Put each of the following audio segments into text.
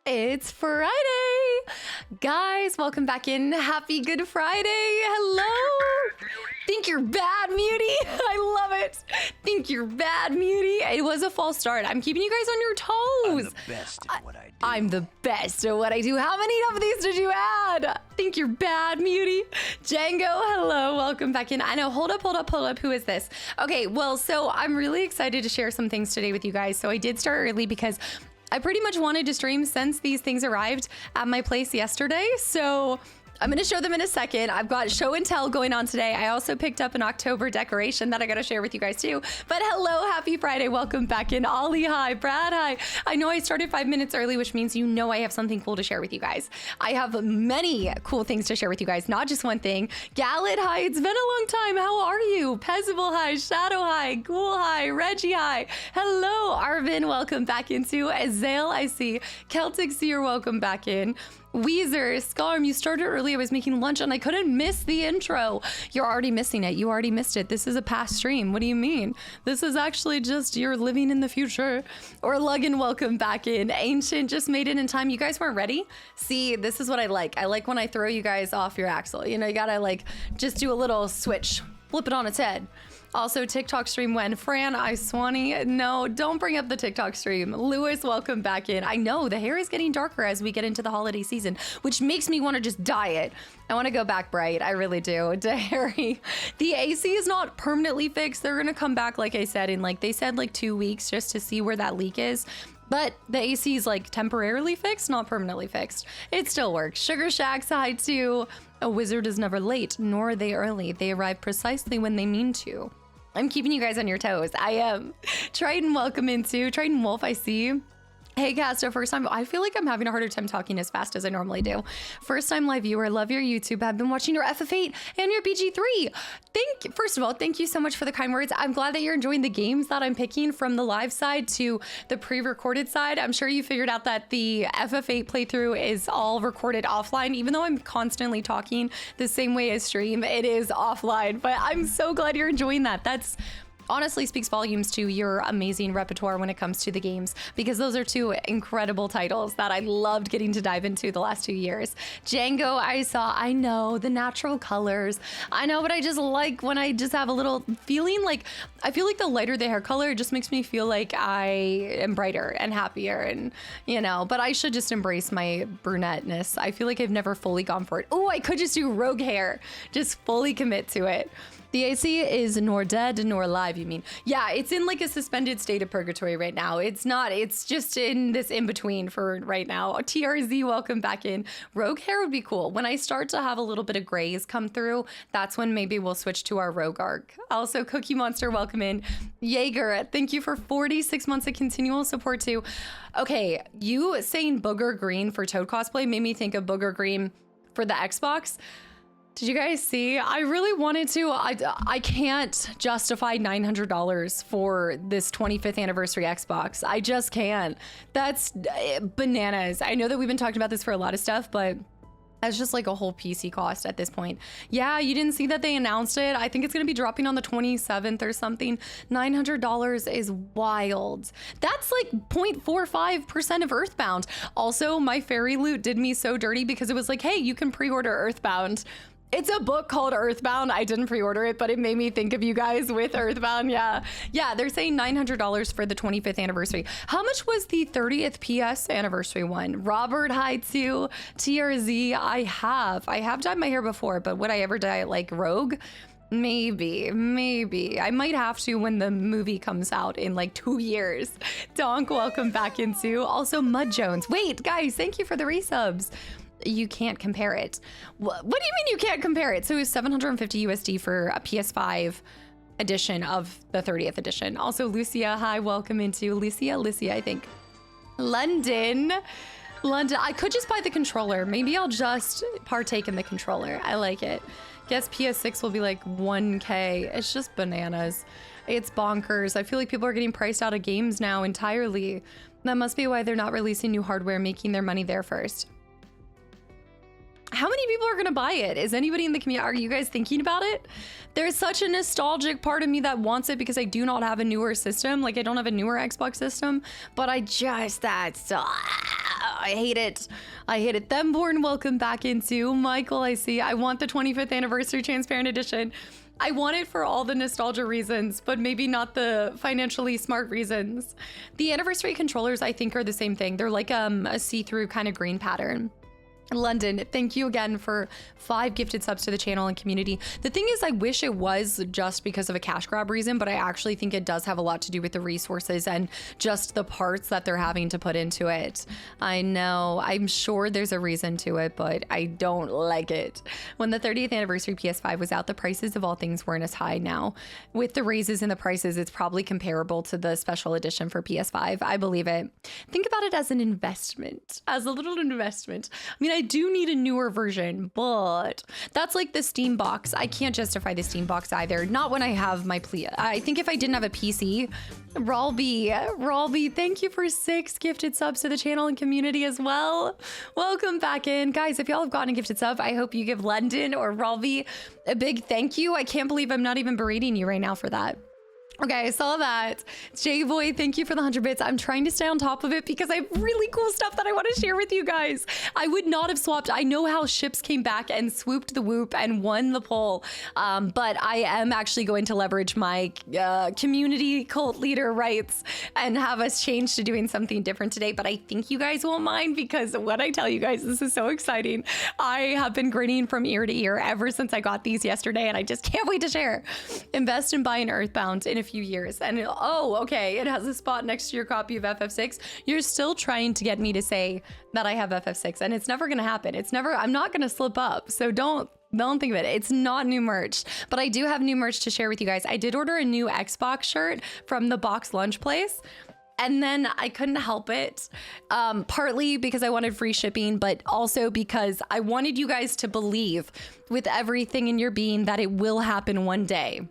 It's Friday. Guys, welcome back in. Happy Good Friday. Hello. Think you're bad, Muty. I love it. Think you're bad, Muty. It was a false start. I'm keeping you guys on your toes. I'm the best at what I do. I'm the best at what I do. How many of these did you add? Think you're bad, Muty. Django, hello. Welcome back in. I know. Hold up. Who is this? Okay, well, so I'm really excited to share some things today with you guys. So I did start early because I pretty much wanted to stream since these things arrived at my place yesterday. So I'm going to show them in a second. I've got show and tell going on today. I also picked up an October decoration that I got to share with you guys too. But hello, happy Friday. Welcome back in. Ollie, hi. Brad, hi. I know I started 5 minutes early, which means you know I have something cool to share with you guys. I have many cool things to share with you guys, not just one thing. Gallet, hi. It's been a long time. How are you? Pezible, hi. Shadow, hi. Ghoul, hi. Reggie, hi. Hello, Arvin. Welcome back into Azale, I see. Celtic Seer, welcome back in. Weezer, Scarm, you started early. I was making lunch and I couldn't miss the intro. You're already missing it. You already missed it. This is a past stream. What do you mean? This is actually just you're living in the future. Or Luggin, welcome back in. Ancient just made it in time. You guys weren't ready? See, this is what I like. I like when I throw you guys off your axle. You know, you gotta like just do a little switch, flip it on its head. Also, TikTok stream when? Fran, Swanee, no, don't bring up the TikTok stream. Lewis, welcome back in. I know, the hair is getting darker as we get into the holiday season, which makes me want to just dye it. I want to go back bright, I really do. To Harry, the AC is not permanently fixed. They're going to come back, like I said, in they said 2 weeks just to see where that leak is. But the AC is temporarily fixed, not permanently fixed. It still works. Sugar Shack's hi too. A wizard is never late, nor are they early. They arrive precisely when they mean to. I'm keeping you guys on your toes. I am. Triton, welcome into. Triton Wolf, I see. Hey, Casto, first time. I feel like I'm having a harder time talking as fast as I normally do. First time live viewer, love your YouTube. I've been watching your FF8 and your BG3. First of all, thank you so much for the kind words. I'm glad that you're enjoying the games that I'm picking from the live side to the pre-recorded side. I'm sure you figured out that the FF8 playthrough is all recorded offline. Even though I'm constantly talking the same way as stream, it is offline. But I'm so glad you're enjoying that. That's honestly speaks volumes to your amazing repertoire when it comes to the games, because those are two incredible titles that I loved getting to dive into the last 2 years. Django, I know the natural colors. I know, but I just like when I just have a little feeling I feel like the lighter the hair color, it just makes me feel like I am brighter and happier, and but I should just embrace my brunetteness. I feel like I've never fully gone for it. Oh, I could just do rogue hair, just fully commit to it. The AC is nor dead nor alive, you mean? Yeah, it's in a suspended state of purgatory right now. It's not, it's just in this in-between for right now. TRZ, welcome back in. Rogue hair would be cool. When I start to have a little bit of grays come through, that's when maybe we'll switch to our rogue arc. Also, Cookie Monster, welcome in. Jaeger, thank you for 46 months of continual support too. Okay, you saying Booger Green for Toad cosplay made me think of Booger Green for the Xbox. Did you guys see? I really wanted to. I can't justify $900 for this 25th anniversary Xbox. I just can't. That's bananas. I know that we've been talking about this for a lot of stuff, but that's just a whole PC cost at this point. Yeah, you didn't see that they announced it. I think it's going to be dropping on the 27th or something. $900 is wild. That's 0.45% of Earthbound. Also, my fairy loot did me so dirty because it was hey, you can pre-order Earthbound. It's a book called Earthbound. I didn't pre-order it, but it made me think of you guys with Earthbound. Yeah, they're saying $900 for the 25th anniversary. How much was the 30th PS anniversary one? Robert, hi to TRZ. I have dyed my hair before, but would I ever dye it like Rogue? Maybe. I might have to when the movie comes out in 2 years. Donk, welcome back into. Also, Mud Jones. Wait, guys, thank you for the resubs. You can't compare it. What do you mean you can't compare it? So it was 750 USD for a PS5 edition of the 30th edition. Also, Lucia, hi, welcome into Lucia, I think. London. I could just buy the controller. Maybe I'll just partake in the controller. I like it. Guess PS6 will be 1K. It's just bananas. It's bonkers. I feel like people are getting priced out of games now entirely. That must be why they're not releasing new hardware, making their money there first. How many people are gonna buy it? Is anybody in the community, are you guys thinking about it? There's such a nostalgic part of me that wants it because I do not have a newer system. I don't have a newer Xbox system, but I just, I hate it. I hate it. Themborn, welcome back into. Michael, I see. I want the 25th anniversary transparent edition. I want it for all the nostalgia reasons, but maybe not the financially smart reasons. The anniversary controllers, I think, are the same thing. They're like a see-through kind of green pattern. London, thank you again for 5 gifted subs to the channel and community. The thing is, I wish it was just because of a cash grab reason, but I actually think it does have a lot to do with the resources and just the parts that they're having to put into it. I know, I'm sure there's a reason to it, but I don't like it. When the 30th anniversary PS5 was out, the prices of all things weren't as high now. With the raises in the prices, it's probably comparable to the special edition for PS5. I believe it. Think about it as an investment, as a little investment. I mean, I do need a newer version, but that's like the Steam box. I can't justify the Steam box either. Not when I have my I think if I didn't have a PC, Ralby, thank you for 6 gifted subs to the channel and community as well. Welcome back in. Guys, if y'all have gotten a gifted sub, I hope you give London or Ralby a big thank you. I can't believe I'm not even berating you right now for that. Okay, I saw that. J-Boy, thank you for the 100 bits. I'm trying to stay on top of it because I have really cool stuff that I want to share with you guys. I would not have swapped. I know how ships came back and swooped the whoop and won the poll, but I am actually going to leverage my community cult leader rights and have us change to doing something different today. But I think you guys won't mind because what I tell you guys, this is so exciting. I have been grinning from ear to ear ever since I got these yesterday, and I just can't wait to share. Invest and buy an Earthbound in a few years. And oh, okay, it has a spot next to your copy of FF6. You're still trying to get me to say that I have FF6, and it's never gonna happen. It's never, I'm not gonna slip up. So don't think of it. It's not new merch, but I do have new merch to share with you guys. I did order a new Xbox shirt from the Box Lunch place, and then I couldn't help it, partly because I wanted free shipping, but also because I wanted you guys to believe with everything in your being that it will happen one day.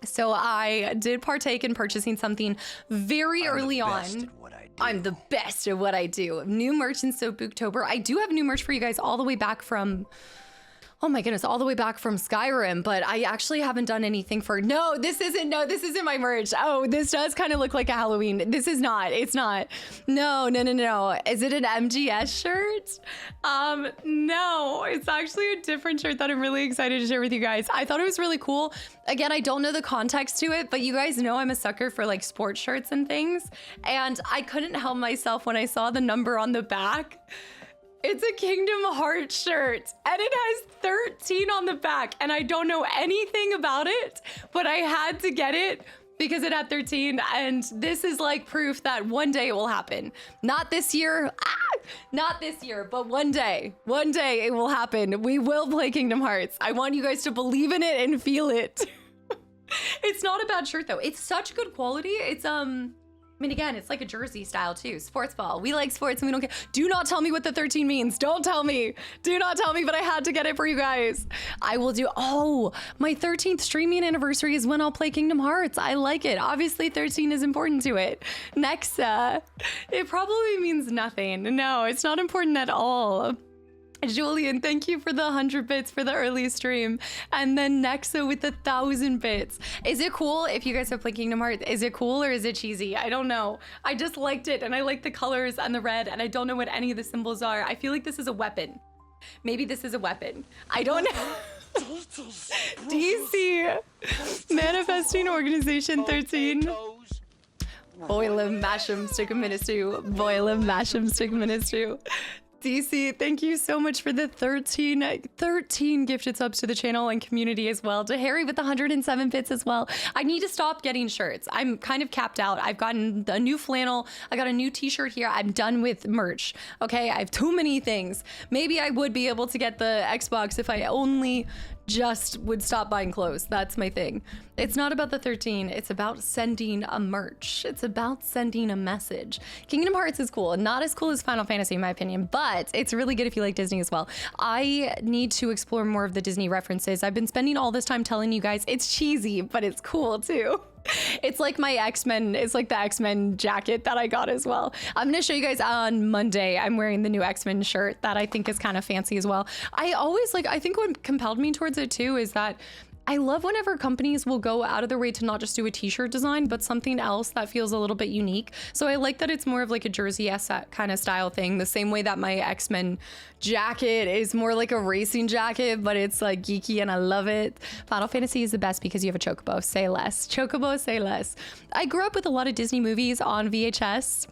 So I did partake in purchasing something very early on. I'm the best at what I do. New merch in Soapbooktober. I do have new merch for you guys all the way back from, oh my goodness, all the way back from Skyrim, but I actually haven't done anything for, no, this isn't my merch. Oh, this does kind of look like a Halloween. This is not, it's not. No. Is it an MGS shirt? No, it's actually a different shirt that I'm really excited to share with you guys. I thought it was really cool. Again, I don't know the context to it, but you guys know I'm a sucker for like sports shirts and things. And I couldn't help myself when I saw the number on the back. It's a Kingdom Hearts shirt and it has 13 on the back, and I don't know anything about it, but I had to get it because it had 13, and this is like proof that one day it will happen. Not this year, not this year, but one day it will happen. We will play Kingdom Hearts. I want you guys to believe in it and feel it. It's not a bad shirt though. It's such good quality. It's I mean, again, it's like a jersey style too. Sports ball. We like sports and we don't care. Do not tell me what the 13 means. Don't tell me. Do not tell me, but I had to get it for you guys. I will do, oh, my 13th streaming anniversary is when I'll play Kingdom Hearts. I like it. Obviously 13 is important to it. Nexa, it probably means nothing. No, it's not important at all. Julian, thank you for the 100 bits for the early stream. And then Nexa with the 1,000 bits. Is it cool if you guys have played Kingdom Hearts? Is it cool or is it cheesy? I don't know. I just liked it and I like the colors and the red and I don't know what any of the symbols are. I feel like this is a weapon. Maybe this is a weapon. I don't know. DC. Manifesting Organization 13. Boil 'em, mash 'em, stick 'em in a stew. Boil 'em, mash 'em, stick 'em in a stew. DC, thank you so much for the 13 gifted subs to the channel and community as well. To Harry with the 107 bits as well. I need to stop getting shirts. I'm kind of capped out. I've gotten a new flannel. I got a new t-shirt here. I'm done with merch. Okay, I have too many things. Maybe I would be able to get the Xbox if I only just would stop buying clothes. That's my thing. It's not about the 13. It's about sending a merch. It's about sending a message. Kingdom Hearts is cool. Not as cool as Final Fantasy in my opinion, but it's really good if you like Disney as well. I need to explore more of the Disney references. I've been spending all this time telling you guys it's cheesy, but it's cool too. It's like my X-Men, it's like the X-Men jacket that I got as well. I'm gonna show you guys on Monday. I'm wearing the new X-Men shirt that I think is kind of fancy as well. I always like, I think what compelled me towards it too is that I love whenever companies will go out of their way to not just do a t-shirt design, but something else that feels a little bit unique. So I like that it's more of like a jersey-esque kind of style thing, the same way that my X-Men jacket is more like a racing jacket, but it's like geeky and I love it. Final Fantasy is the best because you have a chocobo. Say less. Chocobo, say less. I grew up with a lot of Disney movies on VHS.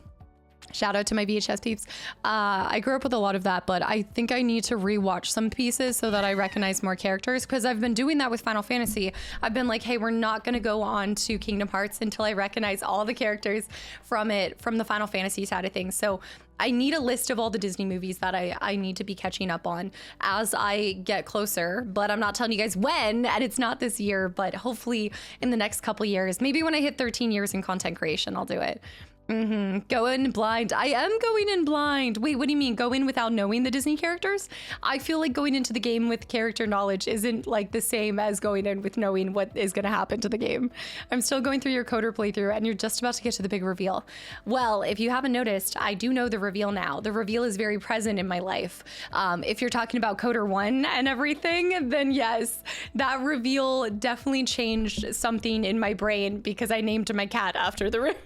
Shout out to my VHS peeps. I grew up with a lot of that, but I think I need to rewatch some pieces so that I recognize more characters, because I've been doing that with Final Fantasy. I've been like, hey, we're not going to go on to Kingdom Hearts until I recognize all the characters from the Final Fantasy side of things. So I need a list of all the Disney movies that I need to be catching up on as I get closer, but I'm not telling you guys when, and it's not this year, but hopefully in the next couple years, maybe when I hit 13 years in content creation, I'll do it. Go in blind. I am going in blind. Wait, what do you mean? Go in without knowing the Disney characters? I feel like going into the game with character knowledge isn't like the same as going in with knowing what is going to happen to the game. I'm still going through your coder playthrough and you're just about to get to the big reveal. Well, if you haven't noticed, I do know the reveal now. The reveal is very present in my life. If you're talking about Coder 1 and everything, then yes, that reveal definitely changed something in my brain because I named my cat after the reveal.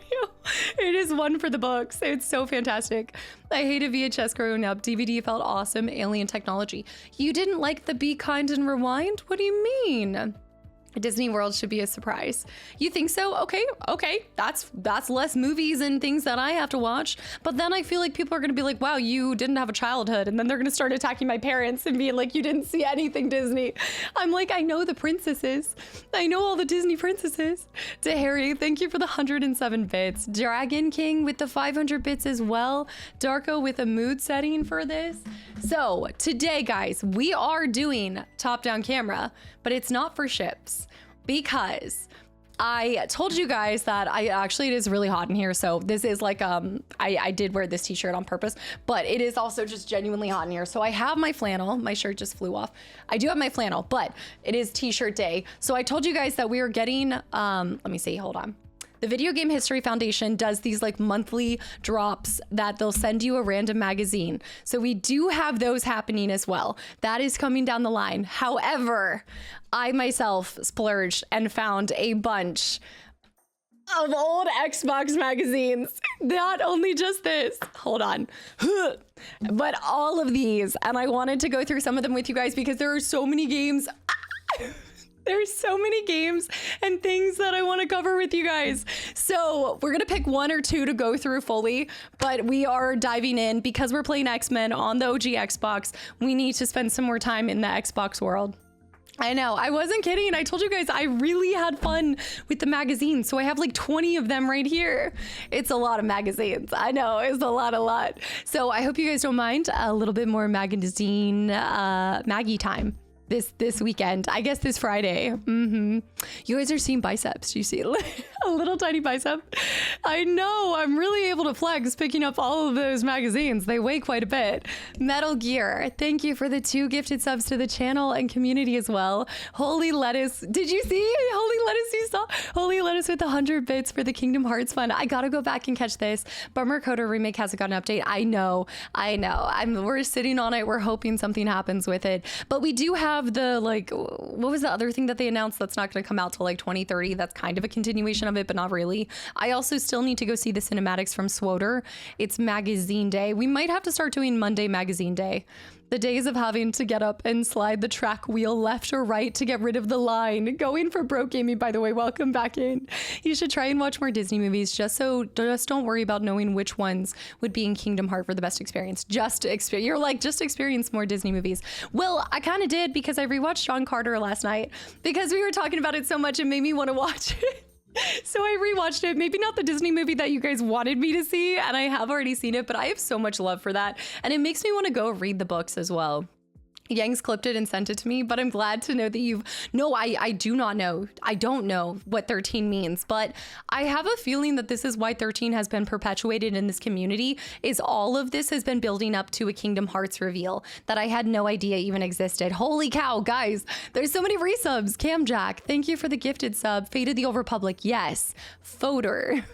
It is one for the books. It's so fantastic. I hated VHS growing up. DVD felt awesome. Alien technology. You didn't like the Be Kind and Rewind? What do you mean? Disney World should be a surprise. You think so? Okay. That's less movies and things that I have to watch. But then I feel like people are going to be like, wow, you didn't have a childhood. And then they're going to start attacking my parents and being like, you didn't see anything Disney. I'm like, I know the princesses. I know all the Disney princesses. To Harry, thank you for the 107 bits. Dragon King with the 500 bits as well. Darko with a mood setting for this. So today, guys, we are doing top-down camera, but it's not for ships. Because I told you guys that it is really hot in here. So this is like, I did wear this t-shirt on purpose, but it is also just genuinely hot in here. So I have my flannel, my shirt just flew off. I do have my flannel, but it is t-shirt day. So I told you guys that we are getting, let me see, hold on. The Video Game History Foundation does these like monthly drops that they'll send you a random magazine. So we do have those happening as well. That is coming down the line. However, I myself splurged and found a bunch of old Xbox magazines. Not only just this, hold on, but all of these. And I wanted to go through some of them with you guys because there are so many games. There's so many games and things that I want to cover with you guys. So we're going to pick one or two to go through fully, but we are diving in because we're playing X-Men on the OG Xbox. We need to spend some more time in the Xbox world. I know, I wasn't kidding. I told you guys I really had fun with the magazines. So I have like 20 of them right here. It's a lot of magazines. I know, it's a lot. So I hope you guys don't mind a little bit more magazine Maggie time. This weekend, I guess this Friday. You guys are seeing biceps. Do you see a little tiny bicep? I know, I'm really able to flex picking up all of those magazines. They weigh quite a bit. Metal Gear, thank you for the 2 gifted subs to the channel and community as well. Holy Lettuce, did you see? Holy Lettuce, you saw? Holy Lettuce with 100 bits for the Kingdom Hearts fun. I gotta go back and catch this. Bummer Coder Remake hasn't got an update. I know. We're sitting on it. We're hoping something happens with it. But we do have the, like, what was the other thing that they announced that's not going to come out till like 2030? That's kind of a continuation of it, but not really. I also still need to go see the cinematics from SWOTR. It's magazine day. We might have to start doing Monday magazine day. The days of having to get up and slide the track wheel left or right to get rid of the line. Going for broke gaming, by the way. Welcome back in. You should try and watch more Disney movies just don't worry about knowing which ones would be in Kingdom Hearts for the best experience. Just experience more Disney movies. Well, I kind of did because I rewatched John Carter last night because we were talking about it so much it made me want to watch it. So I rewatched it. Maybe not the Disney movie that you guys wanted me to see, and I have already seen it, but I have so much love for that. And it makes me want to go read the books as well. Yang's clipped it and sent it to me, but I'm glad to know that I do not know. I don't know what 13 means, but I have a feeling that this is why 13 has been perpetuated in this community, is all of this has been building up to a Kingdom Hearts reveal that I had no idea even existed. Holy cow, guys, there's so many resubs. Camjack, thank you for the gifted sub. Fate of the Old Republic, yes. Fodor.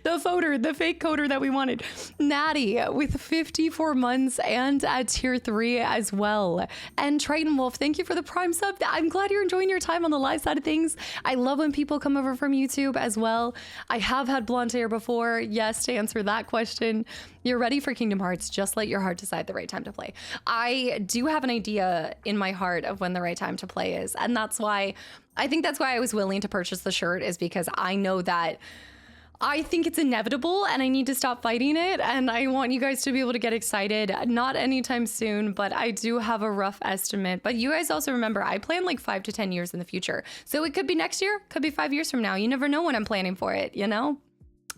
The fake coder that we wanted. Natty with 54 months and at tier 3 as well. And Triton Wolf, thank you for the Prime sub. I'm glad you're enjoying your time on the live side of things. I love when people come over from YouTube as well. I have had blonde hair before. Yes, to answer that question. You're ready for Kingdom Hearts. Just let your heart decide the right time to play. I do have an idea in my heart of when the right time to play is. And that's why, I think that's why I was willing to purchase the shirt, is because I know that I think it's inevitable and I need to stop fighting it. And I want you guys to be able to get excited. Not anytime soon, but I do have a rough estimate. But you guys also remember, I plan like 5 to 10 years in the future. So it could be next year, could be 5 years from now. You never know when I'm planning for it, you know?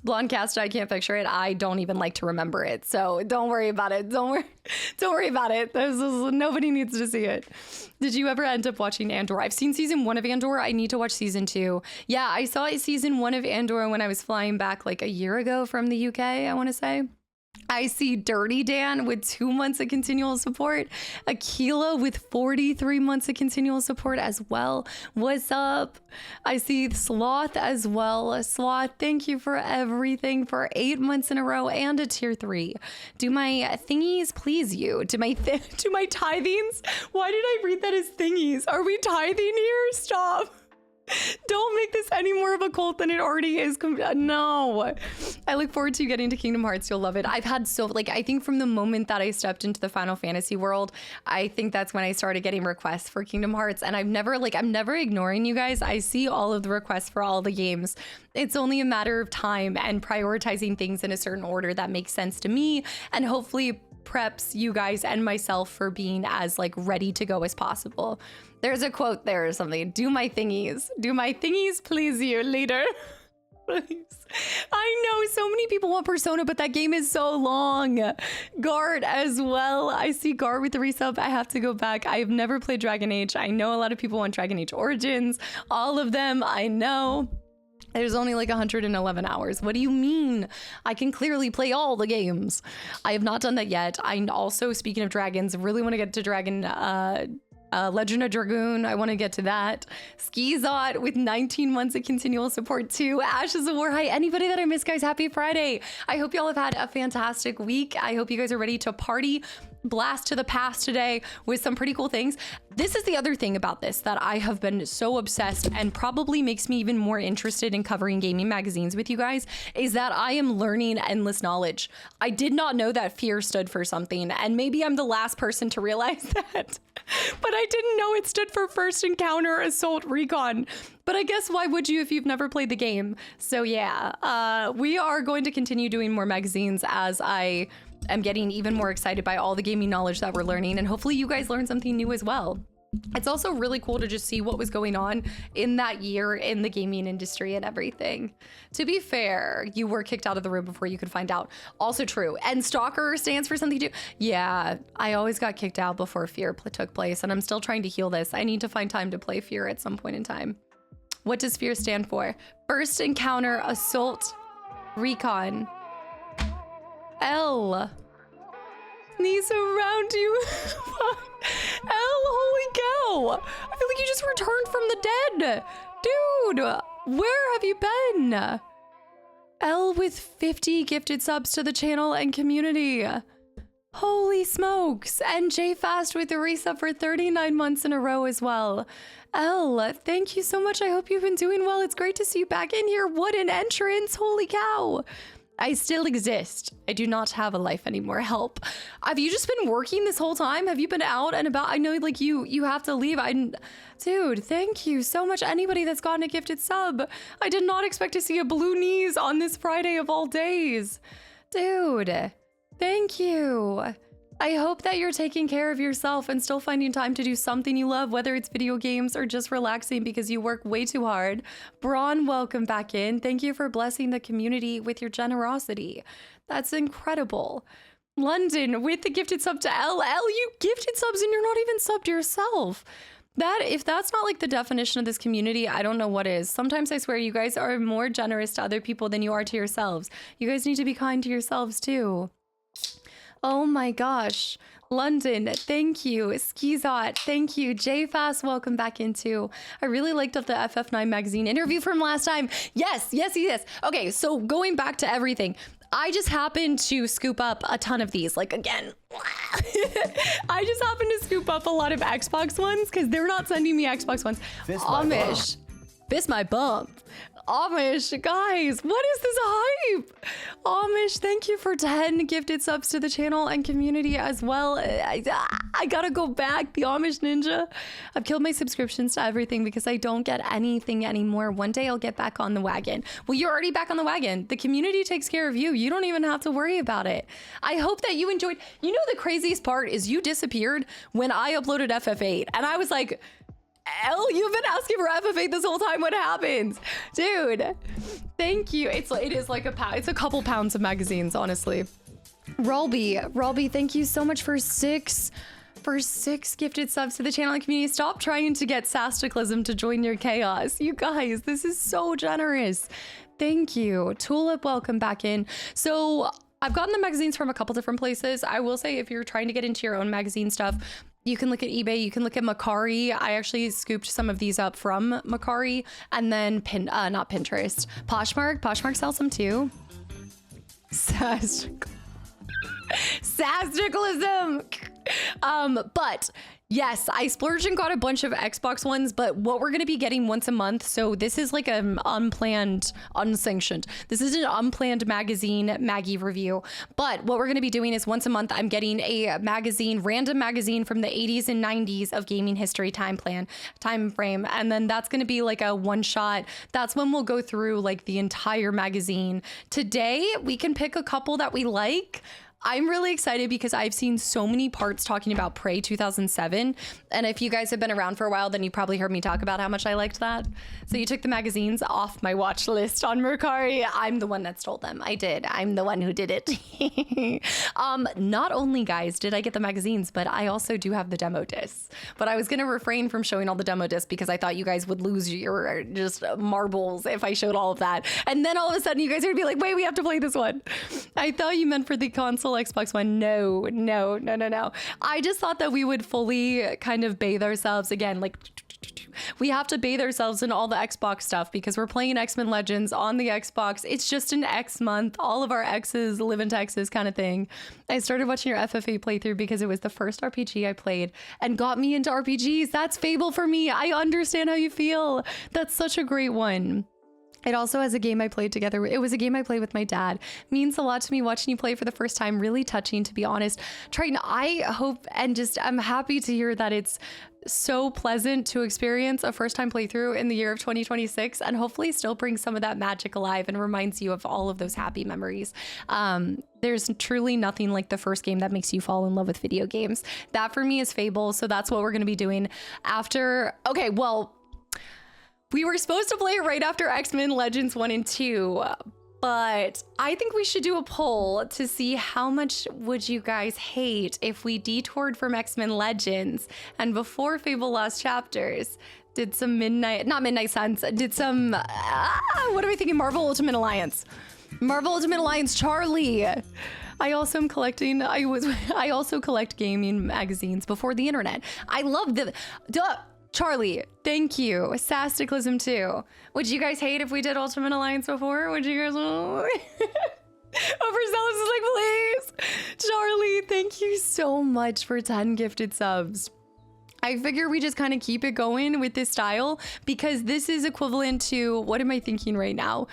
Blonde cast, I can't picture it. I don't even like to remember it. So don't worry about it. Don't worry about it. Nobody needs to see it. Did you ever end up watching Andor? I've seen season 1 of Andor. I need to watch season 2. Yeah, I saw season 1 of Andor when I was flying back like a year ago from the UK, I want to say. I see Dirty Dan with 2 months of continual support. Aquila with 43 months of continual support as well. What's up? I see Sloth as well. Sloth, thank you for everything for 8 months in a row and a tier 3. Do my thingies please you? Do my tithings? Why did I read that as thingies? Are we tithing here? Stop. Don't make this any more of a cult than it already is. No. I look forward to getting to Kingdom Hearts. You'll love it. I've had I think from the moment that I stepped into the Final Fantasy world, I think that's when I started getting requests for Kingdom Hearts. And I'm never ignoring you guys. I see all of the requests for all the games. It's only a matter of time and prioritizing things in a certain order that makes sense to me. And hopefully preps you guys and myself for being as ready to go as possible. There's a quote there or something. Do my thingies please you, leader? Please. I know so many people want Persona, but that game is so long. Guard as well. I see Guard with the resub. I have to go back. I've never played Dragon Age. I know a lot of people want Dragon Age Origins. All of them, I know. There's only 111 hours. What do you mean? I can clearly play all the games. I have not done that yet. I also, speaking of dragons, really want to get to Legend of Dragoon. I want to get to that. Skizot with 19 months of continual support too. Ashes of War. Hi, anybody that I missed, guys. Happy Friday. I hope y'all have had a fantastic week. I hope you guys are ready to party, blast to the past today with some pretty cool things. This is the other thing about this that I have been so obsessed and probably makes me even more interested in covering gaming magazines with you guys, is that I am learning endless knowledge. I did not know that fear stood for something, and maybe I'm the last person to realize that, but I didn't know it stood for First Encounter Assault Recon. But I guess why would you if you've never played the game? So yeah, we are going to continue doing more magazines as I am getting even more excited by all the gaming knowledge that we're learning, and hopefully you guys learn something new as well. It's also really cool to just see what was going on in that year in the gaming industry and everything. To be fair, you were kicked out of the room before you could find out. Also true. And Stalker stands for something too. Yeah, I always got kicked out before Fear took place, and I'm still trying to heal this. I need to find time to play Fear at some point in time. What does Fear stand for? First Encounter Assault Recon. L. Knees around you. L, holy cow. I feel like you just returned from the dead. Dude, where have you been? L with 50 gifted subs to the channel and community. Holy smokes. And J Fast with the resub for 39 months in a row as well. L, thank you so much. I hope you've been doing well. It's great to see you back in here. What an entrance. Holy cow. I still exist. I do not have a life anymore. Help. Have you just been working this whole time? Have you been out and about? I know you have to leave. Dude, thank you so much. Anybody that's gotten a gifted sub. I did not expect to see a blue knees on this Friday of all days. Dude, thank you. I hope that you're taking care of yourself and still finding time to do something you love, whether it's video games or just relaxing because you work way too hard. Braun, welcome back in. Thank you for blessing the community with your generosity. That's incredible. London with the gifted sub to L. You gifted subs and you're not even subbed yourself. If that's not the definition of this community, I don't know what is. Sometimes I swear you guys are more generous to other people than you are to yourselves. You guys need to be kind to yourselves too. Oh my gosh. London, thank you. Skizot, thank you. JFast, welcome back into. I really liked the FF9 magazine interview from last time. Yes. Okay, so going back to everything, I just happened to scoop up a ton of these. Like, again, I just happened to scoop up a lot of Xbox ones because they're not sending me Xbox ones. Amish. Fist my bump. Amish, guys, what is this hype? Amish, thank you for 10 gifted subs to the channel and community as well. I gotta go back, the Amish Ninja. I've killed my subscriptions to everything because I don't get anything anymore. One day I'll get back on the wagon. Well, you're already back on the wagon. The community takes care of you. You don't even have to worry about it. I hope that you enjoyed. You know, the craziest part is you disappeared when I uploaded FF8. And I was like, L, you've been asking for FF8 this whole time. What happens? Dude, thank you. It is like it's a couple pounds of magazines, honestly. Rolby, thank you so much for six gifted subs to the channel and community. Stop trying to get Kastaclysm to join your chaos. You guys, this is so generous. Thank you. Tulip, welcome back in. So I've gotten the magazines from a couple different places. I will say, if you're trying to get into your own magazine stuff, you can look at eBay, you can look at Macari. I actually scooped some of these up from Macari, and then not Pinterest. Poshmark sells them too. Kastaclysm. But yes, I splurged and got a bunch of Xbox ones, but what we're going to be getting once a month. So this is like an unplanned, unsanctioned. This is an unplanned Maggie review. But what we're going to be doing is once a month, I'm getting a random magazine from the 80s and 90s of gaming history time frame. And then that's going to be like a one shot. That's when we'll go through like the entire magazine. Today, we can pick a couple that we like. I'm really excited because I've seen so many parts talking about Prey 2007. And if you guys have been around for a while, then you probably heard me talk about how much I liked that. So you took the magazines off my watch list on Mercari. I'm the one that stole them. I did. I'm the one who did it. Not only, guys, did I get the magazines, but I also do have the demo discs. But I was going to refrain from showing all the demo discs because I thought you guys would lose your just marbles if I showed all of that. And then all of a sudden you guys are going to be like, wait, we have to play this one. I thought you meant for the console Xbox One. No. I just thought that we would fully kind of bathe ourselves again. Like, we have to bathe ourselves in all the Xbox stuff because we're playing X-Men Legends on the Xbox. It's just an X month. All of our X's live in Texas kind of thing. I started watching your FF8 playthrough because it was the first RPG I played and got me into RPGs. That's Fable for me. I understand how you feel. That's such a great one. It also has a game I played together. It was a game I played with my dad. Means a lot to me watching you play for the first time. Really touching, to be honest. Triton, I hope and just I'm happy to hear that it's so pleasant to experience a first time playthrough in the year of 2026 and hopefully still brings some of that magic alive and reminds you of all of those happy memories. There's truly nothing like the first game that makes you fall in love with video games. That for me is Fable. So that's what we're going to be doing after. Okay, well, we were supposed to play it right after X-Men Legends 1 and 2, but I think we should do a poll to see how much would you guys hate if we detoured from X-Men Legends and before Fable Lost Chapters did some not Midnight Suns, did some, what am I thinking? Marvel Ultimate Alliance. Charlie. I also am collecting, I also collect gaming magazines before the internet. I love Charlie, thank you. Kastaclysm too. Would you guys hate if we did Ultimate Alliance before? Would you guys Overzealous is like, please. Charlie, thank you so much for 10 gifted subs. I figure we just kind of keep it going with this style because this is equivalent to, what am I thinking right now?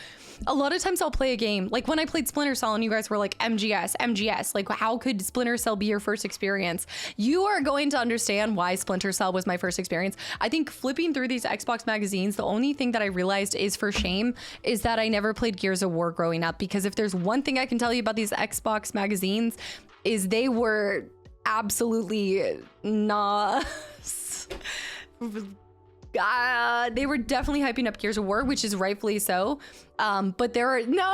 A lot of times I'll play a game, like when I played Splinter Cell and you guys were like, MGS, like how could Splinter Cell be your first experience? You are going to understand why Splinter Cell was my first experience. I think flipping through these Xbox magazines, the only thing that I realized is for shame is that I never played Gears of War growing up, because if there's one thing I can tell you about these Xbox magazines is they were absolutely not. They were definitely hyping up Gears of War, which is rightfully so. But there are no,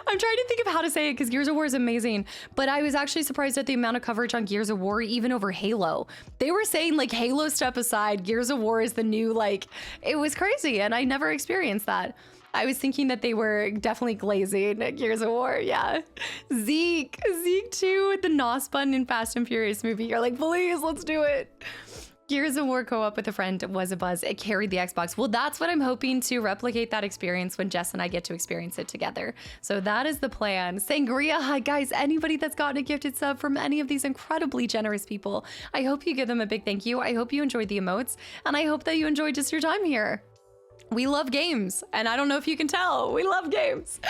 I'm trying to think of how to say it because Gears of War is amazing. But I was actually surprised at the amount of coverage on Gears of War, even over Halo. They were saying like Halo step aside, Gears of War is the new, like, it was crazy. And I never experienced that. I was thinking that they were definitely glazing Gears of War. Yeah. Zeke 2 with the NOS button in Fast and Furious movie. You're like, please, let's do it. Gears of War co-op with a friend was a buzz. It carried the Xbox. Well, that's what I'm hoping to replicate that experience when Jess and I get to experience it together. So that is the plan. Sangria, hi guys, anybody that's gotten a gifted sub from any of these incredibly generous people, I hope you give them a big thank you. I hope you enjoyed the emotes, and I hope that you enjoyed just your time here. We love games, and I don't know if you can tell, we love games.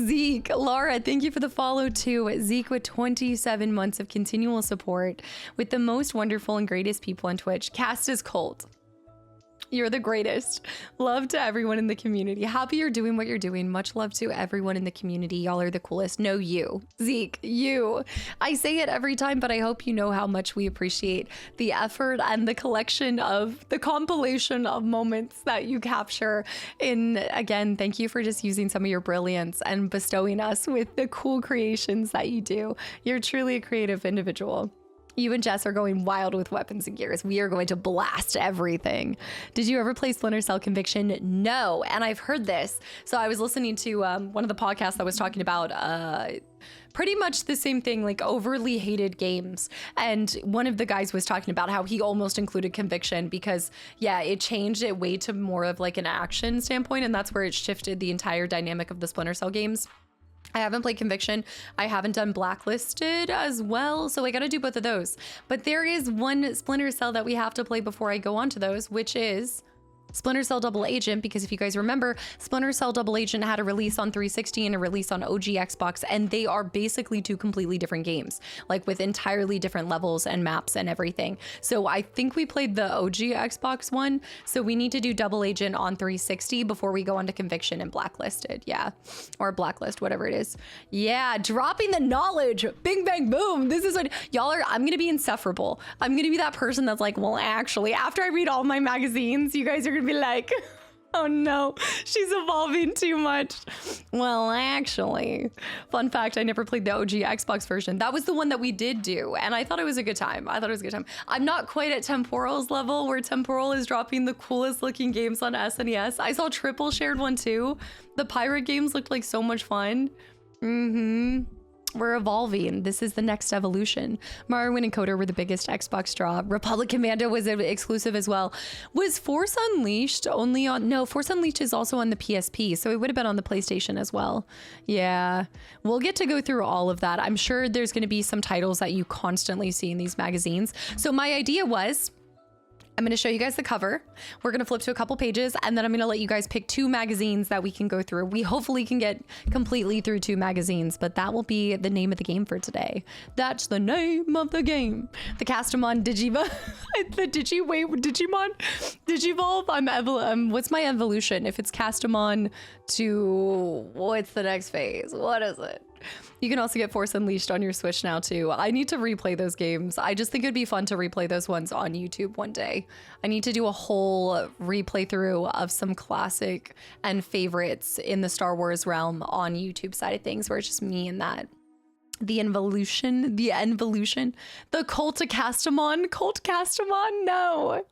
Zeke, Laura, thank you for the follow too. Zeke with 27 months of continual support with the most wonderful and greatest people on Twitch. Cast is cult. You're the greatest. Love to everyone in the community. Happy you're doing what you're doing. Much love to everyone in the community. Y'all are the coolest. No, you. Zeke, you. I say it every time, but I hope you know how much we appreciate the effort and the collection of the compilation of moments that you capture. Again, thank you for just using some of your brilliance and bestowing us with the cool creations that you do. You're truly a creative individual. You and Jess are going wild with weapons and gears. We are going to blast everything. Did you ever play Splinter Cell Conviction? No, and I've heard this. So I was listening to one of the podcasts that was talking about pretty much the same thing, like overly hated games. And one of the guys was talking about how he almost included Conviction because, yeah, it changed it way to more of like an action standpoint. And that's where it shifted the entire dynamic of the Splinter Cell games. I haven't played Conviction. I haven't done Blacklisted as well, so I gotta do both of those. But there is one Splinter Cell that we have to play before I go on to those, which is Splinter Cell Double Agent, because if you guys remember, Splinter Cell Double Agent had a release on 360 and a release on OG Xbox, and they are basically two completely different games, like with entirely different levels and maps and everything. So I think we played the OG Xbox one, so we need to do Double Agent on 360 before we go on to Conviction and Blacklisted, yeah, or Blacklist, whatever it is. Yeah, dropping the knowledge, bing, bang, boom. This is what y'all are. I'm gonna be insufferable. I'm gonna be that person that's like, well, actually, after I read all my magazines, you guys are gonna be like, oh no, she's evolving too much. Well, actually, fun fact, I never played the OG Xbox version. That was the one that we did do, and I thought it was a good time. I'm not quite at Temporal's level, where Temporal is dropping the coolest looking games on SNES. I saw Triple shared one too. The pirate games looked like so much fun. We're evolving. This is the next evolution. Morrowind and Coder were the biggest Xbox draw. Republic Commando was exclusive as well. Was Force Unleashed only on... No, Force Unleashed is also on the PSP, so it would have been on the PlayStation as well. Yeah, we'll get to go through all of that. I'm sure there's going to be some titles that you constantly see in these magazines. So my idea was... I'm going to show you guys the cover. We're going to flip to a couple pages, and then I'm going to let you guys pick two magazines that we can go through. We hopefully can get completely through two magazines, but that will be the name of the game for today. That's the name of the game. The Castamon Digiva. Digimon? Digivolve? What's my evolution? If it's Castamon to... What's the next phase? What is it? You can also get Force Unleashed on your Switch now too. I need to replay those games. I just think it'd be fun to replay those ones on YouTube one day. I need to do a whole replay through of some classic and favorites in the Star Wars realm on YouTube side of things, where it's just me and that. The Involution, the Cult of Castamon, no.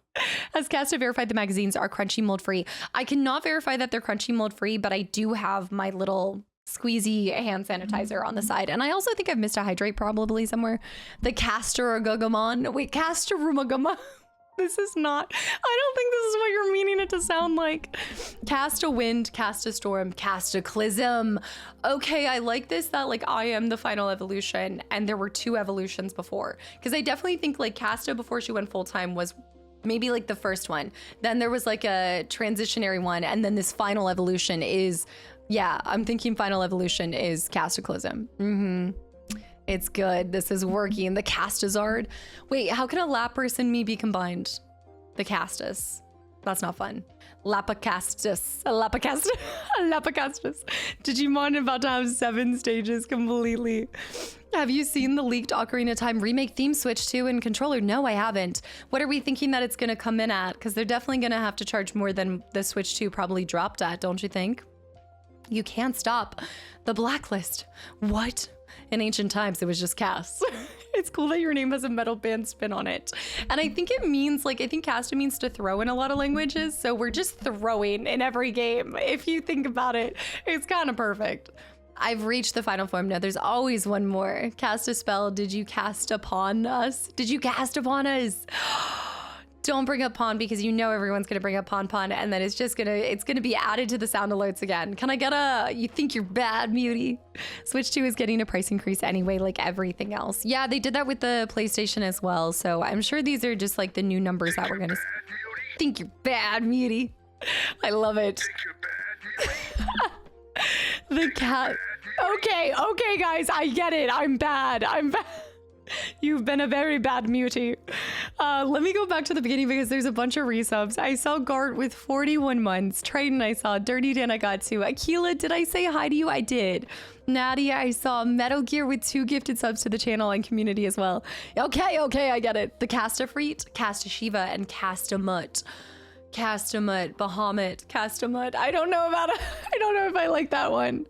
Has Casta verified the magazines are crunchy mold free? I cannot verify that they're crunchy mold free, but I do have my little squeezy hand sanitizer on the side. And I also think I've missed a hydrate probably somewhere. The Castorumagumon. Wait, Castorumagumon. This is not, I don't think this is what you're meaning it to sound like. Cast a wind, cast a storm, Kastaclysm. Okay, I like this, that like I am the final evolution and there were two evolutions before. Because I definitely think like Casta before she went full-time was maybe like the first one. Then there was like a transitionary one, and then this final evolution is, yeah, I'm thinking final evolution is Kastaclysm. It's good. This is working. The Castazard. Wait, how can a Lapras and me be combined? The Castus. That's not fun. Lapacastus. Lapacastus. Digimon about to have 7 stages completely. Have you seen the leaked Ocarina of Time remake theme switch to and controller? No, I haven't. What are we thinking that it's going to come in at? Because they're definitely going to have to charge more than the Switch 2 probably dropped at, don't you think? You can't stop the blacklist. What? In ancient times, it was just casts. It's cool that your name has a metal band spin on it. And I think it means, like, I think Kasta means to throw in a lot of languages. So we're just throwing in every game. If you think about it, it's kind of perfect. I've reached the final form. No, there's always one more. Cast a spell. Did you cast upon us? Did you cast upon us? Don't bring up pawn because you know everyone's gonna bring up pawn, and then it's gonna be added to the sound alerts again. Can I get a, you think you're bad, Muty? Switch 2 is getting a price increase anyway, like everything else. Yeah, they did that with the PlayStation as well. So I'm sure these are just like the new numbers that we're gonna think you're bad, Muty. I love it. The cat. Okay, guys, I get it. I'm bad. You've been a very bad Muty. Let me go back to the beginning because there's a bunch of resubs. I saw Gart with 41 months. Triton I saw. Dirty Dan I got to. Akila, did I say hi to you? I did. Nadia I saw. Metal Gear with 2 gifted subs to the channel and community as well. Okay, I get it. The Castafreet, Castashiva, and Castamut. Castamut, Bahamut, Castamut. I don't know about it. I don't know if I like that one.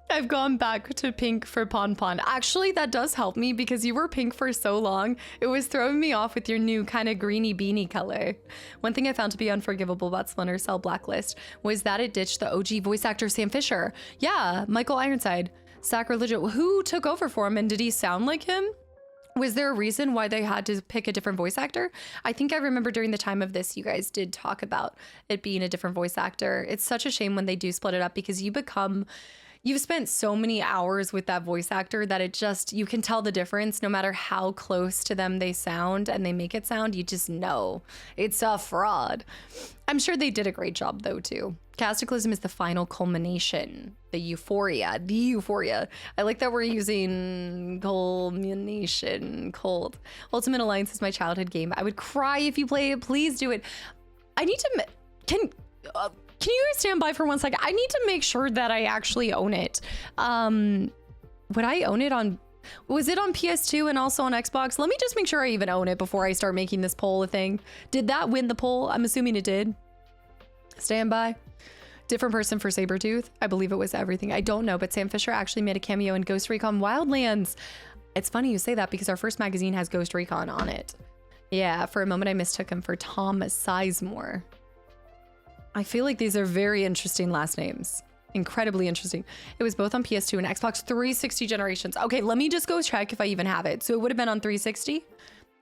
I've gone back to pink for Pon. Actually, that does help me because you were pink for so long. It was throwing me off with your new kind of greeny beanie color. One thing I found to be unforgivable about Splinter Cell Blacklist was that it ditched the OG voice actor Sam Fisher. Yeah, Michael Ironside. Sacrilegious. Who took over for him and did he sound like him? Was there a reason why they had to pick a different voice actor? I think I remember during the time of this, you guys did talk about it being a different voice actor. It's such a shame when they do split it up because you've spent so many hours with that voice actor that it just, you can tell the difference no matter how close to them they sound and they make it sound, you just know it's a fraud. I'm sure they did a great job though too. Kastaclysm is the final culmination, the euphoria. I like that we're using culmination, cold. Ultimate Alliance is my childhood game. I would cry if you play it. Please do it. I need to, can you guys stand by for 1 second? I need to make sure that I actually own it. Would I own it on, was it on PS2 and also on Xbox? Let me just make sure I even own it before I start making this poll a thing. Did that win the poll? I'm assuming it did. Stand by. Different person for Sabretooth. I believe it was everything. I don't know, but Sam Fisher actually made a cameo in Ghost Recon Wildlands. It's funny you say that because our first magazine has Ghost Recon on it. Yeah, for a moment I mistook him for Tom Sizemore. I feel like these are very interesting last names. Incredibly interesting. It was both on PS2 and Xbox 360 generations. Okay, let me just go check if I even have it. So it would have been on 360.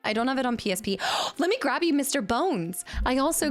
I don't have it on PSP. Let me grab you, Mr. Bones. I also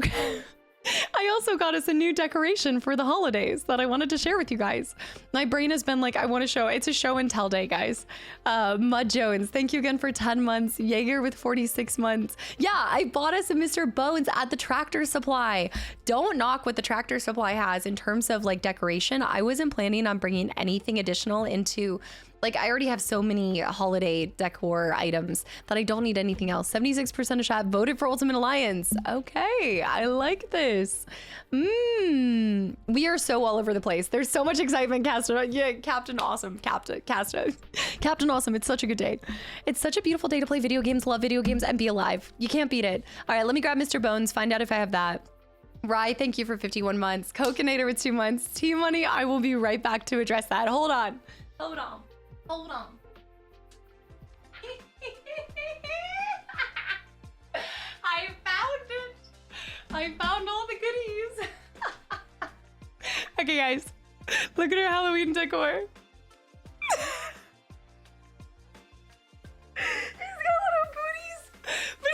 got us a new decoration for the holidays that I wanted to share with you guys. My brain has been like, I want to show. It's a show and tell day, guys. Mud Jones, thank you again for 10 months. Jaeger with 46 months. Yeah, I bought us a Mr. Bones at the Tractor Supply. Don't knock what the Tractor Supply has in terms of like decoration. I wasn't planning on bringing anything additional into, like, I already have so many holiday decor items that I don't need anything else. 76% of chat voted for Ultimate Alliance. Okay, I like this. We are so all over the place. There's so much excitement, Casta. Yeah, Captain Awesome. Captain Awesome. It's such a good day. It's such a beautiful day to play video games, love video games, and be alive. You can't beat it. All right, let me grab Mr. Bones, find out if I have that. Rye, thank you for 51 months. Coconator with 2 months. T-Money, I will be right back to address that. Hold on. I found all the goodies. Okay, guys, look at her Halloween decor. He's got little booties, but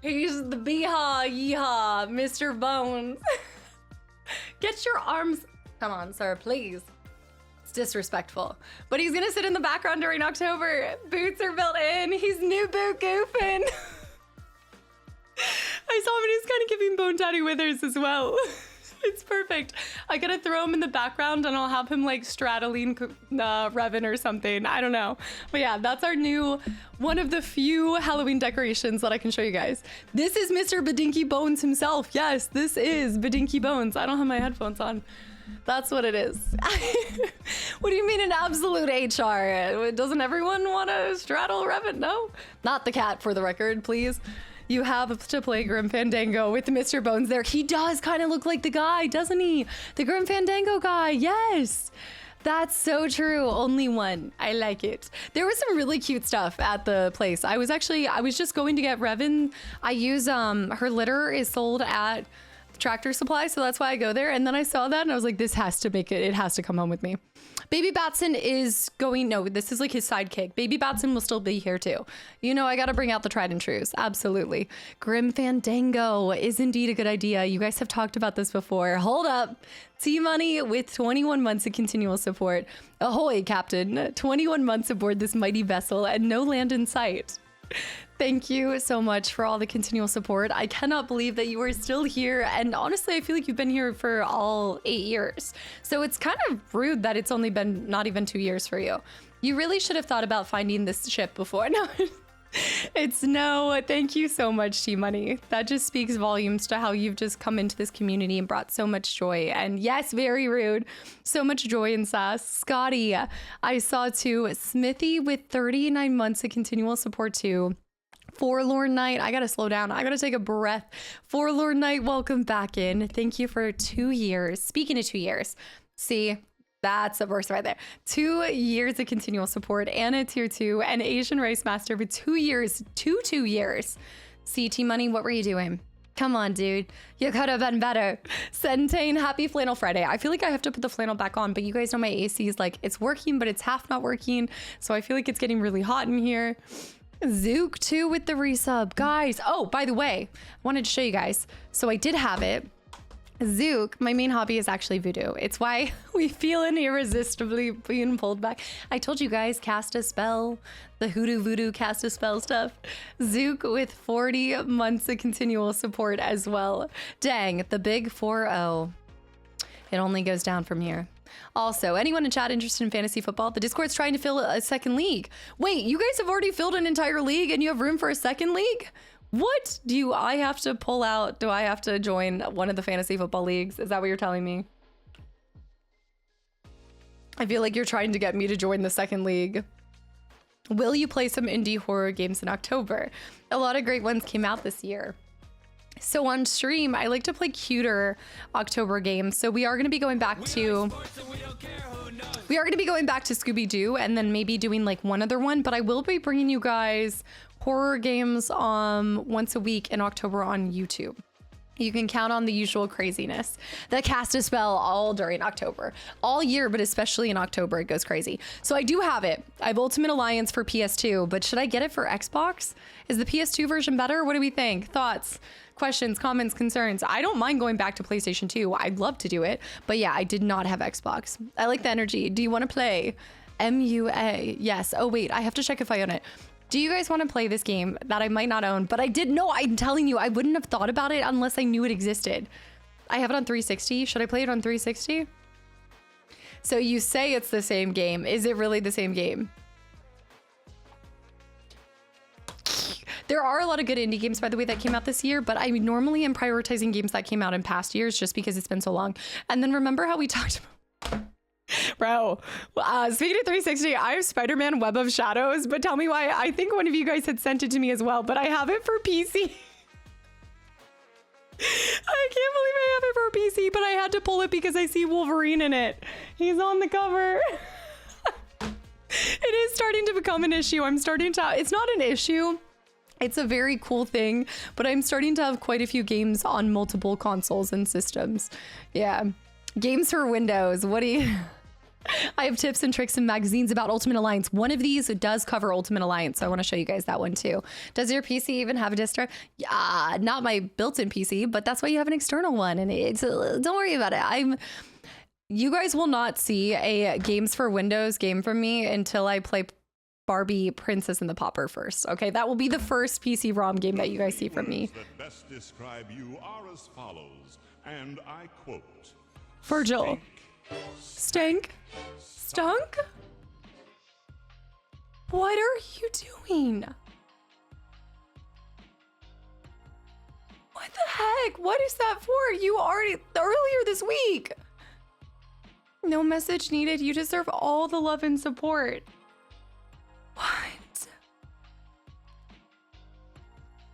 he's the beehaw yeehaw, Mr. Bones. Get your arms. Come on, sir, please. It's disrespectful. But he's gonna sit in the background during October. Boots are built in. He's new boot goofing. I saw him and he's kind of giving Bone Daddy Withers as well. It's perfect. I gotta throw him in the background and I'll have him like straddling Revan or something. I don't know. But yeah, that's our new, one of the few Halloween decorations that I can show you guys. This is Mr. Badinky Bones himself. Yes, this is Badinky Bones. I don't have my headphones on. That's what it is. What do you mean an absolute HR? Doesn't everyone want to straddle Revan? No? Not the cat, for the record, please. You have to play Grim Fandango with Mr. Bones there. He does kind of look like the guy, doesn't he? The Grim Fandango guy, yes. That's so true. Only one. I like it. There was some really cute stuff at the place. I was just going to get Revan. I use, her litter is sold at Tractor Supply, so that's why I go there. And then I saw that and I was like, this has to make it. It has to come home with me. Baby Batson is going, no, this is like his sidekick. Baby Batson will still be here too. You know, I got to bring out the tried and trues. Absolutely. Grim Fandango is indeed a good idea. You guys have talked about this before. Hold up. T-Money with 21 months of continual support. Ahoy, Captain. 21 months aboard this mighty vessel and no land in sight. Thank you so much for all the continual support. I cannot believe that you are still here. And honestly, I feel like you've been here for all 8 years. So it's kind of rude that it's only been not even 2 years for you. You really should have thought about finding this ship before. No, it's no. Thank you so much, T-Money. That just speaks volumes to how you've just come into this community and brought so much joy. And yes, very rude. So much joy and sass. Scotty, I saw too. Smithy with 39 months of continual support too. Forlorn Knight, I gotta slow down. I gotta take a breath. Forlorn Knight, welcome back in. Thank you for 2 years. Speaking of 2 years, see, that's a verse right there. 2 years of continual support. Anna tier 2 and Asian Rice Master for 2 years. 2 years. CT Money, what were you doing? Come on, dude. You could have been better. Centane, happy Flannel Friday. I feel like I have to put the flannel back on, but you guys know my AC is like, it's working, but it's half not working. So I feel like it's getting really hot in here. Zook 2 with the resub. Guys, oh, by the way, I wanted to show you guys. So I did have it. Zook, my main hobby is actually voodoo. It's why we feel irresistibly being pulled back. I told you guys, cast a spell, the hoodoo voodoo cast a spell stuff. Zook with 40 months of continual support as well. Dang, the big 4-0. It only goes down from here. Also, anyone in chat interested in fantasy football? The Discord's trying to fill a second league. Wait, you guys have already filled an entire league and you have room for a second league? What? Do I have to pull out? Do I have to join one of the fantasy football leagues? Is that what you're telling me? I feel like you're trying to get me to join the second league. Will you play some indie horror games in October? A lot of great ones came out this year. So on stream, I like to play cuter October games. So we are going to be going back to Scooby-Doo and then maybe doing like one other one. But I will be bringing you guys horror games once a week in October on YouTube. You can count on the usual craziness. The cast a spell all during October. All year, but especially in October, it goes crazy. So I do have it. I have Ultimate Alliance for PS2, but should I get it for Xbox? Is the PS2 version better? What do we think? Thoughts? Questions, comments, concerns. I don't mind going back to PlayStation 2. I'd love to do it. But yeah, I did not have Xbox. I like the energy. Do you want to play? MUA. Yes. Oh, wait. I have to check if I own it. Do you guys want to play this game that I might not own? But I did. No, I'm telling you, I wouldn't have thought about it unless I knew it existed. I have it on 360. Should I play it on 360? So you say it's the same game. Is it really the same game? There are a lot of good indie games, by the way, that came out this year, but I normally am prioritizing games that came out in past years just because it's been so long. And then remember how we talked about... Bro, speaking of 360, I have Spider-Man Web of Shadows, but tell me why. I think one of you guys had sent it to me as well, but I have it for PC. I can't believe I have it for PC, but I had to pull it because I see Wolverine in it. He's on the cover. It is starting to become an issue. I'm starting to... It's not an issue. It's a very cool thing, but I'm starting to have quite a few games on multiple consoles and systems. Yeah. Games for Windows. What do you... I have tips and tricks and magazines about Ultimate Alliance. One of these does cover Ultimate Alliance, so I want to show you guys that one too. Does your PC even have a disk drive? Yeah, not my built-in PC, but that's why you have an external one. And it's don't worry about it. You guys will not see a Games for Windows game from me until I play Barbie Princess and the Pauper first. Okay, that will be the first PC ROM game that you guys see from me. That best describe you are as follows, and I quote: Virgil. Stank? Stunk? What are you doing? What the heck? What is that for? You already, earlier this week. No message needed. You deserve all the love and support. What?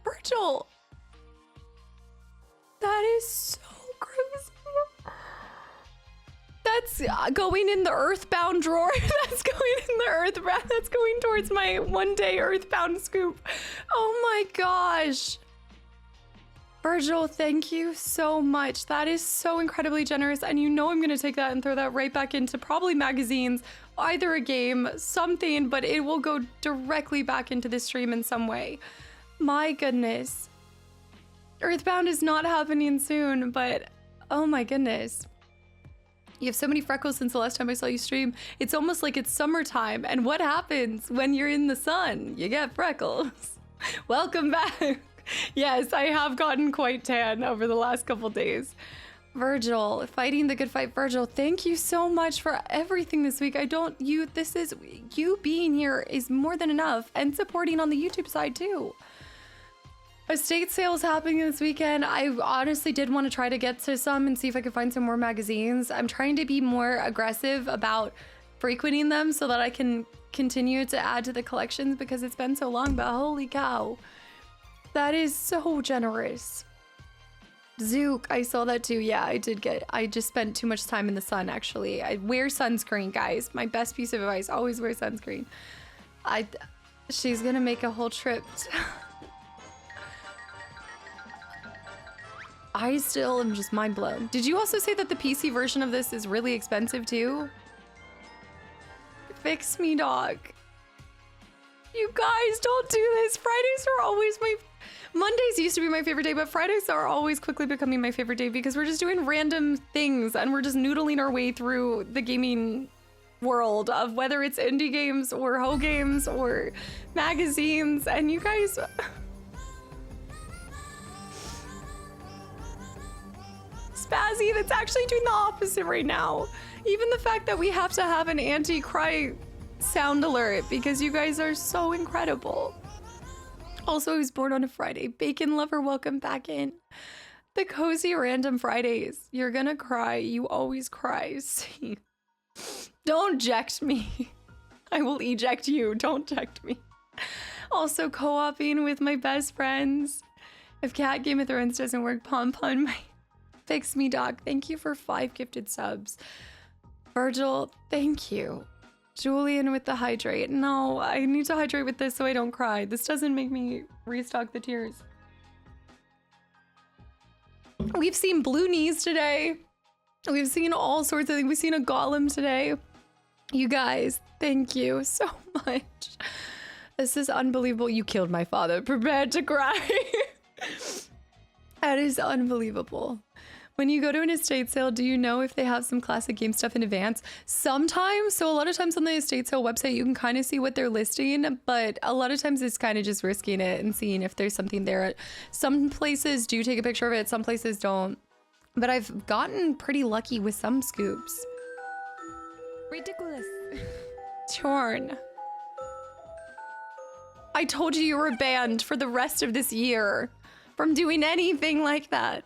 Virgil. That is so crazy. That's going in the Earthbound drawer. That's going in the Earthbound. That's going towards my one-day Earthbound scoop. Oh my gosh. Virgil, thank you so much. That is so incredibly generous. And you know I'm going to take that and throw that right back into probably magazines, either a game, something, but it will go directly back into the stream in some way. My goodness. Earthbound is not happening soon, but oh my goodness. You have so many freckles since the last time I saw you stream. It's almost like it's summertime. And what happens when you're in the sun? You get freckles. Welcome back. Yes, I have gotten quite tan over the last couple days. Virgil, fighting the good fight. Virgil, thank you so much for everything this week. You being here is more than enough, and supporting on the YouTube side too. Estate sales happening this weekend. I honestly did want to try to get to some and see if I could find some more magazines. I'm trying to be more aggressive about frequenting them so that I can continue to add to the collections because it's been so long, but holy cow. That is so generous. Zook, I saw that too. Yeah, I just spent too much time in the sun actually. I wear sunscreen, guys. My best piece of advice, always wear sunscreen. She's gonna make a whole trip. I still am just mind blown. Did you also say that the PC version of this is really expensive too? Fix me, dog. You guys don't do this. Fridays are always Mondays used to be my favorite day, but Fridays are always quickly becoming my favorite day because we're just doing random things and we're just noodling our way through the gaming world of whether it's indie games or ho games or magazines, and you guys... Spazzy, that's actually doing the opposite right now. Even the fact that we have to have an anti-cry sound alert because you guys are so incredible. Also, I was born on a Friday. Bacon Lover, welcome back in. The Cozy Random Fridays. You're gonna cry. You always cry. See? Don't eject me. I will eject you. Don't eject me. Also, co-oping with my best friends. If Cat Game of Thrones doesn't work, Pom Pom my... Fix me, dog. Thank you for 5 gifted subs. Virgil, thank you. Julian with the hydrate. No, I need to hydrate with this so I don't cry. This doesn't make me restock the tears. We've seen blue knees today. We've seen all sorts of things. We've seen a golem today. You guys, thank you so much. This is unbelievable. You killed my father. Prepared to cry. That is unbelievable. When you go to an estate sale, do you know if they have some classic game stuff in advance? Sometimes. So a lot of times on the estate sale website, you can kind of see what they're listing, but a lot of times it's kind of just risking it and seeing if there's something there. Some places do take a picture of it. Some places don't. But I've gotten pretty lucky with some scoops. Ridiculous. Torn. I told you were banned for the rest of this year from doing anything like that.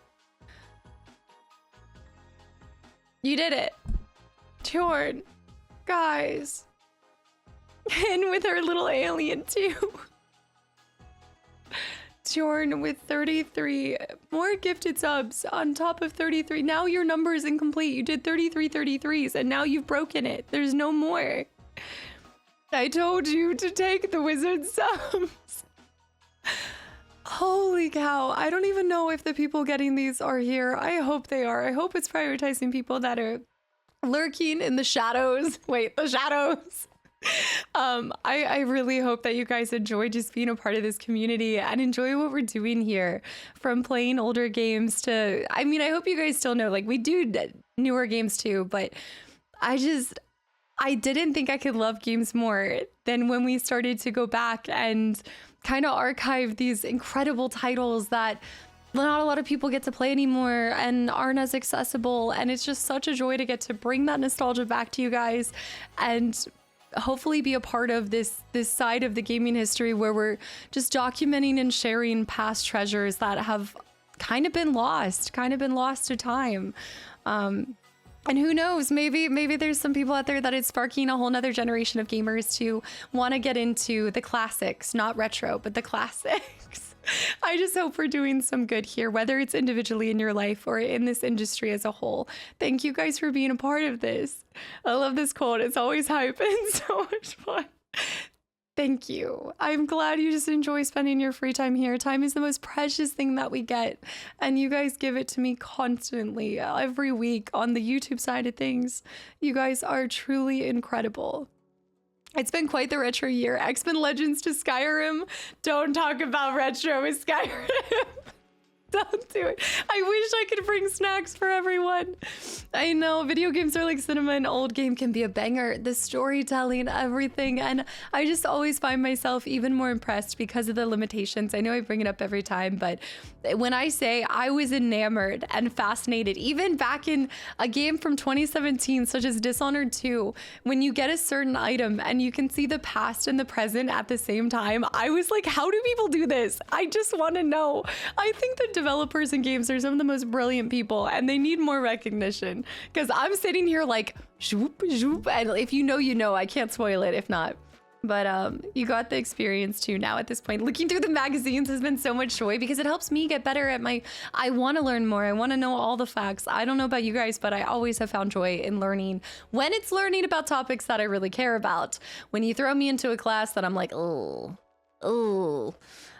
You did it. Torn. Guys. And with her little alien too. Torn with 33 more gifted subs on top of 33. Now your number is incomplete. You did 33 33s and now you've broken it. There's no more. I told you to take the wizard subs. Holy cow. I don't even know if the people getting these are here. I hope they are. I hope it's prioritizing people that are lurking in the shadows. Wait, the shadows. I really hope that you guys enjoy just being a part of this community and enjoy what we're doing here, from playing older games to, I mean, I hope you guys still know, like, we do newer games too, but I didn't think I could love games more than when we started to go back and kind of archive these incredible titles that not a lot of people get to play anymore and aren't as accessible. And it's just such a joy to get to bring that nostalgia back to you guys and hopefully be a part of this side of the gaming history where we're just documenting and sharing past treasures that have kind of been lost to time. And who knows, maybe there's some people out there that it's sparking a whole nother generation of gamers to want to get into the classics, not retro, but the classics. I just hope we're doing some good here, whether it's individually in your life or in this industry as a whole. Thank you guys for being a part of this. I love this quote. It's always hype and so much fun. Thank you. I'm glad you just enjoy spending your free time here. Time is the most precious thing that we get, and you guys give it to me constantly every week on the YouTube side of things. You guys are truly incredible. It's been quite the retro year. X-Men Legends to Skyrim. Don't talk about retro with Skyrim. Don't do it. I wish I could bring snacks for everyone. I know video games are like cinema. An old game can be a banger. The storytelling, everything. And I just always find myself even more impressed because of the limitations. I know I bring it up every time, but when I say I was enamored and fascinated, even back in a game from 2017, such as Dishonored 2, when you get a certain item and you can see the past and the present at the same time, I was like, how do people do this? I just want to know. I think the developers in games are some of the most brilliant people, and they need more recognition, because I'm sitting here like zoop zoop, and if you know, you know. I can't spoil it if not, but you got the experience too now at this point. Looking through the magazines has been so much joy because it helps me get better at my, I want to learn more. I want to know all the facts. I don't know about you guys, but I always have found joy in learning when it's learning about topics that I really care about. When you throw me into a class that I'm like, oh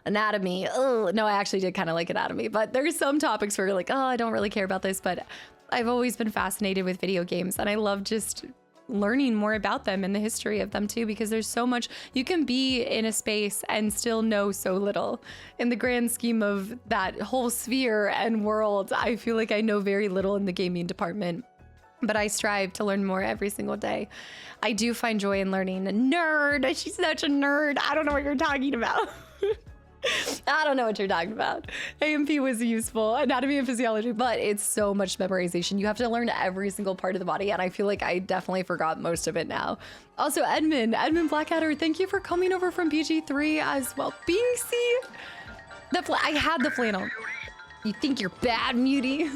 anatomy. Oh, no, I actually did kind of like anatomy, but there's some topics where you're like, oh, I don't really care about this, but I've always been fascinated with video games, and I love just learning more about them and the history of them too, because there's so much you can be in a space and still know so little. In the grand scheme of that whole sphere and world, I feel like I know very little in the gaming department. But I strive to learn more every single day. I do find joy in learning. Nerd, she's such a nerd. I don't know what you're talking about. I don't know what you're talking about. AMP was useful, anatomy and physiology, but it's so much memorization. You have to learn every single part of the body, and I feel like I definitely forgot most of it now. Also, Edmund Blackadder, thank you for coming over from PG3 as well. Binksy, I had the flannel. You think you're bad, Mutie?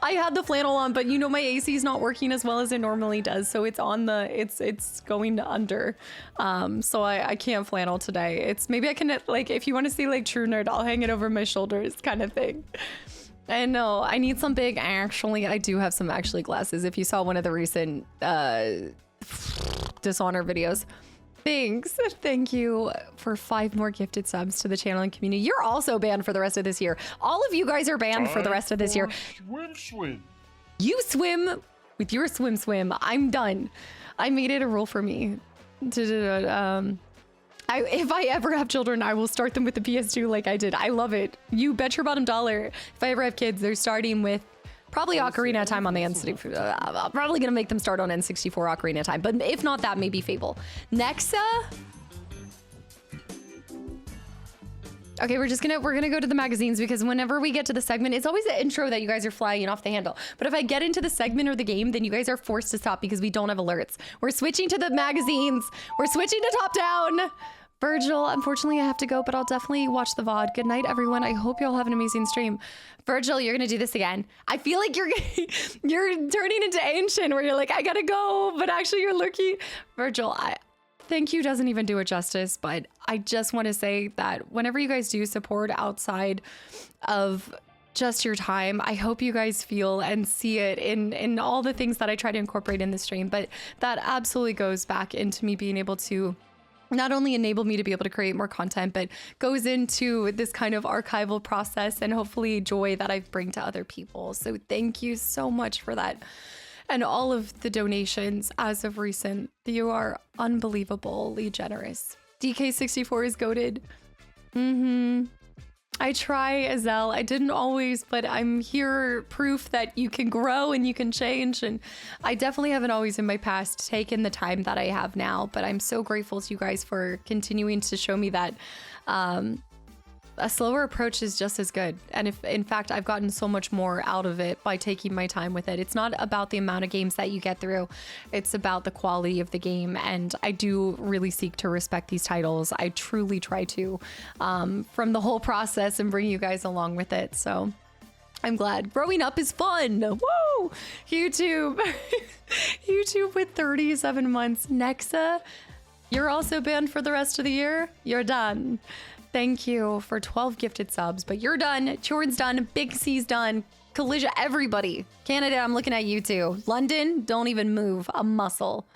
I had the flannel on, but you know my AC is not working as well as it normally does, so it's on the it's going under. So I can't flannel today. It's maybe I can, like, if you want to see like true nerd, I'll hang it over my shoulders kind of thing. I know I need some big. Actually, I do have some glasses. If you saw one of the recent Dishonor videos. Thanks. Thank you for 5 more gifted subs to the channel and community. You're also banned for the rest of this year. All of you guys are banned for the rest of this year. Swim. You swim with your swim. I'm done. I made it a rule for me. If I ever have children, I will start them with the PS2 like I did. I love it. You bet your bottom dollar. If I ever have kids, they're starting with probably Ocarina of Time on the N64. I'm probably gonna make them start on N64 Ocarina of Time, but if not that, maybe Fable. Nexa. Okay, we're gonna go to the magazines, because whenever we get to the segment, it's always the intro that you guys are flying off the handle. But if I get into the segment or the game, then you guys are forced to stop because we don't have alerts. We're switching to the magazines. We're switching to top down. Virgil, unfortunately I have to go, but I'll definitely watch the VOD. Good night, everyone. I hope you all have an amazing stream. Virgil, you're gonna do this again. I feel like you're turning into ancient, where you're like, I gotta go, but actually you're looking. Virgil, thank you doesn't even do it justice, but I just want to say that whenever you guys do support outside of just your time, I hope you guys feel and see it in all the things that I try to incorporate in the stream, but that absolutely goes back into me being able to not only enable me to be able to create more content, but goes into this kind of archival process and hopefully joy that I bring to other people. So thank you so much for that. And all of the donations as of recent, you are unbelievably generous. DK64 is goated. I try, Azel. I didn't always, but I'm here proof that you can grow and you can change. And I definitely haven't always in my past taken the time that I have now, but I'm so grateful to you guys for continuing to show me that a slower approach is just as good. And if, in fact, I've gotten so much more out of it by taking my time with it. It's not about the amount of games that you get through. It's about the quality of the game. And I do really seek to respect these titles. I truly try to, from the whole process, and bring you guys along with it. So I'm glad. Growing up is fun. Woo! YouTube. YouTube with 37 months. Nexa, you're also banned for the rest of the year. You're done. Thank you for 12 gifted subs, but you're done. Jordan's done. Big C's done. Collision, everybody. Canada, I'm looking at you too. London, don't even move a muscle.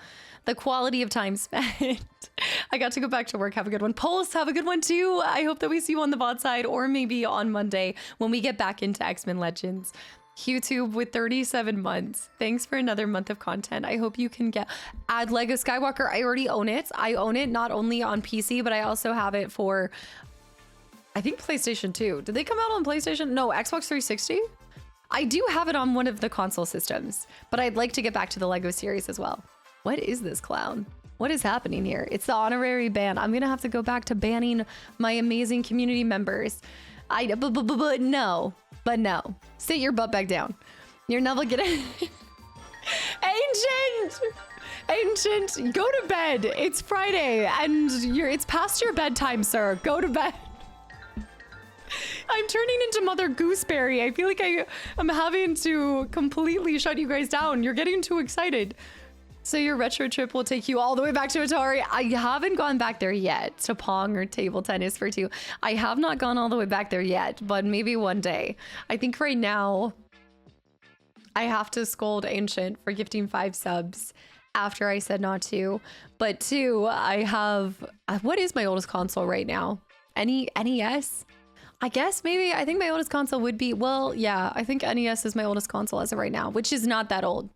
The quality of time spent. I got to go back to work. Have a good one. Pulse, have a good one too. I hope that we see you on the bot side or maybe on Monday when we get back into X-Men Legends. YouTube with 37 months. Thanks for another month of content. I hope you can add Lego Skywalker. I already own it. I own it not only on PC, but I also have it for, I think, PlayStation 2. Did they come out on PlayStation? No, Xbox 360. I do have it on one of the console systems, but I'd like to get back to the Lego series as well. What is this clown? What is happening here? It's the honorary ban. I'm gonna have to go back to banning my amazing community members. No. Sit your butt back down. You're never gonna... Ancient, go to bed. It's Friday and it's past your bedtime, sir. Go to bed. I'm turning into Mother Gooseberry. I feel like I'm having to completely shut you guys down. You're getting too excited. So your retro trip will take you all the way back to Atari. I haven't gone back there yet to Pong or table tennis for two. I have not gone all the way back there yet, but maybe one day. I think right now I have to scold Ancient for gifting 5 subs after I said not to. But 2, I have, what is my oldest console right now? NES? I guess maybe, I think my oldest console would be, well, yeah, I think NES is my oldest console as of right now, which is not that old.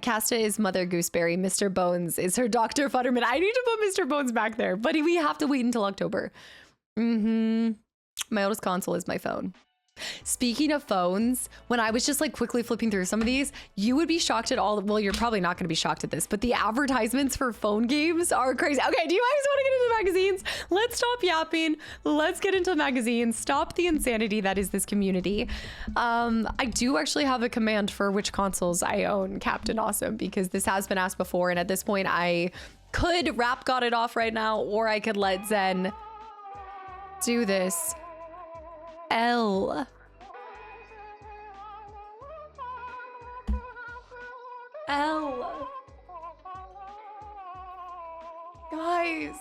Casta is Mother Gooseberry. Mr. Bones is her Dr. Futterman. I need to put Mr. Bones back there, but we have to wait until October. My oldest console is my phone. Speaking of phones, when I was just like quickly flipping through some of these, you would be shocked at all. Well, you're probably not going to be shocked at this, but the advertisements for phone games are crazy. Okay, do you guys want to get into magazines? Let's stop yapping. Let's get into magazines. Stop the insanity that is this community. I do actually have a command for which consoles I own, Captain Awesome, because this has been asked before, and at this point I could rap got it off right now, or I could let Zen do this. L. Guys.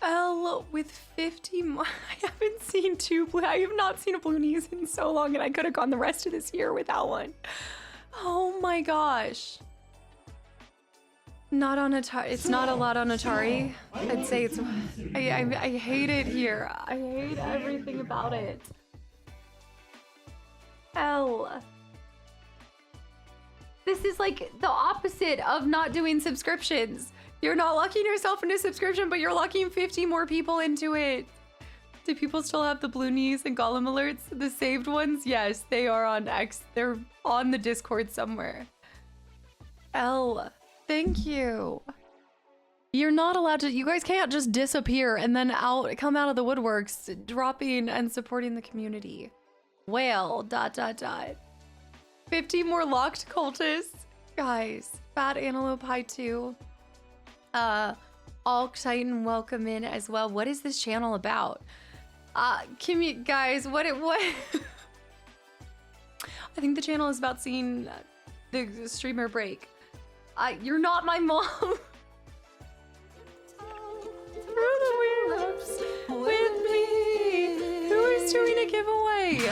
L with 50 more. I haven't seen I have not seen a Blue Knees in so long, and I could have gone the rest of this year without one. Oh my gosh. Not on Atari. It's not a lot on Atari. I'd say it's... I hate it here. I hate everything about it. L. This is like the opposite of not doing subscriptions. You're not locking yourself into subscription, but you're locking 50 more people into it. Do people still have the Blue Knees and Golem alerts? The saved ones? Yes, they are on X. They're on the Discord somewhere. L. Thank you. You're not allowed to, you guys can't just disappear and then come out of the woodworks, dropping and supporting the community. Whale, ... 50 more locked cultists. Guys, Fat Antelope High 2. Alk Titan, welcome in as well. What is this channel about? Guys, what? I think the channel is about seeing the streamer break. You're not my mom. With me. Who is doing a giveaway?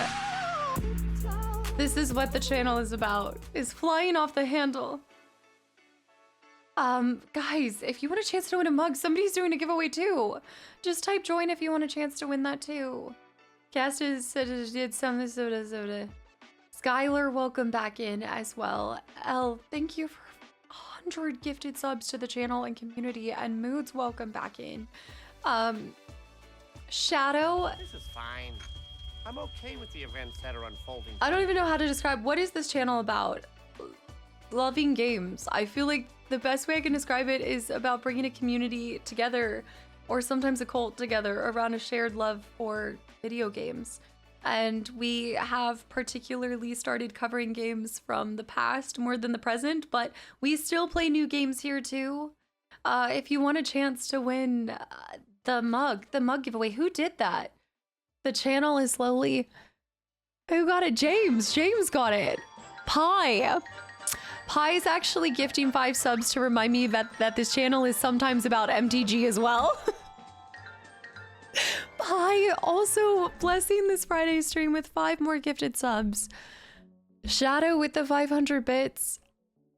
This is what the channel is about. Is flying off the handle. Guys, if you want a chance to win a mug, somebody's doing a giveaway too. Just type join if you want a chance to win that too. Cast did some soda. Skylar, welcome back in as well. L, thank you for 100 gifted subs to the channel and community, and Moods, welcome back in. Shadow. This is fine. I'm okay with the events that are unfolding. I don't even know how to describe, what is this channel about? Loving games. I feel like the best way I can describe it is about bringing a community together, or sometimes a cult together, around a shared love for video games. And we have particularly started covering games from the past more than the present, but we still play new games here too. If you want a chance to win the mug giveaway, who did that? The channel is slowly... Who got it? James got it. Pie. Pi is actually gifting 5 subs to remind me that this channel is sometimes about MTG as well. Pi also blessing this Friday stream with 5 more gifted subs. Shadow with the 500 bits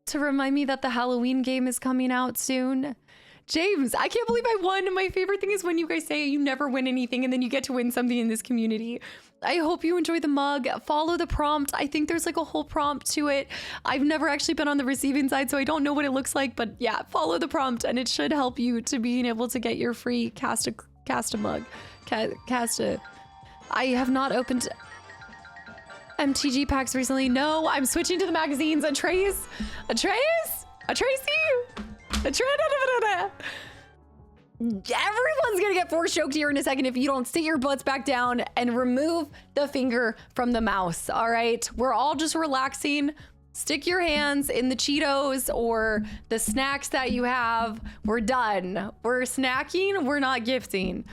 to remind me that the Halloween game is coming out soon. James, I can't believe I won. My favorite thing is when you guys say you never win anything and then you get to win something in this community. I hope you enjoy the mug. Follow the prompt. I think there's like a whole prompt to it. I've never actually been on the receiving side, so I don't know what it looks like, but yeah, follow the prompt and it should help you to being able to get your free Casta mug. Casta. I have not opened MTG packs recently. No, I'm switching to the magazines. Atreus? Everyone's gonna get force choked here in a second if you don't sit your butts back down and remove the finger from the mouse. All right, we're all just relaxing. Stick your hands in the Cheetos or the snacks that you have. We're done. We're snacking. We're not gifting.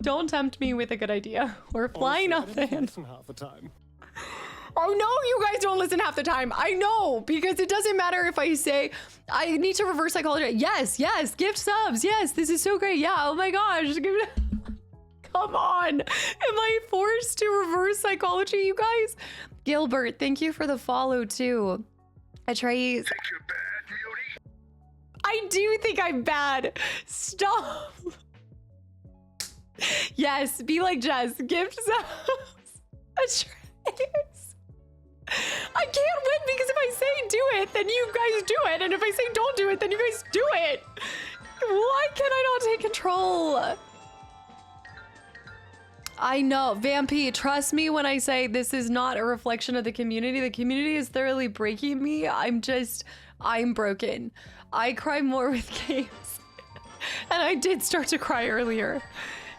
Don't tempt me with a good idea. We're flying off the hand. Half the time. Oh no, you guys don't listen half the time. I know, because it doesn't matter if I say I need to reverse psychology. Yes, gift subs. Yes, this is so great. Yeah, oh my gosh. Come on. Am I forced to reverse psychology, you guys? Gilbert, thank you for the follow too. Atreus. I do think I'm bad. Stop. Yes, be like Jess. Gift subs. Atreus. I can't win because if I say do it, then you guys do it. And if I say don't do it, then you guys do it. Why can I not take control? I know, Vampy, trust me when I say this is not a reflection of the community. The community is thoroughly breaking me. I'm broken. I cry more with games. And I did start to cry earlier.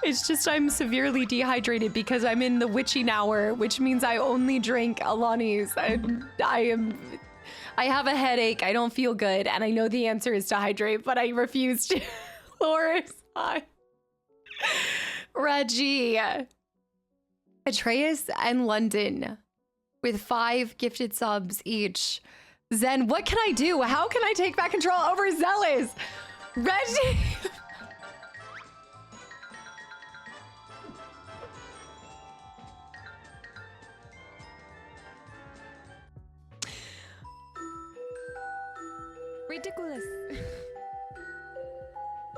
It's just I'm severely dehydrated because I'm in the witching hour, which means I only drink Alani's. I have a headache. I don't feel good. And I know the answer is to hydrate, but I refuse to. Loris, hi. Reggie. Atreus and London with 5 gifted subs each. Zen, what can I do? How can I take back control over Zealous? Reggie. Ridiculous.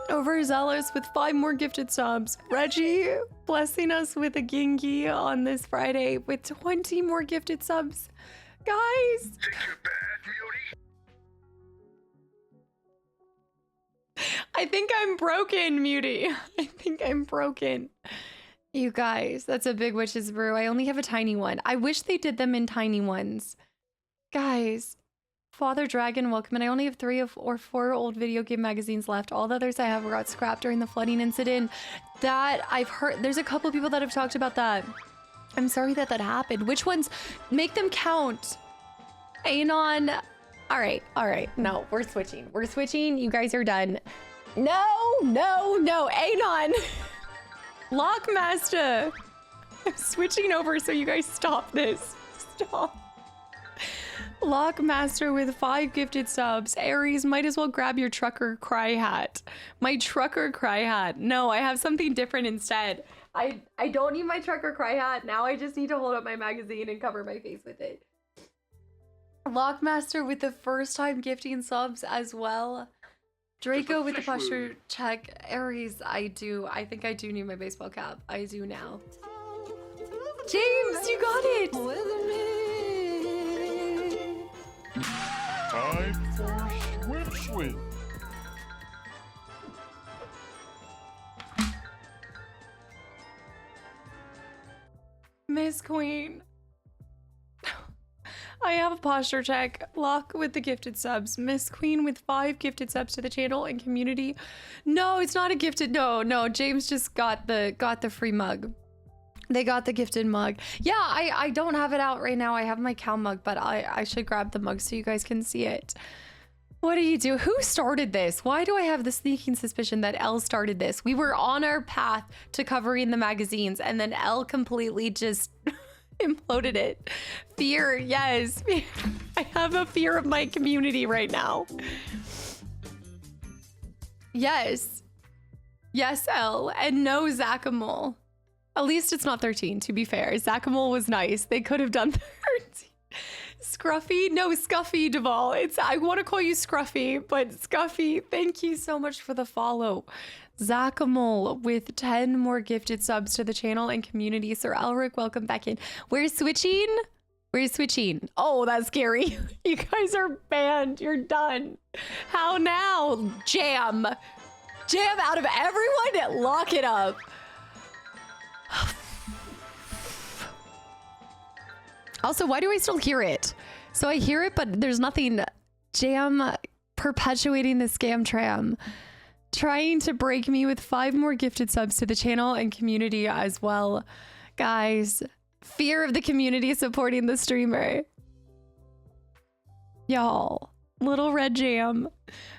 Overzealous with 5 more gifted subs. Reggie blessing us with a Genki on this Friday with 20 more gifted subs. Guys. I think I'm broken, Muty. I think I'm broken. You guys, that's a big witch's brew. I only have a tiny one. I wish they did them in tiny ones. Guys. Father Dragon, welcome. And I only have 3 or 4 old video game magazines left. All the others I have got scrapped during the flooding incident. That I've heard, there's a couple people that have talked about that. I'm sorry that happened. Which ones? Make them count. Anon. All right. No, we're switching. You guys are done. No. Anon. Lockmaster. I'm switching over so you guys stop this. Stop. Lockmaster with 5 gifted subs. Aries, might as well grab your trucker cry hat. My trucker cry hat. No, I have something different instead. I don't need my trucker cry hat. Now I just need to hold up my magazine and cover my face with it. Lockmaster with the first time gifting subs as well. Draco with the posture check. Aries, I think I do need my baseball cap. I do now. James, you got it! Time for swim. Miss Queen. I have a posture check. Lock with the gifted subs. Miss Queen with 5 gifted subs to the channel and community. No, it's not a gifted. No. James just got the free mug. They got the gifted mug. Yeah, I don't have it out right now. I have my cow mug, but I should grab the mug so you guys can see it. What do you do? Who started this? Why do I have the sneaking suspicion that Elle started this? We were on our path to covering the magazines and then Elle completely just Imploded it. Fear, yes. I have a fear of my community right now. Yes. Yes, L. And no, Zachamole. At least it's not 13, to be fair. Zachamole was nice. They could have done 13. Scruffy? No, Scuffy, Duval. I want to call you Scruffy, but Scuffy, thank you so much for the follow. Zachamole with 10 more gifted subs to the channel and community. Sir Elric, welcome back in. We're switching. Oh, that's scary. You guys are banned. You're done. How now? Jam out of everyone. Lock it up. Also, why do I still hear it? So I hear it, but there's nothing. Jam perpetuating the scam tram. Trying to break me with 5 more gifted subs to the channel and community as well. Guys, fear of the community supporting the streamer. Y'all, little red jam.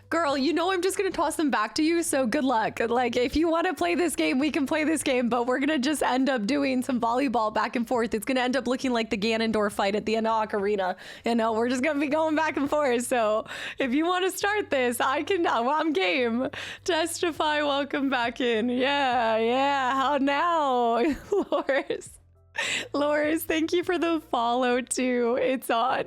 Girl, you know I'm just gonna toss them back to you, so good luck. Like, if you want to play this game, we can play this game, but we're gonna just end up doing some volleyball back and forth. It's gonna end up looking like the Ganondorf fight at the end of Ocarina. You know, we're just gonna be going back and forth. So if you want to start this, I'm game. Testify, welcome back in. Yeah, how now? Loris, thank you for the follow too. It's on.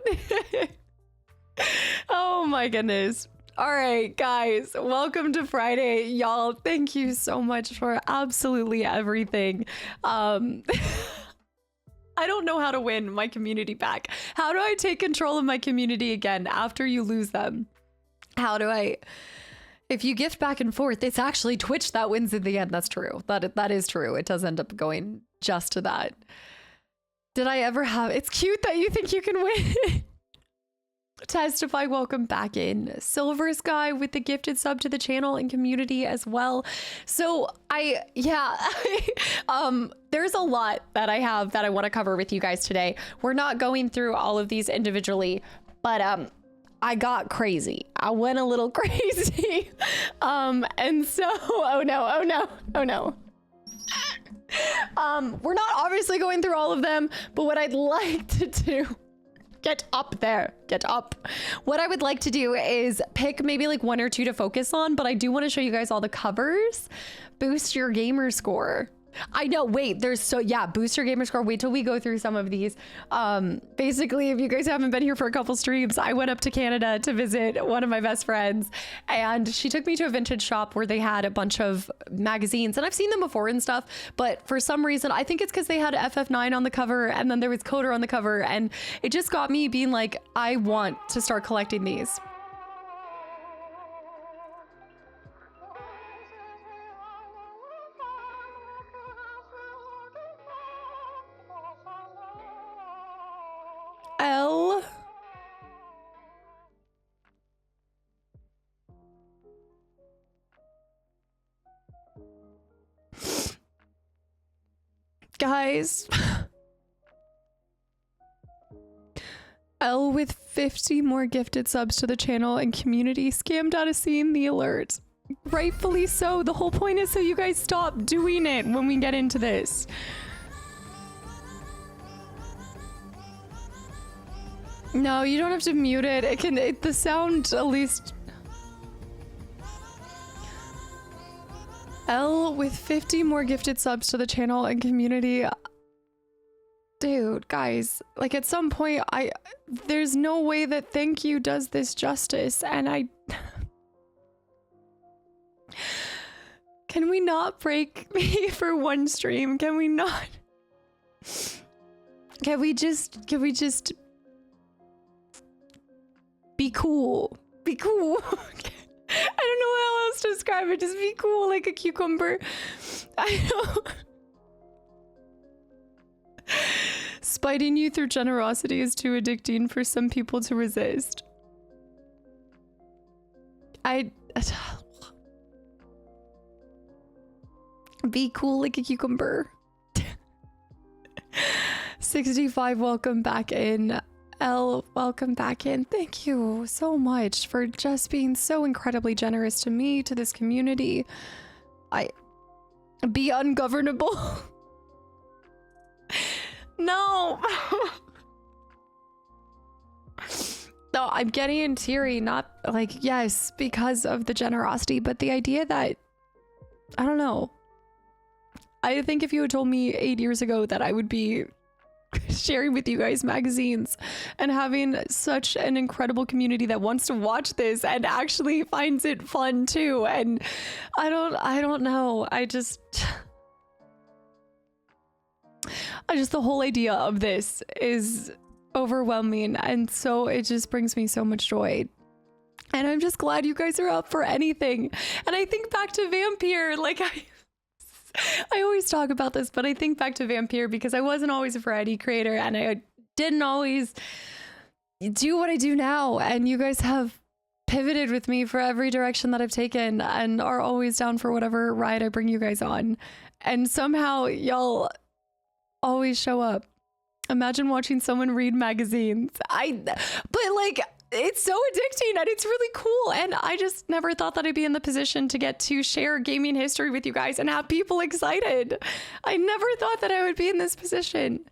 Oh my goodness. All right, guys, welcome to Friday. Y'all, thank you so much for absolutely everything. I don't know how to win my community back. How do I take control of my community again after you lose them? How do I... If you gift back and forth, it's actually Twitch that wins in the end. That's true. That is true. It does end up going just to that. Did I ever have... It's cute that you think you can win. Testify, welcome back in. Silver Sky with the gifted sub to the channel and community as well. So there's a lot that I have that I want to cover with you guys today. We're not going through all of these individually, but I got crazy. I went a little crazy. And so, oh no. We're not obviously going through all of them, but what I'd like to do, get up there, get up. What I would like to do is pick maybe like 1 or 2 to focus on, but I do want to show you guys all the covers. Boost your gamer score. I know, wait, boost your gamer score. Wait till we go through some of these. Basically, if you guys haven't been here for a couple streams, I went up to Canada to visit one of my best friends, and she took me to a vintage shop where they had a bunch of magazines, and I've seen them before and stuff, but for some reason, I think it's because they had FF9 on the cover, and then there was Coder on the cover, and it just got me being like, I want to start collecting these. L. Guys. L with 50 more gifted subs to the channel and community scammed out of seeing the alert. Rightfully so. The whole point is so you guys stop doing it when we get into this. No, you don't have to mute it. The sound at least. L with 50 more gifted subs to the channel and community. Dude, guys, like at some point, there's no way that thank you does this justice, and can we not break me for one stream? Can we not? Can we just be cool? Be cool. I don't know how else to describe it. Just be cool like a cucumber. I know. Spiting you through generosity is too addicting for some people to resist. Be cool like a cucumber. 65, welcome back in. L, welcome back in. Thank you so much for just being so incredibly generous to me, to this community. Be ungovernable. No. No, I'm getting teary, not like, yes, because of the generosity, but the idea that, I don't know. I think if you had told me 8 years ago that I would be sharing with you guys magazines and having such an incredible community that wants to watch this and actually finds it fun too. And I don't know. I just the whole idea of this is overwhelming, and so it just brings me so much joy. And I'm just glad you guys are up for anything. And I think back to Vampire, like I always talk about this, but I think back to Vampire because I wasn't always a variety creator and I didn't always do what I do now. And you guys have pivoted with me for every direction that I've taken and are always down for whatever ride I bring you guys on. And somehow y'all always show up. Imagine watching someone read magazines. But like, it's so addicting and it's really cool. And I just never thought that I'd be in the position to get to share gaming history with you guys and have people excited. I never thought that I would be in this position.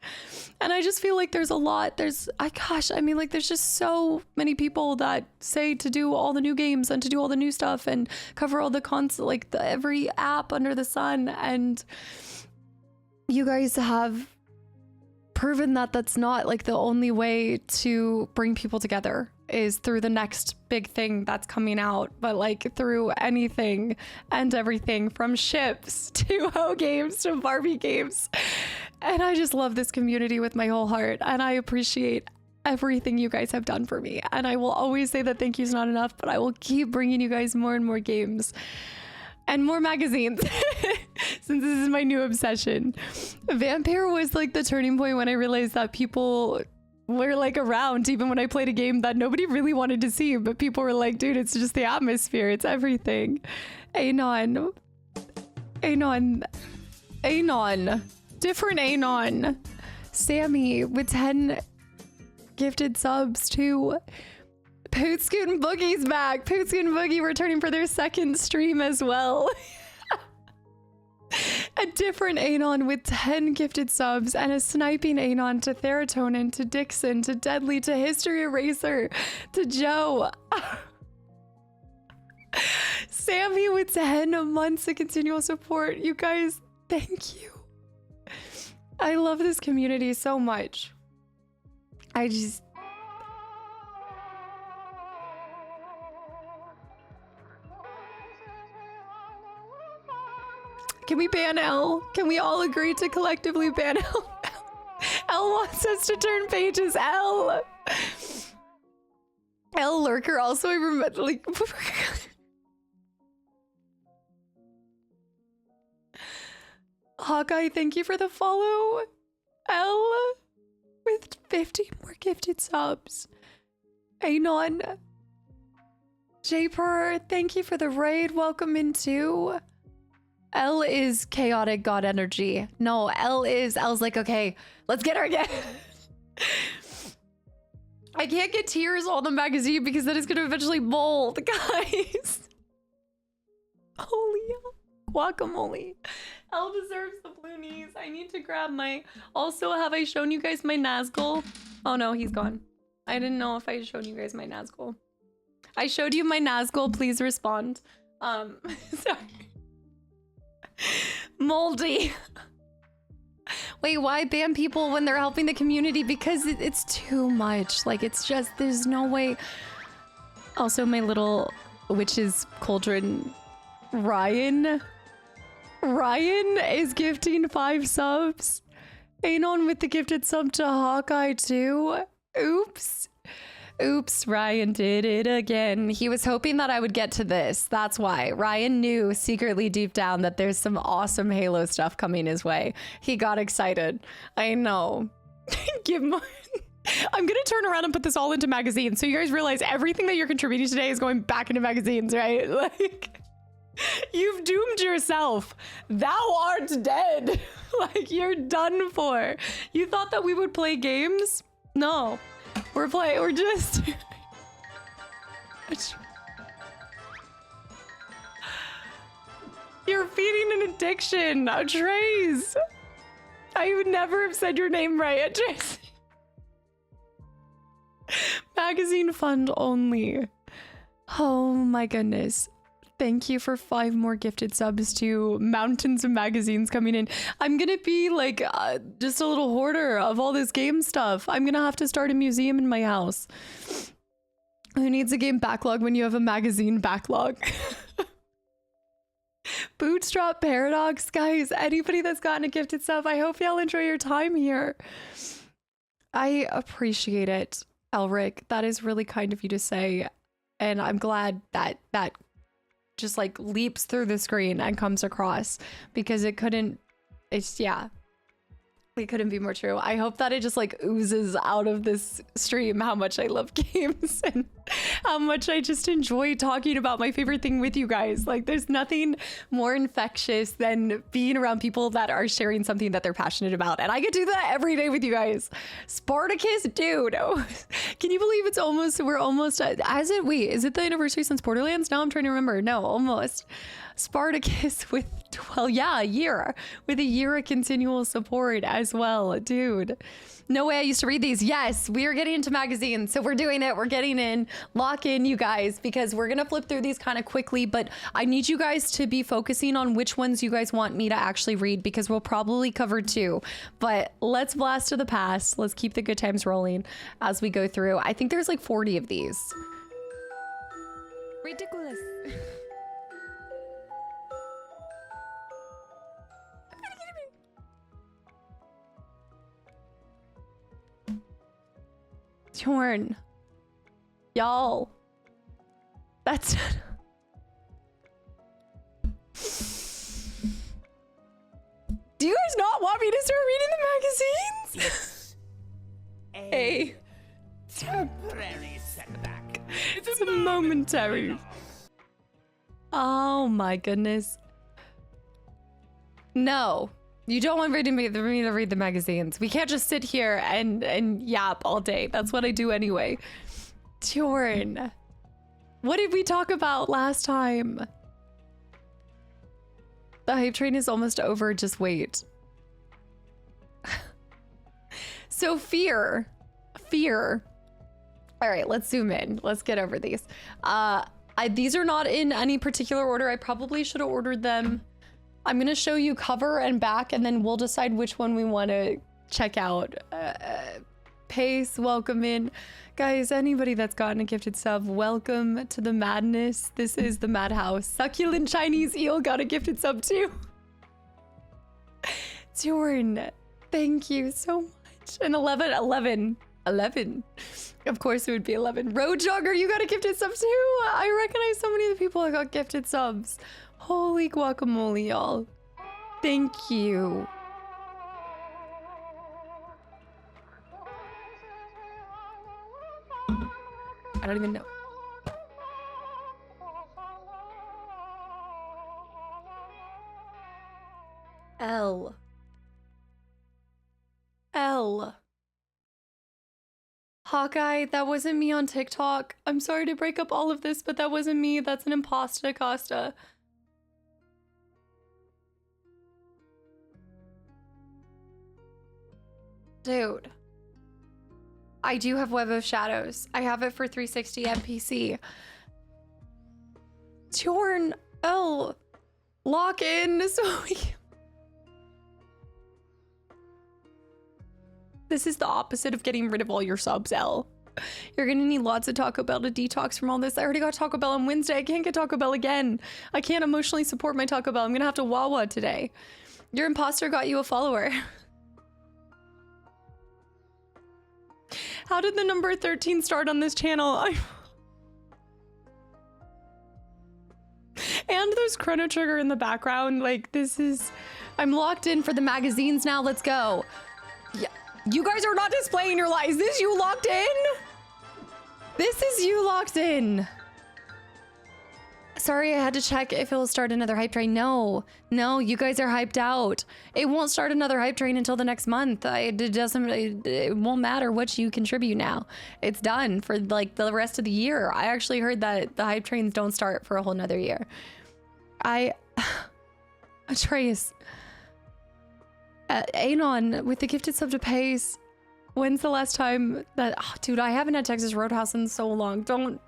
And I just feel like there's a lot. There's just so many people that say to do all the new games and to do all the new stuff and cover all the every app under the sun. And you guys have proven that that's not like the only way to bring people together is through the next big thing that's coming out, but like through anything and everything from ships to Ho games to Barbie games. And I just love this community with my whole heart, and I appreciate everything you guys have done for me. And I will always say that thank you's not enough, but I will keep bringing you guys more and more games and more magazines since this is my new obsession. Vampire was like the turning point when I realized that people were like around even when I played a game that nobody really wanted to see, but people were like, dude, it's just the atmosphere, it's everything. Anon, different Anon. Sammy with 10 gifted subs to Pootscoot and Boogie's back. Pootscoot and Boogie returning for their second stream as well. A different Anon with 10 gifted subs and a sniping Anon to Serotonin, to Dixon, to Deadly, to History Eraser, to Joe. Sammy with 10 months of continual support. You guys, thank you. I love this community so much. Can we ban L? Can we all agree to collectively ban L? L wants us to turn pages. L Lurker also, I remember, like... Hawkeye, thank you for the follow. L with 50 more gifted subs. Anon. J-Per, thank you for the raid. Welcome into... L is chaotic god energy. No, L's like, okay, let's get her again. I can't get tears on the magazine because then it's gonna eventually mold, guys. Holy guacamole. L deserves the blue knees. I need to grab my... Also, have I shown you guys my Nazgul? Oh no, he's gone. I didn't know if I had shown you guys my Nazgul. I showed you my Nazgul, please respond. Sorry. Moldy. Wait, why ban people when they're helping the community? Because it's too much. Like, it's just, there's no way. Also, my little witch's cauldron, Ryan is gifting 5 subs. Anon with the gifted sub to Hawkeye too. Oops, Ryan did it again. He was hoping that I would get to this. That's why. Ryan knew secretly deep down that there's some awesome Halo stuff coming his way. He got excited. I know. Give more. I'm going to turn around and put this all into magazines. So you guys realize everything that you're contributing today is going back into magazines, right? Like, you've doomed yourself. Thou art dead. Like, you're done for. You thought that we would play games? No. We're just... You're feeding an addiction, Trace. I would never have said your name right, Tracy. Magazine fund only. Oh my goodness. Thank you for 5 more gifted subs to mountains of magazines coming in. I'm gonna be like just a little hoarder of all this game stuff. I'm gonna have to start a museum in my house. Who needs a game backlog when you have a magazine backlog? Bootstrap Paradox, guys, anybody that's gotten a gifted sub, I hope y'all enjoy your time here. I appreciate it, Elric. That is really kind of you to say. And I'm glad that that just like leaps through the screen and comes across, because it couldn't, it couldn't be more true. I hope that it just like oozes out of this stream how much I love games and how much I just enjoy talking about my favorite thing with you guys. Like there's nothing more infectious than being around people that are sharing something that they're passionate about. And I get to do that every day with you guys. Spartacus, dude. Oh, can you believe we're almost, is it the anniversary since Borderlands? Now I'm trying to remember. No, almost. Spartacus with, well, yeah, a year. With a year of continual support as well, dude. No way I used to read these. Yes, we are getting into magazines, so we're doing it. We're getting in. Lock in, you guys, because we're gonna flip through these kind of quickly, but I need you guys to be focusing on which ones you guys want me to actually read, because we'll probably cover 2. But let's blast to the past. Let's keep the good times rolling as we go through. I think there's like 40 of these. Ridiculous. Torn. Y'all. That's... Do you guys not want me to start reading the magazines? A Temporary setback. It's a momentary. Oh my goodness. No. You don't want me to read the magazines. We can't just sit here and yap all day. That's what I do anyway. Tjorn. What did we talk about last time? The hype train is almost over. Just wait. So fear. All right, let's zoom in. Let's get over these. These are not in any particular order. I probably should have ordered them. I'm gonna show you cover and back, and then we'll decide which one we want to check out. Pace, welcome in. Guys, anybody that's gotten a gifted sub, welcome to the madness. This is the madhouse. Succulent Chinese eel got a gifted sub too. Jorn, thank you so much. And 11. Of course it would be 11. Road Jogger, you got a gifted sub too. I recognize so many of the people that got gifted subs. Holy guacamole, y'all. Thank you. I don't even know. L. Hawkeye, that wasn't me on TikTok. I'm sorry to break up all of this, but that wasn't me. That's an imposter, Costa. Dude. I do have Web of Shadows. I have it for 360 and PC. Tjorn, L. Lock in so we can... This is the opposite of getting rid of all your subs, L. You're gonna need lots of Taco Bell to detox from all this. I already got Taco Bell on Wednesday. I can't get Taco Bell again. I can't emotionally support my Taco Bell. I'm gonna have to Wawa today. Your imposter got you a follower. How did the number 13 start on this channel? And there's Chrono Trigger in the background. Like, this is... I'm locked in for the magazines now. Let's go. Yeah. You guys are not displaying your lies. Is this you locked in? This is you locked in. Sorry, I had to check if it will start another hype train. No, you guys are hyped out. It won't start another hype train until the next month. It won't matter what you contribute now. It's done for like the rest of the year. I actually heard that the hype trains don't start for a whole nother year. Trace. Anon with the gifted sub to Pace. When's the last time that, oh, dude, I haven't had Texas Roadhouse in so long. Don't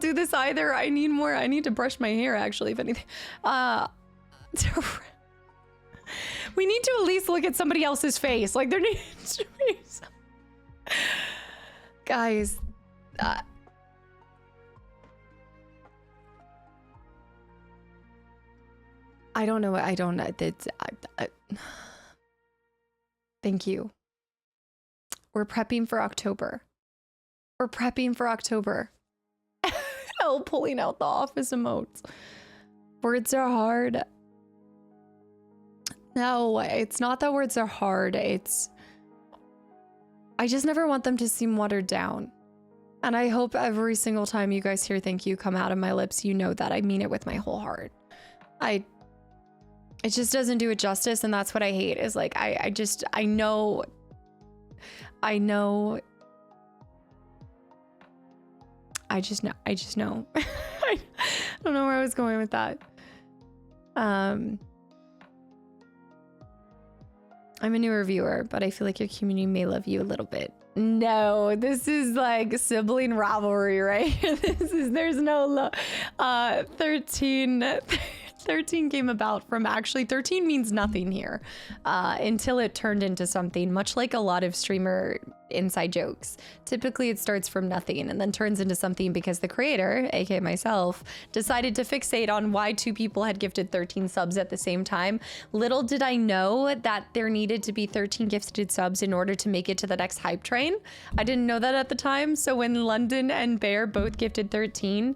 do this either. I need more. I need to brush my hair, actually, if anything. We need to at least look at somebody else's face. Like, there needs to be some... Guys, I don't know. I don't know. Thank you. We're prepping for October. We're prepping for October. Hell, pulling out the office emotes. Words are hard. No, it's not that words are hard. It's... I just never want them to seem watered down. And I hope every single time you guys hear thank you come out of my lips, you know that I mean it with my whole heart. It just doesn't do it justice, and that's what I hate, is like, I know. I just know. I don't know where I was going with that. I'm a new reviewer, but I feel like your community may love you a little bit. No, this is like sibling rivalry, right? There's no love. 13 came about from, actually 13 means nothing here until it turned into something, much like a lot of streamer inside jokes. Typically it starts from nothing and then turns into something because the creator, aka myself, decided to fixate on why 2 people had gifted 13 subs at the same time. Little did I know that there needed to be 13 gifted subs in order to make it to the next hype train. I didn't know that at the time. So when London and Bear both gifted 13,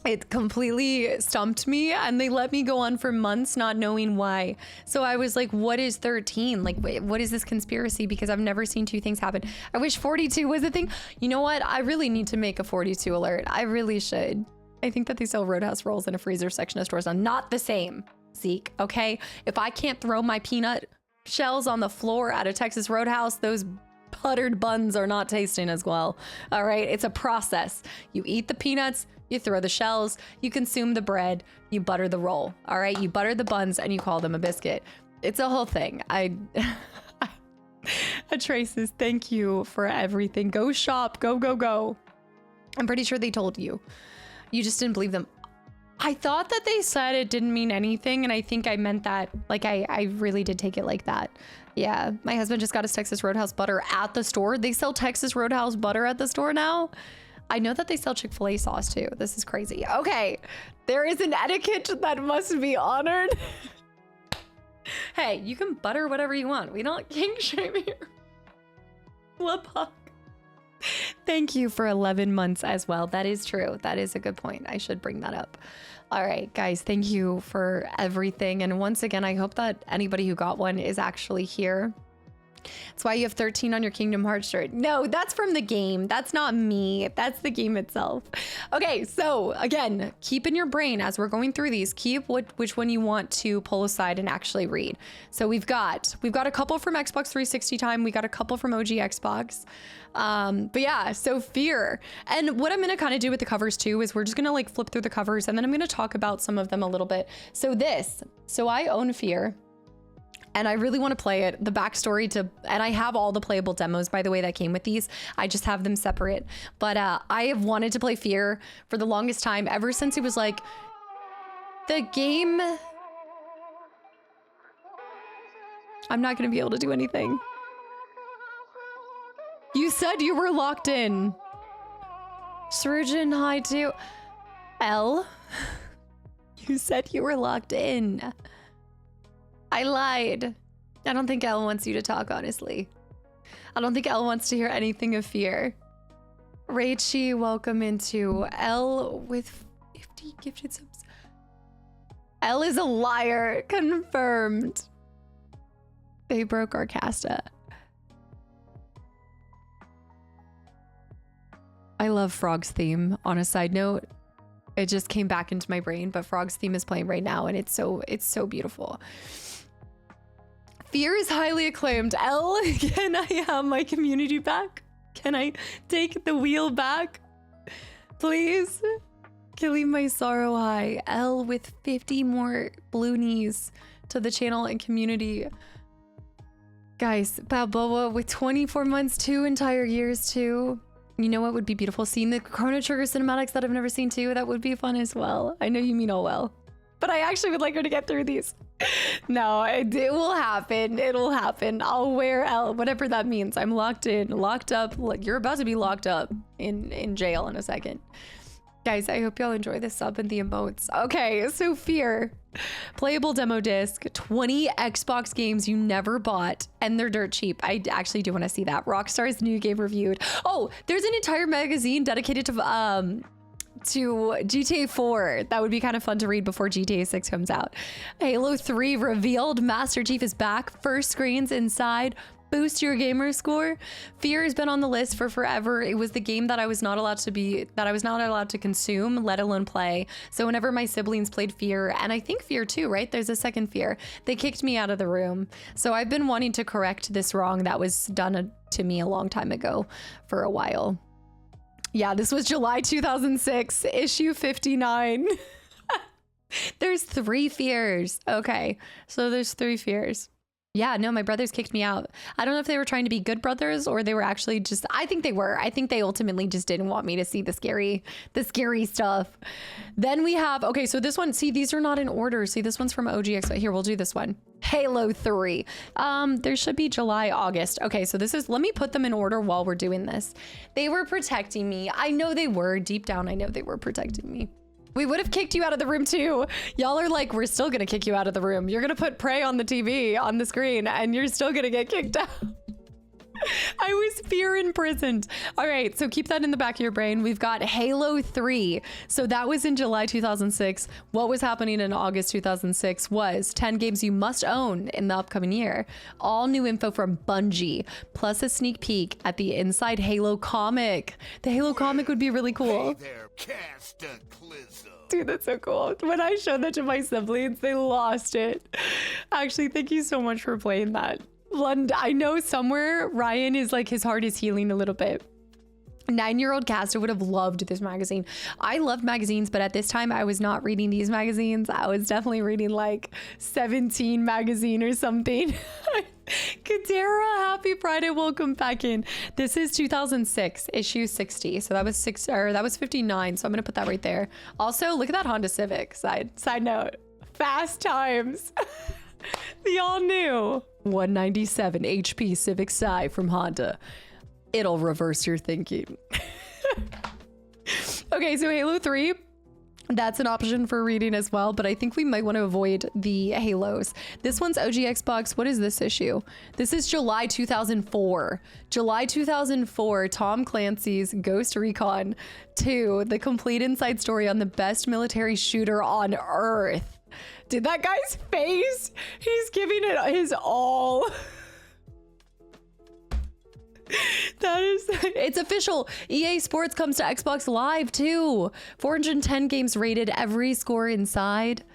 it completely stumped me, and they let me go on for months not knowing why. So I was like, what is 13? Like, wait, what is this conspiracy? Because I've never seen 2 things happen. I wish 42 was a thing. You know what? I really need to make a 42 alert. I really should. I think that they sell Roadhouse rolls in a freezer section of stores. I'm not the same, Zeke, okay? If I can't throw my peanut shells on the floor at a Texas Roadhouse, those buttered buns are not tasting as well. All right, it's a process. You eat the peanuts, you throw the shells, you consume the bread, you butter the roll. All right, you butter the buns and you call them a biscuit. It's a whole thing. Traces, thank you for everything. Go shop, go. I'm pretty sure they told you. You just didn't believe them. I thought that they said it didn't mean anything, and I think I meant that. Like, I really did take it like that. Yeah, my husband just got his Texas Roadhouse butter at the store. They sell Texas Roadhouse butter at the store now. I know that they sell Chick-fil-A sauce too. This is crazy. Okay, there is an etiquette that must be honored. Hey, you can butter whatever you want. We don't kink shame here. Lepuck. Thank you for 11 months as well. That is true. That is a good point. I should bring that up. All right, guys, thank you for everything. And once again, I hope that anybody who got one is actually here. That's why you have 13 on your Kingdom Hearts shirt. No, that's from the game. That's not me. That's the game itself. Okay, so again, keep in your brain as we're going through these, keep which one you want to pull aside and actually read. So we've got a couple from Xbox 360 time. We got a couple from OG Xbox. But yeah, so Fear. And what I'm going to kind of do with the covers too is we're just going to like flip through the covers, and then I'm going to talk about some of them a little bit. So I own Fear. And I really want to play it, the backstory and I have all the playable demos, by the way, that came with these. I just have them separate. But I have wanted to play Fear for the longest time, ever since it was like, the game... I'm not going to be able to do anything. You said you were locked in. Surgeon, hi to L. You said you were locked in. I lied. I don't think Elle wants you to talk, honestly. I don't think Elle wants to hear anything of Fear. Raichi, welcome into Elle with 50 gifted subs. Elle is a liar. Confirmed. They broke our Casta. I love Frog's theme. On a side note, it just came back into my brain, but Frog's theme is playing right now, and it's so beautiful. Fear is highly acclaimed. Elle, can I have my community back? Can I take the wheel back? Please? Killing my sorrow high. Elle with 50 more blue knees to the channel and community. Guys, Balboa with 24 months, 2 entire years too. You know what would be beautiful? Seeing the Chrono Trigger cinematics that I've never seen too. That would be fun as well. I know you mean all well. But I actually would like her to get through these. No, it will happen. It'll happen. I'll wear L, whatever that means. I'm locked in, locked up. You're about to be locked up in jail in a second. Guys, I hope y'all enjoy the sub and the emotes. Okay, so Fear. Playable demo disc, 20 Xbox games you never bought, and they're dirt cheap. I actually do want to see that. Rockstar's new game reviewed. Oh, there's an entire magazine dedicated to GTA 4. That would be kind of fun to read before GTA 6 comes out. Halo 3 revealed. Master Chief is back. First screens inside. Boost your gamer score. Fear has been on the list for forever. It was the game that I was not allowed to consume, let alone play. So whenever my siblings played Fear, and I think Fear 2, right? There's a second Fear. They kicked me out of the room. So I've been wanting to correct this wrong that was done to me a long time ago for a while. Yeah, this was July 2006, issue 59. There's 3 Fears. Okay, so there's 3 Fears. Yeah, no, my brothers kicked me out. I don't know if they were trying to be good brothers or they were actually just, I think they were. I think they ultimately just didn't want me to see the scary stuff. Then we have, okay, so this one, see, these are not in order. See, this one's from OGX, but here, we'll do this one. Halo 3. There should be July, August. Okay, so this is, let me put them in order while we're doing this. They were protecting me. I know they were. Deep down, I know they were protecting me. We would have kicked you out of the room too. Y'all are like, we're still gonna kick you out of the room. You're gonna put Prey on the TV, on the screen, and you're still gonna get kicked out. I was Fear imprisoned. All right, so keep that in the back of your brain. We've got Halo 3. So that was in July 2006. What was happening in August 2006 was 10 games you must own in the upcoming year. All new info from Bungie, plus a sneak peek at the Inside Halo comic. The Halo comic would be really cool. Hey there, Kastaclysm. Dude, that's so cool. When I showed that to my siblings, they lost it. Actually, thank you so much for playing that. London, I know somewhere Ryan is like, his heart is healing a little bit. 9-year-old Casta would have loved this magazine. I love magazines, but at this time I was not reading these magazines. I was definitely reading like 17 magazine or something. Kadera, happy Friday, welcome back in. This is 2006, issue 60. So that was 59. So I'm gonna put that right there. Also, look at that Honda Civic. Side note, fast times. The all new 197 HP Civic Si from Honda. It'll reverse your thinking. Okay, so Halo 3, that's an option for reading as well, but I think we might want to avoid the Halos. This one's OG Xbox. What is this issue? This is July 2004. July 2004, Tom Clancy's Ghost Recon 2, the complete inside story on the best military shooter on Earth. Did that guy's face? He's giving it his all. That is, it's official. EA Sports comes to Xbox Live too. 410 games rated, every score inside.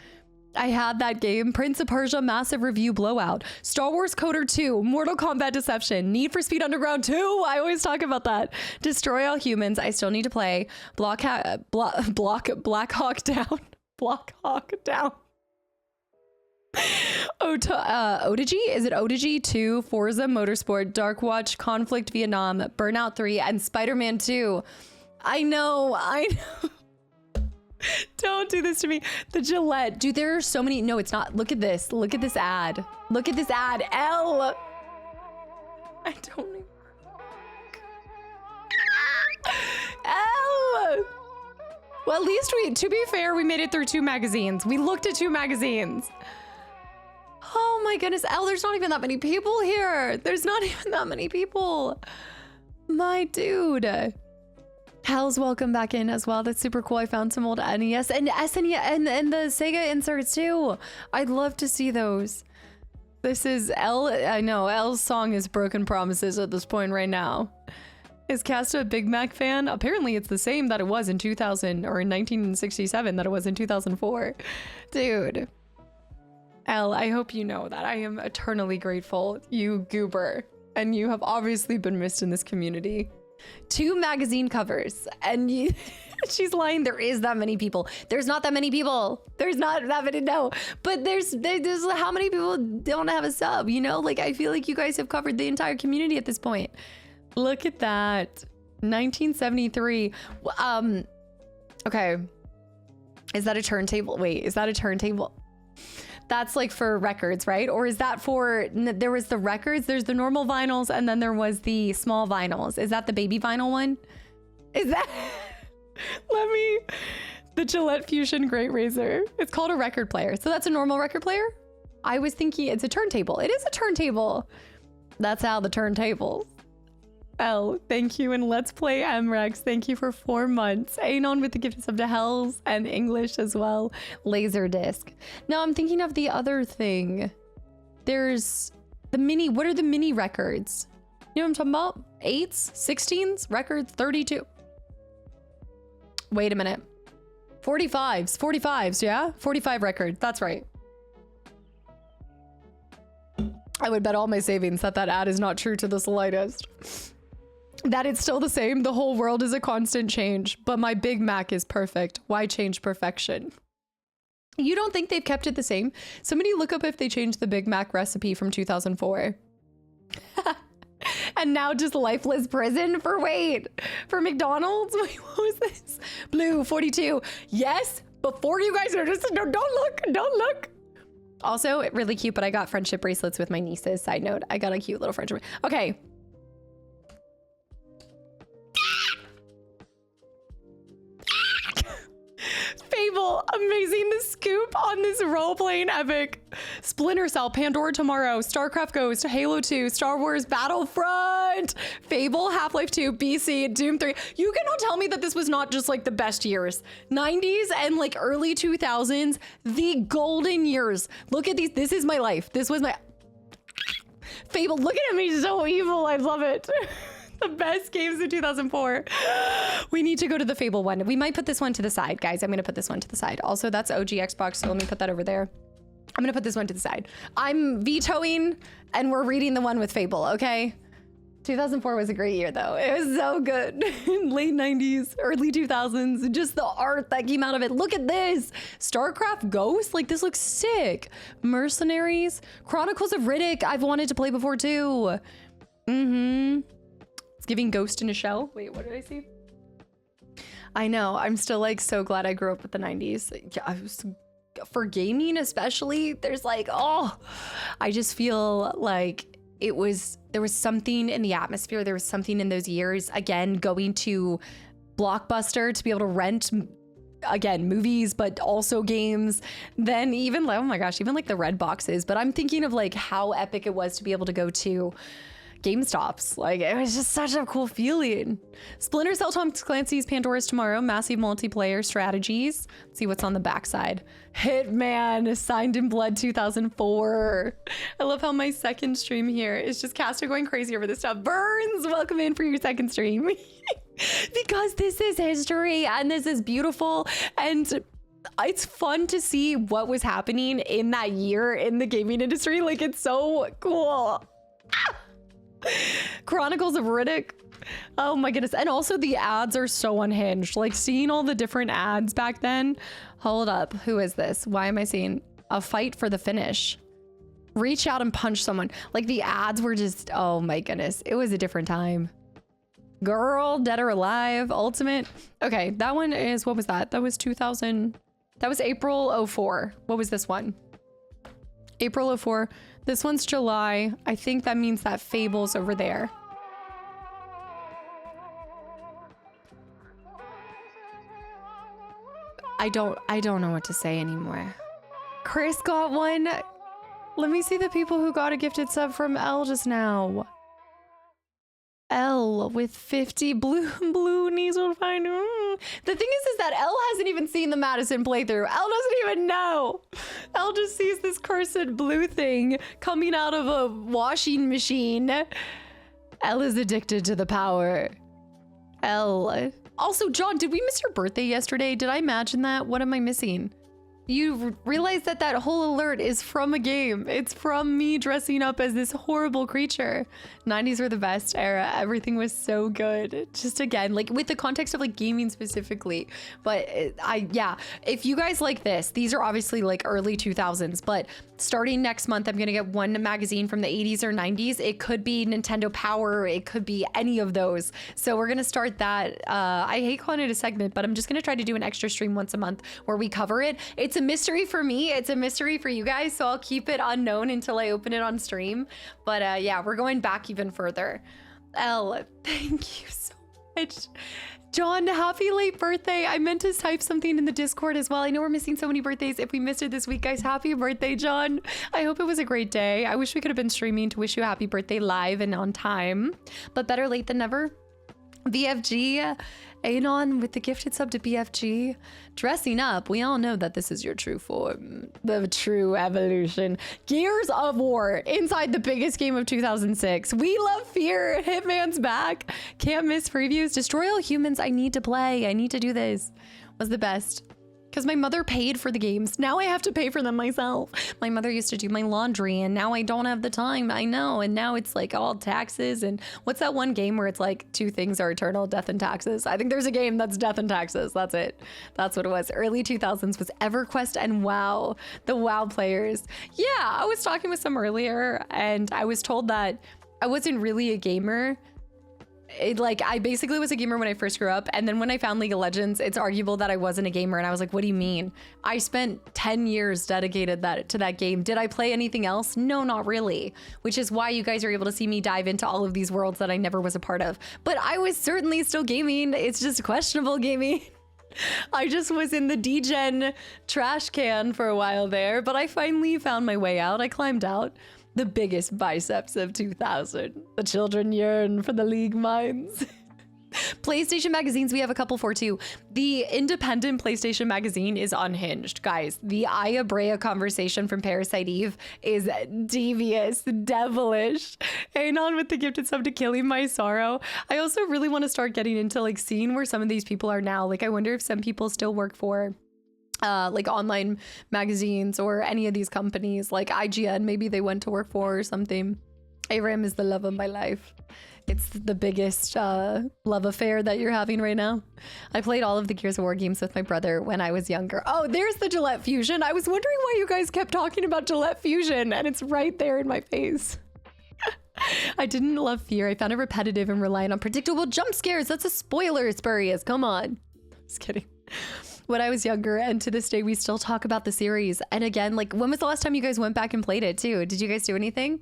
I had that game. Prince of Persia Massive Review Blowout. Star Wars Coder 2. Mortal Kombat Deception. Need for Speed Underground 2. I always talk about that. Destroy All Humans. I still need to play. Black Hawk Down. Block Hawk Down. Odyssey? Is it Odyssey 2, Forza Motorsport, Dark Watch, Conflict Vietnam, Burnout 3, and Spider-Man 2? I know. Don't do this to me. The Gillette. Dude, there are so many. No, it's not. Look at this. Look at this ad. Look at this ad. L. I don't know. L. Well, at least to be fair, we made it through 2 magazines. We looked at 2 magazines. Oh my goodness, Elle, there's not even that many people here. There's not even that many people. My dude. Hell's welcome back in as well. That's super cool. I found some old NES and SNES and the Sega inserts too. I'd love to see those. This is Elle. I know Elle's song is Broken Promises at this point right now. Is Casta a Big Mac fan? Apparently it's the same that it was in 2000 or in 1967 that it was in 2004. Dude. Elle, I hope you know that I am eternally grateful, you goober, and you have obviously been missed in this community. 2 magazine covers. And she's lying. There is that many people. There's not that many people. There's not that many. No, but there's how many people don't have a sub, you know? Like, I feel like you guys have covered the entire community at this point. Look at that. 1973. Okay. Is that a turntable? Wait, is that a turntable? That's like for records, right? Or is that for, there was the records, there's the normal vinyls, and then there was the small vinyls. Is that the baby vinyl one? Is that, the Gillette Fusion Great Razor. It's called a record player. So that's a normal record player? I was thinking it's a turntable. It is a turntable. That's how the turntables. L, thank you, and Let's Play MREX. Thank you for 4 months. Anon with the gift sub to Hells and English as well. Laserdisc. Now I'm thinking of the other thing. There's the mini. What are the mini records? You know what I'm talking about? 8s, 16s, records, 32. Wait a minute. 45s, yeah? 45 records. That's right. I would bet all my savings that that ad is not true to the slightest. That it's still the same. The whole world is a constant change, but my Big Mac is perfect. Why change perfection? You don't think they've kept it the same? Somebody look up if they changed the Big Mac recipe from 2004. And now just lifeless prison for for McDonald's? Wait, what was this? Blue 42. Yes, before you guys are just, don't look. Also, really cute, but I got friendship bracelets with my nieces. Side note, I got a cute little friendship. Okay. Fable, amazing. The scoop on this role-playing epic. Splinter Cell, Pandora Tomorrow, StarCraft Ghost, Halo 2, Star Wars Battlefront, Fable, Half-Life 2, BC, Doom 3. You cannot tell me that this was not just like the best years. 90s and like early 2000s, the golden years. Look at these. This is my life. This was my... Fable, look at me, so evil. I love it. The best games in 2004. We need to go to the Fable one. We might put this one to the side, guys. I'm going to put this one to the side. Also, that's OG Xbox, so let me put that over there. I'm going to put this one to the side. I'm vetoing, and we're reading the one with Fable, okay? 2004 was a great year, though. It was so good. Late 90s, early 2000s, just the art that came out of it. Look at this. StarCraft Ghost? Like, this looks sick. Mercenaries. Chronicles of Riddick. I've wanted to play before, too. Giving Ghost in a Shell. Wait, what did I see? I know. I'm still like so glad I grew up with the 90s. Yeah, I was, for gaming especially, there's like, oh, I just feel like there was something in the atmosphere. There was something in those years. Again, going to Blockbuster to be able to rent, again, movies, but also games. Then even, oh my gosh, even like the red boxes. But I'm thinking of like how epic it was to be able to go to GameStops. Like, it was just such a cool feeling. Splinter Cell, Tom Clancy's Pandora's Tomorrow, massive multiplayer strategies. Let's see what's on the backside. Hitman, Signed in Blood 2004. I love how my second stream here is just Caster going crazy over this stuff. Burns, welcome in for your second stream. Because this is history and this is beautiful, and it's fun to see what was happening in that year in the gaming industry. Like, it's so cool. Chronicles of Riddick. Oh my goodness. And also the ads are so unhinged. Like, seeing all the different ads back then. Hold up. Who is this? Why am I seeing a fight for the finish? Reach out and punch someone. Like, the ads were just, oh my goodness. It was a different time. Girl, Dead or Alive, Ultimate. Okay, that one is, what was that? That was 2000. That was April 04. What was this one? April 04. This one's July. I think that means that Fable's over there. I don't know what to say anymore. Chris got one. Let me see the people who got a gifted sub from L just now. L with 50 blue knees will find. The thing is that L hasn't even seen the Madison playthrough. L doesn't even know. L just sees this cursed blue thing coming out of a washing machine. L is addicted to the power. L. Also, John, did we miss your birthday yesterday? Did I imagine that? What am I missing? you realize that that whole alert is from a game. It's from me dressing up as this horrible creature. 90s were the best era. Everything was so good. Just again, like with the context of like gaming specifically. But yeah, if you guys like this, these are obviously like early 2000s, but starting next month, I'm gonna get one magazine from the 80s or 90s. It could be Nintendo Power. It could be any of those. So we're gonna start that. I hate calling it a segment, but I'm just gonna try to do an extra stream once a month where we cover it. It's a mystery for me. It's a mystery for you guys. So I'll keep it unknown until I open it on stream. But yeah, we're going back even further. Elle, thank you so much. John, happy late birthday. I meant to type something in the Discord as well. I know we're missing so many birthdays. If we missed it this week, guys, happy birthday, John. I hope it was a great day. I wish we could have been streaming to wish you a happy birthday live and on time, but better late than never. BFG, Anon with the gifted sub to BFG. Dressing up, we all know that this is your true form, the true evolution. Gears of War, inside the biggest game of 2006. We love fear, Hitman's back. Can't miss previews. Destroy All Humans, I need to play. I need to do this. Was the best. Because my mother paid for the games. Now I have to pay for them myself. My mother used to do my laundry and now I don't have the time. I know. And now it's like all taxes. And what's that one game where it's like two things are eternal, death and taxes? I think there's a game that's death and taxes. That's it. That's what it was. Early 2000s was EverQuest and WoW. The WoW players. Yeah, I was talking with some earlier and I was told that I wasn't really a gamer. I basically was a gamer when I first grew up, and then when I found League of Legends, it's arguable that I wasn't a gamer, and I was like, what do you mean? I spent 10 years dedicated to that game. Did I play anything else? No, not really, which is why you guys are able to see me dive into all of these worlds that I never was a part of. But I was certainly still gaming. It's just questionable gaming. I just was in the D-Gen trash can for a while there, but I finally found my way out. I climbed out. The biggest biceps of 2000. The children yearn for the League mines. PlayStation magazines, we have a couple for too. The independent PlayStation magazine is unhinged, guys. The Aya Brea conversation from Parasite Eve is devious, devilish. Anon with the gifted sub to Killing My Sorrow. I also really want to start getting into like seeing where some of these people are now. Like I wonder if some people still work for like online magazines or any of these companies like IGN, maybe they went to work for or something. ARAM is the love of my life. It's the biggest love affair that you're having right now. I played all of the Gears of War games with my brother when I was younger. Oh, there's the Gillette Fusion. I was wondering why you guys kept talking about Gillette Fusion and it's right there in my face. I didn't love fear. I found it repetitive and reliant on predictable jump scares. That's a spoiler, Spurious. Come on. Just kidding. When I was younger, and to this day, we still talk about the series. And again, like, when was the last time you guys went back and played it too? Did you guys do anything?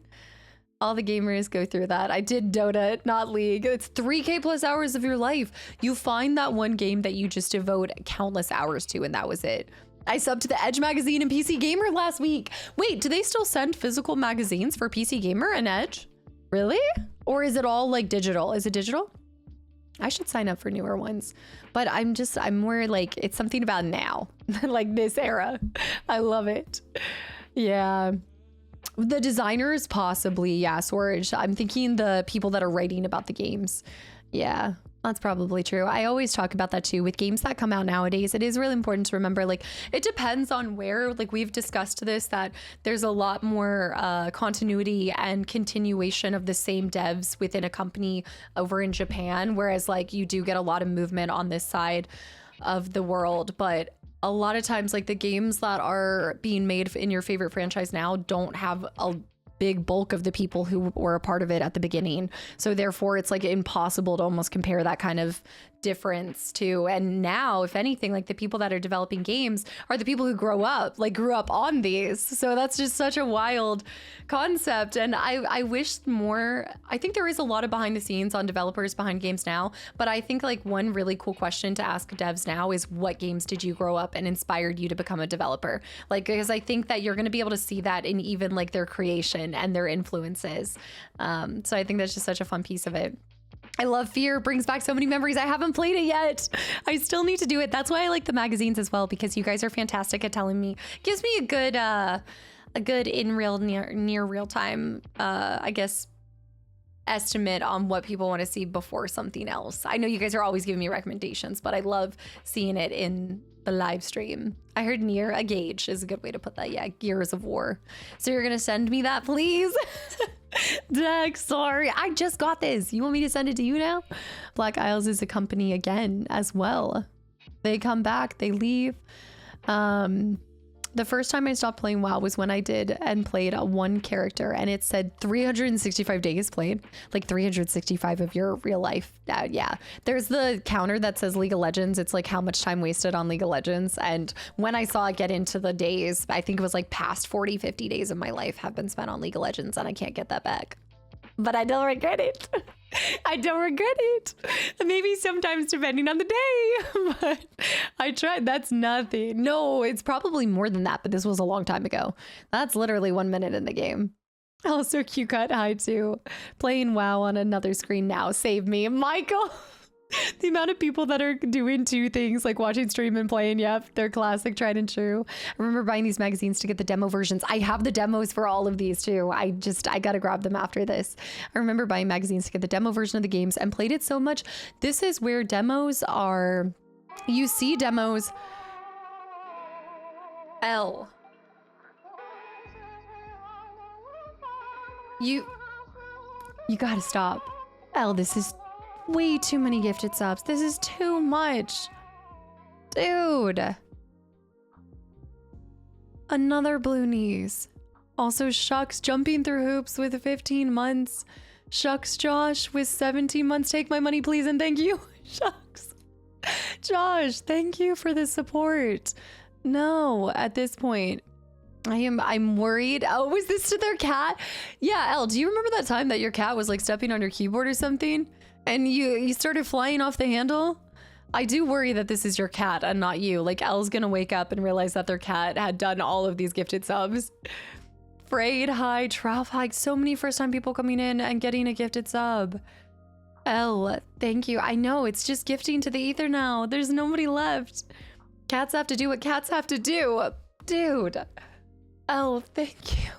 All the gamers go through that. I did Dota, not League. It's 3K plus hours of your life. You find that one game that you just devote countless hours to, and that was it. I subbed to the Edge magazine and PC Gamer last week. Wait, do they still send physical magazines for PC Gamer and Edge? Really? Or is it all like digital? Is it digital? I should sign up for newer ones, but I'm more like, it's something about now, like this era. I love it. Yeah. The designers, possibly. Yeah, Sworge. I'm thinking the people that are writing about the games. Yeah, that's probably true. I always talk about that too with games that come out nowadays. It is really important to remember, like, it depends on where, like we've discussed this, that there's a lot more continuity and continuation of the same devs within a company over in Japan. Whereas like you do get a lot of movement on this side of the world, but a lot of times like the games that are being made in your favorite franchise now don't have a big bulk of the people who were a part of it at the beginning. So therefore it's like impossible to almost compare that kind of difference to. And now, if anything, like the people that are developing games are the people who grew up on these. So that's just such a wild concept. And I wish more, I think there is a lot of behind the scenes on developers behind games now, but I think like one really cool question to ask devs now is, what games did you grow up and inspired you to become a developer? Like, because I think that you're going to be able to see that in even like their creation and their influences. So I think that's just such a fun piece of it. I love Fear. Brings back so many memories. I haven't played it yet. I still need to do it. That's why I like the magazines as well, because you guys are fantastic at telling me. Gives me a good in real near real time, I guess, estimate on what people want to see before something else. I know you guys are always giving me recommendations, but I love seeing it in the live stream. I heard near a gauge is a good way to put that. Yeah, Gears of War. So you're gonna send me that, please? Dex, sorry, I just got this. You want me to send it to you now? Black Isles is a company again as well. They come back, they leave. The first time I stopped playing WoW was when I did and played a one character, and it said 365 days played, like 365 of your real life. Yeah, there's the counter that says League of Legends. It's like how much time wasted on League of Legends. And when I saw it get into the days, I think it was like past 40, 50 days of my life have been spent on League of Legends, and I can't get that back. But I don't regret it. I don't regret it. Maybe sometimes depending on the day, but I tried. That's nothing. No, it's probably more than that, but this was a long time ago. That's literally 1 minute in the game. Also, Q-Cut, hi too. Playing WoW on another screen now. Save me. Michael. The amount of people that are doing two things, like watching stream and playing, yep, they're classic, tried and true. I remember buying these magazines to get the demo versions. I have the demos for all of these too. I gotta grab them after this. I remember buying magazines to get the demo version of the games and played it so much. This is where demos are, you see demos. L. You gotta stop. L, this is way too many gifted subs. This is too much. Dude. Another blue knees. Also, Shucks jumping through hoops with 15 months. Shucks Josh with 17 months. Take my money, please, and thank you. Shucks. Josh, thank you for the support. No, at this point, I'm worried. Oh, was this to their cat? Yeah, Elle, do you remember that time that your cat was like stepping on your keyboard or something? And you started flying off the handle? I do worry that this is your cat and not you. Like, Elle's gonna wake up and realize that their cat had done all of these gifted subs. Frayed, hi, Trout, hi. So many first-time people coming in and getting a gifted sub. Elle, thank you. I know, it's just gifting to the ether now. There's nobody left. Cats have to do what cats have to do. Dude. Elle, thank you.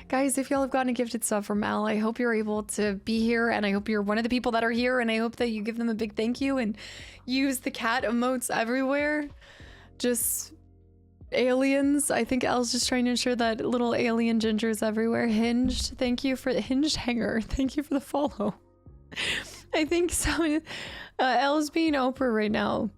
Guys, if y'all have gotten a gifted sub from Al, I hope you're able to be here, and I hope you're one of the people that are here, and I hope that you give them a big thank you and use the cat emotes everywhere. Just aliens. I think Al's just trying to ensure that little alien gingers everywhere. Hinged, thank you for the Hinged Hanger. Thank you for the follow. I think so. Al's being Oprah right now.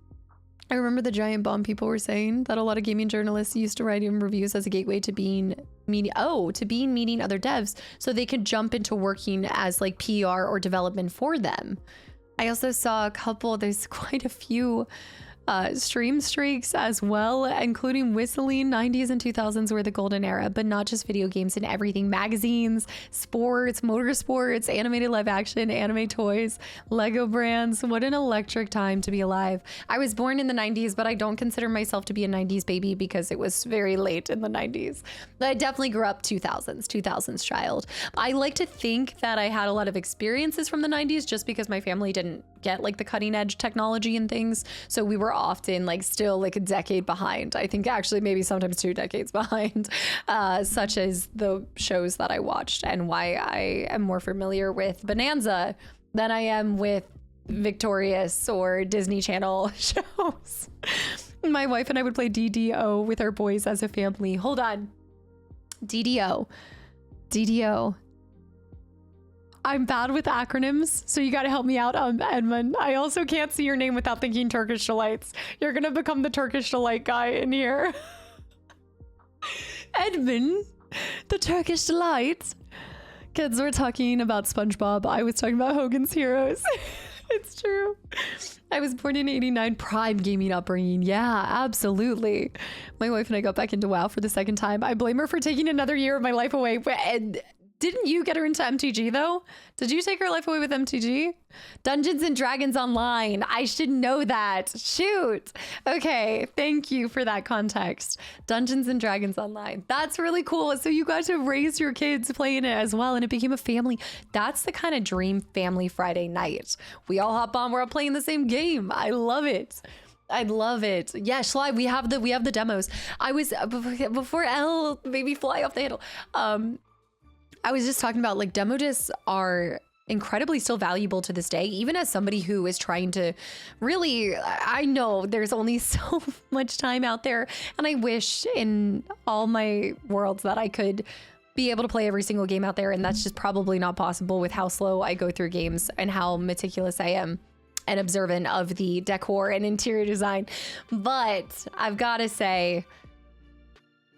I remember the giant bomb people were saying that a lot of gaming journalists used to write in reviews as a gateway to being meeting other devs so they could jump into working as like PR or development for them. I also saw a couple, there's quite a few stream streaks as well, including whistling. 90s and 2000s were the golden era, but not just video games and everything. Magazines, sports, motorsports, animated live action, anime toys, Lego brands. What an electric time to be alive. I was born in the 90s, but I don't consider myself to be a 90s baby because it was very late in the 90s. I definitely grew up 2000s child. I like to think that I had a lot of experiences from the 90s just because my family didn't get like the cutting edge technology and things. So we were often like still like a decade behind. I think actually maybe sometimes 2 decades behind, such as the shows that I watched, and why I am more familiar with Bonanza than I am with Victorious or Disney Channel shows. My wife and I would play DDO with our boys as a family. Hold on. DDO. I'm bad with acronyms, so you gotta help me out, Edmund. I also can't see your name without thinking Turkish Delights. You're gonna become the Turkish Delight guy in here. Edmund, the Turkish Delight. Kids were talking about SpongeBob. I was talking about Hogan's Heroes. It's true. I was born in 89, prime gaming upbringing. Yeah, absolutely. My wife and I got back into WoW for the second time. I blame her for taking another year of my life away. And didn't you get her into MTG though? Did you take her life away with MTG? Dungeons and Dragons Online. I should know that. Shoot. Okay, thank you for that context. Dungeons and Dragons Online. That's really cool. So you got to raise your kids playing it as well, and it became a family. That's the kind of dream family Friday night. We all hop on, we're all playing the same game. I love it. I love it. Yeah, Schley, we have the demos. I was before Elle maybe fly off the handle. I was just talking about like demo discs are incredibly still valuable to this day, even as somebody who is trying to really, I know there's only so much time out there, and I wish in all my worlds that I could be able to play every single game out there, and that's just probably not possible with how slow I go through games and how meticulous I am and observant of the decor and interior design. But I've got to say,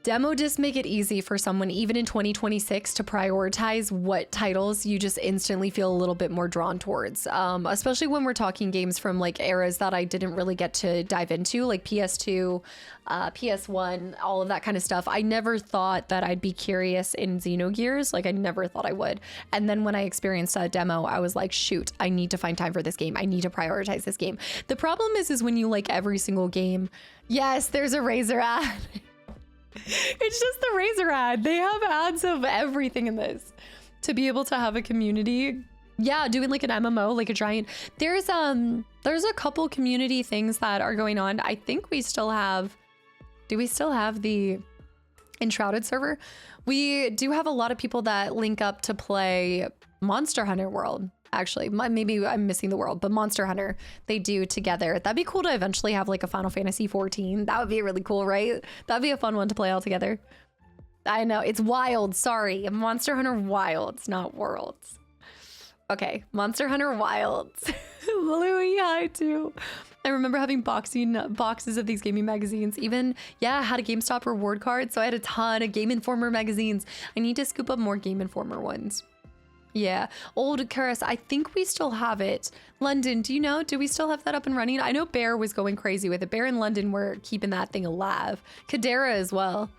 demo discs make it easy for someone, even in 2026, to prioritize what titles you just instantly feel a little bit more drawn towards. Especially when we're talking games from like eras that I didn't really get to dive into, like PS2, PS1, all of that kind of stuff. I never thought that I'd be curious in Xenogears. Like I never thought I would. And then when I experienced a demo, I was like, shoot, I need to find time for this game. I need to prioritize this game. The problem is when you like every single game, yes, there's a Razer ad. It's just the Razer ad. They have ads of everything in this. To be able to have a community, yeah, doing like an MMO, like a giant. There's a couple community things that are going on. I think we still have. Do we still have the Enshrouded server? We do have a lot of people that link up to play Monster Hunter World. Actually, maybe I'm missing the world, but Monster Hunter, they do together. That'd be cool to eventually have like a Final Fantasy 14. That would be really cool, right? That'd be a fun one to play all together. I know, it's Wild, sorry. Monster Hunter Wilds, not Worlds. Okay, Monster Hunter Wilds. Louis, hi too. I remember having boxes of these gaming magazines. Even, yeah, I had a GameStop reward card, so I had a ton of Game Informer magazines. I need to scoop up more Game Informer ones. Yeah, old Karis, I think we still have it. London, do you know? Do we still have that up and running? I know Bear was going crazy with it. Bear and London were keeping that thing alive. Kadera as well.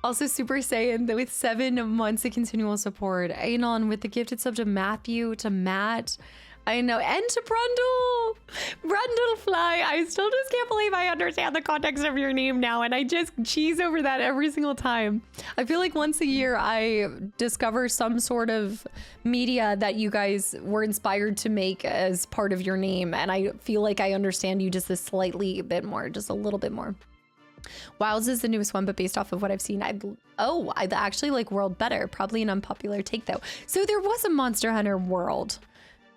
Also Super Saiyan with 7 months of continual support. Anon with the gifted sub to Matthew, to Matt. I know, and to Brundle Fly. I still just can't believe I understand the context of your name now, and I just cheese over that every single time. I feel like once a year I discover some sort of media that you guys were inspired to make as part of your name, and I feel like I understand you just a slightly bit more, just a little bit more. Wilds is the newest one, but based off of what I've seen, I actually like World better. Probably an unpopular take though. So there was a Monster Hunter World.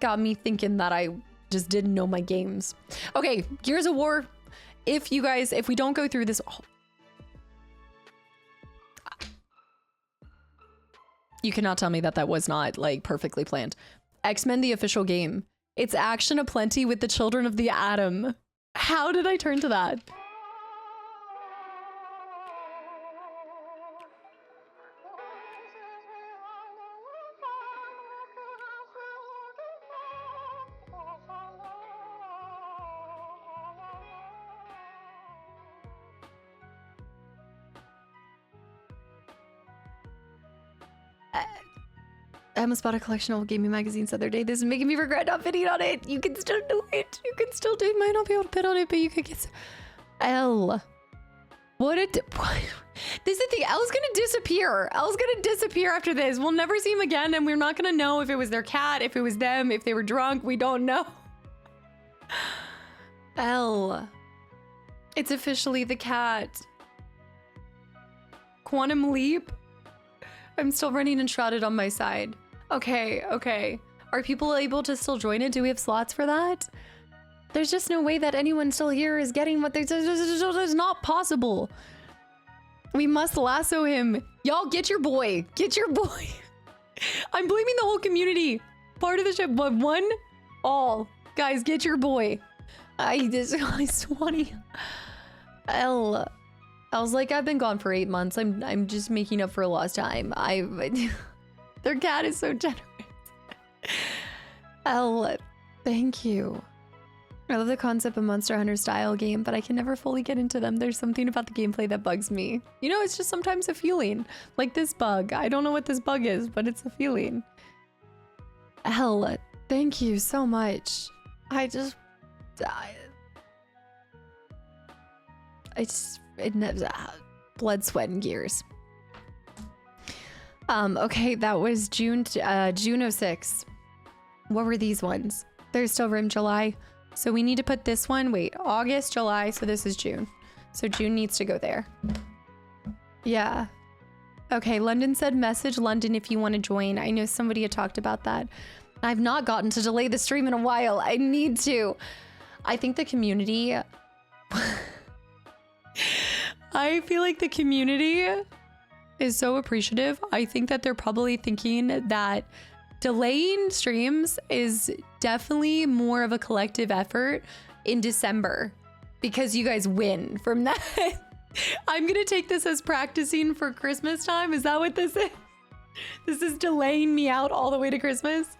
Got me thinking that I just didn't know my games. Okay, Gears of War. If we don't go through this, you cannot tell me that was not like perfectly planned. X-Men, the official game. It's action aplenty with the Children of the Atom. How did I turn to that? I almost bought a collection of gaming magazines the other day. This is making me regret not bidding on it. You can still do it. You can still do it. You might not be able to bid on it, but you could get some. L. What a... This is the thing. L's gonna disappear. L's gonna disappear after this. We'll never see him again, and we're not gonna know if it was their cat, if it was them, if they were drunk. We don't know. L. It's officially the cat. Quantum Leap. I'm still running Enshrouded on my side. Okay. Are people able to still join it? Do we have slots for that? There's just no way that anyone still here is getting what it's not possible. We must lasso him. Y'all get your boy. Get your boy. I'm blaming the whole community. Part of the ship, but one, all. Guys, get your boy. It's 20. L. I was like, I've been gone for 8 months. I'm just making up for lost time. Their cat is so generous. L, thank you. I love the concept of Monster Hunter style game, but I can never fully get into them. There's something about the gameplay that bugs me. You know, it's just sometimes a feeling. Like this bug. I don't know what this bug is, but it's a feeling. L, thank you so much. Blood, sweat, and gears. Okay, that was June 06. What were these ones? There's still room July. So we need to put this one, wait, August, July, so this is June. So June needs to go there. Yeah. Okay, London said message London if you want to join. I know somebody had talked about that. I've not gotten to delay the stream in a while. I need to. I think the community... I feel like the community is so appreciative. I think that they're probably thinking that delaying streams is definitely more of a collective effort in December because you guys win from that. I'm gonna take this as practicing for Christmas time. Is that what this is? This is delaying me out all the way to Christmas.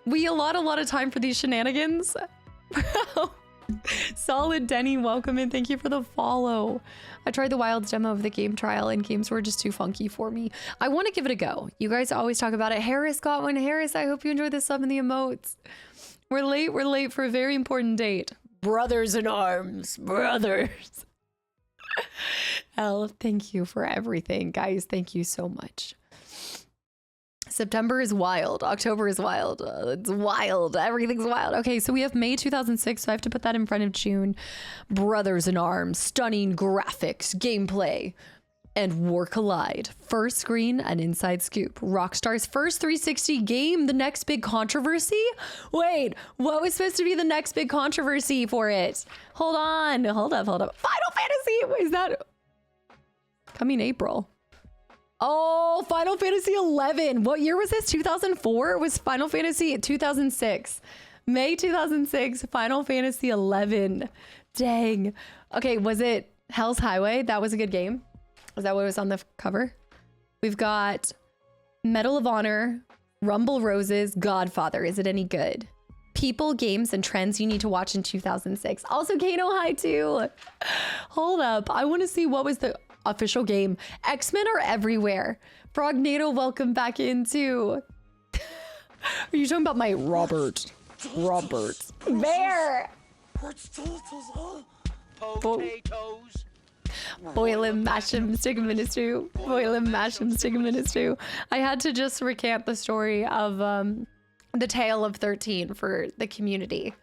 We allot a lot of time for these shenanigans. Solid Denny, welcome in. Thank you for the follow. I tried the Wilds demo of the game trial and games were just too funky for me. I want to give it a go. You guys always talk about it. Harris got one. Harris, I hope you enjoyed the sub and the emotes. We're late for a very important date. Brothers in arms. Brothers. Elle, thank you for everything. Guys, thank you so much. September is wild. October is wild. It's wild. Everything's wild. Okay, so we have May 2006, so I have to put that in front of June. Brothers in Arms, stunning graphics, gameplay, and War Collide. First screen, an inside scoop. Rockstar's first 360 game, the next big controversy? Wait, what was supposed to be the next big controversy for it? Hold on. Hold up. Final Fantasy! Is that coming April? Oh, Final Fantasy 11. What year was this? 2004? It was Final Fantasy 2006. May 2006, Final Fantasy 11. Dang. Okay, was it Hell's Highway? That was a good game. Is that what was on the cover? We've got Medal of Honor, Rumble Roses, Godfather. Is it any good? People, games, and trends you need to watch in 2006. Also, Kano High too. Hold up. I want to see what was the official game. X-Men are everywhere. Frognado, welcome back in too. Are you talking about my Robert Bear? Potatoes. Boil him, mash him, stick him in a stew. Boil him, mash him, stick him in a stew. I had to just recant the story of the tale of 13 for the community.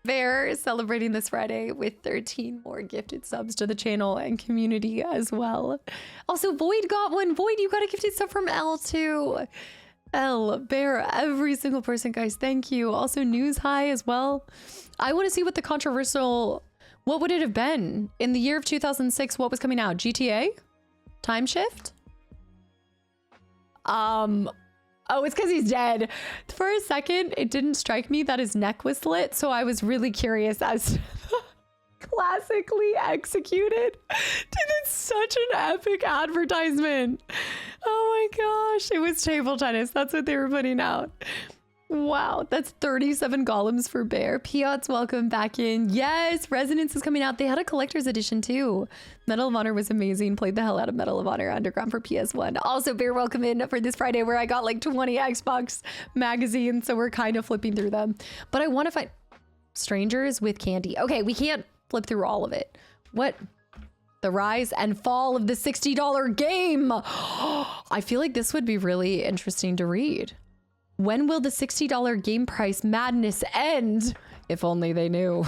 They're celebrating this Friday with 13 more gifted subs to the channel and community as well. Also, Void got one. Void, you got a gifted sub from L too. L, Bear, every single person, guys. Thank you. Also, News High as well. I want to see what the controversial... What would it have been? In the year of 2006, what was coming out? GTA? Time Shift? Oh, it's because he's dead. For a second, it didn't strike me that his neck was slit, so I was really curious as to classically executed. Dude, it's such an epic advertisement. Oh my gosh, it was table tennis. That's what they were putting out. Wow, that's 37 golems for Bear. Piot's welcome back in. Yes, Resonance is coming out. They had a collector's edition too. Medal of Honor was amazing. Played the hell out of Medal of Honor Underground for PS1. Also, Bear, welcome in for this Friday where I got like 20 Xbox magazines, so we're kind of flipping through them. But I want to find Strangers with Candy. Okay, we can't flip through all of it. What? The rise and fall of the $60 game. I feel like this would be really interesting to read. When will the $60 game price madness end? If only they knew.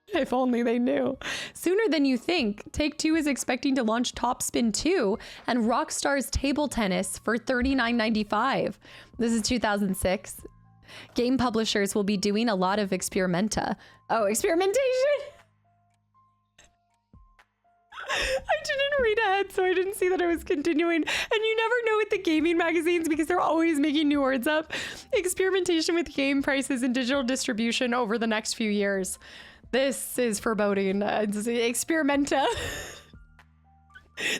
If only they knew. Sooner than you think. Take-Two is expecting to launch Top Spin 2 and Rockstar's Table Tennis for $39.95. This is 2006. Game publishers will be doing a lot of experimentation. I didn't read ahead, so I didn't see that I was continuing. And you never know with the gaming magazines because they're always making new words up. Experimentation with game prices and digital distribution over the next few years. This is foreboding. Experimenta.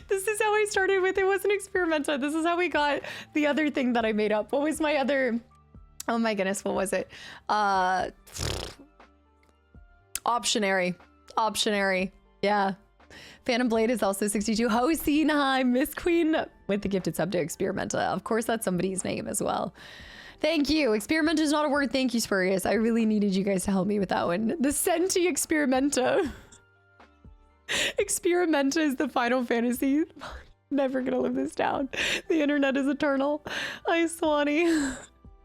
This is how I started with it. Wasn't experimenta. This is how we got the other thing that I made up. What was my other... Oh my goodness, what was it? Optionary. Yeah. Phantom Blade is also 62. Hosine, hi, Miss Queen with the gifted sub to Experimenta. Of course, that's somebody's name as well. Thank you. Experimenta is not a word. Thank you, Spurious. I really needed you guys to help me with that one. The Senti Experimenta. Experimenta is the Final Fantasy. Never gonna live this down. The internet is eternal. Hi, Swanee.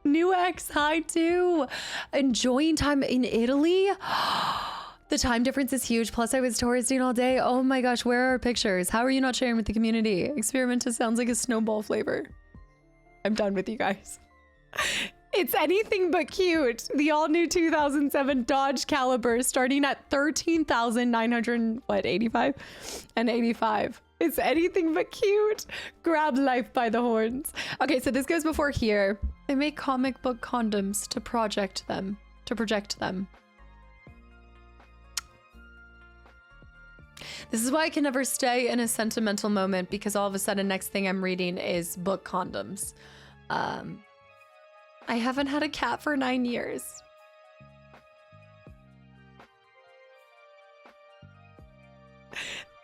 New X, hi too. Enjoying time in Italy. The time difference is huge. Plus, I was touristing all day. Oh my gosh, where are our pictures? How are you not sharing with the community? Experimenta sounds like a snowball flavor. I'm done with you guys. It's anything but cute. The all-new 2007 Dodge Caliber starting at $13,985 and 85. It's anything but cute. Grab life by the horns. Okay, so this goes before here. They make comic book condoms to project them. This is why I can never stay in a sentimental moment, because all of a sudden next thing I'm reading is book condoms. I haven't had a cat for 9 years.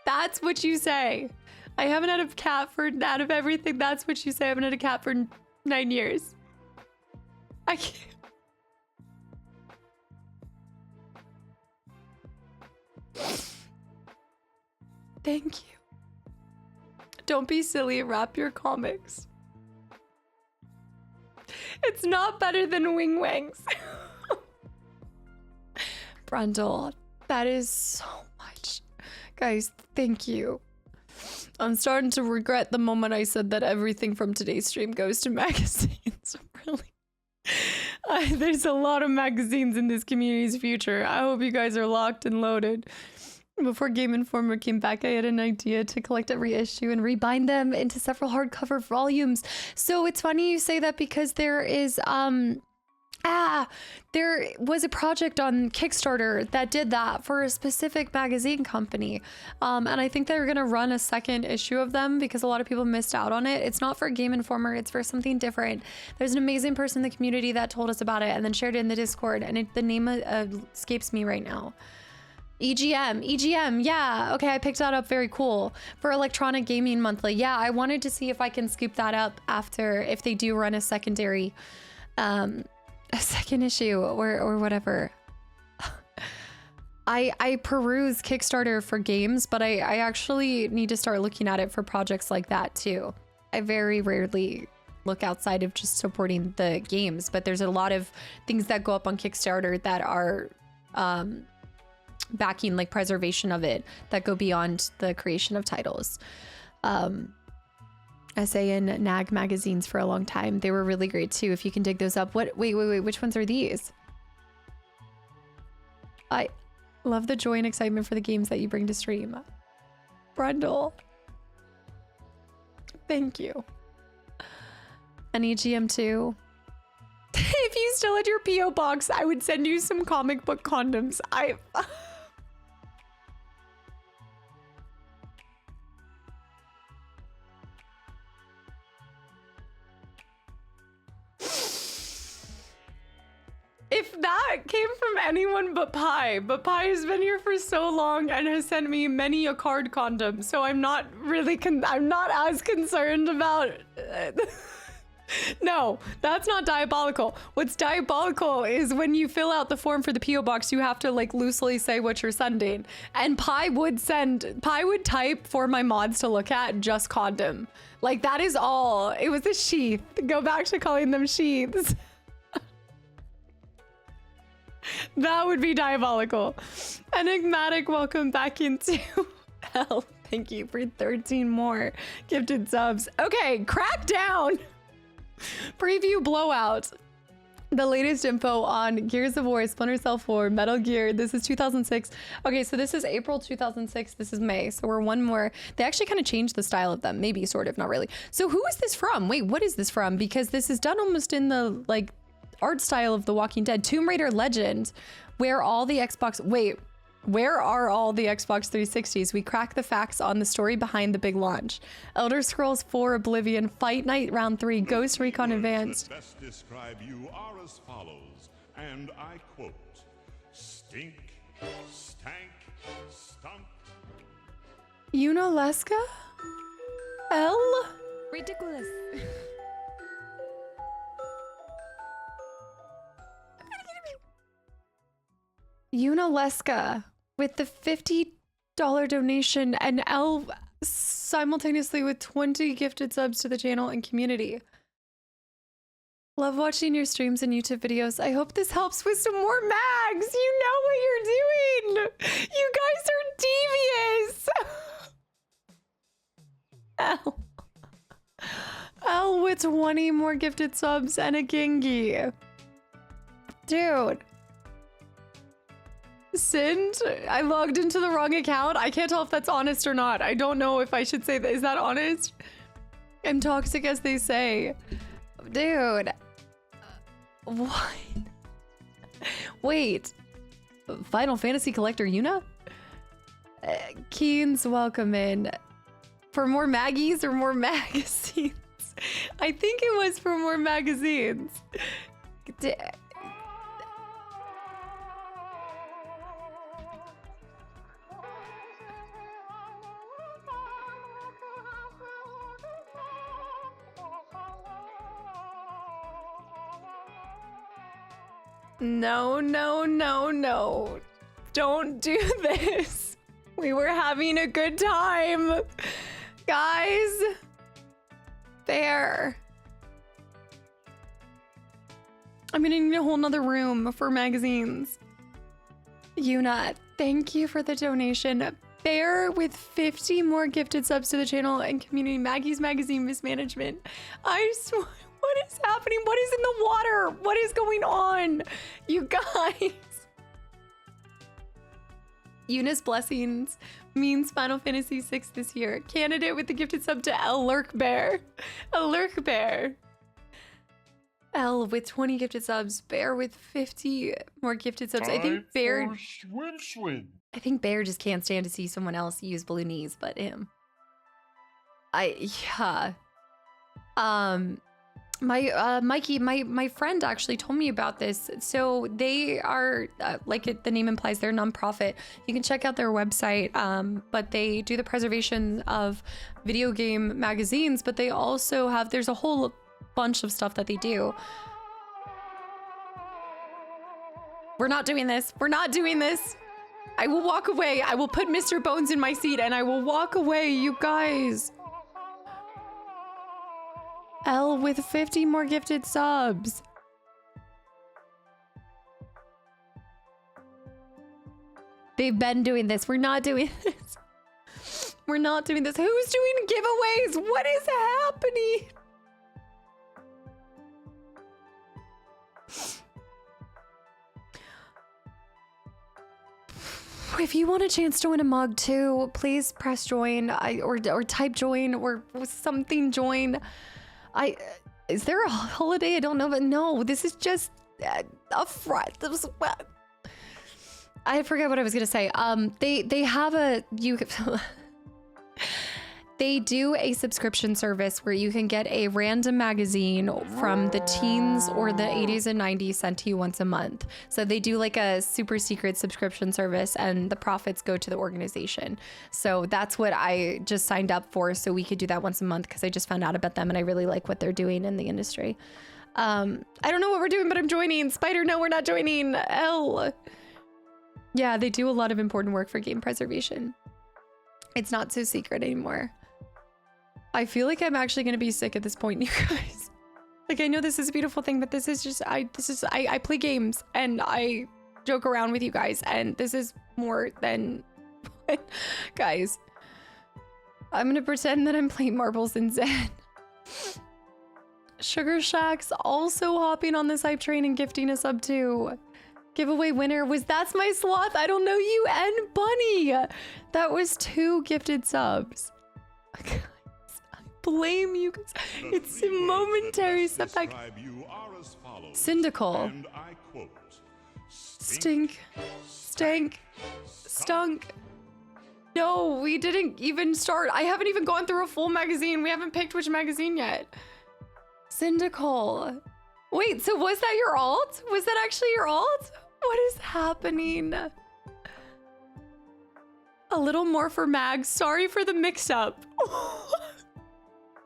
That's what you say. I haven't had a cat for, out of everything, that's what you say. I haven't had a cat for 9 years. I can't. Thank you. Don't be silly, wrap your comics. It's not better than Wing Wangs. Brundle, that is so much. Guys, thank you. I'm starting to regret the moment I said that everything from today's stream goes to magazines. Really. There's a lot of magazines in this community's future. I hope you guys are locked and loaded. Before Game Informer came back, I had an idea to collect every issue and rebind them into several hardcover volumes. So it's funny you say that, because there is there was a project on Kickstarter that did that for a specific magazine company. And I think they're gonna run a second issue of them because a lot of people missed out on it. It's not for Game Informer, it's for something different. There's an amazing person in the community that told us about it and then shared it in the Discord, and the name escapes me right now. EGM, yeah, okay, I picked that up, very cool. For Electronic Gaming Monthly, yeah, I wanted to see if I can scoop that up after, if they do run a secondary, a second issue or whatever. I peruse Kickstarter for games, but I actually need to start looking at it for projects like that too. I very rarely look outside of just supporting the games, but there's a lot of things that go up on Kickstarter that are, backing like preservation of it, that go beyond the creation of titles. SA and NAG magazines for a long time, they were really great too, if you can dig those up. Wait, which ones are these? I love the joy and excitement for the games that you bring to stream. Brundle, thank you. And EGM too. If you still had your PO box, I would send you some comic book condoms. If that came from anyone but Pi has been here for so long and has sent me many a card condom, so I'm not really I'm not as concerned about No, that's not diabolical. What's diabolical is when you fill out the form for the PO box, you have to like loosely say what you're sending. And Pi would type for my mods to look at just condom. Like that is all. It was a sheath. Go back to calling them sheaths. That would be diabolical. Enigmatic, welcome back into hell. Thank you for 13 more gifted subs. Okay, crack down. Preview blowout. The latest info on Gears of War, Splinter Cell 4, Metal Gear. This is 2006. Okay, so this is April 2006. This is May. So we're one more. They actually kind of changed the style of them. Maybe, sort of, not really. So who is this from? Wait, what is this from? Because this is done almost in the like art style of The Walking Dead. Tomb Raider Legend, where all the Xbox... Wait, where are all the Xbox 360s? We crack the facts on the story behind the big launch. Elder Scrolls 4 Oblivion, Fight Night Round 3, Ghost Recon Advanced. Best describe you are as follows, and I quote: stink, stank, stunk. Unaleska? L? Ridiculous. Unaleska with the $50 donation, and L simultaneously with 20 gifted subs to the channel and community. Love watching your streams and YouTube videos. I hope this helps with some more mags. You know what you're doing. You guys are devious. L with 20 more gifted subs and a Gengi. Dude. Sind? I logged into the wrong account. I can't tell if that's honest or not. I don't know if I should say that. Is that honest? I'm toxic as they say. Dude. What? Wait. Final Fantasy Collector Yuna? Keen's welcome in. For more Maggies or more magazines? I think it was for more magazines. No, no, no, no. Don't do this. We were having a good time. Guys. There. I'm gonna need a whole nother room for magazines. Yuna, thank you for the donation. Bear with 50 more gifted subs to the channel and community. Maggie's Magazine Mismanagement. I swear. What is happening? What is in the water? What is going on? You guys. Eunice Blessings means Final Fantasy VI this year. Candidate with the gifted sub to L Lurk Bear. A Lurk Bear. L with 20 gifted subs. Bear with 50 more gifted subs. I think Bear. I think Bear just can't stand to see someone else use balloonies but him. Yeah. Mikey, my friend actually told me about this. So they are, like the name implies, they're a nonprofit. You can check out their website, but they do the preservation of video game magazines, but they also have, there's a whole bunch of stuff that they do. We're not doing this. We're not doing this. I will walk away. I will put Mr. Bones in my seat and I will walk away, you guys. L with 50 more gifted subs. They've been doing this. We're not doing this. We're not doing this. Who's doing giveaways? What is happening? If you want a chance to win a mug too, please press join or type join or something join. Is there a holiday? I don't know, but no, this is just a front. I forget what I was gonna say. They have a they do a subscription service where you can get a random magazine from the teens or the 80s and 90s sent to you once a month. So they do like a super secret subscription service and the profits go to the organization. So that's what I just signed up for, so we could do that once a month because I just found out about them and I really like what they're doing in the industry. I don't know what we're doing, but I'm joining. Spider, no, we're not joining. L. Yeah, they do a lot of important work for game preservation. It's not so secret anymore. I feel like I'm actually gonna be sick at this point, you guys. Like, I know this is a beautiful thing, but this is just, I play games and I joke around with you guys, and this is more than, guys. I'm gonna pretend that I'm playing marbles in Zen. Sugar Shack's also hopping on this hype train and gifting a sub too. Giveaway winner was That's My Sloth. I don't know you and Bunny. That was 2 gifted subs. Blame you guys. It's a momentary setback. Syndical. Stink. Stank. Stunk. No, we didn't even start. I haven't even gone through a full magazine. We haven't picked which magazine yet. Syndical. Wait, so was that your alt? Was that actually your alt? What is happening? A little more for Mag. Sorry for the mix-up.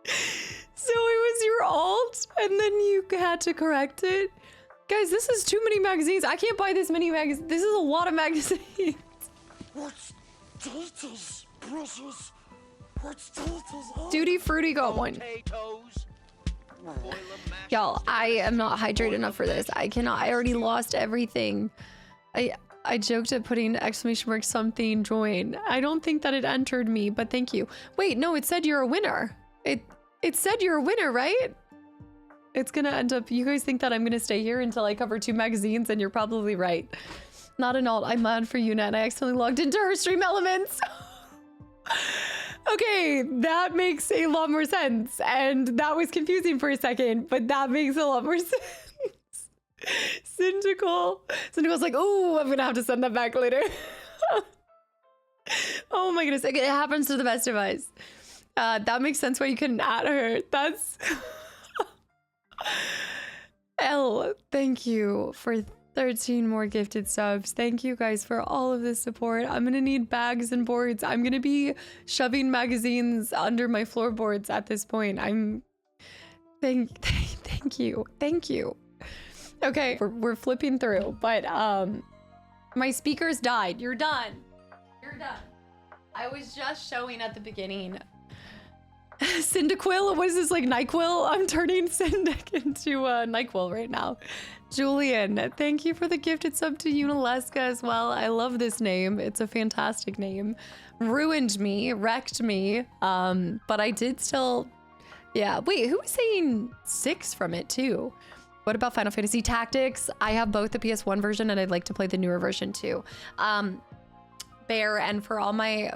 So it was your alt, and then you had to correct it? Guys, this is too many magazines. I can't buy this many magazines. This is a lot of magazines. What's Data's, precious? What's Data's? Duty Fruity got one. Y'all, I am not hydrated enough for this. I cannot. I already lost everything. I joked at putting exclamation mark something join. I don't think that it entered me, but thank you. Wait, no, it said you're a winner. It said you're a winner, right? It's gonna end up, you guys think that I'm gonna stay here until I cover 2 magazines, and you're probably right. Not an alt, I'm mad for Yuna, and I accidentally logged into her stream elements. Okay, that makes a lot more sense. And that was confusing for a second, but that makes a lot more sense. Syndical's like, oh, I'm gonna have to send that back later. Oh my goodness, it happens to the best of us. That makes sense why you couldn't add her. That's... L, thank you for 13 more gifted subs. Thank you guys for all of this support. I'm gonna need bags and boards. I'm gonna be shoving magazines under my floorboards at this point. Thank you. Okay, we're flipping through, but my speakers died. You're done. I was just showing at the beginning. Cyndaquil, what is this, like NyQuil? I'm turning Syndic into NyQuil right now. Julian, thank you for the gifted sub to Unaleska as well. I love this name. It's a fantastic name. Ruined me, wrecked me, but I did still... Yeah, wait, who was saying 6 from it too? What about Final Fantasy Tactics? I have both the PS1 version and I'd like to play the newer version too. Bear, and for all my...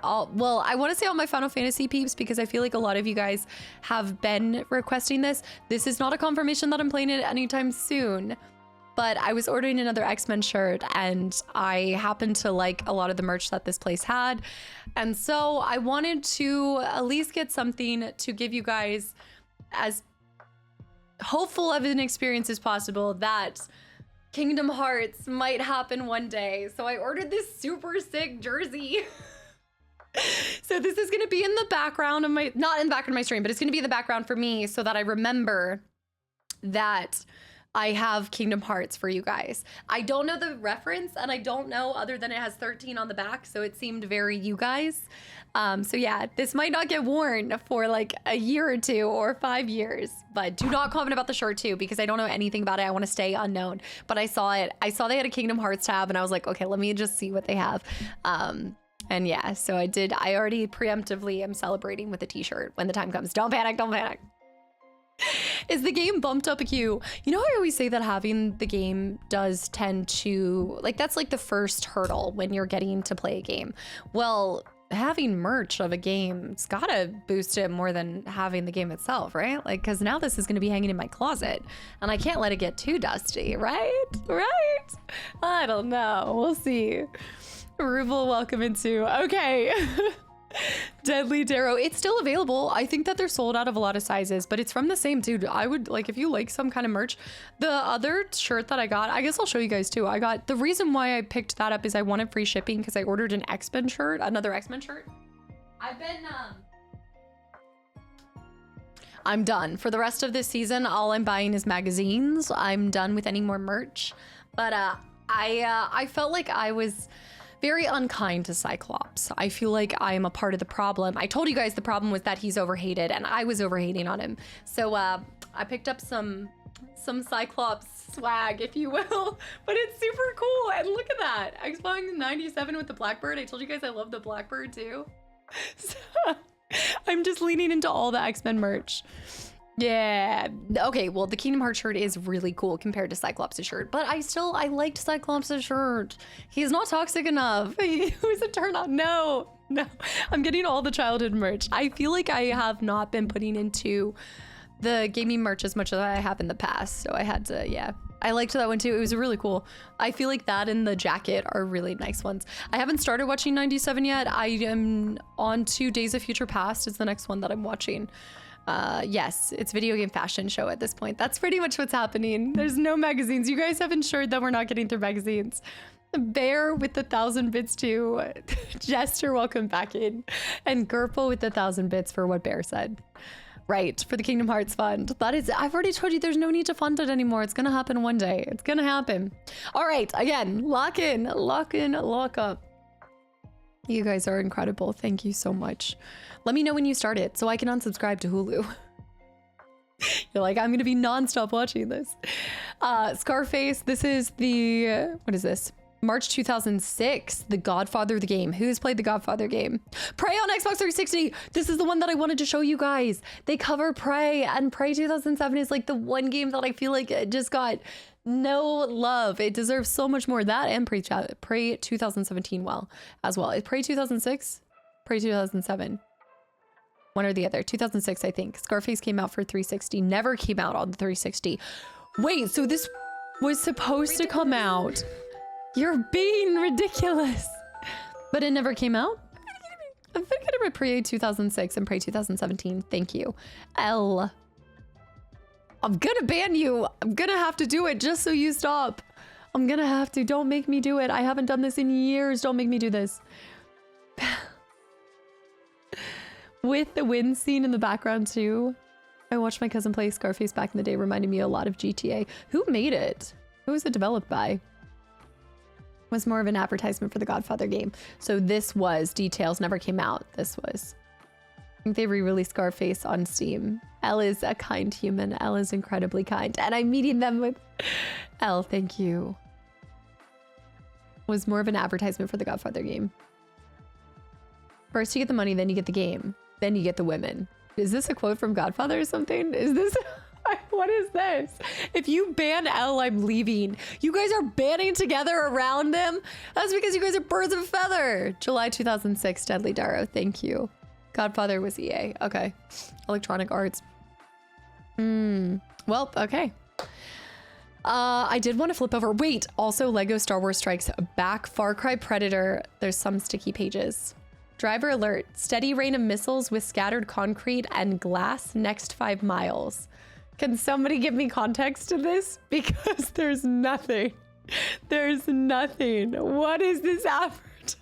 well, I want to say all my Final Fantasy peeps, because I feel like a lot of you guys have been requesting this. This is not a confirmation that I'm playing it anytime soon, but I was ordering another X-Men shirt and I happened to like a lot of the merch that this place had. And so I wanted to at least get something to give you guys as hopeful of an experience as possible that Kingdom Hearts might happen one day. So I ordered this super sick jersey. So this is going to be in the background of my, not in the background of my stream, but it's going to be in the background for me so that I remember that I have Kingdom Hearts for you guys. I don't know the reference and I don't know other than it has 13 on the back. So it seemed very you guys. So yeah, this might not get worn for like a year or 2 or 5 years, but do not comment about the shirt too, because I don't know anything about it. I want to stay unknown, but I saw it. I saw they had a Kingdom Hearts tab and I was like, okay, let me just see what they have. And yeah, so I already preemptively am celebrating with a t-shirt when the time comes. Don't panic, don't panic. Is the game bumped up a queue? You know, I always say that having the game does tend to, like, that's like the first hurdle when you're getting to play a game. Well, having merch of a game, it's gotta boost it more than having the game itself, right? Like, because now this is gonna be hanging in my closet and I can't let it get too dusty, right? I don't know, we'll see. Ruble, welcome into, okay. Deadly Darrow, it's still available. I think that they're sold out of a lot of sizes, but it's from the same dude. I would, like, if you like some kind of merch, the other shirt that I got, I guess I'll show you guys too. The reason why I picked that up is I wanted free shipping because I ordered an X-Men shirt, another X-Men shirt. I'm done. For the rest of this season, all I'm buying is magazines. I'm done with any more merch, but I felt like I was very unkind to Cyclops. I feel like I am a part of the problem. I told you guys the problem was that he's overhated and I was overhating on him. So I picked up some Cyclops swag, if you will, but it's super cool. And look at that. Xbox 97 with the Blackbird. I told you guys I love the Blackbird too. So, I'm just leaning into all the X-Men merch. Yeah. Okay, well, the Kingdom Hearts shirt is really cool compared to Cyclops' shirt, but I liked Cyclops' shirt. He's not toxic enough. He was a turnout. No. I'm getting all the childhood merch. I feel like I have not been putting into the gaming merch as much as I have in the past, so I had to, yeah. I liked that one too. It was really cool. I feel like that and the jacket are really nice ones. I haven't started watching 97 yet. I am on to Days of Future Past is the next one that I'm watching. Yes, it's video game fashion show at this point. That's pretty much what's happening. There's no magazines. You guys have ensured that we're not getting through magazines. Bear with the 1,000 bits too. Jester, welcome back in. And Gurple with the 1,000 bits for what Bear said. Right, for the Kingdom Hearts fund. That is, I've already told you there's no need to fund it anymore. It's gonna happen one day. It's gonna happen. All right, again, lock in, lock up. You guys are incredible. Thank you so much. Let me know when you start it so I can unsubscribe to Hulu. You're like, I'm gonna be nonstop watching this. Scarface, this is the, what is this? March 2006, The Godfather the game. Who's played The Godfather game? Prey on Xbox 360. This is the one that I wanted to show you guys. They cover Prey, and Prey 2007 is like the one game that I feel like it just got no love. It deserves so much more. That and Prey 2017 as well. Is Prey 2006? Prey 2007. One or the other. 2006, I think. Scarface came out for 360. Never came out on the 360. Wait, so this was supposed to come out. You're being ridiculous. But it never came out? I'm thinking about Prey 2006 and Prey 2017. Thank you. L. I'm gonna ban you. I'm gonna have to do it just so you stop. I'm gonna have to. Don't make me do it. I haven't done this in years. Don't make me do this. With the wind scene in the background too. I watched my cousin play Scarface back in the day. Reminded me a lot of GTA. Who made it? Who was it developed by? Was more of an advertisement for the Godfather game. So this was details, never came out. This was, I think they re-released Scarface on Steam. Elle is a kind human. Elle is incredibly kind. And I'm meeting them with Elle, thank you. Was more of an advertisement for the Godfather game. First you get the money, then you get the game. Then you get the women. Is this a quote from Godfather or something? Is this... What is this? If you ban Elle, I'm leaving. You guys are banding together around them? That's because you guys are birds of a feather. July 2006, Deadly Darrow. Thank you. Godfather was EA. Okay. Electronic Arts. Well, okay. I did want to flip over. Wait, also Lego Star Wars Strikes Back. Far Cry Predator. There's some sticky pages. Driver alert. Steady rain of missiles with scattered concrete and glass next 5 miles. Can somebody give me context to this? Because there's nothing. There's nothing. What is this advert?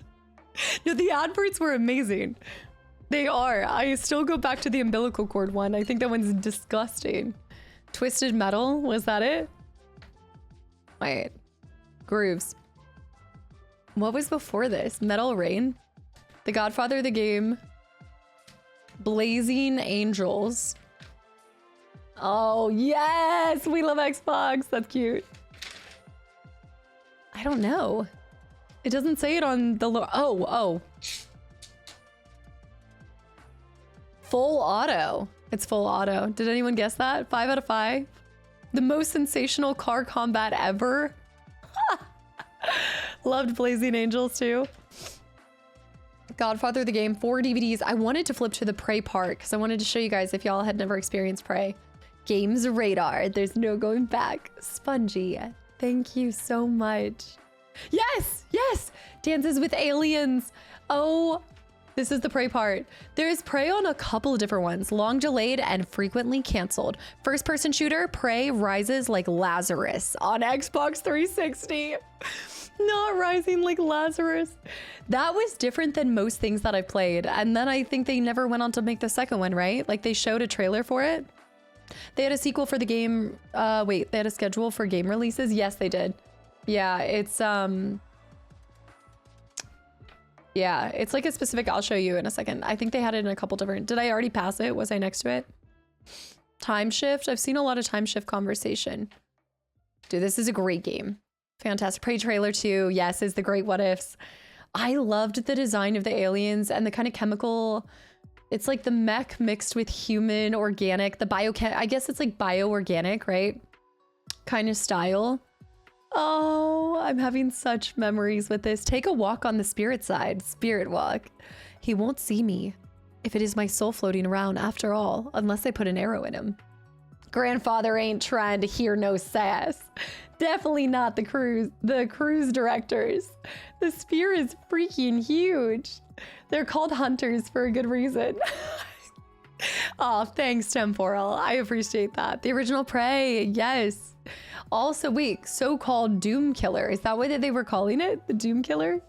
No, the adverts were amazing. They are. I still go back to the umbilical cord one. I think that one's disgusting. Twisted Metal, was that it? Wait. Grooves. What was before this? Metal Rain? The Godfather the game. Blazing Angels. Oh, yes! We love Xbox. That's cute. I don't know. It doesn't say it on the... Oh. Full auto. It's full auto. Did anyone guess that? 5 out of 5. The most sensational car combat ever. Loved Blazing Angels too. Godfather the game. 4 DVDs. I wanted to flip to the Prey part because I wanted to show you guys if y'all had never experienced Prey. Games Radar. There's no going back. Spongy. Thank you so much. Yes! Yes! Dances with Aliens. Oh, this is the Prey part. There's Prey on a couple of different ones. Long delayed and frequently canceled. First person shooter, Prey rises like Lazarus on Xbox 360. Not rising like Lazarus. That was different than most things that I played. And then I think they never went on to make the second one, right? Like they showed a trailer for it. They had a sequel for the game. Wait, they had a schedule for game releases? Yes, they did. Yeah, it's yeah, it's like a specific, I'll show you in a second. I think they had it in a couple different, did I already pass it? Was I next to it? Time Shift. I've seen a lot of Time Shift conversation. Dude, this is a great game. Fantastic. Prey trailer 2. Yes, is the great what ifs. I loved the design of the aliens and the kind of chemical, it's like the mech mixed with human organic, the I guess it's like bio-organic, right? Kind of style. Oh, I'm having such memories with this. Take a walk on the spirit side. Spirit walk. He won't see me if it is my soul floating around after all, unless I put an arrow in him. Grandfather ain't trying to hear no sass. Definitely not the cruise directors. The spear is freaking huge. They're called hunters for a good reason. Oh, thanks, Temporal. I appreciate that. The original Prey, yes. Also, wait, so-called Doom Killer. Is that what they were calling it? The Doom Killer?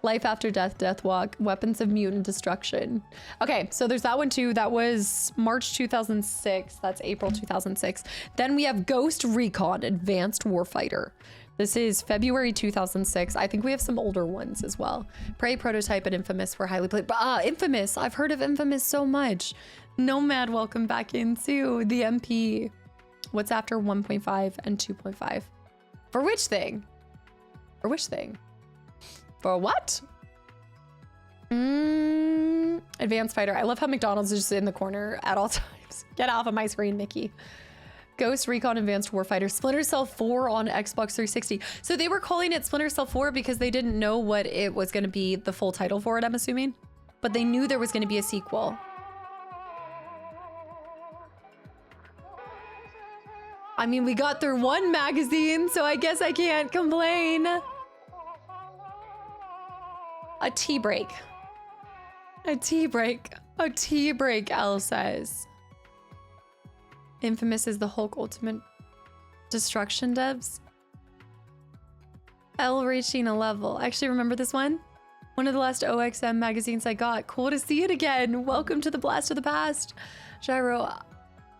Life After Death, Death Walk, Weapons of Mutant Destruction. Okay, so there's that one too. That was March 2006. That's April 2006. Then we have Ghost Recon Advanced Warfighter. This is February 2006. I think we have some older ones as well. Prey, Prototype, and Infamous were highly played. Infamous. I've heard of Infamous so much. Nomad, welcome back into the MP. What's after 1.5 and 2.5? For which thing? For which thing? For what? Advanced fighter. I love how McDonald's is just in the corner at all times. Get off of my screen, Mickey. Ghost Recon Advanced Warfighter. Splinter Cell 4 on Xbox 360. So they were calling it Splinter Cell 4 because they didn't know what it was going to be, the full title for it, I'm assuming. But they knew there was going to be a sequel. I mean, we got through one magazine, so I guess I can't complain. A tea break. A tea break. A tea break, Elle says. Infamous is the Hulk Ultimate Destruction devs. Elle reaching a level. I actually remember this one. One of the last OXM magazines I got. Cool to see it again. Welcome to the Blast of the Past. Gyro.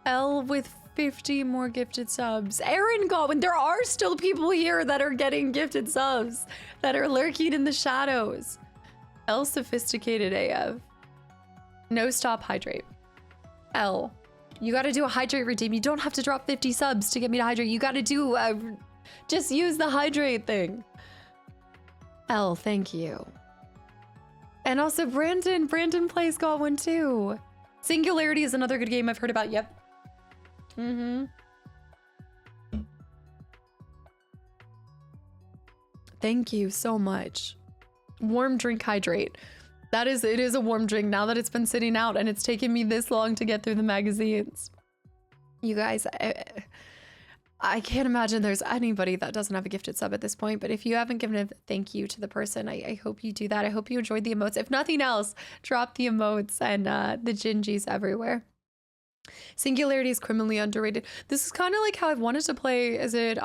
Elle with 50 more gifted subs. Aaron Godwin. There are still people here that are getting gifted subs. That are lurking in the shadows. Elle sophisticated AF. No stop hydrate. Elle. You gotta do a hydrate redeem. You don't have to drop 50 subs to get me to hydrate. You gotta do just use the hydrate thing. Elle, thank you. And also Brandon Plays got one too. Singularity is another good game I've heard about. Yep. Thank you so much. Warm drink hydrate. It is a warm drink now that it's been sitting out and it's taken me this long to get through the magazines. You guys, I can't imagine there's anybody that doesn't have a gifted sub at this point, but if you haven't given a thank you to the person, I hope you do that. I hope you enjoyed the emotes. If nothing else, drop the emotes and the gingies everywhere. Singularity is criminally underrated. This is kind of like how I've wanted to play, is it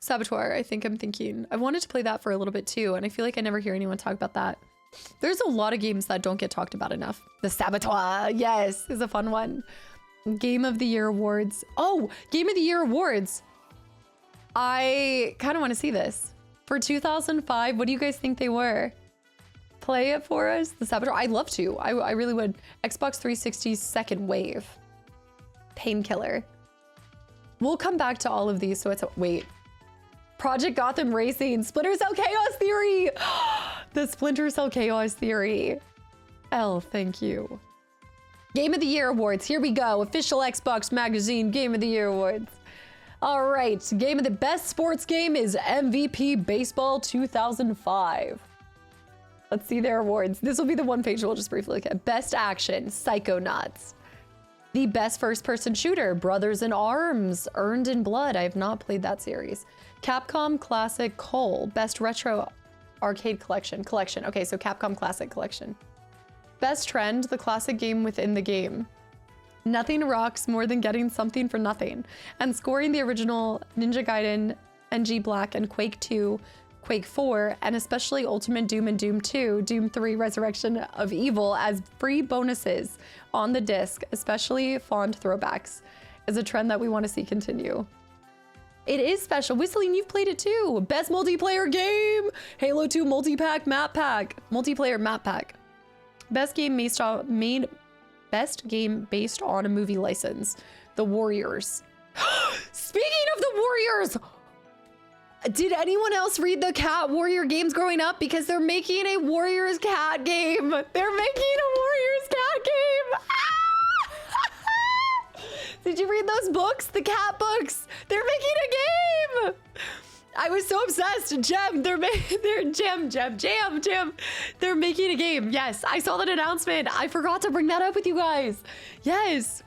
Saboteur, I think I'm thinking. I wanted to play that for a little bit too, and I feel like I never hear anyone talk about that. There's a lot of games that don't get talked about enough. The Saboteur, yes, is a fun one. Game of the Year awards. Oh, Game of the Year awards. I kind of want to see this. For 2005, what do you guys think they were? Play it for us. The Saboteur. I'd love to. I really would. Xbox 360's Second Wave. Painkiller. We'll come back to all of these, so it's wait. Project Gotham Racing. Splinter Cell Chaos Theory. The Splinter Cell Chaos Theory. Elle, thank you. Game of the Year awards. Here we go. Official Xbox Magazine Game of the Year awards. All right. Game of the best sports game is MVP Baseball 2005. Let's see their awards. This will be the one page we'll just briefly look at. Best action, Psychonauts. The best first-person shooter, Brothers in Arms, Earned in Blood. I have not played that series. Capcom Classic Cole. Best retro arcade collection. Okay, so Capcom Classic Collection. Best trend, the classic game within the game. Nothing rocks more than getting something for nothing. And scoring the original Ninja Gaiden, NG Black, and Quake 2, Quake 4, and especially Ultimate Doom and Doom 2, Doom 3 Resurrection of Evil as free bonuses on the disc, especially fond throwbacks, is a trend that we want to see continue. It is special. Whistling, you've played it too. Best multiplayer game, Halo 2 multiplayer map pack. Best game based on a movie license, The Warriors. Speaking of The Warriors, did anyone else read the Cat Warrior games growing up? Because they're making a Warriors Cat game. They're making a Warriors Cat game. Did you read those books? The cat books. They're making a game. I was so obsessed. Gem. They're making a game. Yes, I saw that announcement. I forgot to bring that up with you guys. Yes.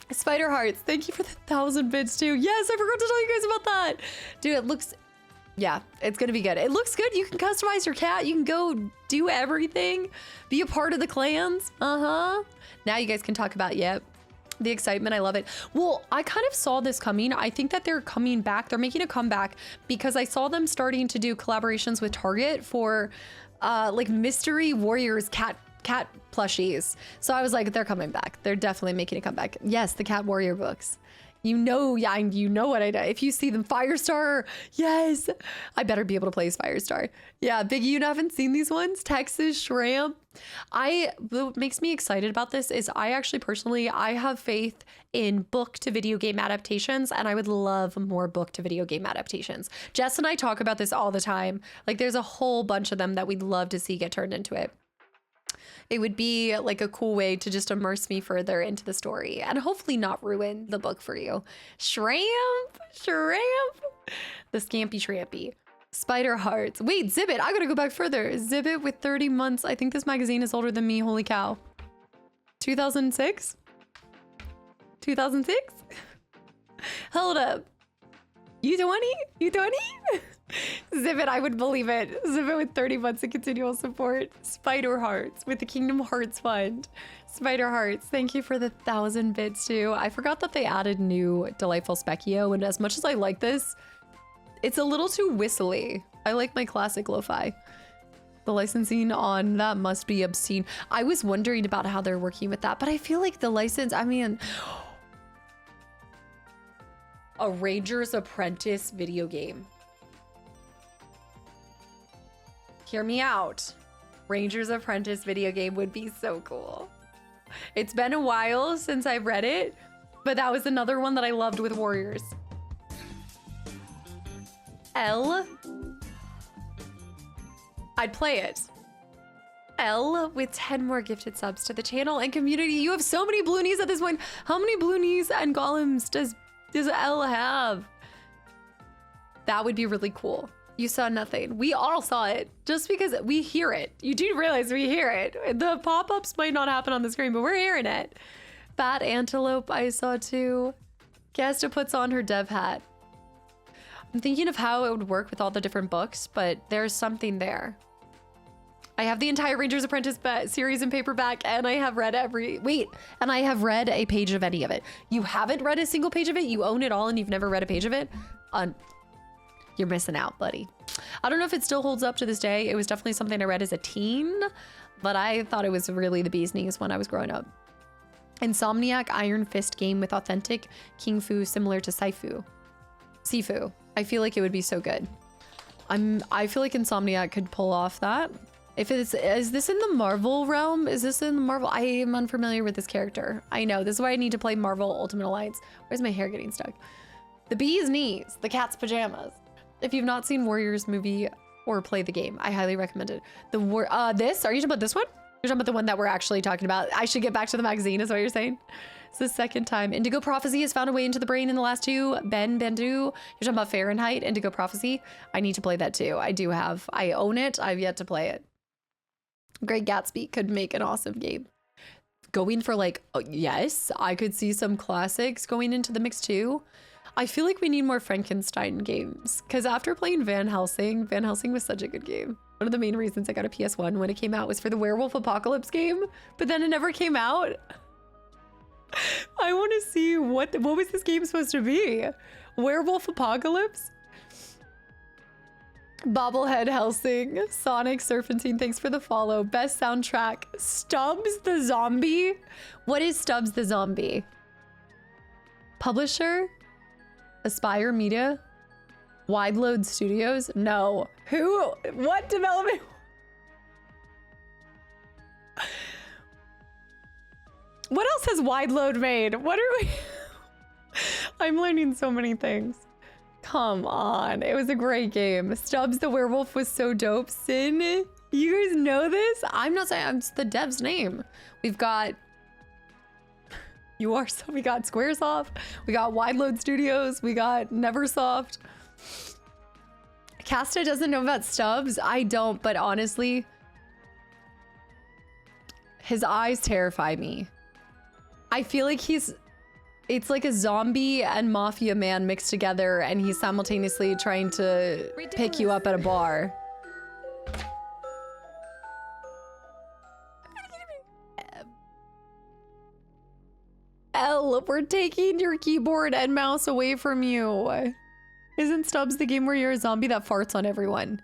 Spider Hearts. Thank you for the 1,000 bits too. Yes, I forgot to tell you guys about that. Dude, it looks... Yeah, it's gonna be good. It looks good. You can customize your cat. You can go do everything. Be a part of the clans. Now you guys can talk about, yep, the excitement. I love it. Well, I kind of saw this coming. I think that they're coming back. They're making a comeback because I saw them starting to do collaborations with Target for like mystery warriors cat plushies. So I was like, they're coming back. They're definitely making a comeback. Yes, the Cat Warrior books. You know, yeah, you know what I do. If you see them, Firestar, yes. I better be able to play as Firestar. Yeah, Biggie, you haven't seen these ones? Texas Shrimp. What makes me excited about this is I actually personally, I have faith in book to video game adaptations, and I would love more book to video game adaptations. Jess and I talk about this all the time. Like there's a whole bunch of them that we'd love to see get turned into it. It would be like a cool way to just immerse me further into the story and hopefully not ruin the book for you. Shrimp, the Scampy Shrampy. Spider Hearts. Wait, Zibbit, I gotta go back further. Zibbit with 30 months. I think this magazine is older than me. Holy cow. 2006? 2006? Hold up. You 20? You 20? Zibbit, I would believe it. Zibbit with 30 months of continual support. Spider Hearts with the Kingdom Hearts Fund. Spider Hearts, thank you for the 1,000 bits too. I forgot that they added new Delightful Specchio, and as much as I like this, it's a little too whistly. I like my classic lo-fi. The licensing on that must be obscene. I was wondering about how they're working with that, but I feel like the license, I mean, a Ranger's Apprentice video game. Hear me out. Ranger's Apprentice video game would be so cool. It's been a while since I've read it, but that was another one that I loved with Warriors. L. I'd play it. L with 10 more gifted subs to the channel and community. You have so many Bloonies at this point. How many Bloonies and Golems does L have? That would be really cool. You saw nothing. We all saw it just because we hear it. You do realize we hear it. The pop-ups might not happen on the screen, but we're hearing it. Fat Antelope I saw too. Kesta puts on her dev hat. I'm thinking of how it would work with all the different books, but there's something there. I have the entire Ranger's Apprentice series in paperback, and I have read and I have read a page of any of it. You haven't read a single page of it? You own it all and you've never read a page of it? You're missing out, buddy. I don't know if it still holds up to this day. It was definitely something I read as a teen, but I thought it was really the bee's knees when I was growing up. Insomniac Iron Fist game with authentic King Fu similar to Sifu. I feel like it would be so good. I feel like Insomniac could pull off that. Is this in the Marvel realm? Is this in the Marvel? I am unfamiliar with this character. I know, this is why I need to play Marvel Ultimate Alliance. Where's my hair getting stuck? The bee's knees, the cat's pajamas. If you've not seen Warriors movie or play the game, I highly recommend it. Are you talking about this one? You're talking about the one that we're actually talking about. I should get back to the magazine is what you're saying? It's the second time. Indigo Prophecy has found a way into the brain in the last two. Bendu, you're talking about Fahrenheit, Indigo Prophecy. I need to play that too. I own it. I've yet to play it. Great Gatsby could make an awesome game. Going for yes, I could see some classics going into the mix too. I feel like we need more Frankenstein games because after playing Van Helsing was such a good game. One of the main reasons I got a PS1 when it came out was for the Werewolf Apocalypse game, but then it never came out. I want to see what was this game supposed to be? Werewolf Apocalypse? Bobblehead Helsing, Sonic Serpentine, thanks for the follow. Best soundtrack, Stubbs the Zombie? What is Stubbs the Zombie? Publisher? Aspire Media? Wide Load Studios? No. Who? What development? What else has Wide Load made? What are we? I'm learning so many things. Come on. It was a great game. Stubbs the Werewolf was so dope. Sin, you guys know this? I'm not saying it's the dev's name. We've got we got Squaresoft, we got Wide Load Studios, we got Neversoft. Casta doesn't know about Stubbs. I don't, but honestly, his eyes terrify me. I feel like it's like a zombie and mafia man mixed together, and he's simultaneously trying to pick you up at a bar. L, we're taking your keyboard and mouse away from you. Isn't Stubbs the game where you're a zombie that farts on everyone?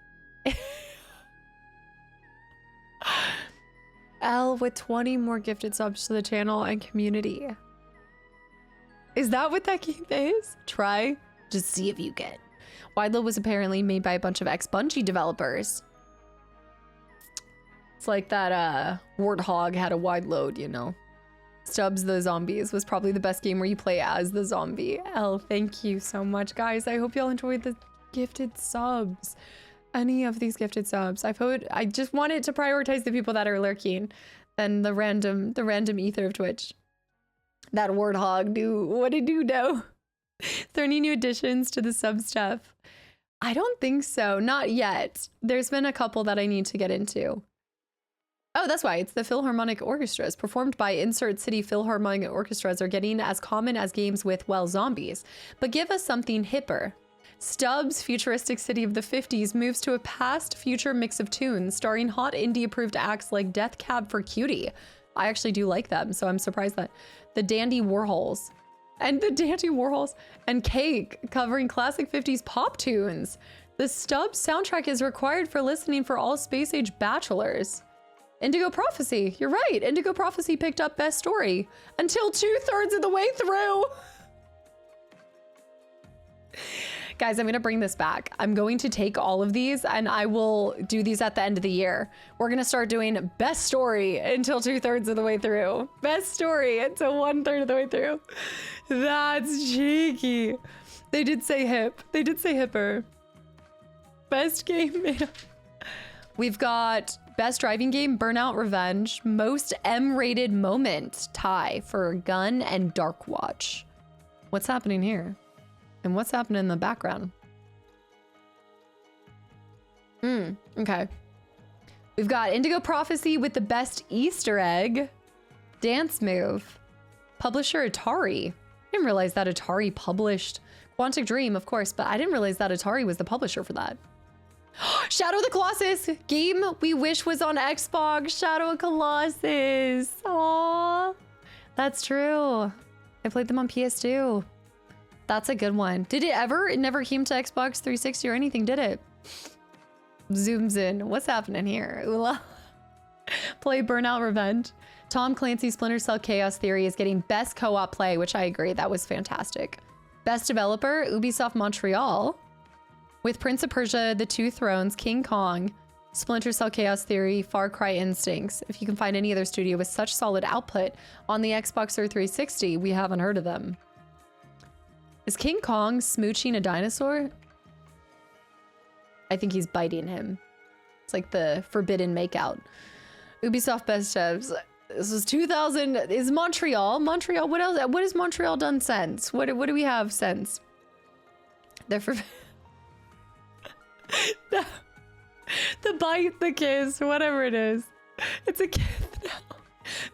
L with 20 more gifted subs to the channel and community. Is that what that game is? Try. Just see if you get. Wide load was apparently made by a bunch of ex-Bungie developers. It's like that Warthog had a wide load, you know. Stubbs the Zombies was probably the best game where you play as the zombie. Elle, thank you so much, guys. I hope y'all enjoyed the gifted subs. Any of these gifted subs. I just wanted to prioritize the people that are lurking than the random ether of Twitch. That Warthog, dude. What did you do? Is there any new additions to the sub stuff? I don't think so. Not yet. There's been a couple that I need to get into. Oh, that's why. It's the Philharmonic Orchestras. Performed by Insert City Philharmonic Orchestras are getting as common as games with, well, zombies. But give us something hipper. Stubbs' futuristic city of the 50s moves to a past-future mix of tunes, starring hot indie-approved acts like Death Cab for Cutie. I actually do like them, so I'm surprised that the Dandy Warhols and Cake, covering classic 50s pop tunes. The Stubbs soundtrack is required for listening for all space-age bachelors. Indigo Prophecy, you're right. Indigo Prophecy picked up Best Story until 2/3 of the way through. Guys, I'm gonna bring this back. I'm going to take all of these and I will do these at the end of the year. We're gonna start doing Best Story until 2/3 of the way through. Best Story until 1/3 of the way through. That's cheeky. They did say hip. They did say hipper. Best game made. We've got Best Driving Game, Burnout Revenge. Most M-rated moment tie for Gun and Dark Watch. What's happening here? And what's happening in the background? Okay. We've got Indigo Prophecy with the best Easter egg. Dance Move. Publisher Atari. I didn't realize that Atari published Quantic Dream, of course, but I didn't realize that Atari was the publisher for that. Shadow of the Colossus. Game we wish was on Xbox. Shadow of Colossus. Aww. That's true. I played them on PS2. That's a good one. Did it ever? It never came to Xbox 360 or anything, did it? Zooms in. What's happening here? Oola. Play Burnout Revenge. Tom Clancy's Splinter Cell Chaos Theory is getting best co-op play, which I agree. That was fantastic. Best developer, Ubisoft Montreal. With Prince of Persia, The Two Thrones, King Kong, Splinter Cell Chaos Theory, Far Cry Instincts. If you can find any other studio with such solid output on the Xbox or 360, we haven't heard of them. Is King Kong smooching a dinosaur? I think he's biting him. It's like the forbidden makeout. Ubisoft Best Devs. This is 2000. Is Montreal? Montreal, what else? What has Montreal done since? What do we have since? They're for the bite, the kiss, whatever it is. It's a kiss now.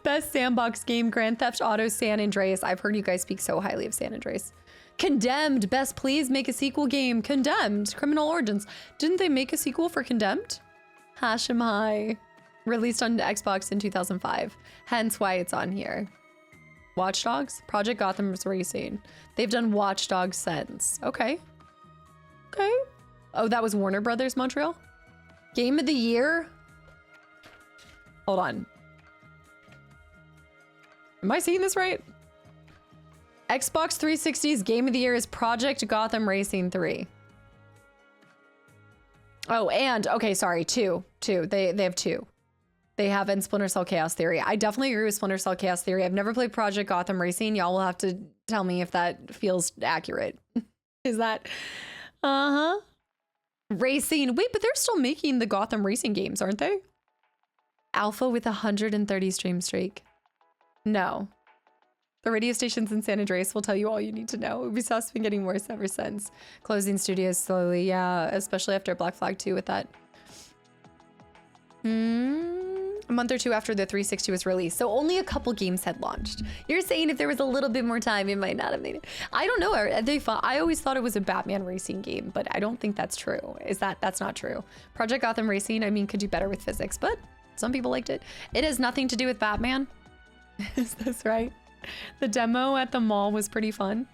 Best sandbox game, Grand Theft Auto San Andreas. I've heard you guys speak so highly of San Andreas. Condemned, best please make a sequel game. Condemned, Criminal Origins. Didn't they make a sequel for Condemned? Hashem High. Released on Xbox in 2005. Hence why it's on here. Watch Dogs? Project Gotham's Racing. They've done Watch Dogs since. Okay. Okay. Oh, that was Warner Brothers Montreal? Game of the Year? Hold on. Am I seeing this right? Xbox 360's Game of the Year is Project Gotham Racing 3. Oh, and, okay, sorry, two. They have two. They have in Splinter Cell Chaos Theory. I definitely agree with Splinter Cell Chaos Theory. I've never played Project Gotham Racing. Y'all will have to tell me if that feels accurate. Is that... Uh-huh. Racing. Wait, but they're still making the Gotham Racing games, aren't they? Alpha with 130 stream streak. No. The radio stations in San Andreas will tell you all you need to know. Ubisoft's been getting worse ever since. Closing studios slowly, yeah, especially after Black Flag 2 with that. A month or two after the 360 was released, so only a couple games had launched. You're saying if there was a little bit more time, it might not have made it. I don't know. I always thought it was a Batman racing game, but I don't think that's true. That's not true. Project Gotham Racing, I mean, could do better with physics, but some people liked it. It has nothing to do with Batman. Is this right? The demo at the mall was pretty fun.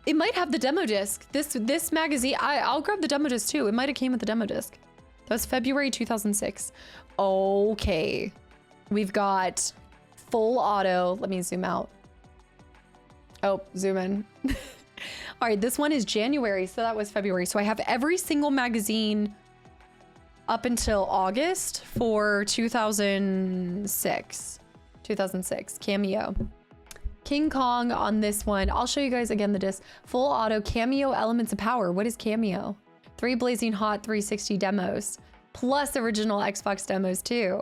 It might have the demo disc. This magazine, I'll grab the demo disc too. It might have came with the demo disc. That was February 2006. Okay. We've got full auto. Let me zoom out. Oh, zoom in. All right, this one is January, so that was February. So I have every single magazine up until August for 2006. 2006, Cameo. King Kong on this one. I'll show you guys again the disc. Full auto, Cameo, Elements of Power. What is Cameo? 3 Blazing Hot 360 demos, plus original Xbox demos too.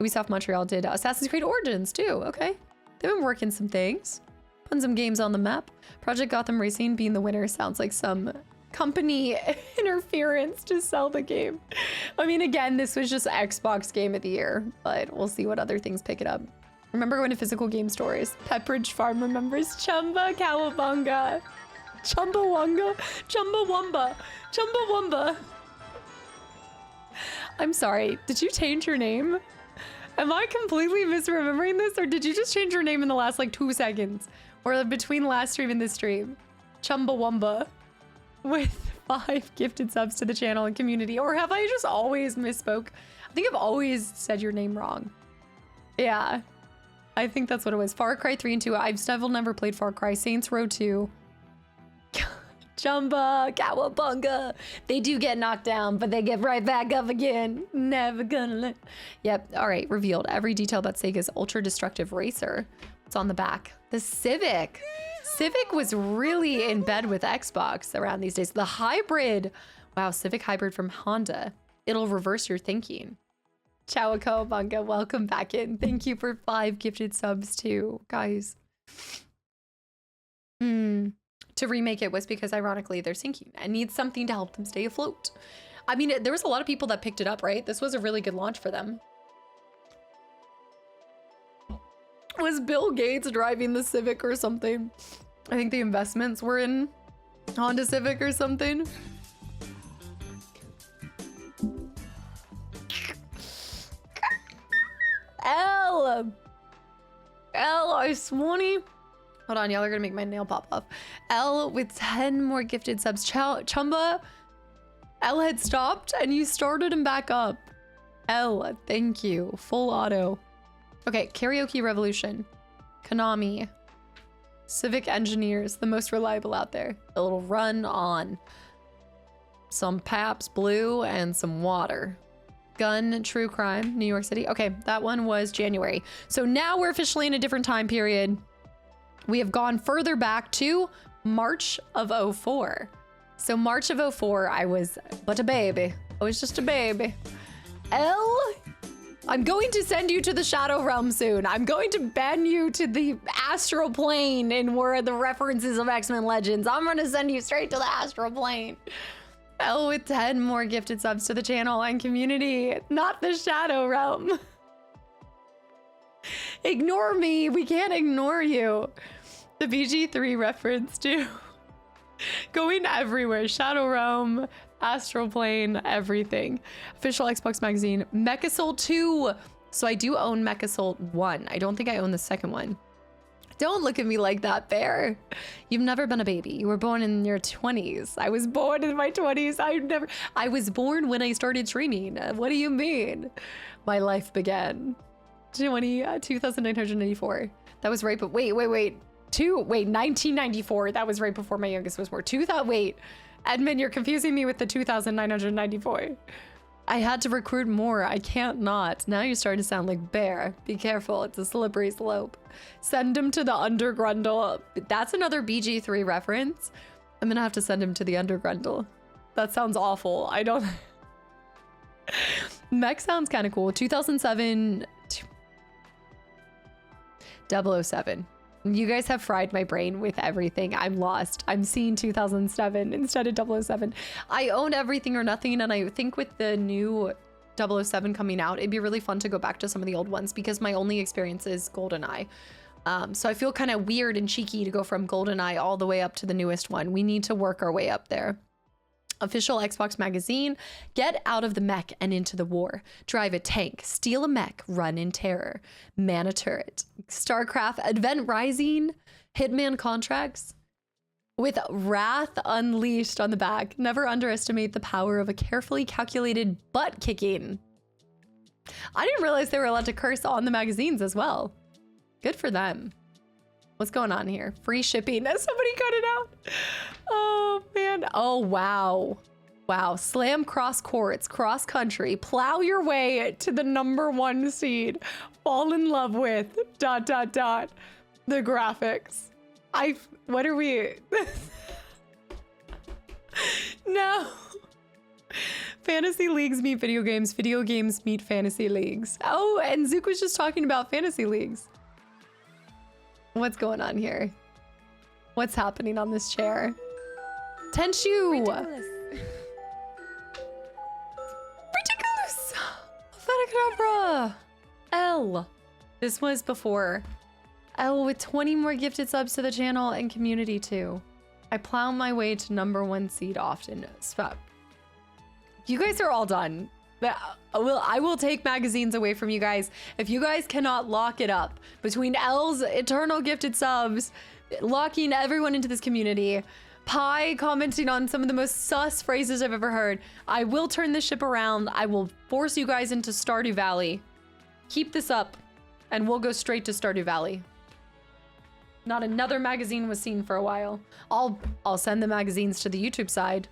Ubisoft Montreal did Assassin's Creed Origins too, okay. They've been working some things. Putting some games on the map. Project Gotham Racing being the winner sounds like some company interference to sell the game. I mean, again, this was just Xbox Game of the Year, but we'll see what other things pick it up. Remember going to physical game stores. Pepperidge Farm remembers Chumba Cowabunga. Chumbawanga. Chumbawamba. Chumbawamba. I'm sorry, did you change your name? Am I completely misremembering this, or did you just change your name in the last like 2 seconds? Or between last stream and this stream? Chumbawamba with 5 gifted subs to the channel and community. Or have I just always misspoke? I think I've always said your name wrong. Yeah, I think that's what it was. Far Cry 3 and 2. I've still never played Far Cry. Saints Row 2. Chumba, Cowabunga. They do get knocked down, but they get right back up again. Never gonna let. Yep, all right, revealed. Every detail about Sega's ultra-destructive racer. It's on the back. The Civic. Civic was really in bed with Xbox around these days. The hybrid. Wow, Civic hybrid from Honda. It'll reverse your thinking. Ciao, Cowabunga. Welcome back in. Thank you for 5 gifted subs too, guys. To remake it was because ironically they're sinking and need something to help them stay afloat. I mean, there was a lot of people that picked it up, right? This was a really good launch for them. Was Bill Gates driving the Civic or something? I think the investments were in Honda Civic or something. L, I swanny. Hold on, y'all are gonna make my nail pop off. L with 10 more gifted subs. Chumba, L had stopped and you started him back up. L, thank you. Full auto. Okay, Karaoke Revolution. Konami. Civic Engineers, the most reliable out there. A little run on some Pabst Blue and some water. Gun, True Crime, New York City. Okay, that one was January. So now we're officially in a different time period. We have gone further back to March of 04. So March of 04, I was but a baby. I was just a baby. L, I'm going to send you to the Shadow Realm soon. I'm going to ban you to the astral plane in where the references of X-Men Legends. I'm going to send you straight to the astral plane. L with 10 more gifted subs to the channel and community, not the Shadow Realm. Ignore me. We can't ignore you. The BG3 reference too. Going everywhere. Shadow Realm, Astral Plane, everything. Official Xbox magazine. Mechasoul 2. So I do own Mechasoul 1. I don't think I own the second one. Don't look at me like that, Bear. You've never been a baby. You were born in your 20s. I was born in my 20s. I was born when I started streaming. What do you mean? My life began. 2,984. That was right, but wait. 1994. That was right before my youngest was born. Wait, Edmund, you're confusing me with the 2,994. I had to recruit more. I can't not. Now you're starting to sound like Bear. Be careful. It's a slippery slope. Send him to the Undergrundle. That's another BG3 reference. I'm gonna have to send him to the Undergrundle. That sounds awful. I don't... Mech sounds kind of cool. 2007... 007. You guys have fried my brain with everything. I'm lost. I'm seeing 2007 instead of 007. I own Everything or Nothing, and I think with the new 007 coming out, it'd be really fun to go back to some of the old ones because my only experience is GoldenEye. So I feel kind of weird and cheeky to go from GoldenEye all the way up to the newest one. We need to work our way up there. Official Xbox magazine, get out of the mech and into the war. Drive a tank, steal a mech, run in terror. Man a turret. StarCraft, Event Rising, Hitman contracts. With Wrath Unleashed on the back. Never underestimate the power of a carefully calculated butt kicking. I didn't realize they were allowed to curse on the magazines as well. Good for them. What's going on here? Free shipping. Somebody cut it out. Oh, man. Oh, wow. Wow. Slam cross courts, cross country. Plow your way to the #1 seed. Fall in love with... ... The graphics. What are we... No. Fantasy leagues meet video games meet fantasy leagues. Oh, and Zook was just talking about fantasy leagues. What's going on here? What's happening on this chair? Tenshu! Ridiculous. Ridiculous! Fetacabra! L. This was before. L with 20 more gifted subs to the channel and community too. I plow my way to #1 seed often. Stop. You guys are all done. I will take magazines away from you guys if you guys cannot lock it up between L's eternal gifted subs, locking everyone into this community, Pi commenting on some of the most sus phrases I've ever heard. I will turn this ship around. I will force you guys into Stardew Valley. Keep this up and we'll go straight to Stardew Valley. Not another magazine was seen for a while. I'll send the magazines to the YouTube side.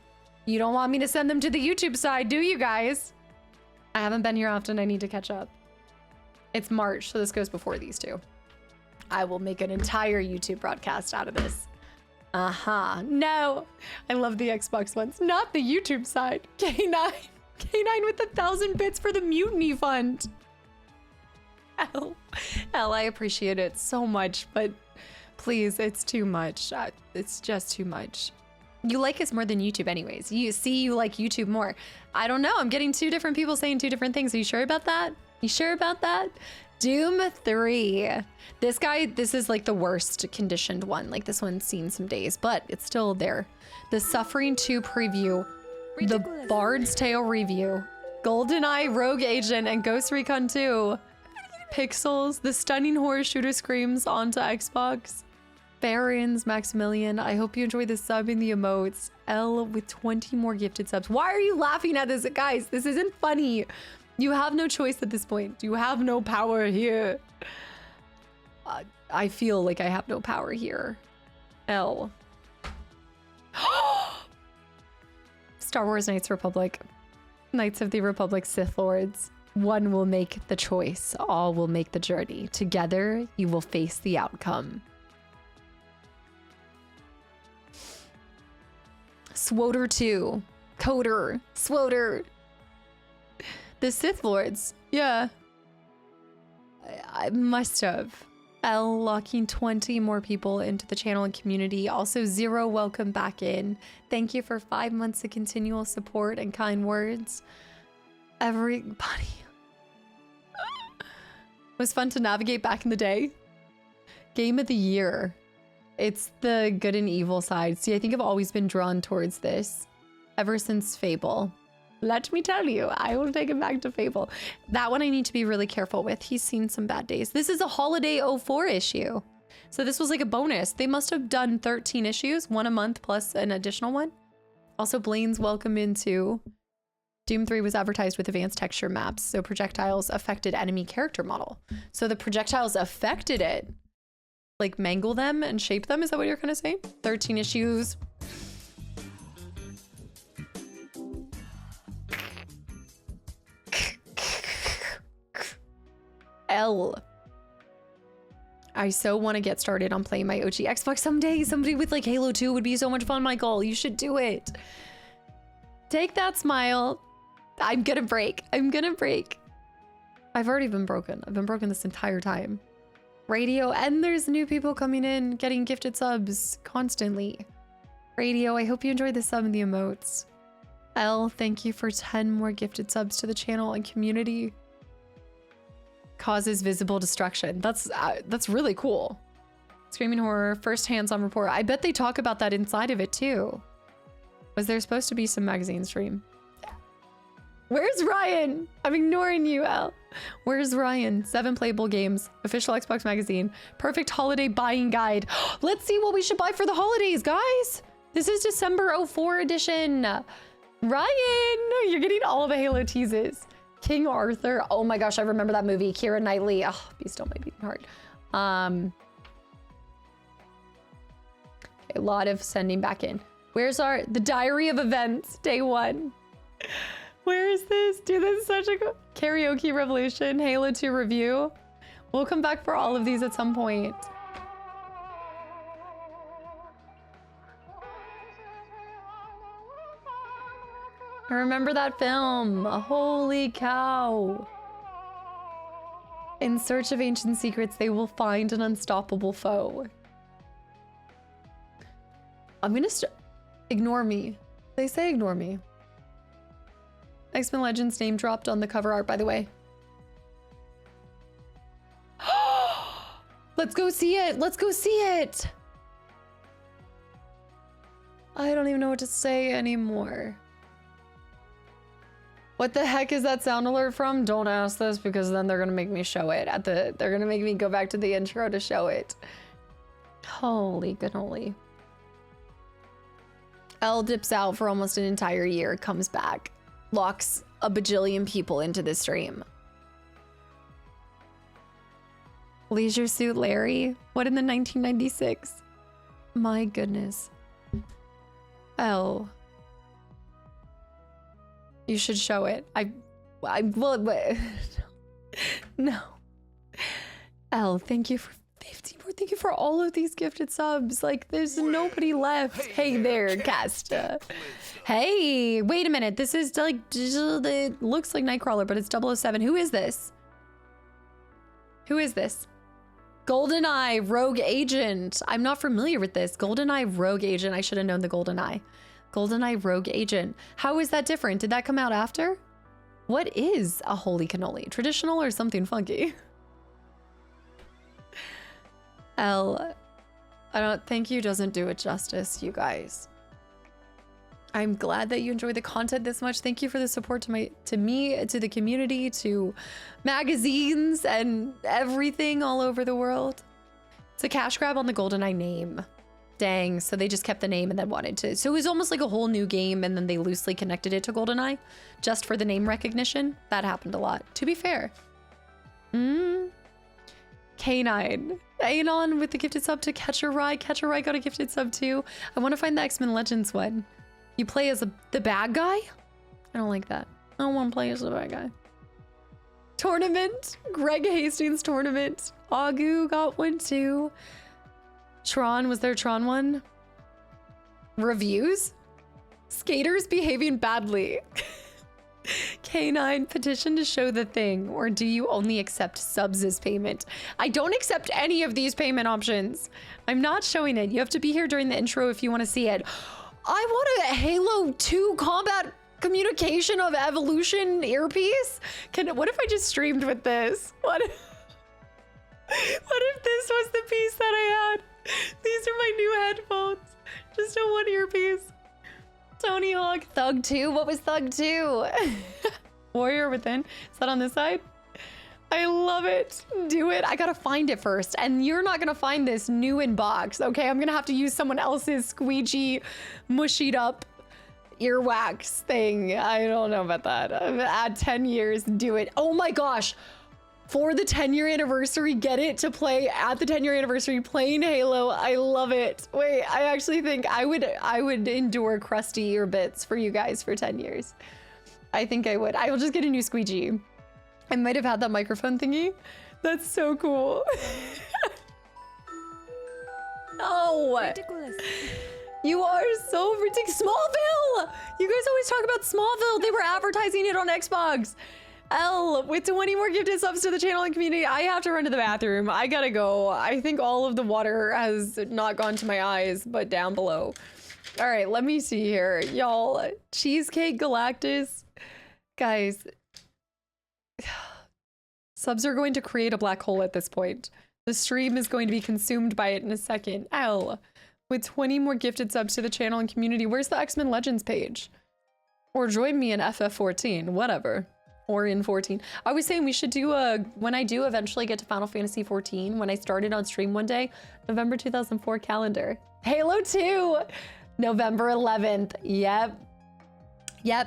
You don't want me to send them to the YouTube side, do you guys? I haven't been here often. I need to catch up. It's March, so this goes before these two. I will make an entire YouTube broadcast out of this. No, I love the Xbox ones, not the YouTube side. K9 with 1,000 bits for the Mutiny Fund. L, I appreciate it so much, but please, it's too much. It's just too much. You like us more than YouTube anyways. You like YouTube more. I don't know. I'm getting 2 different people saying 2 different things. Are you sure about that? You sure about that? Doom 3. This guy, this is like the worst conditioned one. Like this one's seen some days, but it's still there. The Suffering 2 preview, Ridiculous. the Bard's Tale review, GoldenEye Rogue Agent, and Ghost Recon 2. Pixels, the Stunning Horror Shooter Screams onto Xbox. Barons, Maximilian, I hope you enjoy the sub in the emotes. L with 20 more gifted subs. Why are you laughing at this? Guys, this isn't funny. You have no choice at this point. You have no power here. I feel like I have no power here. L. Star Wars Knights Republic. Knights of the Republic Sith Lords. One will make the choice. All will make the journey. Together, you will face the outcome. Swoter 2. Coder. Swoter. The Sith Lords. Yeah. I must have. L locking 20 more people into the channel and community. Also, Zero, welcome back in. Thank you for 5 months of continual support and kind words. Everybody. It was fun to navigate back in the day. Game of the year. It's the good and evil side. See, I think I've always been drawn towards this ever since Fable. Let me tell you, I will take it back to Fable. That one I need to be really careful with. He's seen some bad days. This is a Holiday 04 issue. So this was like a bonus. They must have done 13 issues, 1 a month plus an additional one. Also, Blaine's welcome into Doom 3 was advertised with advanced texture maps. So projectiles affected enemy character model. So the projectiles affected it. Like mangle them and shape them? Is that what you're gonna say? 13 issues. L. I so want to get started on playing my OG Xbox someday. Somebody with like Halo 2 would be so much fun, Michael. You should do it. Take that smile. I'm gonna break. I'm gonna break. I've already been broken. I've been broken this entire time. Radio, and there's new people coming in, getting gifted subs constantly. Radio, I hope you enjoyed the sub and the emotes. L, thank you for 10 more gifted subs to the channel and community. Causes visible destruction. That's really cool. Screaming Horror, first hands-on report. I bet they talk about that inside of it too. Was there supposed to be some magazine stream? Where's Ryan? I'm ignoring you, L. Where's Ryan? 7 playable games. Official Xbox magazine. Perfect holiday buying guide. Let's see what we should buy for the holidays, guys. This is December 04 edition. Ryan, you're getting all the Halo teases. King Arthur. Oh my gosh, I remember that movie. Keira Knightley. Oh, be still my beating heart. a lot of sending back in. Where's the diary of events, day 1? Where is this? Dude, this is such a karaoke revolution, Halo 2 review. We'll come back for all of these at some point. I remember that film. Holy cow. In search of ancient secrets, they will find an unstoppable foe. I'm gonna ignore me. They say ignore me. X-Men Legends name dropped on the cover art, by the way. Let's go see it. Let's go see it. I don't even know what to say anymore. What the heck is that sound alert from? Don't ask this because then they're gonna make me show it they're gonna make me go back to the intro to show it. Holy cannoli. Elle dips out for almost an entire year, comes back, locks a bajillion people into the stream. Leisure Suit Larry? What in the 1996? My goodness. Elle. You should show it. Well, no. Elle, thank you for 50 more. Thank you for all of these gifted subs. Like, there's nobody left. Hey there, Casta. Hey, wait a minute. This is like, it looks like Nightcrawler, but it's 007. Who is this? Who is this? GoldenEye Rogue Agent. I'm not familiar with this. GoldenEye Rogue Agent. I should have known the GoldenEye. GoldenEye Rogue Agent. How is that different? Did that come out after? What is a holy cannoli? Traditional or something funky? Elle, I don't think you doesn't do it justice, you guys. I'm glad that you enjoy the content this much. Thank you for the support to me, to the community, to magazines and everything all over the world. It's a cash grab on the GoldenEye name. Dang, so they just kept the name and then wanted to. So it was almost like a whole new game and then they loosely connected it to GoldenEye just for the name recognition. That happened a lot, to be fair. K9. Anon with the gifted sub to Catch a Rye. Catch a Rye got a gifted sub too. I want to find the X-Men Legends one. You play as the bad guy? I don't like that. I don't want to play as the bad guy. Tournament. Greg Hastings tournament. Agu got one too. Tron, was there Tron one? Reviews? Skaters behaving badly. K9, petition to show the thing, or do you only accept subs as payment? I don't accept any of these payment options. I'm not showing it. You have to be here during the intro if you want to see it. I want a Halo 2 combat communication of evolution earpiece. What if I just streamed with this? What if this was the piece that I had? These are my new headphones. Just a one earpiece. Tony Hawk. Thug 2? What was Thug 2? Warrior Within. Is that on this side? I love it. Do it. I gotta find it first. And you're not gonna find this new in box, okay? I'm gonna have to use someone else's squeegee, mushied up earwax thing. I don't know about that. Add 10 years, do it. Oh my gosh. For the 10-year anniversary, get it to play at the 10-year anniversary, playing Halo. I love it. Wait, I actually think I would endure crusty ear bits for you guys for 10 years. I think I would. I will just get a new squeegee. I might have had that microphone thingy. That's so cool. No. Ridiculous. You are so ridiculous. Smallville! You guys always talk about Smallville. They were advertising it on Xbox. Elle, with 20 more gifted subs to the channel and community, I have to run to the bathroom. I gotta go. I think all of the water has not gone to my eyes, but down below. All right, let me see here. Y'all, Cheesecake Galactus. Guys, subs are going to create a black hole at this point. The stream is going to be consumed by it in a second. Elle, with 20 more gifted subs to the channel and community, where's the X-Men Legends page? Or join me in FF14, whatever. Or in 14. I was saying we should do when I do eventually get to Final Fantasy 14, when I started on stream one day, November 2004 calendar. Halo 2, November 11th. Yep,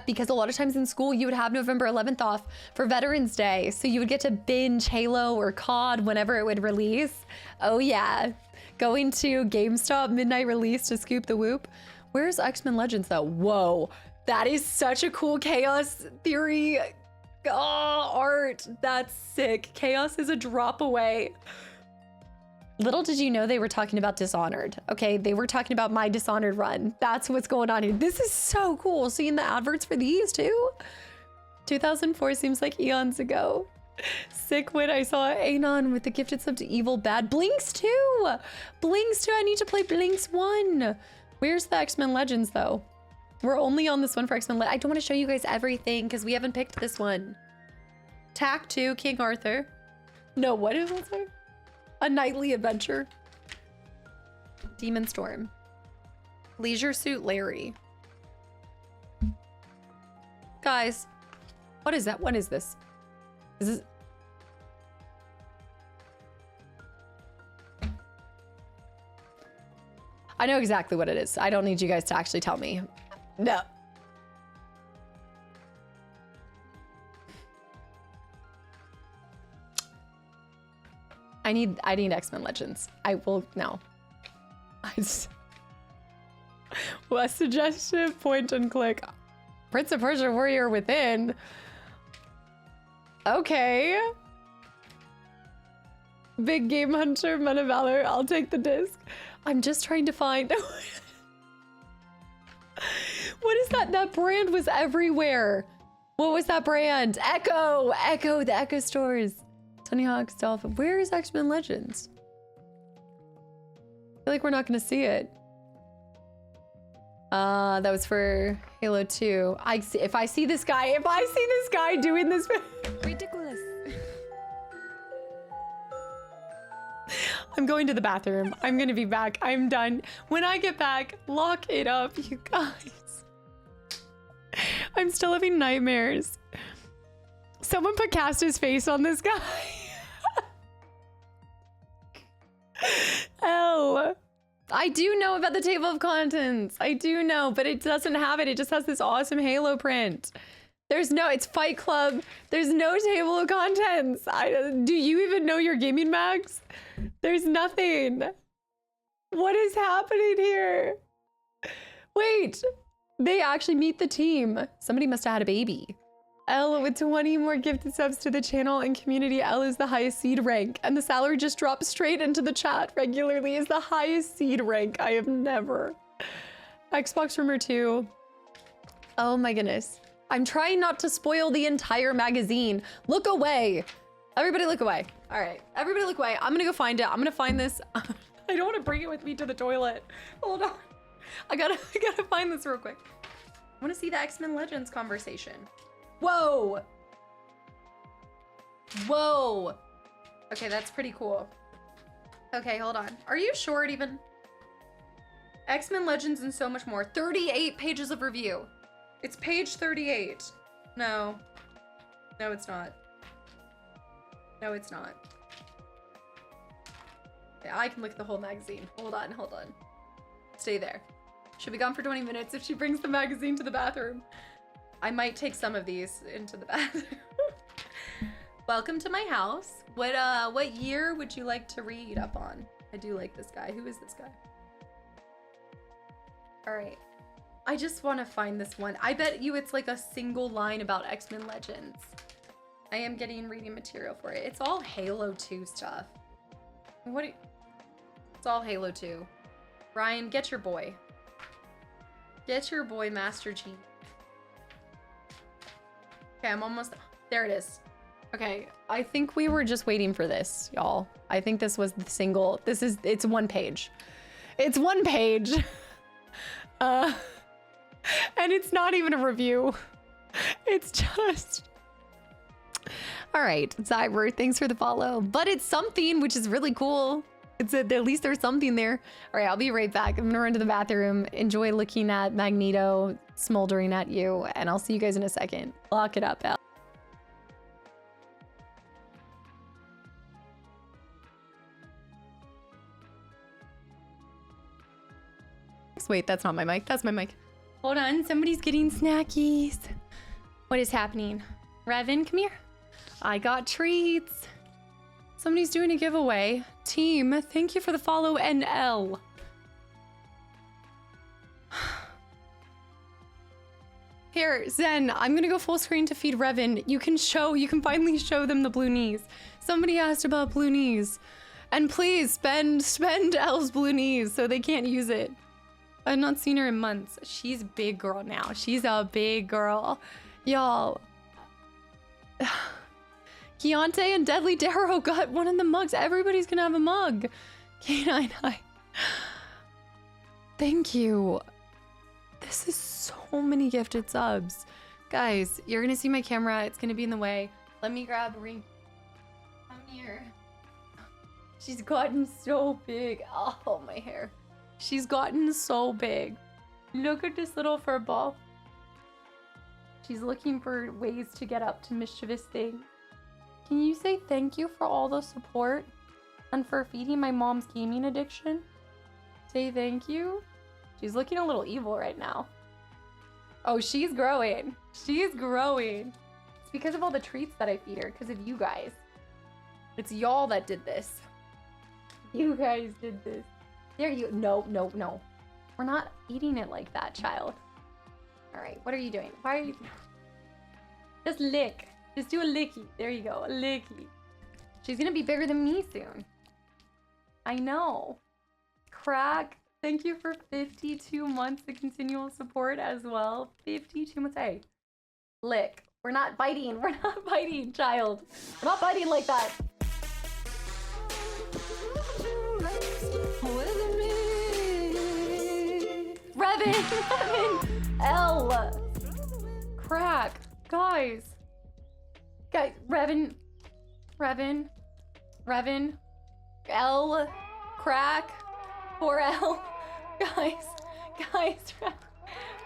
because a lot of times in school you would have November 11th off for Veterans Day. So you would get to binge Halo or COD whenever it would release. Oh yeah. Going to GameStop midnight release to scoop the whoop. Where's X-Men Legends though? Whoa, that is such a cool chaos theory art. That's sick. Chaos is a drop away. Little did you know they were talking about Dishonored. Okay, they were talking about my Dishonored run. That's what's going on here. This is so cool. Seeing the adverts for these too. 2004 seems like eons ago. Sick when I saw Anon with the gifted sub to Evil Bad. Blinks 2! Blinks 2, I need to play Blinks 1. Where's the X-Men Legends though? We're only on this one for X-Men. I don't want to show you guys everything because we haven't picked this one. Tack 2, King Arthur. No, what is it? A Nightly Adventure. Demon Storm. Leisure Suit Larry. Guys, what is that? What is this? Is this... I know exactly what it is. I don't need you guys to actually tell me. No. I need X-Men Legends. I will now. Well, suggestive point and click. Prince of Persia Warrior Within. Okay. Big Game Hunter, Men of Valor. I'll take the disc. I'm just trying to find. What is that? That brand was everywhere. What was that brand? Echo. Echo, the Echo stores. Tony Hawk's Dolphin. Where is X-Men Legends? I feel like we're not going to see it. That was for Halo 2. If I see this guy doing this. Ridiculous. I'm going to the bathroom. I'm going to be back. I'm done. When I get back, lock it up, you guys. I'm still having nightmares. Someone put Casta's face on this guy. L. I do know about the table of contents. I do know, but it doesn't have it. It just has this awesome Halo print. There's no, it's Fight Club. There's no table of contents. Do you even know your gaming mags? There's nothing. What is happening here? Wait, they actually meet the team. Somebody must have had a baby. L with 20 more gifted subs to the channel and community. L is the highest seed rank, and the salary just drops straight into the chat regularly. Is the highest seed rank I have never. Xbox Rumor 2. Oh my goodness. I'm trying not to spoil the entire magazine. Look away. Everybody look away. All right, everybody look away. I'm gonna go find it. I'm gonna find this. I don't want to bring it with me to the toilet. Hold on. I gotta find this real quick. I want to see the X-Men Legends conversation. Whoa. Whoa. Okay, that's pretty cool. Okay, hold on. Are you sure it even? X-Men Legends and so much more. 38 pages of review. It's page 38. No. No, it's not. No, it's not. Okay, I can look at the whole magazine. Hold on, hold on. Stay there. She'll be gone for 20 minutes if she brings the magazine to the bathroom. I might take some of these into the bathroom. Welcome to my house. What year would you like to read up on? I do like this guy. Who is this guy? All right. I just want to find this one. I bet you it's like a single line about X-Men Legends. I am getting reading material for it. It's all Halo 2 stuff. It's all Halo 2. Ryan, get your boy. Get your boy, Master Chief. Okay, I'm almost... There it is. Okay, I think we were just waiting for this, y'all. I think this was the single... It's one page. It's one page. And it's not even a review. It's just... All right, Zyber, thanks for the follow. But it's something, which is really cool. At least there's something there. All right, I'll be right back. I'm gonna run to the bathroom, enjoy looking at Magneto smoldering at you, and I'll see you guys in a second. Lock it up, Al. Wait, that's not my mic. That's my mic. Hold on, somebody's getting snackies. What is happening? Revan, come here. I got treats. Somebody's doing a giveaway team. Thank you for the follow, NL. Here, Zen, I'm gonna go full screen to feed Revan. You can finally show them the blue knees. Somebody asked about blue knees. And please spend Elle's blue knees so they can't use it. I've not seen her in months. She's a big girl now. She's a big girl. Y'all. Keontae and Deadly Darrow got one of the mugs. Everybody's gonna have a mug. K99. Thank you. This is so many gifted subs. Guys, you're gonna see my camera. It's gonna be in the way. Let me grab a ring. Come here. She's gotten so big. Oh, my hair. She's gotten so big. Look at this little fur ball. She's looking for ways to get up to mischievous things. Can you say thank you for all the support and for feeding my mom's gaming addiction? Say thank you. She's looking a little evil right now. Oh, she's growing. She's growing. It's because of all the treats that I feed her, because of you guys. It's y'all that did this. You guys did this. There you, no. We're not eating it like that, child. All right, what are you doing? Why are you? Just lick. Just do a licky. There you go, a licky. She's gonna be bigger than me soon. I know. Crack. Thank you for 52 months of continual support as well. 52 months. Hey, lick. We're not biting. We're not biting, child. We're not biting like that. Revan! L! Crack. Guys, Revan. L. Crack. Poor L. Guys,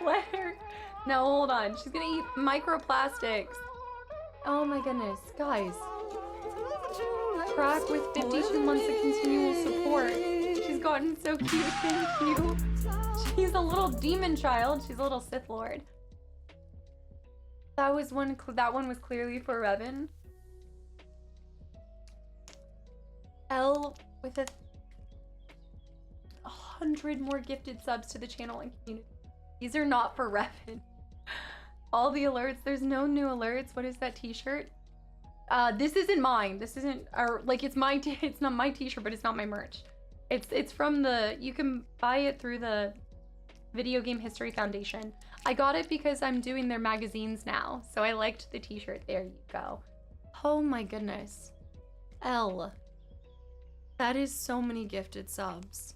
let her. No, hold on. She's gonna eat microplastics. Oh my goodness, guys. Crack with 52 months of continual support. She's gotten so cute. Thank you. She's a little demon child. She's a little Sith Lord. That one was clearly for Revan. L with 100 more gifted subs to the channel and community. These are not for Revan. All the alerts. There's no new alerts. What is that t-shirt? This isn't mine. This isn't, or like it's my, it's not my t-shirt, but it's not my merch. It's from the, you can buy it through the Video Game History Foundation. I got it because I'm doing their magazines now, so I liked the t-shirt. There you go. Oh my goodness. L. That is so many gifted subs.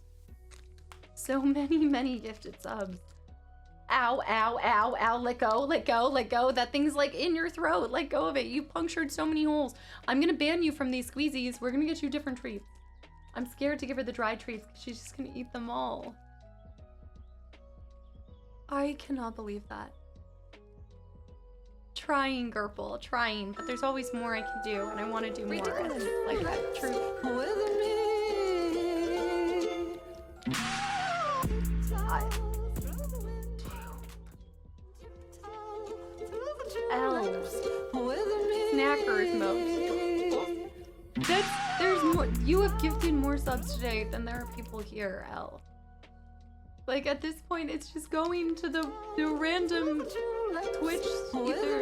So many gifted subs. Ow, ow, ow, ow, let go, let go, let go. That thing's like in your throat. Let go of it. You punctured so many holes. I'm gonna ban you from these squeezies. We're gonna get you different treats. I'm scared to give her the dry treats because she's just gonna eat them all. I cannot believe that. Trying, Gerple, trying, but there's always more I can do, and I want to do more. Like that, true. Snackers mode. There's more. You have gifted more subs today than there are people here, L. Like at this point, it's just going to the random Twitch ether.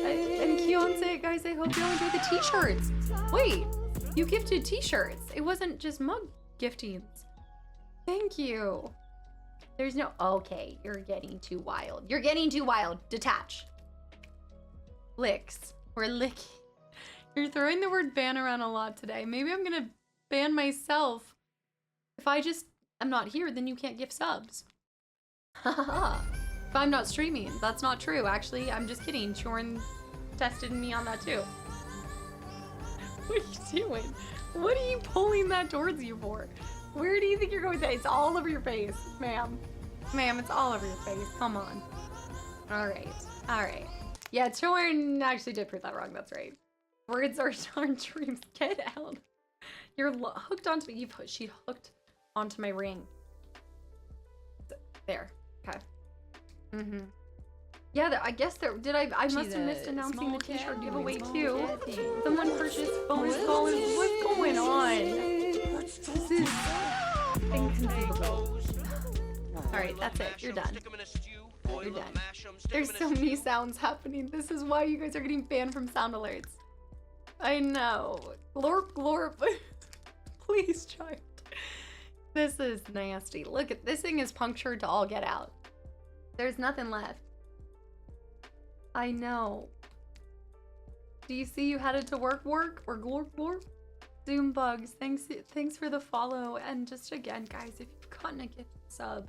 And Keontae, guys, I hope you all enjoy the t-shirts. Wait, you gifted t-shirts. It wasn't just mug giftings. Thank you. There's no, okay, you're getting too wild. You're getting too wild. Detach. Licks. We're licking. You're throwing the word ban around a lot today. Maybe I'm gonna ban myself. If I'm not here, then you can't gift subs. If I'm not streaming, that's not true. Actually, I'm just kidding. Shorn tested me on that too. What are you doing? What are you pulling that towards you for? Where do you think you're going with that? It's all over your face, ma'am. Ma'am, it's all over your face. Come on. All right. Yeah, Shorn actually did prove that wrong. That's right. Words are dreams. Get out. You're hooked onto me. She hooked onto my ring. There. Okay. Yeah, I guess there did. I must have missed announcing the t-shirt giveaway too. Someone purchased bonus calling. What's going on? This is inconceivable. All right, that's it. You're done. You're done. There's so many sounds happening. This is why you guys are getting banned from sound alerts. I know. Glorp, glorp. Please, child. This is nasty. Look at this thing is punctured to all get out. There's nothing left. I know. Do you see you headed to work or glorp glorp? Zoom bugs. Thanks for the follow. And just again, guys, if you've gotten a gift sub,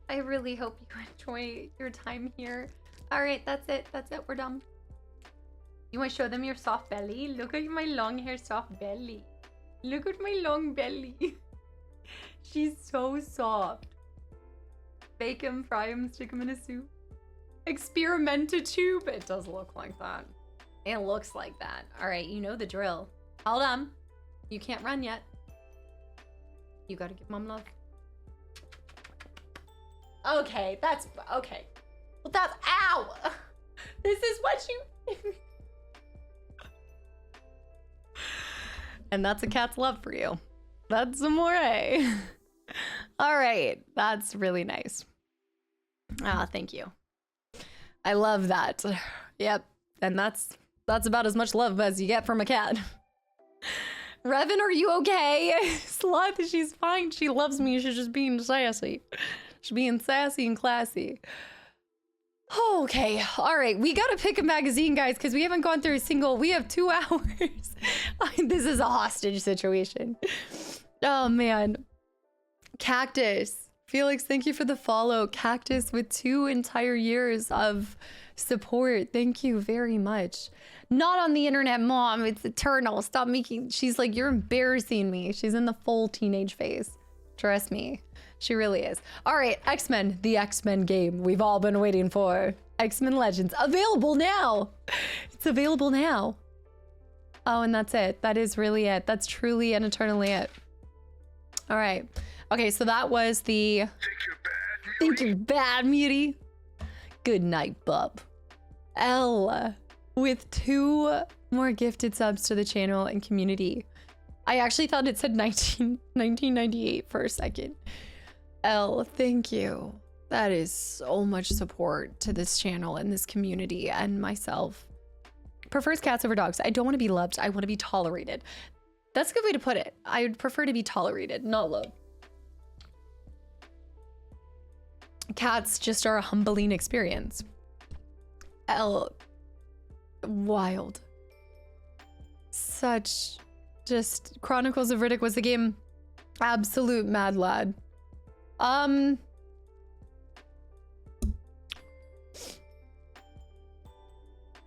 I really hope you enjoy your time here. All right, that's it. That's it. We're done. You want to show them your soft belly? Look at my long hair soft belly. Look at my long belly. She's so soft. Bake 'em, fry 'em, stick 'em in a soup. Experimented tube. It does look like that. It looks like that. All right, you know the drill. Hold on. You can't run yet. You gotta give mom love. Okay, that's okay. Well, that's ow. This is what you. And that's a cat's love for you. That's amore. All right, that's really nice. Ah, thank you. I love that. Yep, and that's about as much love as you get from a cat. Revan, are you okay? Sloth, she's fine. She loves me. She's just being sassy. She's being sassy and classy. Okay, all right. We gotta pick a magazine, guys, because we haven't gone through a single. We have 2 hours. This is a hostage situation. Oh, man. Cactus. Felix, thank you for the follow. Cactus with 2 entire years of support. Thank you very much. Not on the internet, mom. It's eternal. Stop making... She's like, you're embarrassing me. She's in the full teenage phase. Trust me. She really is. All right, X-Men. The X-Men game we've all been waiting for. X-Men Legends. Available now. It's available now. Oh, and that's it. That is really it. That's truly and eternally it. All right. Okay, so that was the... Think you're bad, Mutie. Good night, bub. L with 2 more gifted subs to the channel and community. I actually thought it said 1998 for a second. L, thank you. That is so much support to this channel and this community and myself. Prefers cats over dogs. I don't want to be loved. I want to be tolerated. That's a good way to put it. I would prefer to be tolerated, not loved. Cats just are a humbling experience. L, wild. Such just Chronicles of Riddick was the game. Absolute mad lad. How'd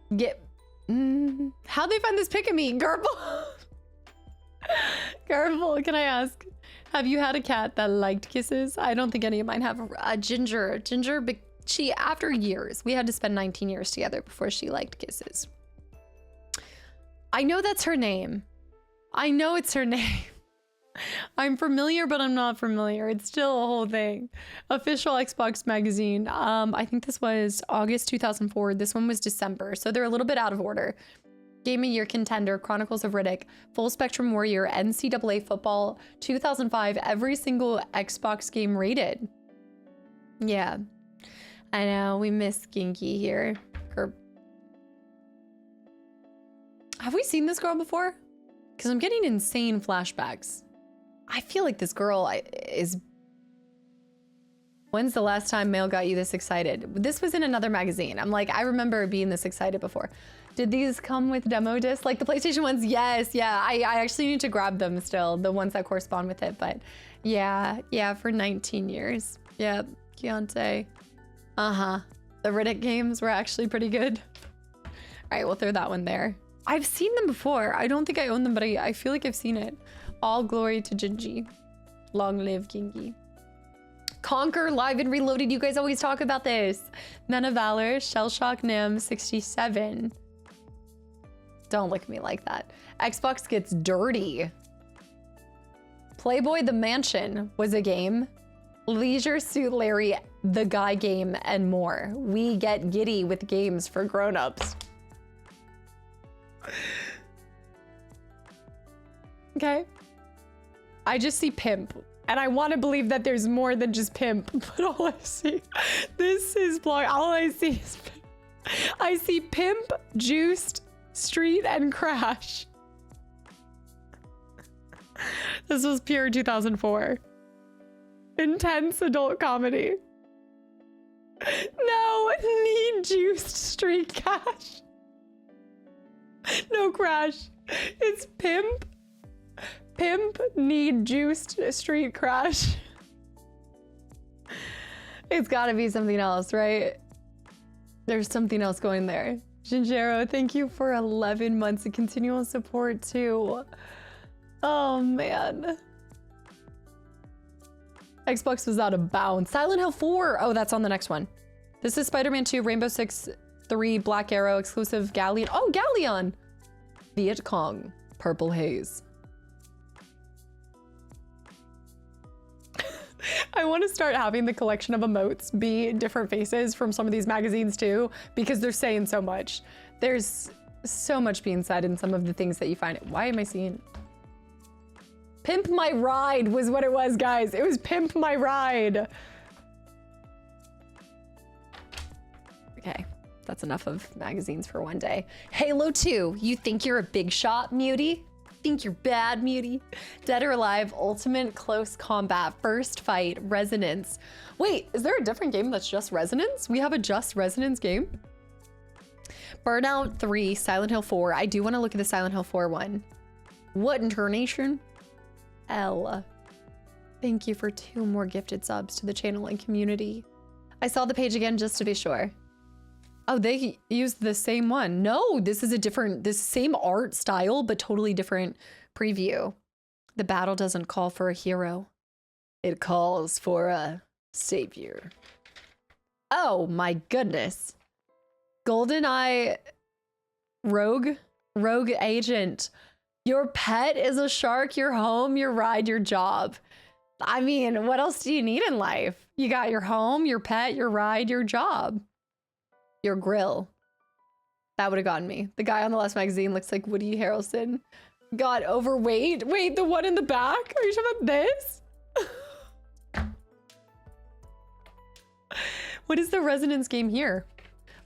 they find this pic of me? Garble. Garble, can I ask? Have you had a cat that liked kisses? I don't think any of mine have. Ginger, but she, after years, we had to spend 19 years together before she liked kisses. I know that's her name. I know it's her name. I'm familiar, but I'm not familiar. It's still a whole thing. Official Xbox magazine. I think this was August 2004. This one was December, so they're a little bit out of order. Game of Year contender, Chronicles of Riddick, Full Spectrum Warrior, NCAA Football, 2005, every single Xbox game rated. Yeah, I know, we miss Ginky here. Have we seen this girl before? Because I'm getting insane flashbacks. I feel like this girl is... When's the last time mail got you this excited? This was in another magazine. I'm like, I remember being this excited before. Did these come with demo discs? Like the PlayStation ones? Yes, yeah. I actually need to grab them still, the ones that correspond with it. But yeah, for 19 years. Yep, Keontae. Uh-huh. The Riddick games were actually pretty good. All right, we'll throw that one there. I've seen them before. I don't think I own them, but I feel like I've seen it. All glory to Gingy. Long live Gingy. Conquer Live and Reloaded. You guys always talk about this. Men of Valor, Shellshock Nim, 67. Don't look at me like that. Xbox gets dirty. Playboy the Mansion was a game. Leisure Suit Larry the guy game and more. We get giddy with games for grown-ups. Okay. I just see pimp. And I want to believe that there's more than just pimp, but all I see, this is blog. All I see is pimp. I see pimp, juiced, street, and crash. This was pure 2004. Intense adult comedy. No, need juiced street cash. No crash. It's pimp. Pimp, need juiced street crash. It's gotta be something else, right? There's something else going there. Shinjiro, thank you for 11 months of continual support too. Oh man. Xbox was out of bounds. Silent Hill 4. Oh, that's on the next one. This is Spider-Man 2, Rainbow Six 3, Black Arrow, exclusive Galleon. Oh, Galleon! Viet Cong, Purple Haze. I want to start having the collection of emotes be different faces from some of these magazines too, because they're saying so much. There's so much being said in some of the things that you find. Why am I seeing? Pimp My Ride was what it was, guys. It was Pimp My Ride. Okay, that's enough of magazines for one day. Halo 2, you think you're a big shot, Mutie? Think you're bad, Mutie? Dead or Alive, Ultimate Close Combat, First Fight, Resonance. Wait, is there a different game that's just Resonance? We have a just Resonance game? Burnout 3, Silent Hill 4. I do want to look at the Silent Hill 4 one. What intonation? L. Thank you for 2 more gifted subs to the channel and community. I saw the page again just to be sure. Oh, they used the same one. No, this is a different, this same art style, but totally different preview. The battle doesn't call for a hero. It calls for a savior. Oh my goodness. GoldenEye Rogue Agent. Your pet is a shark, your home, your ride, your job. I mean, what else do you need in life? You got your home, your pet, your ride, your job. Your grill. That would have gotten me. The guy on the last magazine looks like Woody Harrelson. God, overweight? Wait, the one in the back? Are you talking about this? What is the Resonance game here?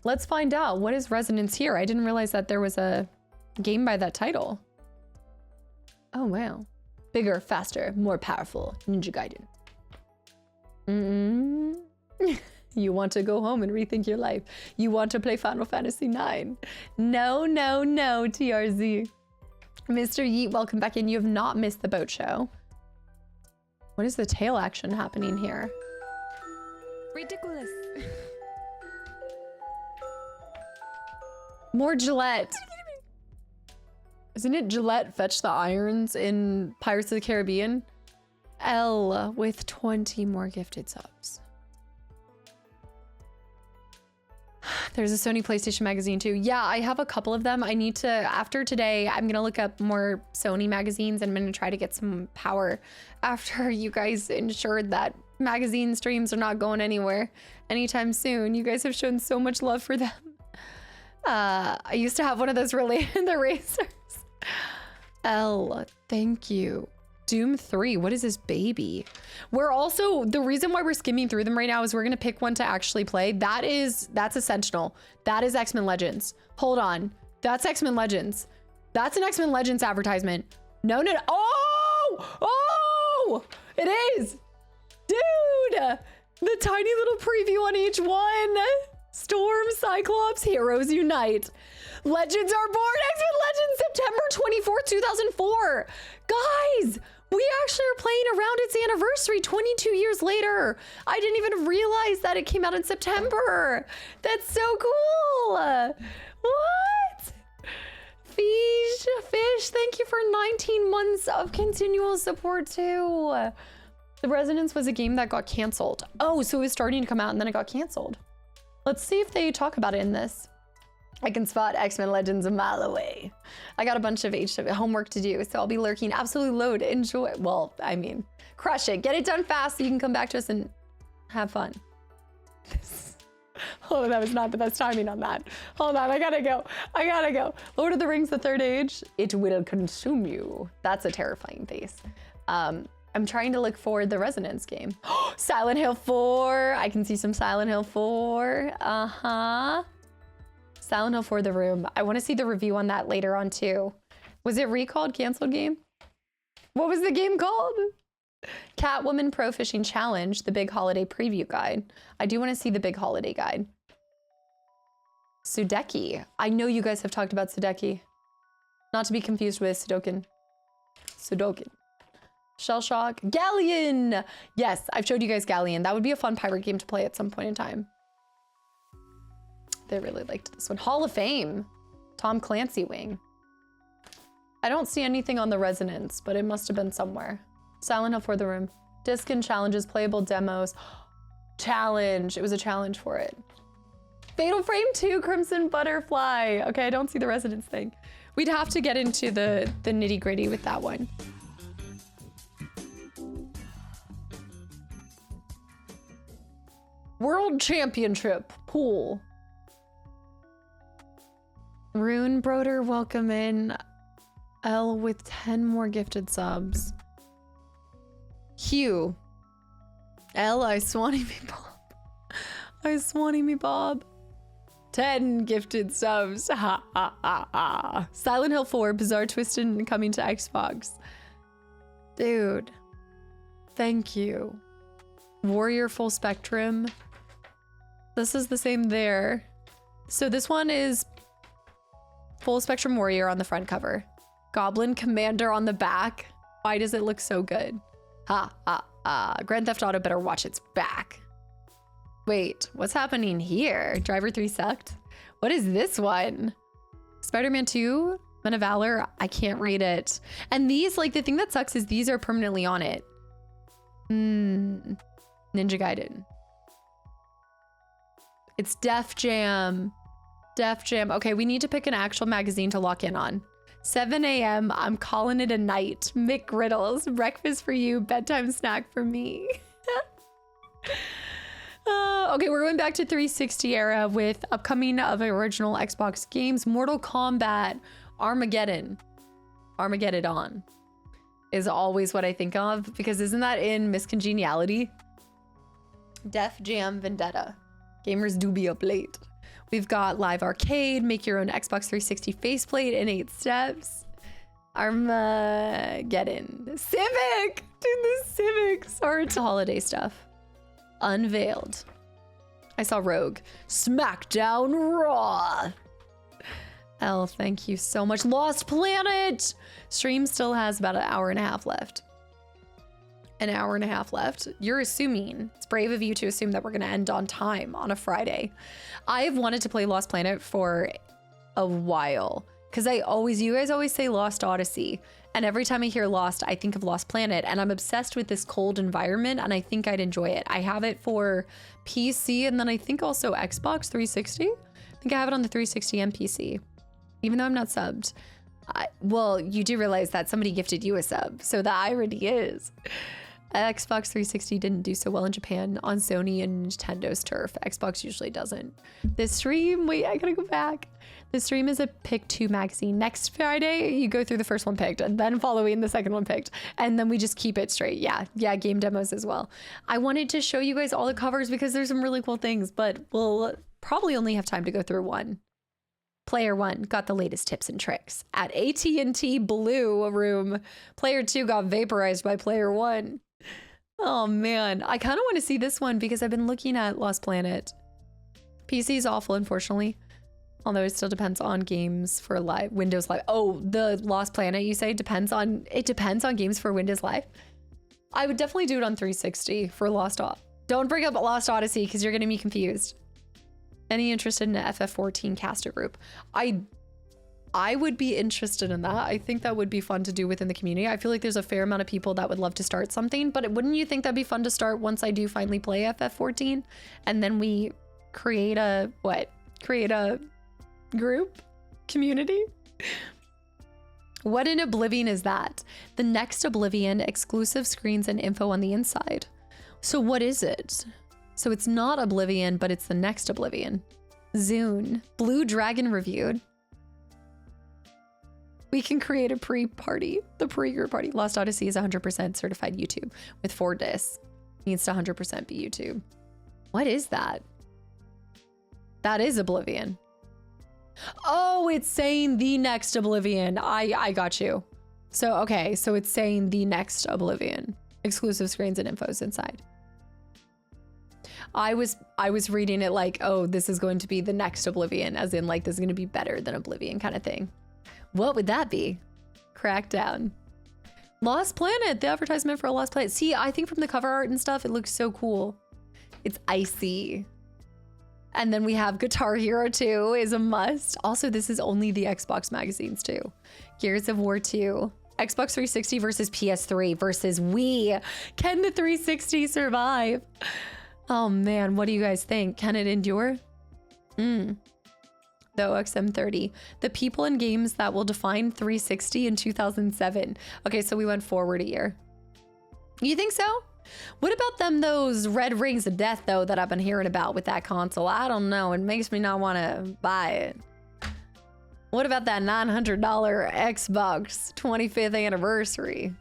Let's find out. What is Resonance here? I didn't realize that there was a game by that title. Oh, wow. Bigger, faster, more powerful. Ninja Gaiden. You want to go home and rethink your life. You want to play Final Fantasy IX. No, no, no, TRZ. Mr. Yeet, welcome back in. You have not missed the boat show. What is the tail action happening here? Ridiculous. More Gillette. Isn't it Gillette fetch the irons in Pirates of the Caribbean? L with 20 more gifted subs. There's a Sony PlayStation magazine too. Yeah, I have a couple of them. I need to, after today, I'm gonna look up more Sony magazines and I'm gonna try to get some power after you guys ensured that magazine streams are not going anywhere anytime soon. You guys have shown so much love for them. I used to have one of those related the racers. L, thank you. Doom 3, what is this baby? We're also, the reason why we're skimming through them right now is we're gonna pick one to actually play. That's a Sentinel. That is X-Men Legends. Hold on, that's X-Men Legends. That's an X-Men Legends advertisement. No, no, no. Oh, it is. Dude, the tiny little preview on each one. Storm, Cyclops, Heroes Unite. Legends are born, X-Men Legends, September 24th, 2004. Guys, we actually are playing around its anniversary 22 years later. I didn't even realize that it came out in September. That's so cool. What? Fish, thank you for 19 months of continual support too. The Resonance was a game that got canceled. Oh, so it was starting to come out and then it got canceled. Let's see if they talk about it in this. I can spot X-Men Legends a mile away. I got a bunch of homework to do, so I'll be lurking. Absolutely load, enjoy. Well, I mean, crush it. Get it done fast so you can come back to us and have fun. Oh, that was not the best timing on that. Hold on, I gotta go. I gotta go. Lord of the Rings, the Third Age. It will consume you. That's a terrifying face. I'm trying to look for the Resonance game. Silent Hill 4. I can see some Silent Hill 4. Uh-huh. Silent Hill 4, The Room. I want to see the review on that later on too. Was it recalled, canceled game? What was the game called? Catwoman Pro Fishing Challenge, the big holiday preview guide. I do want to see the big holiday guide. Sudeki. I know you guys have talked about Sudeki. Not to be confused with Sudoku. Sudoku. Shell Shock. Galleon! Yes, I've showed you guys Galleon. That would be a fun pirate game to play at some point in time. They really liked this one. Hall of Fame. Tom Clancy wing. I don't see anything on the Resonance, but it must have been somewhere. Silent Hill for the Room. Disc and challenges, playable demos. Challenge. It was a challenge for it. Fatal Frame 2, Crimson Butterfly. Okay, I don't see the Resonance thing. We'd have to get into the nitty gritty with that one. World Championship pool. Rune Broder, welcome in. L with 10 more gifted subs. Hugh. L, I swanny me Bob. I swanny me Bob. 10 gifted subs. Ha ha ha ha. Silent Hill 4, Bizarre Twisted and coming to Xbox. Dude. Thank you. Warrior Full Spectrum. This is the same there. So this one is Full Spectrum Warrior on the front cover. Goblin Commander on the back. Why does it look so good? Ha ha ha. Grand Theft Auto better watch its back. Wait, what's happening here? Driver 3 sucked? What is this one? Spider-Man 2? Men of Valor? I can't rate it. And these, like, the thing that sucks is these are permanently on it. Ninja Gaiden. It's Def Jam. Def Jam. Okay, we need to pick an actual magazine to lock in on. 7 a.m. I'm calling it a night. McGriddles. Breakfast for you. Bedtime snack for me. Okay, we're going back to 360 era with upcoming of original Xbox games. Mortal Kombat. Armageddon. Armageddon is always what I think of, because isn't that in Miscongeniality? Def Jam Vendetta. Gamers do be up late. We've got Live Arcade, make your own Xbox 360 faceplate in 8 steps. Armageddon. Civic! Dude, the Civics are into holiday stuff. Unveiled. I saw Rogue. SmackDown Raw. L, thank you so much. Lost Planet! Stream still has about an hour and a half left. An hour and a half left. You're assuming, it's brave of you to assume that we're gonna end on time on a Friday. I've wanted to play Lost Planet for a while, because you guys always say Lost Odyssey, and every time I hear Lost, I think of Lost Planet, and I'm obsessed with this cold environment, and I think I'd enjoy it. I have it for PC, and then I think also Xbox 360. I think I have it on the 360 and PC, even though I'm not subbed. Well, you do realize that somebody gifted you a sub, so the irony is Xbox 360 didn't do so well in Japan on Sony and Nintendo's turf. Xbox usually doesn't. This stream, wait, I gotta go back. The stream is a Pt.2 magazine. Next Friday, you go through the first one picked, and then following the second one picked, and then we just keep it straight. Yeah, game demos as well. I wanted to show you guys all the covers because there's some really cool things, but we'll probably only have time to go through one. Player 1 got the latest tips and tricks at AT&T Blue Room. Player 2 got vaporized by Player 1. Oh man, I kind of want to see this one because I've been looking at Lost Planet. PC is awful, unfortunately. Although it still depends on games for live Windows Live. Oh, the Lost Planet you say depends on games for Windows Live. I would definitely do it on 360 for Lost Odyssey. Don't bring up Lost Odyssey because you're going to be confused. Any interested in an FF14 caster group? I would be interested in that. I think that would be fun to do within the community. I feel like there's a fair amount of people that would love to start something, but wouldn't you think that'd be fun to start once I do finally play FF14? And then we create a group? Community? What in Oblivion is that? The next Oblivion, exclusive screens and info on the inside. So what is it? So it's not Oblivion, but it's the next Oblivion. Zune. Blue Dragon reviewed. We can create a pre-party. The pre-group party. Lost Odyssey is 100% certified YouTube with 4 discs. Needs to 100% be YouTube. What is that? That is Oblivion. Oh, it's saying the next Oblivion. I got you. So, okay. So it's saying the next Oblivion. Exclusive screens and infos inside. I was reading it like, oh, this is going to be the next Oblivion, as in like this is going to be better than Oblivion kind of thing. What would that be? Crackdown. Lost Planet, the advertisement for a Lost Planet. See, I think from the cover art and stuff, it looks so cool. It's icy. And then we have Guitar Hero 2 is a must. Also, this is only the Xbox magazines too. Gears of War 2. Xbox 360 versus PS3 versus Wii. Can the 360 survive? Oh man, what do you guys think? Can it endure? The OXM30. The people and games that will define 360 in 2007. Okay, so we went forward a year. You think so? What about those red rings of death though that I've been hearing about with that console? I don't know. It makes me not want to buy it. What about that $900 Xbox 25th anniversary?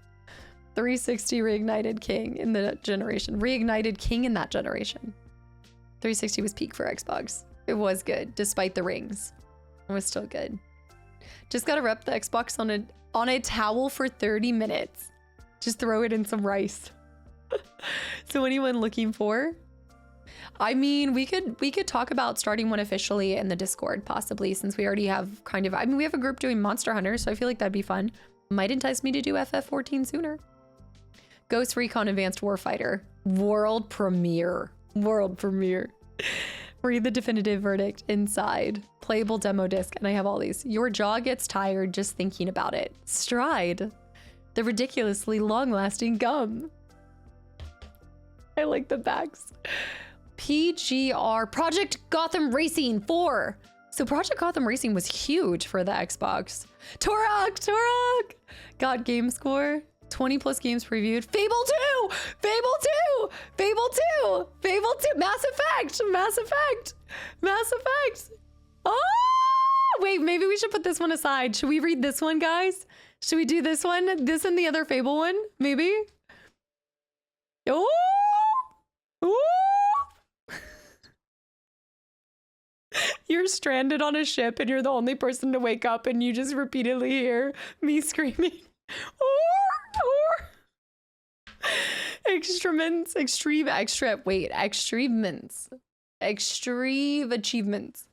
360 Reignited King in the generation. Reignited King in that generation. 360 was peak for Xbox. It was good, despite the rings. It was still good. Just gotta rep the Xbox on a towel for 30 minutes. Just throw it in some rice. So anyone looking for? I mean, we could talk about starting one officially in the Discord, possibly, since we already have kind of, I mean, we have a group doing Monster Hunter, so I feel like that'd be fun. Might entice me to do FF14 sooner. Ghost Recon Advanced Warfighter. World premiere. World premiere. Read the definitive verdict inside. Playable demo disc. And I have all these. Your jaw gets tired just thinking about it. Stride. The ridiculously long-lasting gum. I like the backs. PGR. Project Gotham Racing 4. So Project Gotham Racing was huge for the Xbox. Turok! Got game score. 20 plus games previewed. Fable 2! Fable 2! Fable 2! Fable 2! Mass Effect! Oh! Wait, maybe we should put this one aside. Should we read this one, guys? Should we do this one? This and the other Fable one? Maybe? Oh! Ooh! You're stranded on a ship and you're the only person to wake up and you just repeatedly hear me screaming. Extreme achievements.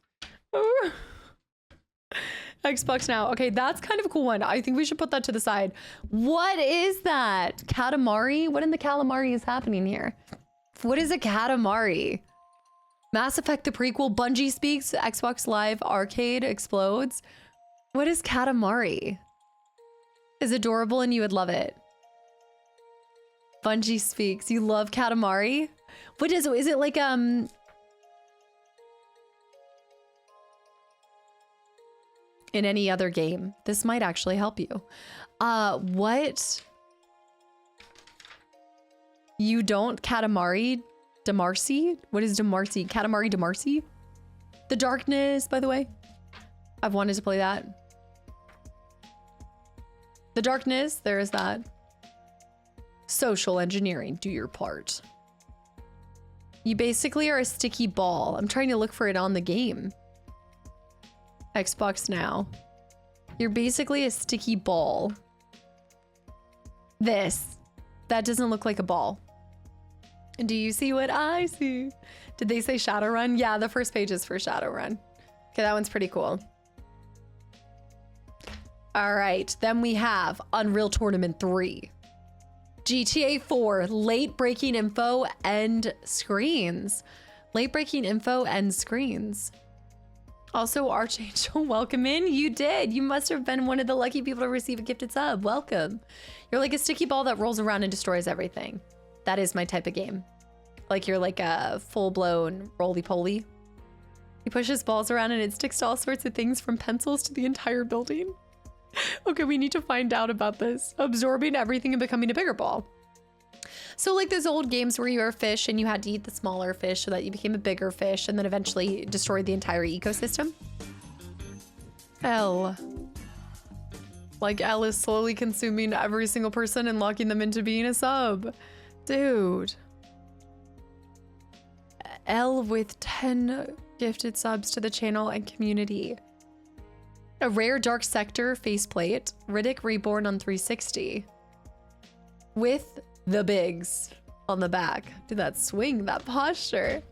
Xbox Now. Okay, that's kind of a cool one. I think we should put that to the side. What is that? Katamari? What in the calamari is happening here? What is a Katamari? Mass Effect the prequel, Bungie speaks, Xbox Live Arcade explodes. What is Katamari? Is adorable and you would love it. Bungie speaks. You love Katamari? What is it like in any other game? This might actually help you. What? You don't Katamari Damacy? What is Damacy? Katamari Damacy? The Darkness, by the way. I've wanted to play that. The Darkness, there is that. Social engineering, do your part. You basically are a sticky ball. I'm trying to look for it on the game. Xbox Now. You're basically a sticky ball. That doesn't look like a ball. Do you see what I see? Did they say Shadowrun? Yeah, the first page is for Shadowrun. Okay, that one's pretty cool. All right, then we have Unreal Tournament 3. GTA 4, late breaking info and screens. Late breaking info and screens. Also, Archangel, welcome in. You did. You must have been one of the lucky people to receive a gifted sub. Welcome. You're like a sticky ball that rolls around and destroys everything. That is my type of game. Like you're like a full-blown roly-poly. He pushes balls around and it sticks to all sorts of things from pencils to the entire building. Okay, we need to find out about this. Absorbing everything and becoming a bigger ball. So like those old games where you were a fish and you had to eat the smaller fish so that you became a bigger fish and then eventually destroyed the entire ecosystem. L. Like L is slowly consuming every single person and locking them into being a sub. Dude. L with 10 gifted subs to the channel and community. A rare Dark Sector faceplate. Riddick Reborn on 360. With the bigs on the back. Dude, that swing, that posture.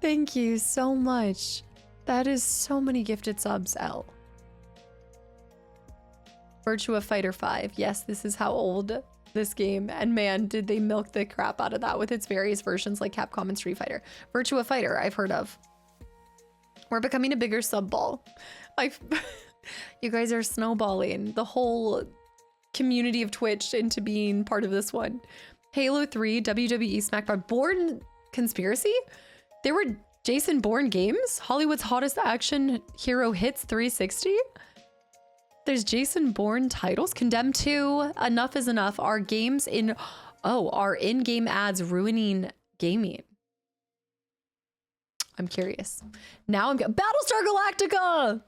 Thank you so much. That is so many gifted subs, L. Virtua Fighter 5. Yes, this is how old this game, and man, did they milk the crap out of that with its various versions like Capcom and Street Fighter. Virtua Fighter, I've heard of. We're becoming a bigger sub ball. You guys are snowballing the whole community of Twitch into being part of this one. Halo 3, WWE SmackDown, Bourne Conspiracy? There were Jason Bourne games? Hollywood's hottest action hero hits 360? There's Jason Bourne titles. Condemned 2, Enough is Enough. Are games in... Oh, are in-game ads ruining gaming? I'm curious. Now I'm... Battlestar Galactica!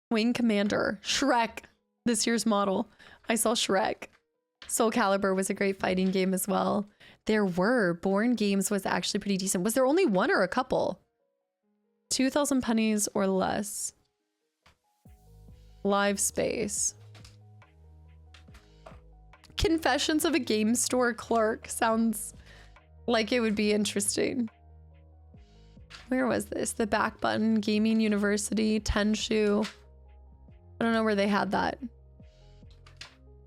Wing Commander. Shrek. This year's model. I saw Shrek. Soul Calibur was a great fighting game as well. There were. Bourne games was actually pretty decent. Was there only one or a couple? 2,000 pennies or less. Live Space. Confessions of a Game Store Clerk sounds like it would be interesting. Where was this? The Back Button, Gaming University, Tenshu. I don't know where they had that.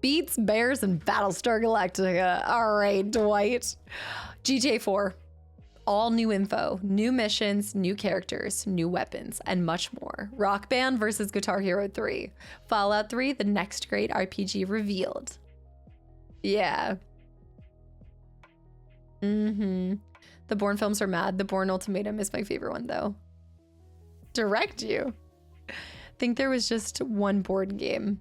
Beats, Bears, and Battlestar Galactica. All right, Dwight. GTA 4. All new info, new missions, new characters, new weapons, and much more. Rock Band versus Guitar Hero 3. Fallout 3, the next great RPG revealed. Yeah. The Bourne films are mad. The Bourne Ultimatum is my favorite one, though. Direct you. I think there was just one board game.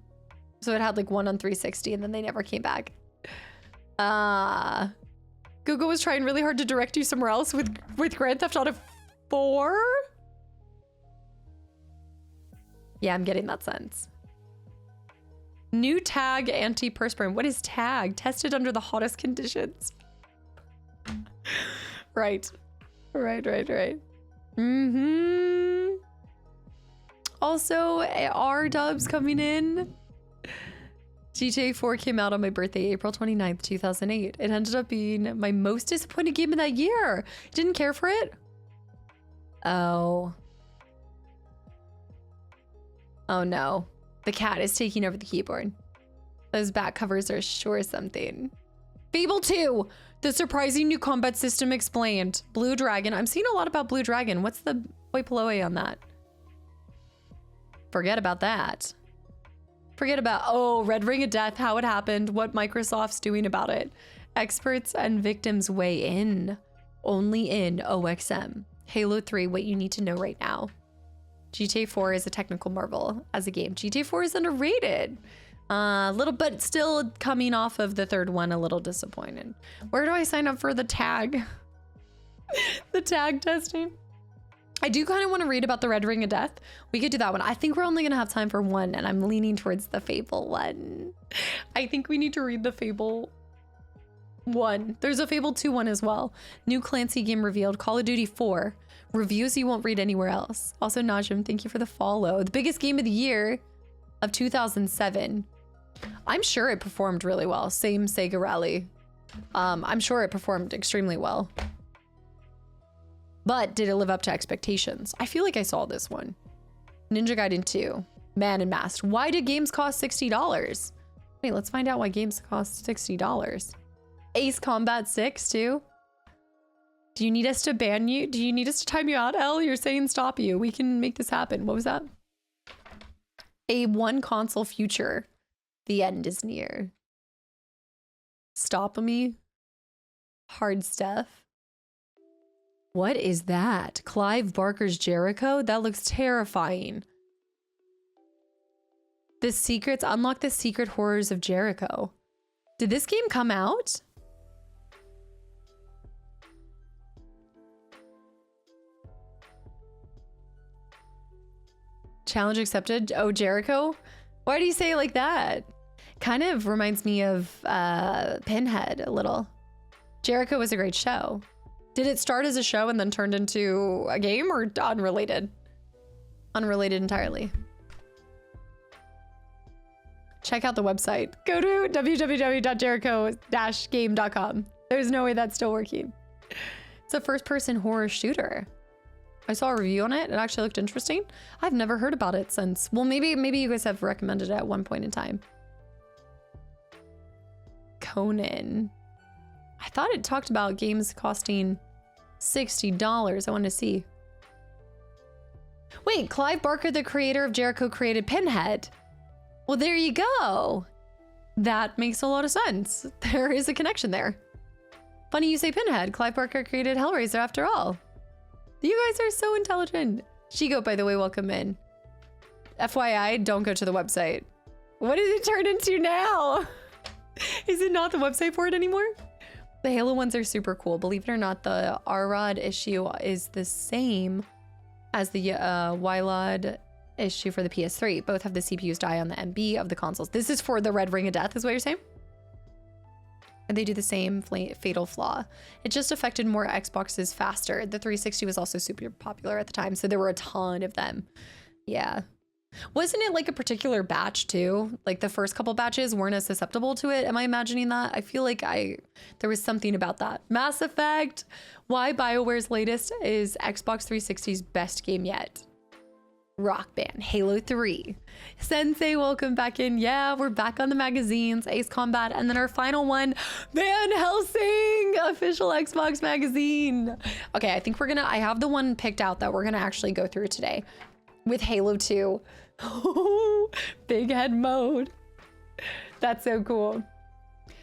So it had like one on 360 and then they never came back. Google was trying really hard to direct you somewhere else with Grand Theft Auto 4? Yeah, I'm getting that sense. New tag antiperspirant. What is tag? Tested under the hottest conditions. Right. Right. Also, AR dubs coming in. GTA 4 came out on my birthday, April 29th, 2008. It ended up being my most disappointed game of that year. Didn't care for it. Oh. Oh no. The cat is taking over the keyboard. Those back covers are sure something. Fable 2! The surprising new combat system explained. Blue Dragon. I'm seeing a lot about Blue Dragon. What's the hoi polloi on that? Forget about that. Forget about, oh, Red Ring of Death, how it happened, what Microsoft's doing about it. Experts and victims weigh in. Only in OXM. Halo 3, what you need to know right now. GTA 4 is a technical marvel as a game. GTA 4 is underrated. A little, but still coming off of the third one, a little disappointed. Where do I sign up for the tag? The tag testing? I do kind of want to read about the Red Ring of Death. We could do that one. I think we're only going to have time for one, and I'm leaning towards the Fable one. I think we need to read the Fable one. There's a Fable 2 one as well. New Clancy game revealed. Call of Duty 4. Reviews you won't read anywhere else. Also, Najim, thank you for the follow. The biggest game of the year of 2007. I'm sure it performed really well. Same Sega Rally. I'm sure it performed extremely well. But did it live up to expectations? I feel like I saw this one. Ninja Gaiden 2. Man and Masked. Why did games cost $60? Wait, let's find out why games cost $60. Ace Combat 6 too? Do you need us to ban you? Do you need us to time you out, Elle? You're saying stop you. We can make this happen. What was that? A one console future. The end is near. Stop me. Hard stuff. What is that? Clive Barker's Jericho? That looks terrifying. The secrets, unlock the secret horrors of Jericho. Did this game come out? Challenge accepted. Oh, Jericho? Why do you say it like that? Kind of reminds me of Pinhead a little. Jericho was a great show. Did it start as a show and then turned into a game, or unrelated? Unrelated entirely. Check out the website. Go to www.jericho-game.com. There's no way that's still working. It's a first-person horror shooter. I saw a review on it. It actually looked interesting. I've never heard about it since. Well, maybe you guys have recommended it at one point in time. Conan. I thought it talked about games costing $60. I want to see. Wait, Clive Barker, the creator of Jericho, created Pinhead. Well, there you go. That makes a lot of sense. There is a connection there. Funny you say Pinhead. Clive Barker created Hellraiser after all. You guys are so intelligent. Shigo, by the way, welcome in. FYI, don't go to the website. What does it turn into now? Is it not the website for it anymore? The Halo ones are super cool. Believe it or not, the R-Rod issue is the same as the Y-Rod issue for the PS3. Both have the CPUs die on the MB of the consoles. This is for the Red Ring of Death, is what you're saying? And they do the same fatal flaw. It just affected more Xboxes faster. The 360 was also super popular at the time, so there were a ton of them. Yeah. Wasn't it like a particular batch too? Like the first couple batches weren't as susceptible to it? Am I imagining that? I feel like there was something about that. Mass Effect. Why BioWare's latest is Xbox 360's best game yet. Rock Band, Halo 3. Sensei, welcome back in. Yeah, we're back on the magazines, Ace Combat, and then our final one, Van Helsing, official Xbox magazine. Okay, I think I have the one picked out that we're gonna actually go through today with Halo 2. Big head mode. That's so cool.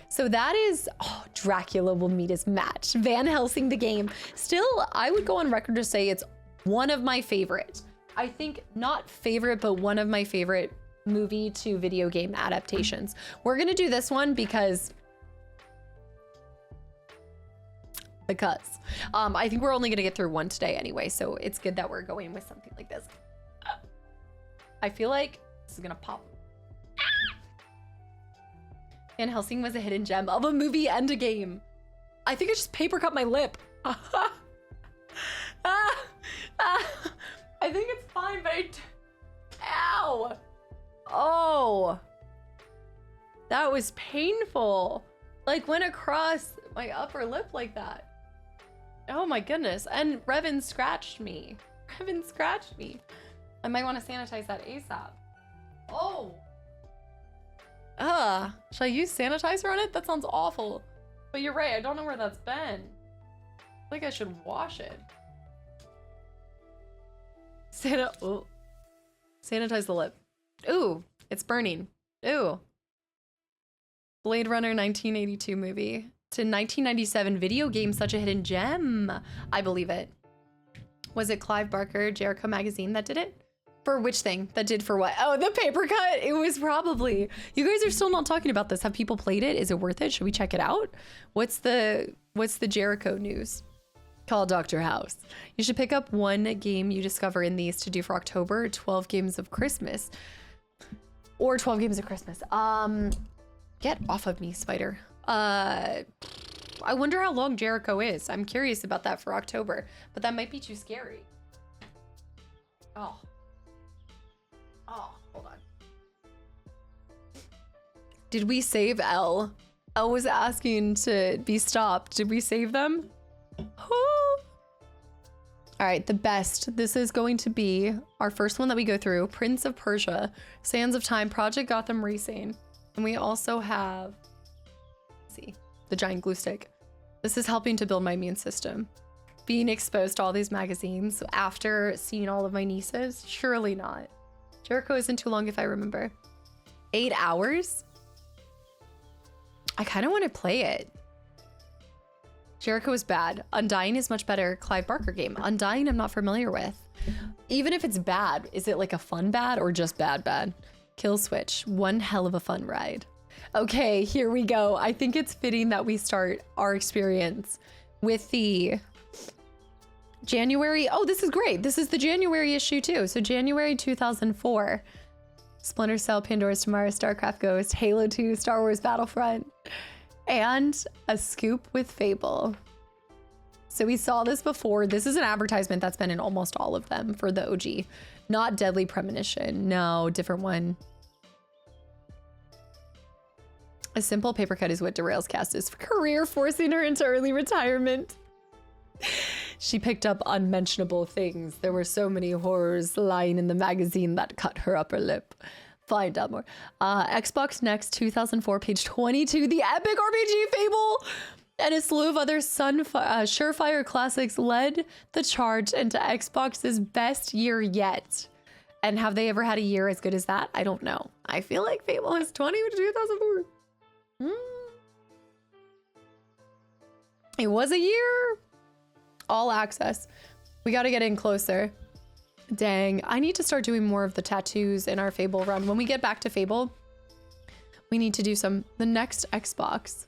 So that is, Dracula will meet his match. Van Helsing the game. Still, I would go on record to say it's one of my favorites. I think not favorite, but one of my favorite movie to video game adaptations. We're gonna do this one because I think we're only gonna get through one today anyway, so it's good that we're going with something like this. I feel like this is gonna pop. Van Helsing was a hidden gem of a movie and a game. I think I just paper cut my lip. I think it's fine, but ow. Oh, that was painful. Like went across my upper lip like that. Oh my goodness. And Revan scratched me. I might want to sanitize that ASAP. Oh. Should I use sanitizer on it? That sounds awful. But you're right, I don't know where that's been. I feel like I should wash it. Sanitize the lip. Ooh, it's burning. Ooh. Blade Runner 1982 movie to 1997 video game, such a hidden gem. I believe it. Was it Clive Barker, Jericho Magazine that did it? For which thing? That did for what? Oh, the paper cut. It was probably. You guys are still not talking about this. Have people played it? Is it worth it? Should we check it out? What's the Jericho news? Call Dr. House. You should pick up one game you discover in these to do for October, 12 games of Christmas. Or 12 games of Christmas. Get off of me, spider. I wonder how long Jericho is. I'm curious about that for October, but that might be too scary. Oh, hold on. Did we save Elle? Elle was asking to be stopped. Did we save them? All right, the best. This is going to be our first one that we go through. Prince of Persia, Sands of Time, Project Gotham Racing. And we also have, let's see, the giant glue stick. This is helping to build my immune system. Being exposed to all these magazines after seeing all of my nieces? Surely not. Jericho isn't too long if I remember. 8 hours? I kind of want to play it. Jericho is bad. Undying is much better. Clive Barker game. Undying I'm not familiar with. Even if it's bad, is it like a fun bad or just bad? Kill Switch. One hell of a fun ride. Okay, here we go. I think it's fitting that we start our experience with the January. Oh, this is great. This is the January issue too. So January 2004. Splinter Cell, Pandora's Tomorrow, StarCraft Ghost, Halo 2, Star Wars Battlefront, and a scoop with Fable. So we saw this before. This is an advertisement that's been in almost all of them for the OG. Not Deadly Premonition. No, different one. A simple paper cut is what derails Cass's career, forcing her into early retirement. She picked up unmentionable things. There were so many horrors lying in the magazine that cut her upper lip. Find out more. Xbox Next 2004, page 22. The epic RPG Fable and a slew of other surefire classics led the charge into Xbox's best year yet. And have they ever had a year as good as that? I don't know. I feel like Fable has 2004. It was a year. All access. We got to get in closer. Dang, I need to start doing more of the tattoos in our Fable run. When we get back to Fable, we need to do the next Xbox.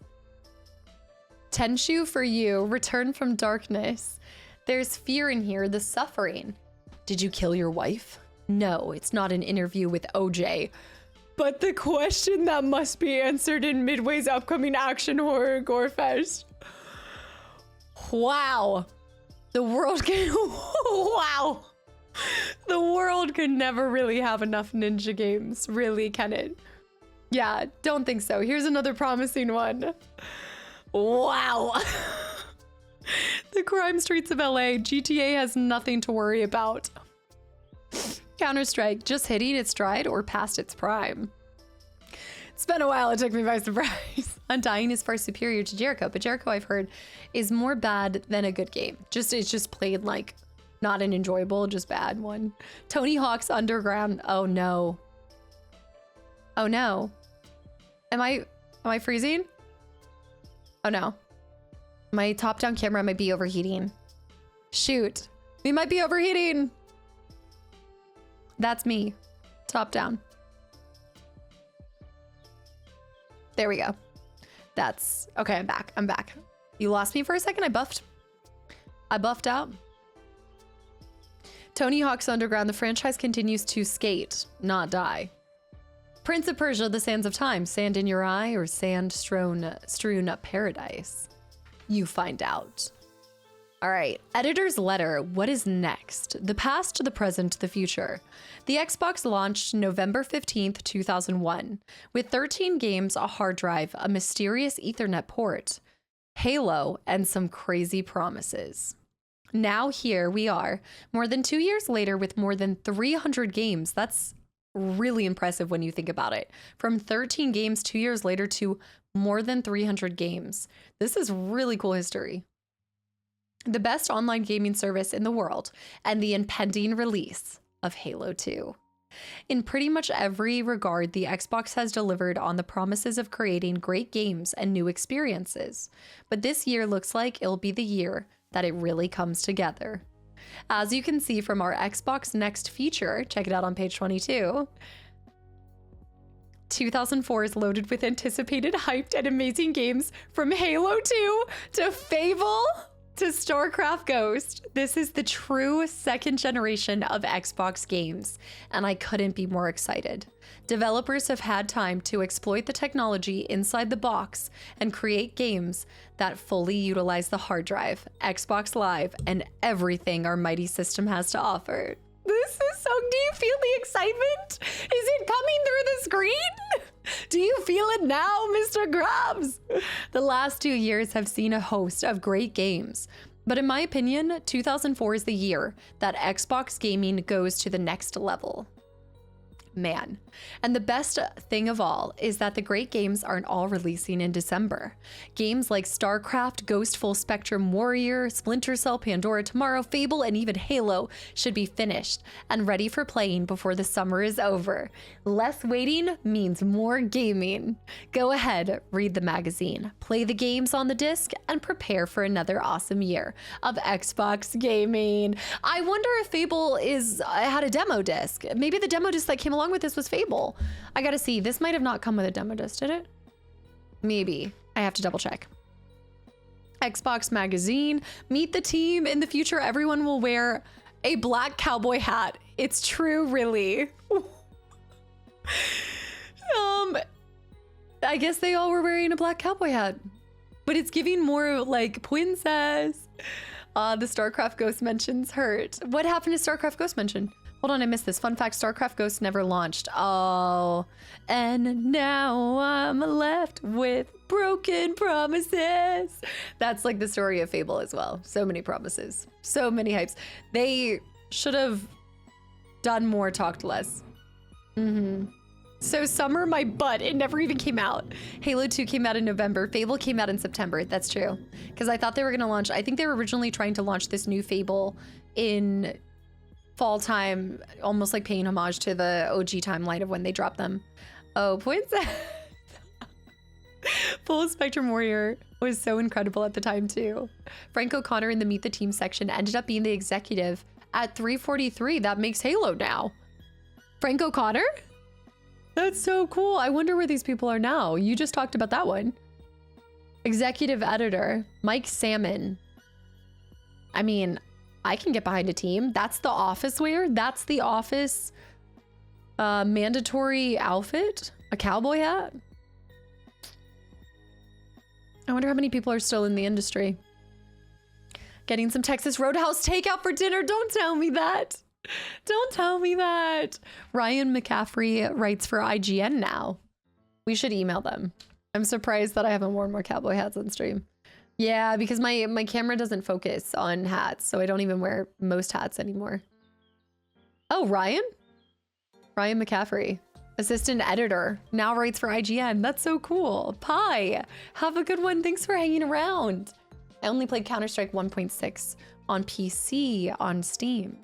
Tenshu for you, Return from Darkness. There's fear in here, the suffering. Did you kill your wife? No, it's not an interview with OJ. But the question that must be answered in Midway's upcoming action horror gore fest. Wow. The world can, wow. The world could never really have enough ninja games, really, can it? Yeah, don't think so. Here's another promising one. Wow. The crime streets of LA. GTA has nothing to worry about. Counter-Strike, just hitting its stride or past its prime. It's been a while, it took me by surprise. Undying is far superior to Jericho, but Jericho, I've heard, is more bad than a good game. It's just played like not an enjoyable, just bad one. Tony Hawk's Underground. Oh no. Oh no. Am I freezing? Oh no. My top-down camera might be overheating. Shoot. We might be overheating. That's me. Top down. There we go. That's okay. I'm back. I'm back. You lost me for a second. I buffed out. Tony Hawk's Underground. The franchise continues to skate, not die. Prince of Persia: The Sands of Time. Sand in your eye or sand strewn paradise? You find out. All right, editor's letter. What is next? The past, the present, the future. The Xbox launched November 15th, 2001, with 13 games, a hard drive, a mysterious Ethernet port, Halo, and some crazy promises. Now here we are, more than 2 years later with more than 300 games. That's really impressive when you think about it. From 13 games 2 years later to more than 300 games. This is really cool history. The best online gaming service in the world, and the impending release of Halo 2. In pretty much every regard, the Xbox has delivered on the promises of creating great games and new experiences. But this year looks like it'll be the year that it really comes together. As you can see from our Xbox Next feature, check it out on page 22, 2004 is loaded with anticipated, hyped, and amazing games from Halo 2 to Fable to StarCraft Ghost. This is the true second generation of Xbox games, and I couldn't be more excited. Developers have had time to exploit the technology inside the box and create games that fully utilize the hard drive, Xbox Live, and everything our mighty system has to offer. This is so, do you feel the excitement? Is it coming through the screen? Do you feel it now, Mr. Grabs? The last 2 years have seen a host of great games, but in my opinion, 2004 is the year that Xbox gaming goes to the next level. Man. And the best thing of all is that the great games aren't all releasing in December. Games like StarCraft, Ghost Full Spectrum Warrior, Splinter Cell, Pandora Tomorrow, Fable, and even Halo should be finished and ready for playing before the summer is over. Less waiting means more gaming. Go ahead, read the magazine, play the games on the disc, and prepare for another awesome year of Xbox gaming. I wonder if Fable had a demo disc. Maybe the demo disc that came along with this was Fable. I gotta see. This might have not come with a demo disc, did it? Maybe. I have to double check. Xbox magazine. Meet the team. In the future, everyone will wear a black cowboy hat. It's true, really. I guess they all were wearing a black cowboy hat, but it's giving more like princess. The StarCraft Ghost mentions hurt. What happened to StarCraft Ghost mention? Hold on, I missed this. Fun fact, StarCraft Ghost never launched. Oh, and now I'm left with broken promises. That's like the story of Fable as well. So many promises, so many hypes. They should have done more, talked less. So summer, my butt, it never even came out. Halo 2 came out in November. Fable came out in September. That's true. Because I thought they were going to launch, I think they were originally trying to launch this new Fable in fall time, almost like paying homage to the OG timeline of when they dropped them. Oh, points. Full Spectrum Warrior was so incredible at the time too. Frank O'Connor in the Meet the Team section ended up being the executive at 343. That makes Halo now. Frank O'Connor? That's so cool. I wonder where these people are now. You just talked about that one. Executive editor, Mike Salmon. I mean, I can get behind a team. That's the office wear. That's the office mandatory outfit. A cowboy hat. I wonder how many people are still in the industry. Getting some Texas Roadhouse takeout for dinner. Don't tell me that. Don't tell me that. Ryan McCaffrey writes for IGN now. We should email them. I'm surprised that I haven't worn more cowboy hats on stream. Yeah, because my camera doesn't focus on hats, so I don't even wear most hats anymore. Oh, Ryan? Ryan McCaffrey, assistant editor, now writes for IGN. That's so cool. Pie, have a good one. Thanks for hanging around. I only played Counter-Strike 1.6 on PC on Steam.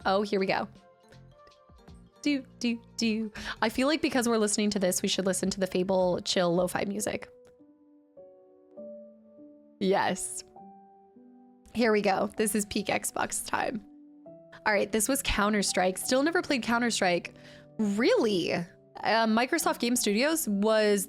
Oh, here we go. Do. I feel like because we're listening to this, we should listen to the Fable chill lo-fi music. Yes. Here we go. This is peak Xbox time. All right, this was Counter-Strike. Still never played Counter-Strike. Really? Microsoft Game Studios was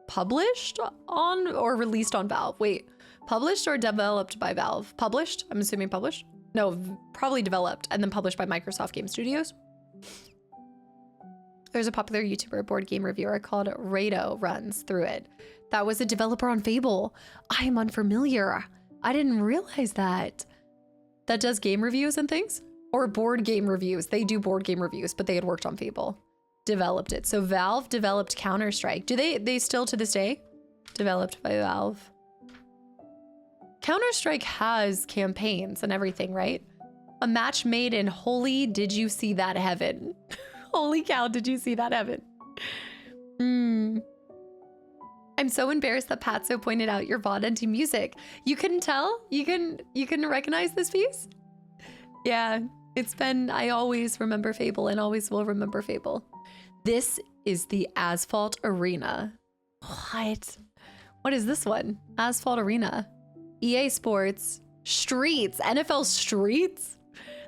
published on or released on Valve. Wait, published or developed by Valve? Published? I'm assuming published. No, probably developed and then published by Microsoft Game Studios. There's a popular YouTuber board game reviewer called Rado runs through it. That was a developer on Fable. I am unfamiliar. I didn't realize that. That does game reviews and things? Or board game reviews. They do board game reviews, but they had worked on Fable. Developed it. So Valve developed Counter-Strike. Do they still to this day? Developed by Valve. Counter-Strike has campaigns and everything, right? A match made in holy, did you see that heaven? Holy cow, did you see that heaven? I'm so embarrassed that Patso pointed out your VOD into music. You couldn't tell? You can recognize this piece? Yeah, it's been, I always remember Fable and always will remember Fable. This is the Asphalt Arena. What is this one? Asphalt Arena. EA Sports, Streets, NFL Streets.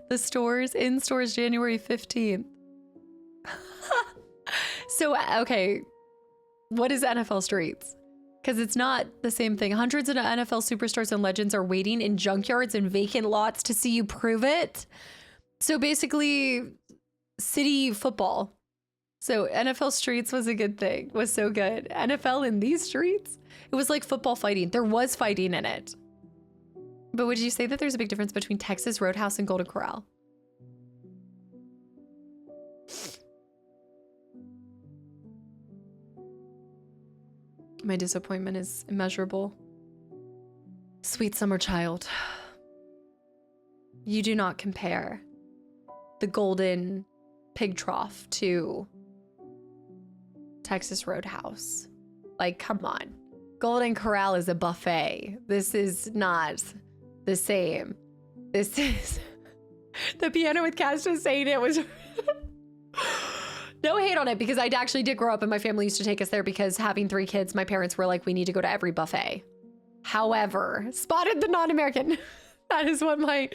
The stores, in stores January 15th. So, okay, what is NFL Streets? Because it's not the same thing. Hundreds of NFL superstars and legends are waiting in junkyards and vacant lots to see you prove it. So basically, city football. So NFL Streets was a good thing, was so good. NFL in these streets? It was like football fighting. There was fighting in it. But would you say that there's a big difference between Texas Roadhouse and Golden Corral? My disappointment is immeasurable. Sweet summer child. You do not compare the Golden Pig Trough to Texas Roadhouse. Like, come on. Golden Corral is a buffet. This is not the same. This is... The piano with Cass just saying it was... No hate on it, because I actually did grow up and my family used to take us there because having 3 kids, my parents were like, we need to go to every buffet. However, spotted the non-American. That is what my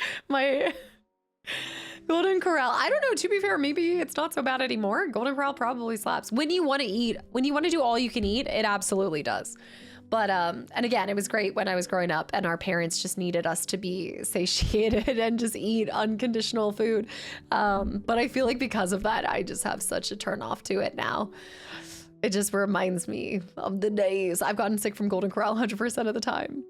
Golden Corral. I don't know, to be fair, maybe it's not so bad anymore. Golden Corral probably slaps. When you want to eat, when you want to do all you can eat, it absolutely does. But, and again, it was great when I was growing up and our parents just needed us to be satiated and just eat unconditional food. But I feel like because of that, I just have such a turn off to it now. It just reminds me of the days I've gotten sick from Golden Corral 100% of the time.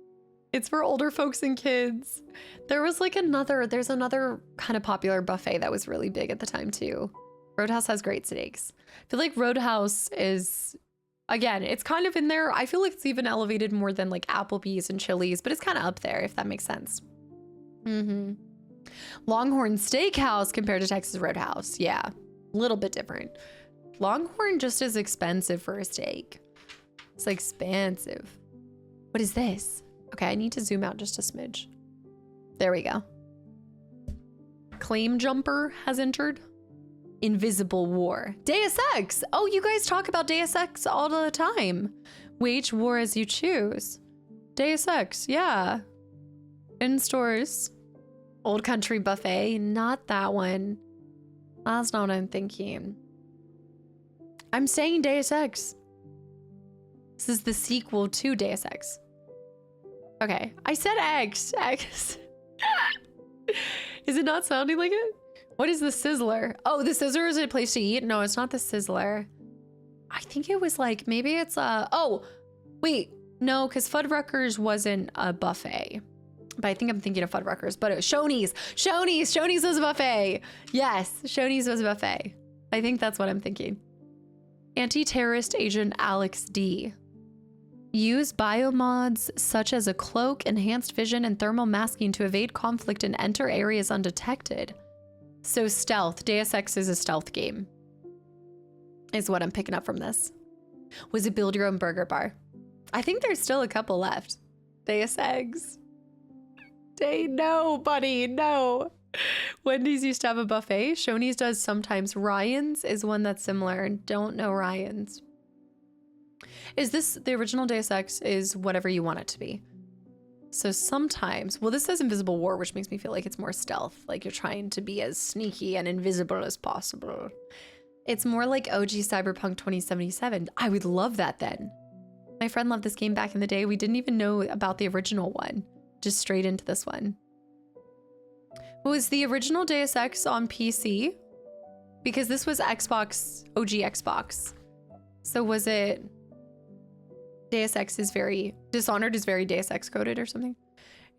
It's for older folks and kids. There was like there's another kind of popular buffet that was really big at the time too. Roadhouse has great steaks. I feel like Roadhouse is, again, it's kind of in there. I feel like it's even elevated more than like Applebee's and Chili's, but it's kind of up there, if that makes sense. Longhorn Steakhouse compared to Texas Roadhouse. Yeah, a little bit different. Longhorn just is expensive for a steak. It's expensive. What is this? Okay, I need to zoom out just a smidge. There we go. Claim Jumper has entered. Invisible War. Deus Ex. Oh, you guys talk about Deus Ex all the time. Wage war as you choose. Deus Ex, yeah. In stores. Old Country Buffet. Not that one. That's not what I'm thinking. I'm saying Deus Ex. This is the sequel to Deus Ex. Okay, I said X. X. Is it not sounding like it? What is the Sizzler? Oh, the Sizzler is a place to eat? No, it's not the Sizzler. I think it was like, maybe it's oh, wait. No, because Fuddruckers wasn't a buffet. But I think I'm thinking of Fuddruckers. But it was Shoney's. Shoney's was a buffet. Yes, Shoney's was a buffet. I think that's what I'm thinking. Anti-terrorist agent Alex D. Use biomods such as a cloak, enhanced vision, and thermal masking to evade conflict and enter areas undetected. So stealth. Deus Ex is a stealth game, is what I'm picking up from this. Was it build your own burger bar? I think there's still a couple left. Deus Ex. No, buddy, no. Wendy's used to have a buffet. Shoney's does sometimes. Ryan's is one that's similar. Don't know Ryan's. Is this the original Deus Ex is whatever you want it to be? So sometimes, well, this says Invisible War, which makes me feel like it's more stealth. Like you're trying to be as sneaky and invisible as possible. It's more like OG Cyberpunk 2077. I would love that then. My friend loved this game back in the day. We didn't even know about the original one. Just straight into this one. Was the original Deus Ex on PC? Because this was Xbox, OG Xbox. So was it... Deus Ex is Dishonored is very Deus Ex coded or something.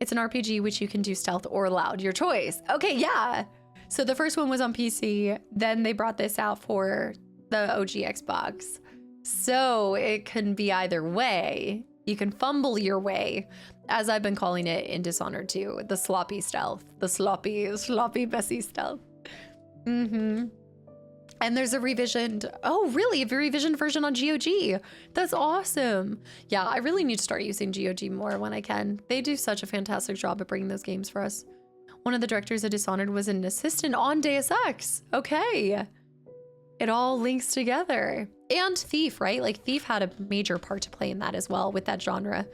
It's an RPG which you can do stealth or loud, your choice. Okay, yeah. So the first one was on PC, then they brought this out for the OG Xbox. So it can be either way. You can fumble your way, as I've been calling it in Dishonored 2, the sloppy stealth, the sloppy, messy stealth. And there's a revisioned, oh really, a revisioned version on GOG. That's awesome. Yeah, I really need to start using GOG more when I can. They do such a fantastic job at bringing those games for us. One of the directors of Dishonored was an assistant on Deus Ex. Okay. It all links together. And Thief, right? Like Thief had a major part to play in that as well with that genre.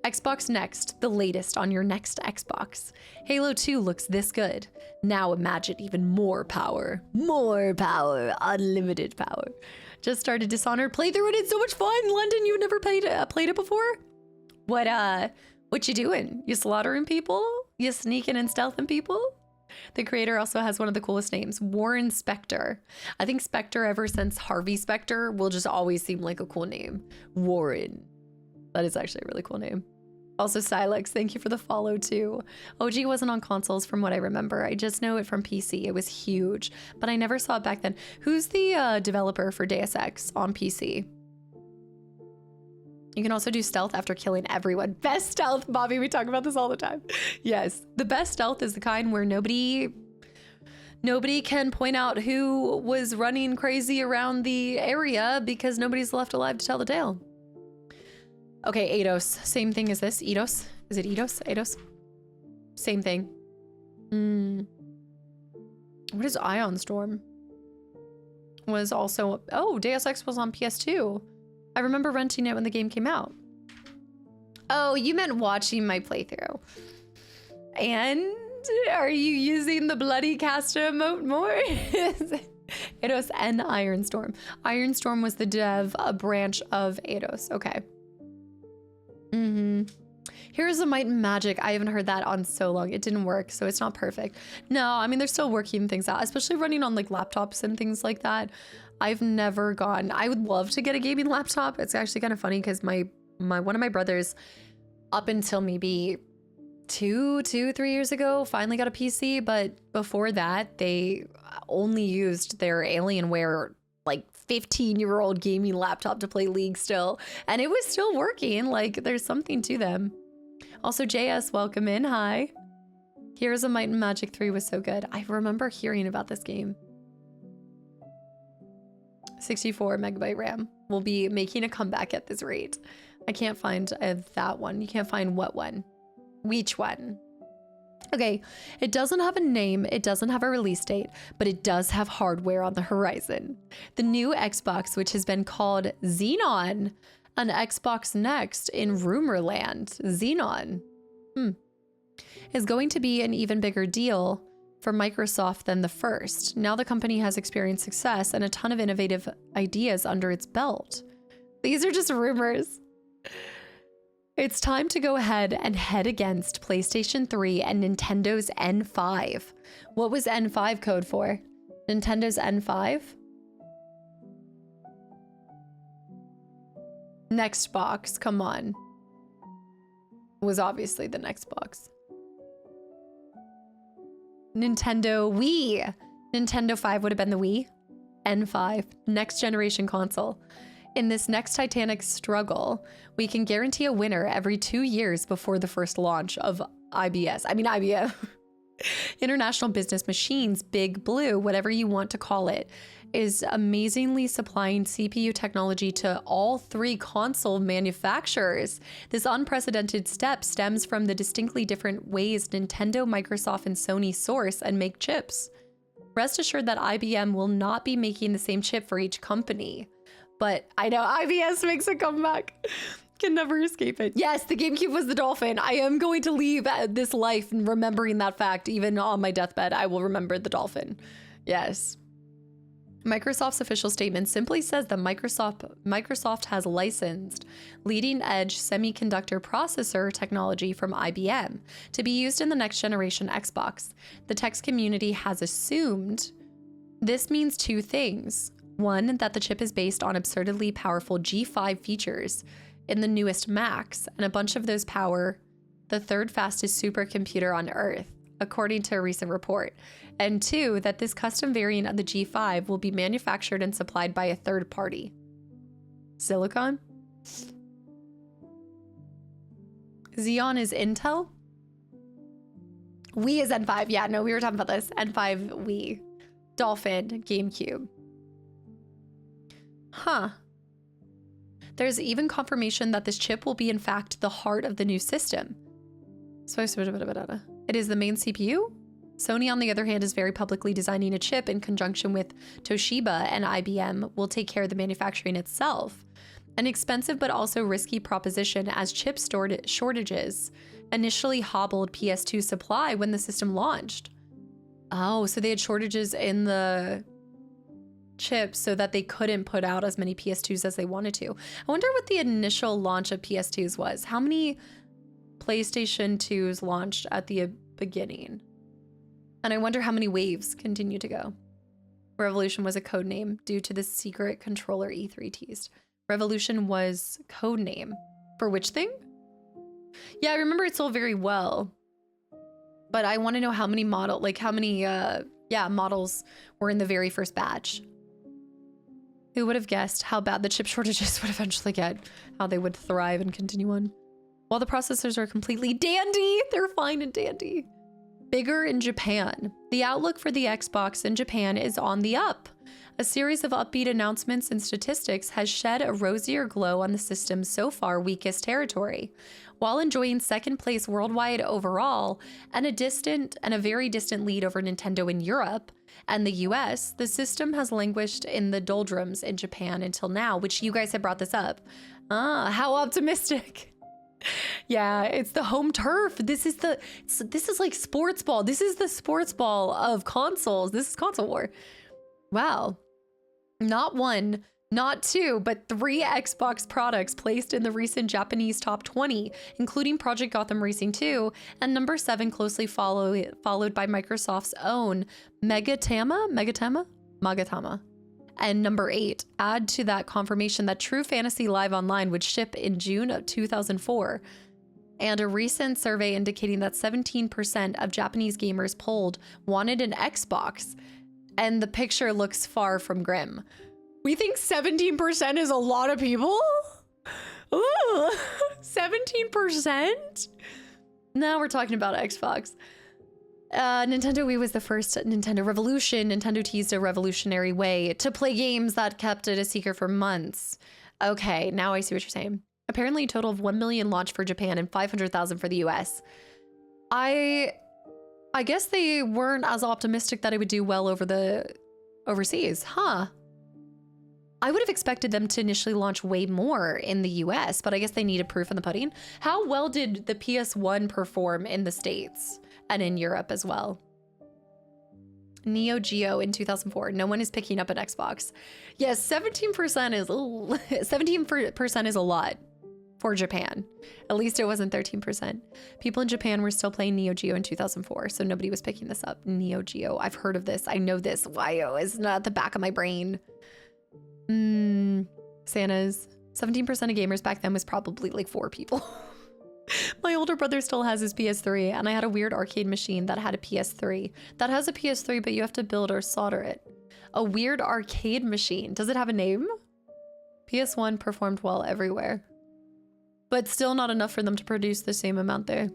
Xbox Next, the latest on your next Xbox. Halo 2 looks this good. Now imagine even more power. More power. Unlimited power. Just started Dishonored playthrough and it's so much fun. London, you've never played it before? What you doing? You slaughtering people? You sneaking and stealthing people? The creator also has one of the coolest names, Warren Spector. I think Spector, ever since Harvey Specter, will just always seem like a cool name. Warren. That is actually a really cool name. Also, Silex, thank you for the follow too. OG wasn't on consoles from what I remember. I just know it from PC. It was huge, but I never saw it back then. Who's the developer for Deus Ex on PC? You can also do stealth after killing everyone. Best stealth, Bobby, we talk about this all the time. Yes, the best stealth is the kind where nobody can point out who was running crazy around the area because nobody's left alive to tell the tale. Okay, Eidos. Same thing as this. Eidos. Is it Eidos? Eidos? Same thing. What is Ion Storm? Was also... Oh, Deus Ex was on PS2. I remember renting it when the game came out. Oh, you meant watching my playthrough. And are you using the bloody caster emote more? Eidos and Iron Storm. Iron Storm was the dev, a branch of Eidos. Okay. Heroes of Might and Magic. I haven't heard that on so long. It didn't work, so it's not perfect. No, I mean, they're still working things out, especially running on like laptops and things like that. I've never gone. I would love to get a gaming laptop. It's actually kind of funny because my one of my brothers, up until maybe 3 years ago, finally got a PC. But before that, they only used their Alienware like 15-year-old gaming laptop to play League still, and it was still working. Like, there's something to them. Also, JS, welcome in. Hi. Heroes of Might and Magic 3 was so good. I remember hearing about this game. 64 megabyte RAM will be making a comeback at this rate. I can't find that one. You can't find what one? Which one? Okay, it doesn't have a name, it doesn't have a release date, but it does have hardware on the horizon. The new Xbox, which has been called Xenon, an Xbox Next in Rumorland, Xenon, is going to be an even bigger deal for Microsoft than the first. Now the company has experienced success and a ton of innovative ideas under its belt. These are just rumors. It's time to go ahead and head against PlayStation 3 and Nintendo's N5. What was N5 code for? Nintendo's N5? Next box, come on. Was obviously the next box. Nintendo Wii. Nintendo 5 would have been the Wii. N5, next generation console. In this next titanic struggle, we can guarantee a winner every 2 years before the first launch of IBM. International Business Machines, Big Blue, whatever you want to call it, is amazingly supplying CPU technology to all 3 console manufacturers. This unprecedented step stems from the distinctly different ways Nintendo, Microsoft, and Sony source and make chips. Rest assured that IBM will not be making the same chip for each company. But I know IBS makes a comeback. Can never escape it. Yes, the GameCube was the dolphin. I am going to leave this life remembering that fact. Even on my deathbed, I will remember the dolphin. Yes. Microsoft's official statement simply says that Microsoft has licensed leading-edge semiconductor processor technology from IBM to be used in the next generation Xbox. The tech community has assumed this means 2 things. One, that the chip is based on absurdly powerful G5 features in the newest Macs, and a bunch of those power the 3rd fastest supercomputer on Earth, according to a recent report. And 2, that this custom variant of the G5 will be manufactured and supplied by a 3rd party. Silicon? Xeon is Intel? Wii is N5. Yeah, no, we were talking about this. N5 Wii. Dolphin, GameCube. Huh. There's even confirmation that this chip will be, in fact, the heart of the new system. It is the main CPU? Sony, on the other hand, is very publicly designing a chip in conjunction with Toshiba, and IBM will take care of the manufacturing itself. An expensive but also risky proposition, as chip shortages initially hobbled PS2 supply when the system launched. Oh, so they had shortages in the chips so that they couldn't put out as many PS2s as they wanted to. I wonder what the initial launch of PS2s was. How many PlayStation 2s launched at the beginning? And I wonder how many waves continue to go. Revolution was a code name due to the secret controller E3 teased. Revolution was code name for which thing? Yeah, I remember it sold very well. But I want to know how many models were in the very first batch. Who would have guessed how bad the chip shortages would eventually get, how they would thrive and continue on. While the processors are completely dandy, they're fine and dandy. Bigger in Japan. The outlook for the Xbox in Japan is on the up. A series of upbeat announcements and statistics has shed a rosier glow on the system's so far weakest territory. While enjoying 2nd place worldwide overall and a very distant lead over Nintendo in Europe and the US, the system has languished in the doldrums in Japan until now, which you guys have brought this up. How optimistic. Yeah, it's the home turf. This is like sports ball. This is the sports ball of consoles. This is console war. Wow. Not 1, Not 2, but 3 Xbox products placed in the recent Japanese top 20, including Project Gotham Racing 2, and number 7 closely followed by Microsoft's own Magatama? And number 8, add to that confirmation that True Fantasy Live Online would ship in June of 2004. And a recent survey indicating that 17% of Japanese gamers polled wanted an Xbox. And the picture looks far from grim. We think 17% is a lot of people? Ooh, 17%? Now we're talking about Xbox. Nintendo Wii was the first Nintendo Revolution. Nintendo teased a revolutionary way to play games that kept it a secret for months. Okay, now I see what you're saying. Apparently a total of 1 million launched for Japan and 500,000 for the US. I guess they weren't as optimistic that it would do well overseas, huh? I would have expected them to initially launch way more in the US, but I guess they needed proof in the pudding. How well did the PS1 perform in the States and in Europe as well? Neo Geo in 2004. No one is picking up an Xbox. Yes, 17% is 17% is a lot for Japan. At least it wasn't 13%. People in Japan were still playing Neo Geo in 2004, so nobody was picking this up. Neo Geo. I've heard of this. I know this. Why is not at the back of my brain. Santa's 17% of gamers back then was probably like 4 people. My older brother still has his PS3, and I had a weird arcade machine that had a PS3. That has a PS3, but you have to build or solder it. A weird arcade machine. Does it have a name? PS1 performed well everywhere, but still not enough for them to produce the same amount there.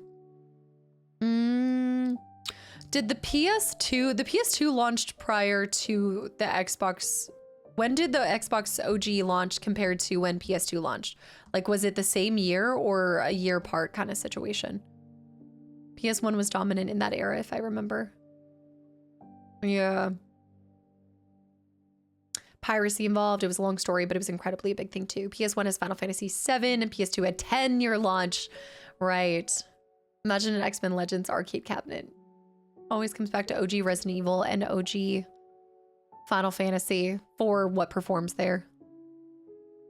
Did the PS2 launched prior to the Xbox? When did the Xbox OG launch compared to when PS2 launched? Like, was it the same year or a year apart kind of situation? PS1 was dominant in that era, if I remember. Yeah. Piracy involved. It was a long story, but it was incredibly a big thing too. PS1 has Final Fantasy VII and PS2 had 10-year launch. Right. Imagine an X-Men Legends arcade cabinet. Always comes back to OG Resident Evil and OG Final Fantasy for what performs there.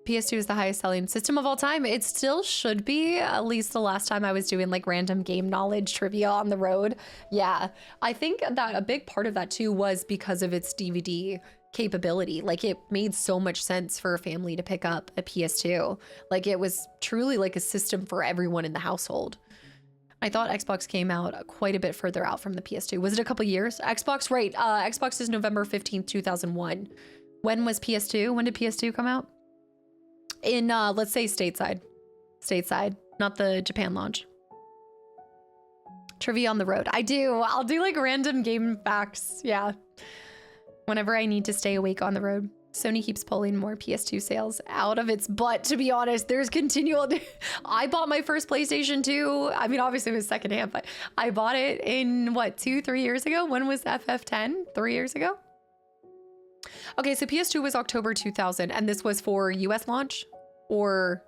PS2 is the highest selling system of all time. It still should be, at least the last time I was doing like random game knowledge trivia on the road. Yeah, I think that a big part of that too was because of its DVD capability. Like, it made so much sense for a family to pick up a PS2. Like, it was truly like a system for everyone in the household. I thought Xbox came out quite a bit further out from the PS2. Was it a couple years? Xbox, right. Xbox is November 15th, 2001. When was PS2? When did PS2 come out? In, let's say stateside. Stateside, not the Japan launch. Trivia on the road. I'll do like random game facts. Yeah. Whenever I need to stay awake on the road. Sony keeps pulling more PS2 sales out of its butt, to be honest. There's continual... I bought my first PlayStation 2. I mean, obviously it was secondhand, but I bought it in, what, 2-3 years ago? When was FF10? 3 years ago? Okay, so PS2 was October 2000, and this was for US launch? Or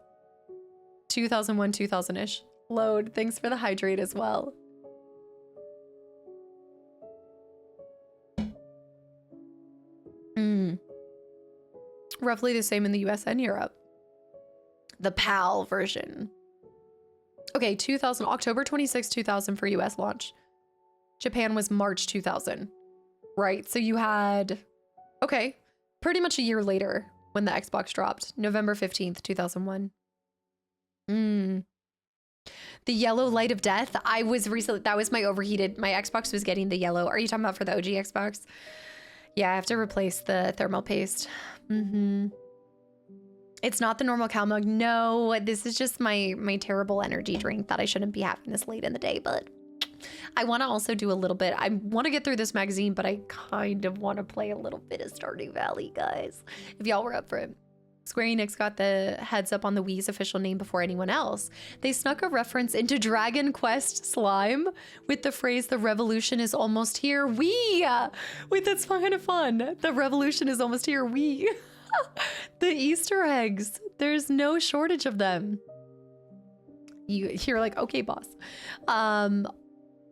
2001, 2000-ish? Load, thanks for the hydrate as well. Roughly the same in the US and Europe. The PAL version. Okay, October 26, 2000 for US launch. Japan was March 2000. Right, so you had, okay, pretty much a year later when the Xbox dropped. November 15th, 2001. The yellow light of death. I was recently, that was my Xbox was getting the yellow. Are you talking about for the OG Xbox? Yeah, I have to replace the thermal paste. It's not the normal cow mug. No, this is just my terrible energy drink that I shouldn't be having this late in the day, but I want to also do a little bit. I want to get through this magazine, but I kind of want to play a little bit of Stardew Valley, guys. If y'all were up for it. Square Enix got the heads up on the Wii's official name before anyone else. They snuck a reference into Dragon Quest Slime with the phrase, "The revolution is almost here, Wii." Wait, that's kind of fun. The revolution is almost here, Wii. The Easter eggs. There's no shortage of them. You're like, okay, boss.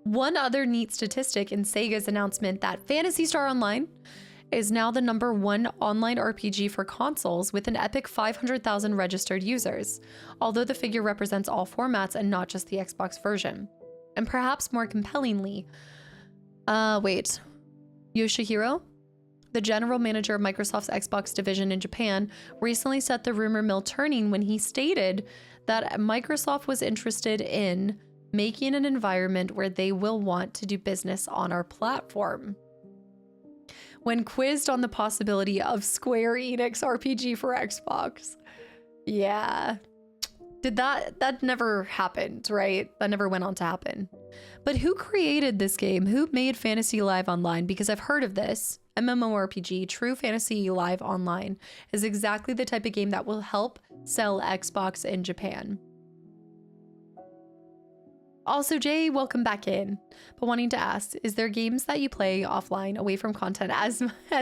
One other neat statistic in Sega's announcement that Phantasy Star Online is now the #1 online RPG for consoles with an epic 500,000 registered users, although the figure represents all formats and not just the Xbox version. And perhaps more compellingly, Yoshihiro, the general manager of Microsoft's Xbox division in Japan, recently set the rumor mill turning when he stated that Microsoft was interested in making an environment where they will want to do business on our platform. When quizzed on the possibility of Square Enix RPG for Xbox. Yeah. That never happened, right? That never went on to happen. But who created this game? Who made Fantasy Live Online? Because I've heard of this. MMORPG, True Fantasy Live Online, is exactly the type of game that will help sell Xbox in Japan. Also, Jay, welcome back in. But wanting to ask, is there games that you play offline away from content as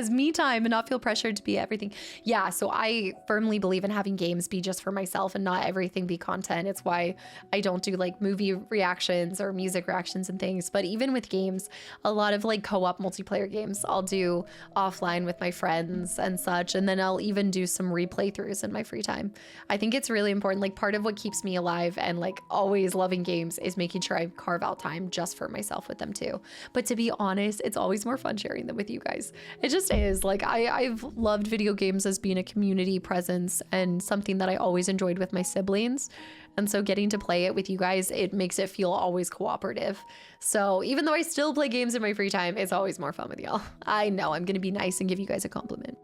me time and not feel pressured to be everything? Yeah, so I firmly believe in having games be just for myself and not everything be content. It's why I don't do like movie reactions or music reactions and things. But even with games, a lot of like co-op multiplayer games I'll do offline with my friends and such. And then I'll even do some replay throughs in my free time. I think it's really important. Like part of what keeps me alive and like always loving games is making sure I carve out time just for myself with them too. But to be honest, it's always more fun sharing them with you guys. It just is. Like I've loved video games as being a community presence and something that I always enjoyed with my siblings. And so getting to play it with you guys, it makes it feel always cooperative. So even though I still play games in my free time, it's always more fun with y'all. I know I'm gonna be nice and give you guys a compliment.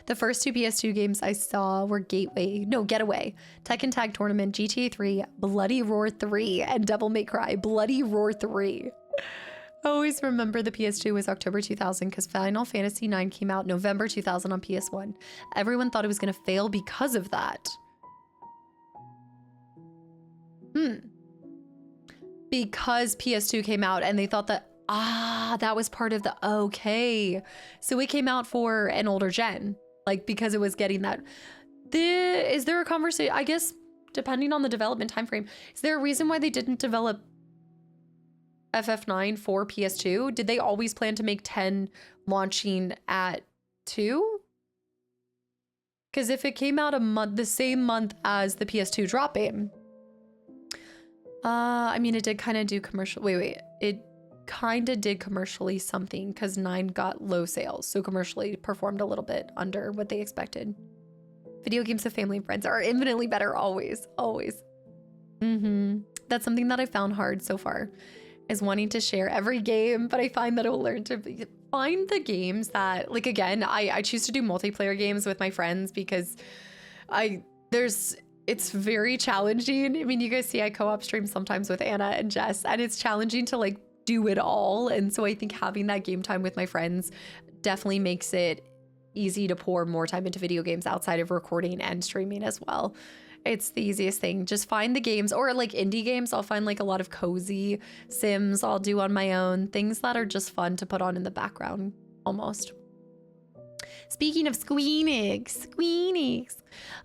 The first 2 PS2 games I saw were Getaway, Tekken Tag Tournament, GTA 3, Bloody Roar 3, and Devil May Cry, Bloody Roar 3. I always remember the PS2 was October 2000 because Final Fantasy IX came out November 2000 on PS1. Everyone thought it was going to fail because of that. Because PS2 came out and they thought that, that was part of the, okay. So it came out for an older gen. Like, because it was getting that. Is there a conversation? I guess, depending on the development time frame, is there a reason why they didn't develop FF9 for PS2? Did they always plan to make 10 launching at 2? Because if it came out the same month as the PS2 dropping, I mean, it did kind of do commercial. It kind of did commercially something because 9 got low sales, so commercially performed a little bit under what they expected. Video games with family and friends are infinitely better, always. That's something that I found hard so far, is wanting to share every game, but I find that I'll learn to find the games that, like, again, I choose to do multiplayer games with my friends because it's very challenging. I mean, you guys see I co-op stream sometimes with Anna and Jess, and it's challenging to like do it all. And so I think having that game time with my friends definitely makes it easy to pour more time into video games outside of recording and streaming as well. It's the easiest thing. Just find the games, or like indie games. I'll find like a lot of cozy sims I'll do on my own, things that are just fun to put on in the background almost. Speaking of Squeenix,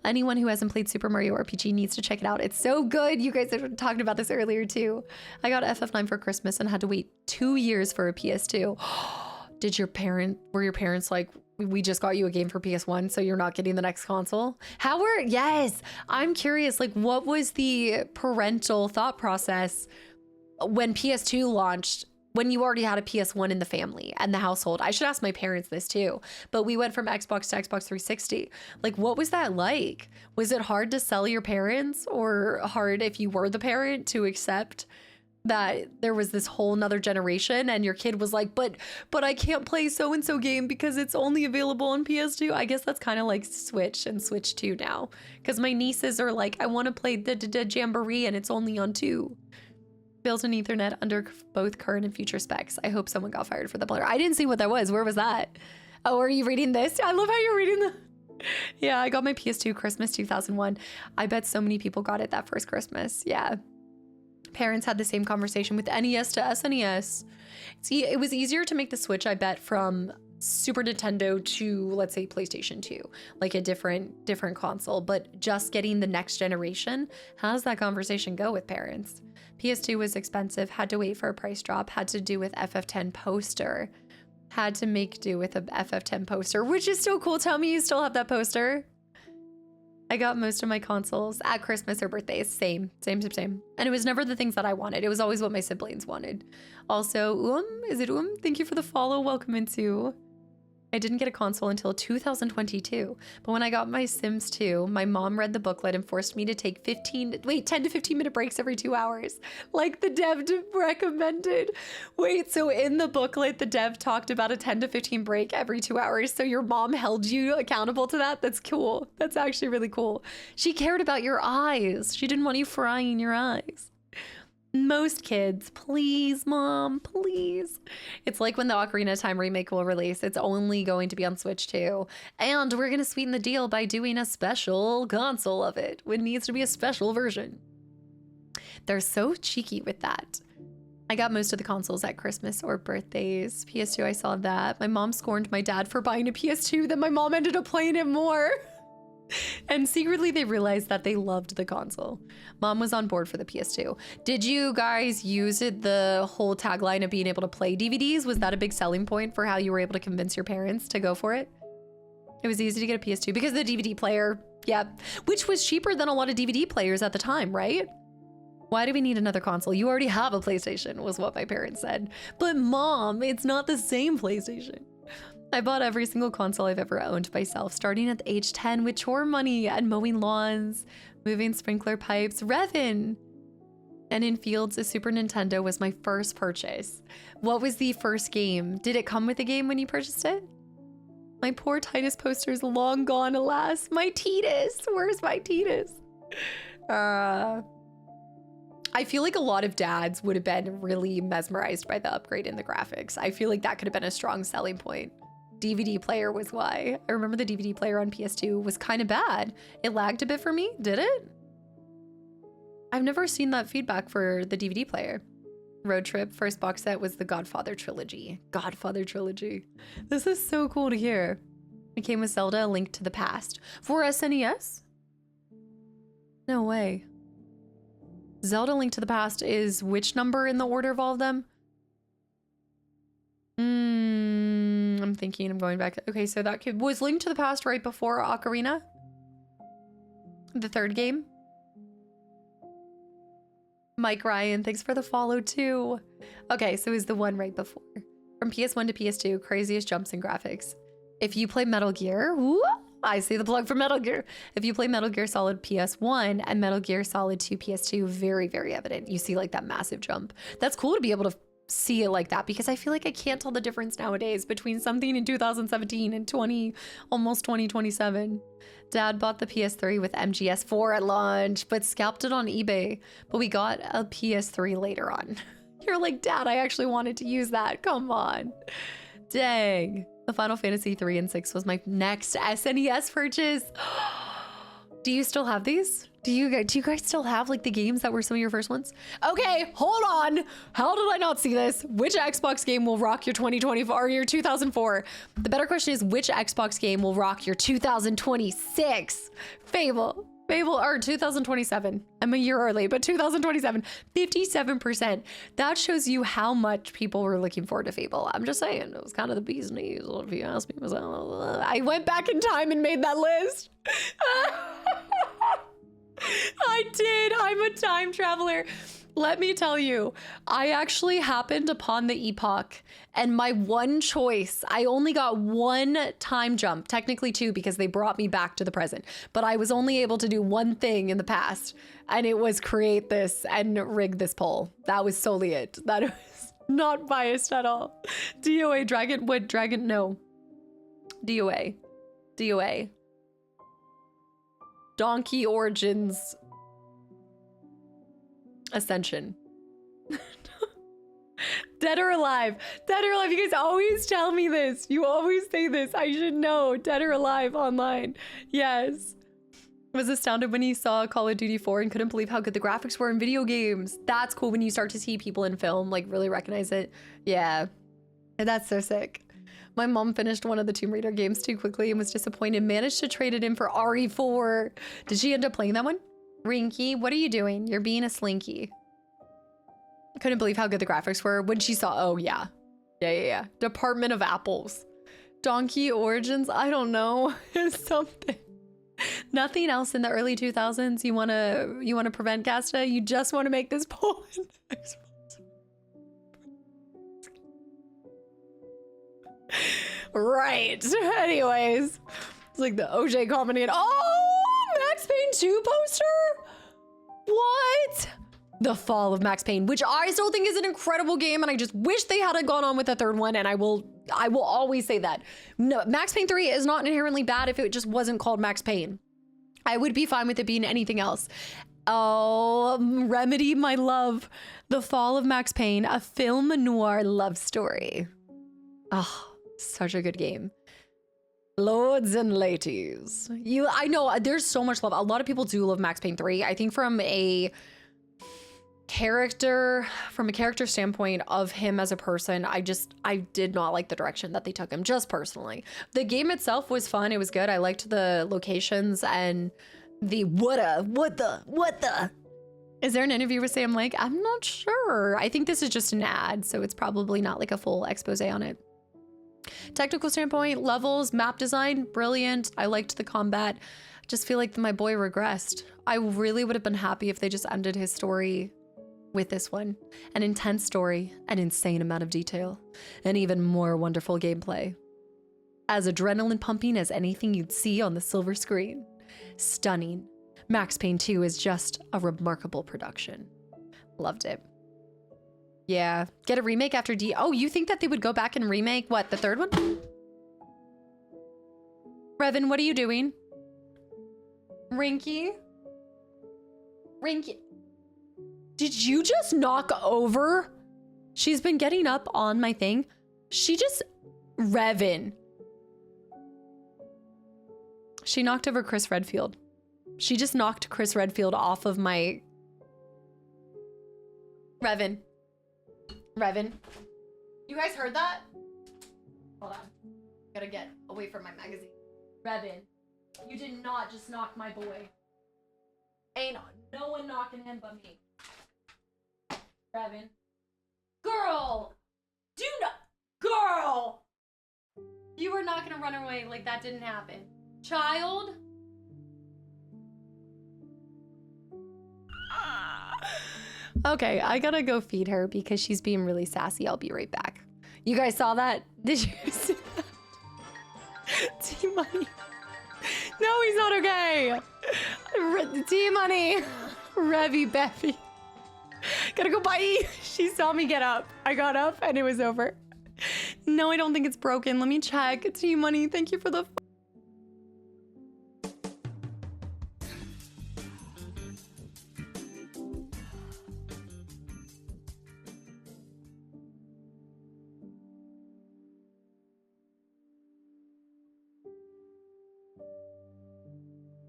anyone who hasn't played Super Mario RPG needs to check it out. It's so good. You guys were talking about this earlier too. I got FF9 for Christmas and had to wait 2 years for a PS2. Were your parents like, we just got you a game for PS1, so you're not getting the next console? Yes, I'm curious, like what was the parental thought process when PS2 launched, when you already had a PS1 in the family and the household? I should ask my parents this too, but we went from Xbox to Xbox 360. Like, what was that like? Was it hard to sell your parents, or hard if you were the parent to accept that there was this whole nother generation and your kid was like, but I can't play so-and-so game because it's only available on PS2? I guess that's kind of like Switch and Switch 2 now, because my nieces are like, I want to play the Jamboree and it's only on 2. Built-in Ethernet under both current and future specs. I hope someone got fired for the blur. I didn't see what that was. Where was that? Oh, are you reading this? I love how you're reading the... Yeah, I got my PS2 Christmas 2001. I bet so many people got it that first Christmas. Yeah. Parents had the same conversation with NES to SNES. See, it was easier to make the switch, I bet, from Super Nintendo to, let's say, PlayStation 2, like a different console. But just getting the next generation, how does that conversation go with parents? PS2 was expensive, had to wait for a price drop, had to do with FF10 poster. Had to make do with a FF10 poster, which is so cool. Tell me you still have that poster. I got most of my consoles at Christmas or birthdays. Same. And it was never the things that I wanted. It was always what my siblings wanted. Also, is it Thank you for the follow. Welcome into. I didn't get a console until 2022. But when I got my Sims 2, my mom read the booklet and forced me to take 10 to 15 minute breaks every 2 hours, like the dev recommended. Wait, so in the booklet, the dev talked about a 10 to 15 break every 2 hours. So your mom held you accountable to that? That's cool. That's actually really cool. She cared about your eyes. She didn't want you frying your eyes. Most kids, please, mom, please. It's like when the Ocarina of Time remake will release. It's only going to be on Switch 2. And we're going to sweeten the deal by doing a special console of it. It needs to be a special version. They're so cheeky with that. I got most of the consoles at Christmas or birthdays. PS2, I saw that. My mom scorned my dad for buying a PS2, then my mom ended up playing it more. And secretly they realized that they loved the console. Mom was on board for the PS2. Did you guys use it, the whole tagline of being able to play DVDs? Was that a big selling point for how you were able to convince your parents to go for it? It was easy to get a PS2 because of the DVD player. Yeah, which was cheaper than a lot of DVD players at the time, right? Why do we need another console? You already have a PlayStation, was what my parents said. But mom, it's not the same PlayStation. I bought every single console I've ever owned myself, starting at the age 10 with chore money and mowing lawns, moving sprinkler pipes, revving. And in fields, a Super Nintendo was my first purchase. What was the first game? Did it come with a game when you purchased it? My poor Titus poster's long gone, alas. My Titus, where's my Titus? I feel like a lot of dads would have been really mesmerized by the upgrade in the graphics. I feel like that could have been a strong selling point. DVD player was why. I remember the DVD player on PS2 was kind of bad. It lagged a bit for me, did it? I've never seen that feedback for the DVD player. Road Trip, first box set was the Godfather trilogy. This is so cool to hear. It came with Zelda, A Link to the Past. For SNES? No way. Zelda Link to the Past is which number in the order of all of them? I'm thinking, I'm going back. Okay, so that kid was Link to the Past right before Ocarina? The third game? Mike Ryan, thanks for the follow too. Okay, so it was the one right before. From PS1 to PS2, craziest jumps in graphics. If you play Metal Gear, whoop, I see the plug for Metal Gear. If you play Metal Gear Solid PS1 and Metal Gear Solid 2 PS2, very, very evident. You see like that massive jump. That's cool to be able to see it like that because I feel like I can't tell the difference nowadays between something in 2017 and almost 2027. Dad bought the PS3 with MGS4 at launch, but scalped it on eBay. But we got a PS3 later on. You're like, Dad, I actually wanted to use that. Come on. Dang. The Final Fantasy 3 and 6 was my next SNES purchase. Do you still have these? Do you guys still have like the games that were some of your first ones? Okay, hold on. How did I not see this? Which Xbox game will rock your 2024 or your 2004? The better question is which Xbox game will rock your 2026? Fable or 2027. I'm a year early, but 2027, 57%. That shows you how much people were looking forward to Fable. I'm just saying, it was kind of the bee's knees, if you ask me. I went back in time and made that list. I did. I'm a time traveler. Let me tell you, I actually happened upon the epoch and my one choice, I only got one time jump, technically two because they brought me back to the present, but I was only able to do one thing in the past and it was create this and rig this poll. That was solely it. That was not biased at all. DOA, Dragonwood, Dragon, no. DOA. Donkey Origins Ascension. Dead or Alive. Dead or Alive. You guys always tell me this. You always say this. I should know. Dead or Alive online. Yes. Was astounded when he saw Call of Duty 4 and couldn't believe how good the graphics were in video games. That's cool when you start to see people in film like really recognize it. Yeah. That's so sick. My mom finished one of the Tomb Raider games too quickly and was disappointed. Managed to trade it in for RE4. Did she end up playing that one? Rinky, what are you doing? You're being a slinky. Couldn't believe how good the graphics were when she saw, oh yeah. Yeah. Department of Apples. Donkey Origins, I don't know. Something. Nothing else in the early 2000s you want to prevent, Casta? You just want to make this poll. Right. Anyways, it's like the OJ comedy. Oh, Max Payne 2 poster? What? The Fall of Max Payne, which I still think is an incredible game, and I just wish they had gone on with a third one, and I will always say that. No, Max Payne 3 is not inherently bad if it just wasn't called Max Payne. I would be fine with it being anything else. Oh, Remedy, my love. The Fall of Max Payne, a film noir love story. Oh, such a good game. Lords and ladies. I know there's so much love. A lot of people do love Max Payne 3. I think from a character standpoint of him as a person, I did not like the direction that they took him, just personally. The game itself was fun. It was good. I liked the locations and the what the. Is there an interview with Sam Lake? I'm not sure. I think this is just an ad, so it's probably not like a full expose on it. Technical standpoint, levels, map design, brilliant. I liked the combat. I just feel like my boy regressed. I really would have been happy if they just ended his story with this one. An intense story, an insane amount of detail, and even more wonderful gameplay. As adrenaline pumping as anything you'd see on the silver screen. Stunning. Max Payne 2 is just a remarkable production. Loved it. Yeah, get a remake after D. Oh, you think that they would go back and remake what, the third one? Revan, what are you doing? Rinky? Did you just knock over? She's been getting up on my thing. Revan. She knocked over Chris Redfield. She just knocked Chris Redfield off of my... Revan. You guys heard that? Hold on. Gotta get away from my magazine. Revan, you did not just knock my boy. Ain't no one knocking him but me. Revan. Girl! Girl! You were not gonna run away like that didn't happen. Child? Okay, I gotta go feed her because she's being really sassy. I'll be right back. You guys saw that? Did you see that? T-Money. No, he's not okay. T-Money. Revy Beffy. Gotta go bye. She saw me get up. I got up and it was over. No, I don't think it's broken. Let me check. T-Money, thank you for the...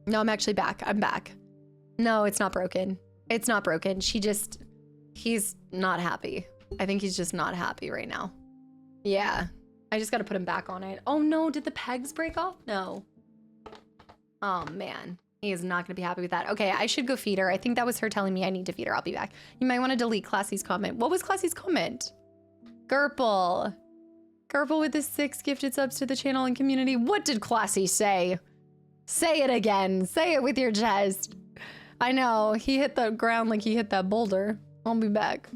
No, I'm actually back. I'm back. No, it's not broken. It's not broken. He's not happy. I think he's just not happy right now. Yeah. I just got to put him back on it. Oh no, did the pegs break off? No. Oh man. He is not going to be happy with that. Okay, I should go feed her. I think that was her telling me I need to feed her. I'll be back. You might want to delete Classy's comment. What was Classy's comment? Gerple. Gerple with the 6 gifted subs to the channel and community. What did Classy say? Say it again. Say it with your chest. I know. He hit the ground like he hit that boulder. I'll be back.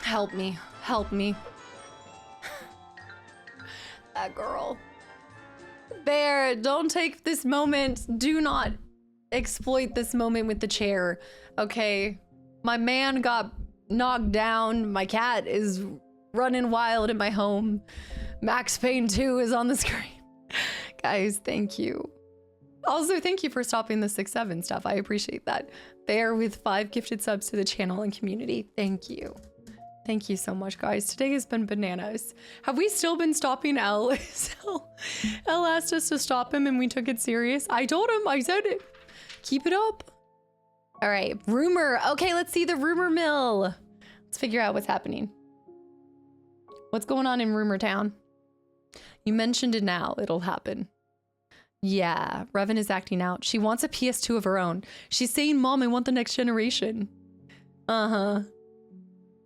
Help me. Help me. That girl. Bear, don't take this moment. Do not exploit this moment with the chair. Okay. My man got knocked down. My cat is running wild in my home. Max Payne 2 is on the screen. Guys, thank you. Also, thank you for stopping the 6-7 stuff. I appreciate that. Bear with 5 gifted subs to the channel and community. Thank you. Thank you so much, guys. Today has been bananas. Have we still been stopping L? L asked us to stop him and we took it serious. I told him, I said it. Keep it up. All right, rumor. Okay, let's see the rumor mill. Let's figure out what's happening. What's going on in Rumor Town? You mentioned it now. It'll happen. Yeah, Revan is acting out. She wants a PS2 of her own. She's saying, Mom, I want the next generation. Uh-huh.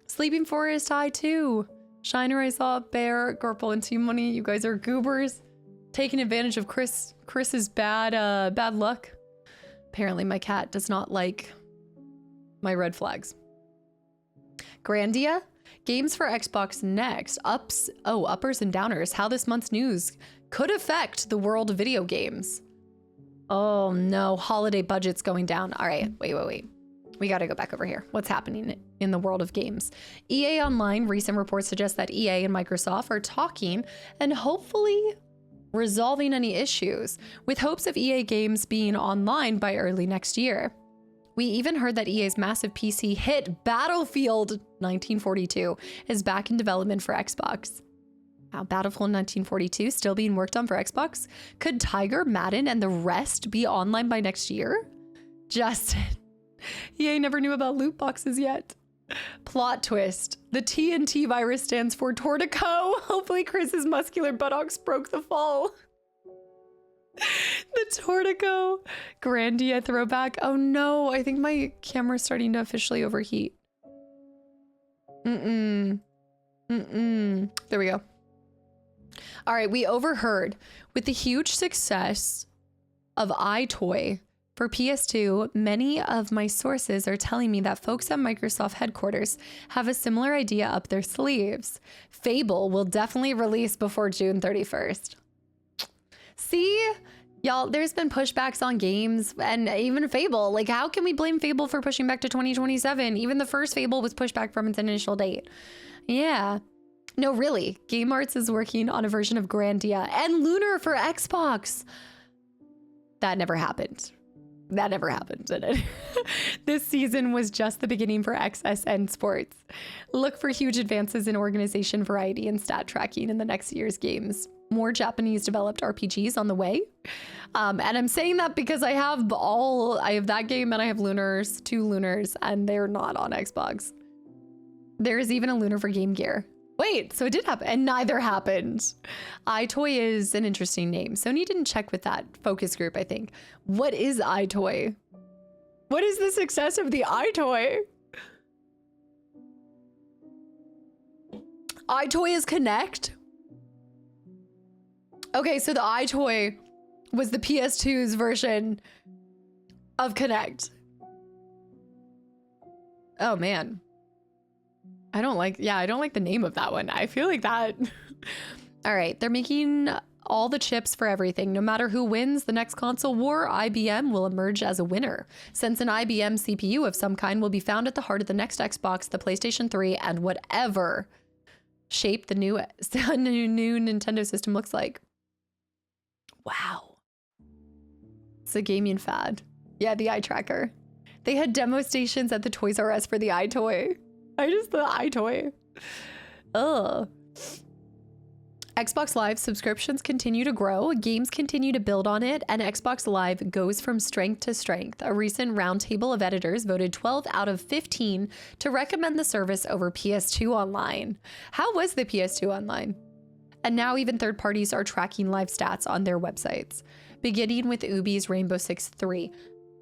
Sleeping Forest, hi too. Shiner, I saw Bear, Gorple, and Team Money. You guys are goobers. Taking advantage of Chris's bad luck. Apparently my cat does not like my red flags. Grandia? Games for Xbox next. Uppers and downers. How this month's news could affect the world of video games. Oh no, holiday budget's going down. All right, wait. We gotta go back over here. What's happening in the world of games? EA Online, recent reports suggest that EA and Microsoft are talking and hopefully resolving any issues, with hopes of EA games being online by early next year. We even heard that EA's massive PC hit Battlefield 1942 is back in development for Xbox. Wow, Battlefield 1942 still being worked on for Xbox? Could Tiger, Madden, and the rest be online by next year? Justin, EA never knew about loot boxes yet. Plot twist. The TNT virus stands for Tortico. Hopefully Chris's muscular buttocks broke the fall. The Tortico. Grandia throwback. Oh no, I think my camera's starting to officially overheat. There we go. All right, we overheard with the huge success of iToy for PS2, many of my sources are telling me that folks at Microsoft headquarters have a similar idea up their sleeves. Fable will definitely release before June 31st. See, y'all, there's been pushbacks on games and even Fable. Like, how can we blame Fable for pushing back to 2027? Even the first Fable was pushed back from its initial date. Yeah. No, really. Game Arts is working on a version of Grandia and Lunar for Xbox. That never happened. That never happened, did it? This season was just the beginning for XSN Sports. Look for huge advances in organization variety and stat tracking in the next year's games. More Japanese developed RPGs on the way. And I'm saying that because I have that game and I have Lunars, 2 Lunars, and they're not on Xbox. There is even a Lunar for Game Gear. Wait, so it did happen, and neither happened. iToy is an interesting name. Sony didn't check with that focus group, I think. What is iToy? What is the success of the iToy? iToy is Connect? Okay, so the iToy was the PS2's version of Connect. Oh, man. I don't like the name of that one. I feel like that. All right, they're making all the chips for everything. No matter who wins the next console war, IBM will emerge as a winner, since an IBM CPU of some kind will be found at the heart of the next Xbox, the PlayStation 3, and whatever shape the new Nintendo system looks like. Wow. It's a gaming fad. Yeah, the eye tracker. They had demo stations at the Toys R Us for the iToy. The iToy. Ugh. Xbox Live subscriptions continue to grow, games continue to build on it, and Xbox Live goes from strength to strength. A recent roundtable of editors voted 12 out of 15 to recommend the service over PS2 Online. How was the PS2 Online? And now even third parties are tracking live stats on their websites, beginning with Ubi's Rainbow Six 3.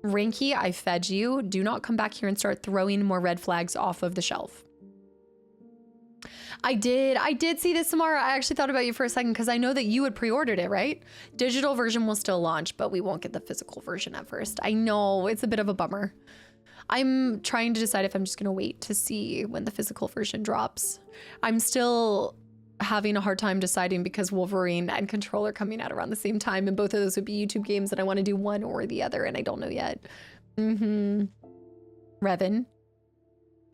Rinky, I fed you. Do not come back here and start throwing more red flags off of the shelf. I did see this, Samara. I actually thought about you for a second because I know that you had pre-ordered it, right? Digital version will still launch, but we won't get the physical version at first. I know, it's a bit of a bummer. I'm trying to decide if I'm just going to wait to see when the physical version drops. I'm still having a hard time deciding because Wolverine and Control are coming out around the same time, and both of those would be YouTube games, and I want to do one or the other, and I don't know yet. Revan.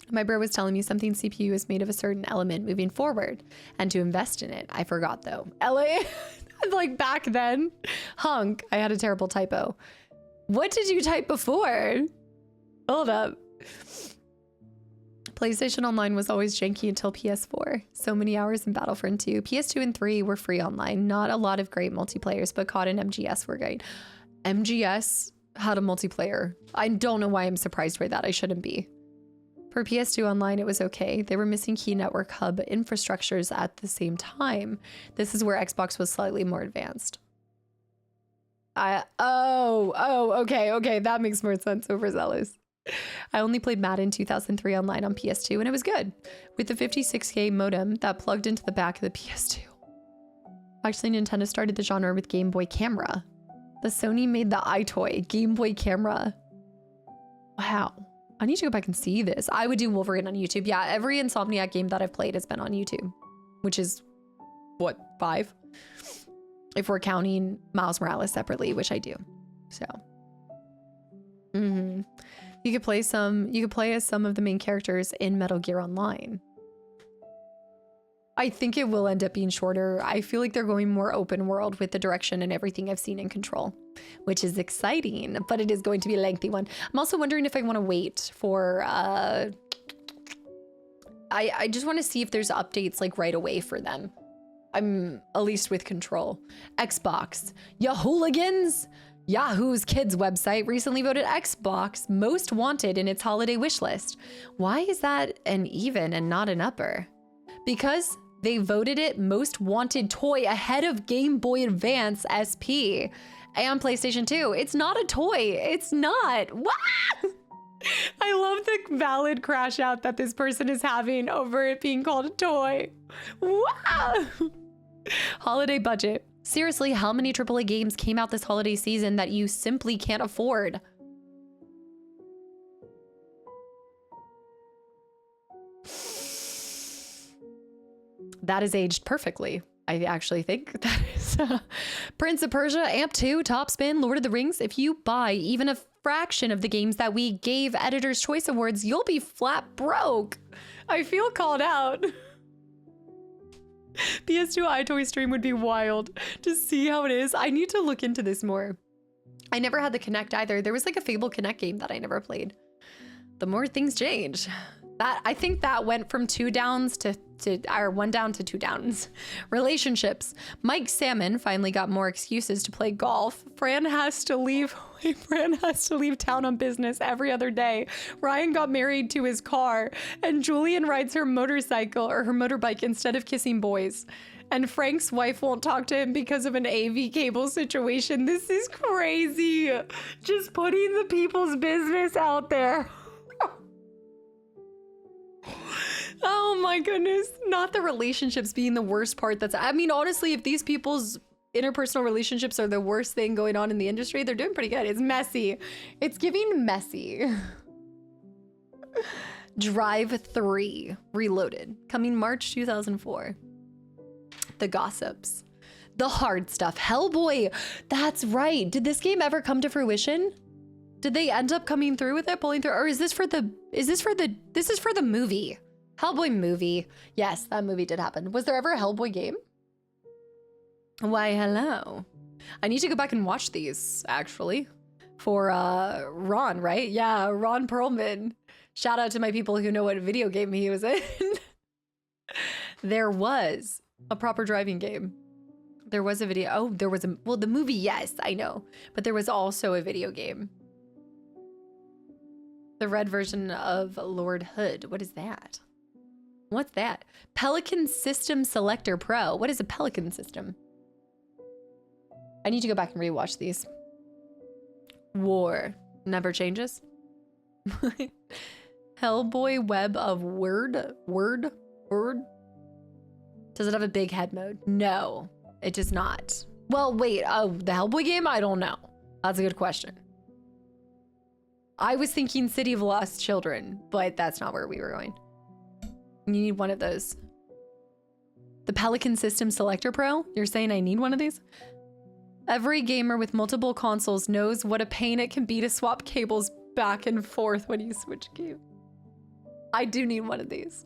My bro was telling me something CPU is made of a certain element moving forward, and to invest in it. I forgot though. LA, like back then. Hunk, I had a terrible typo. What did you type before? Hold up. PlayStation Online was always janky until PS4. So many hours in Battlefront 2. PS2 and 3 were free online. Not a lot of great multiplayers, but COD and MGS were great. MGS had a multiplayer. I don't know why I'm surprised by that. I shouldn't be. For PS2 Online, it was okay. They were missing key network hub infrastructures at the same time. This is where Xbox was slightly more advanced. Okay. That makes more sense, overzealous. I only played Madden 2003 online on PS2 and it was good. With the 56K modem that plugged into the back of the PS2. Actually, Nintendo started the genre with Game Boy camera. The Sony made the iToy Game Boy camera. Wow. I need to go back and see this. I would do Wolverine on YouTube. Yeah, every Insomniac game that I've played has been on YouTube, which is, what, 5? If we're counting Miles Morales separately, which I do. So, you could play as some of the main characters in Metal Gear Online. I think it will end up being shorter. I feel like they're going more open world with the direction and everything I've seen in Control, which is exciting, but it is going to be a lengthy one. I'm also wondering if I want to wait for, I just want to see if there's updates like right away for them. I'm at least with Control. Xbox, ya hooligans! Yahoo's kids website recently voted Xbox most wanted in its holiday wish list. Why is that an even and not an upper? Because they voted it most wanted toy ahead of Game Boy Advance SP and PlayStation 2. It's not a toy. It's not. What? I love the valid crash out that this person is having over it being called a toy. Wow. Holiday budget. Seriously, how many AAA games came out this holiday season that you simply can't afford? That is aged perfectly. I actually think that is Prince of Persia, Amp 2, Topspin, Lord of the Rings. If you buy even a fraction of the games that we gave Editor's Choice Awards, you'll be flat broke. I feel called out. PS2 iToy stream would be wild to see how it is. I need to look into this more. I never had the Kinect either. There was like a Fable Kinect game that I never played. The more things change. That I think that went from 2 downs to or 1 down to 2 downs. Relationships. Mike Salmon finally got more excuses to play golf. Fran has to leave town on business every other day. Ryan got married to his car, and Julian rides her motorcycle or her motorbike instead of kissing boys. And Frank's wife won't talk to him because of an AV cable situation. This is crazy. Just putting the people's business out there. Oh my goodness. Not the relationships being the worst part. I mean, honestly, if these people's interpersonal relationships are the worst thing going on in the industry, they're doing pretty good. It's messy. It's giving messy. Drive 3 Reloaded, coming March 2004. The gossips. The hard stuff. Hellboy. That's right. Did this game ever come to fruition? Did they end up coming through with it, pulling through? Or is this for the movie? Hellboy movie. Yes, that movie did happen. Was there ever a Hellboy game? Why, hello. I need to go back and watch these, actually. For Ron, right? Yeah, Ron Perlman. Shout out to my people who know what video game he was in. There was a proper driving game. There was a video. Oh, there was well, the movie, yes, I know. But there was also a video game. The red version of Lord Hood. What is that? What's that? Pelican System Selector Pro. What is a Pelican system? I need to go back and rewatch these. War never changes. Hellboy Web of Word. Does it have a big head mode? No, it does not. Well, wait, the Hellboy game? I don't know. That's a good question. I was thinking City of Lost Children, but that's not where we were going. You need one of those. The Pelican System Selector Pro? You're saying I need one of these? Every gamer with multiple consoles knows what a pain it can be to swap cables back and forth when you switch games. I do need one of these.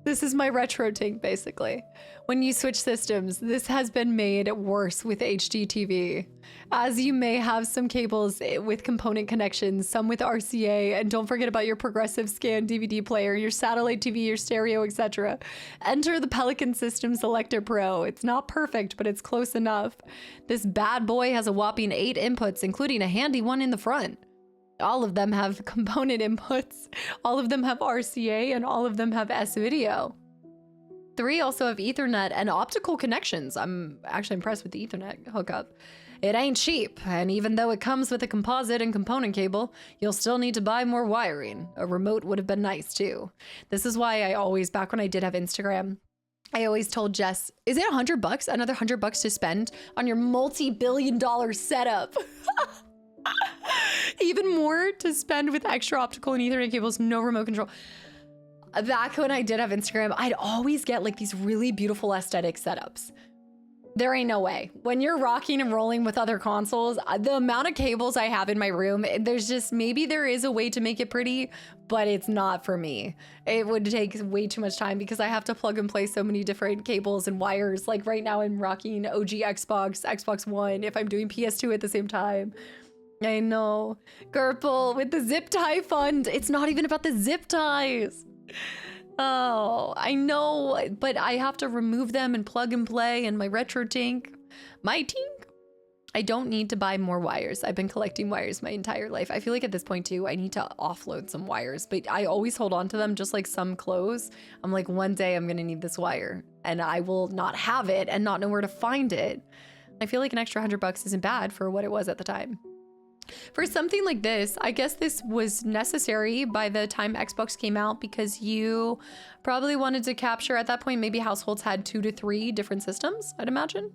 This is my retro tank, basically. When you switch systems, this has been made worse with HD TV. As you may have some cables with component connections, some with RCA, and don't forget about your progressive scan DVD player, your satellite TV, your stereo, etc. Enter the Pelican System Selector Pro. It's not perfect, but it's close enough. This bad boy has a whopping 8 inputs, including a handy one in the front. All of them have component inputs. All of them have RCA and all of them have S-Video. 3 also have Ethernet and optical connections. I'm actually impressed with the Ethernet hookup. It ain't cheap, and even though it comes with a composite and component cable, you'll still need to buy more wiring. A remote would have been nice too. This is why I always, back when I did have Instagram, I always told Jess, is it $100, another $100 to spend on your multi-billion-dollar setup? Even more to spend with extra optical and Ethernet cables, no remote control. Back when I did have Instagram, I'd always get like these really beautiful aesthetic setups. There ain't no way. When you're rocking and rolling with other consoles, the amount of cables I have in my room, there's just, maybe there is a way to make it pretty, but it's not for me. It would take way too much time because I have to plug and play so many different cables and wires. Like right now I'm rocking OG Xbox, Xbox One, if I'm doing PS2 at the same time. I know. Gerpel with the zip tie fund. It's not even about the zip ties. Oh, I know, but I have to remove them and plug and play and my retro tank. My tank? I don't need to buy more wires. I've been collecting wires my entire life. I feel like at this point too, I need to offload some wires, but I always hold on to them just like some clothes. I'm like, one day I'm gonna need this wire and I will not have it and not know where to find it. I feel like an extra $100 isn't bad for what it was at the time. For something like this, I guess this was necessary by the time Xbox came out because you probably wanted to capture, at that point, maybe households had 2 to 3 different systems, I'd imagine.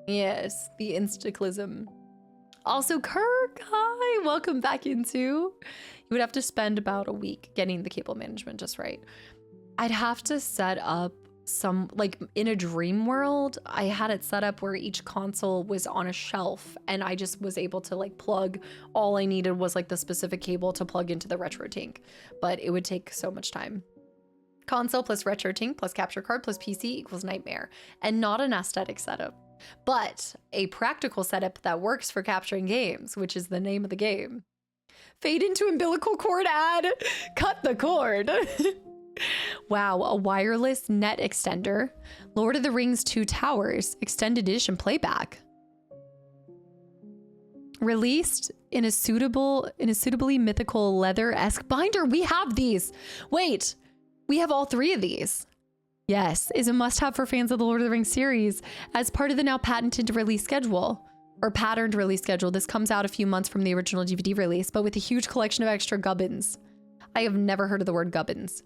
Yes, the Kastaclysm. Also, Kirk, hi, welcome back into. You would have to spend about a week getting the cable management just right. I'd have to set up some, like in a dream world, I had it set up where each console was on a shelf and I just was able to like plug, all I needed was like the specific cable to plug into the retro tank, but it would take so much time. Console plus retro tank plus capture card plus PC equals nightmare, and not an aesthetic setup, but a practical setup that works for capturing games, which is the name of the game. Fade into umbilical cord ad, cut the cord. Wow, a wireless net extender. Lord of the Rings 2 Towers, extended edition playback. Released in a suitably mythical leather-esque binder. We have these. Wait, we have all 3 of these. Yes, is a must-have for fans of the Lord of the Rings series as part of the now patented release schedule. Or patterned release schedule. This comes out a few months from the original DVD release, but with a huge collection of extra gubbins. I have never heard of the word gubbins.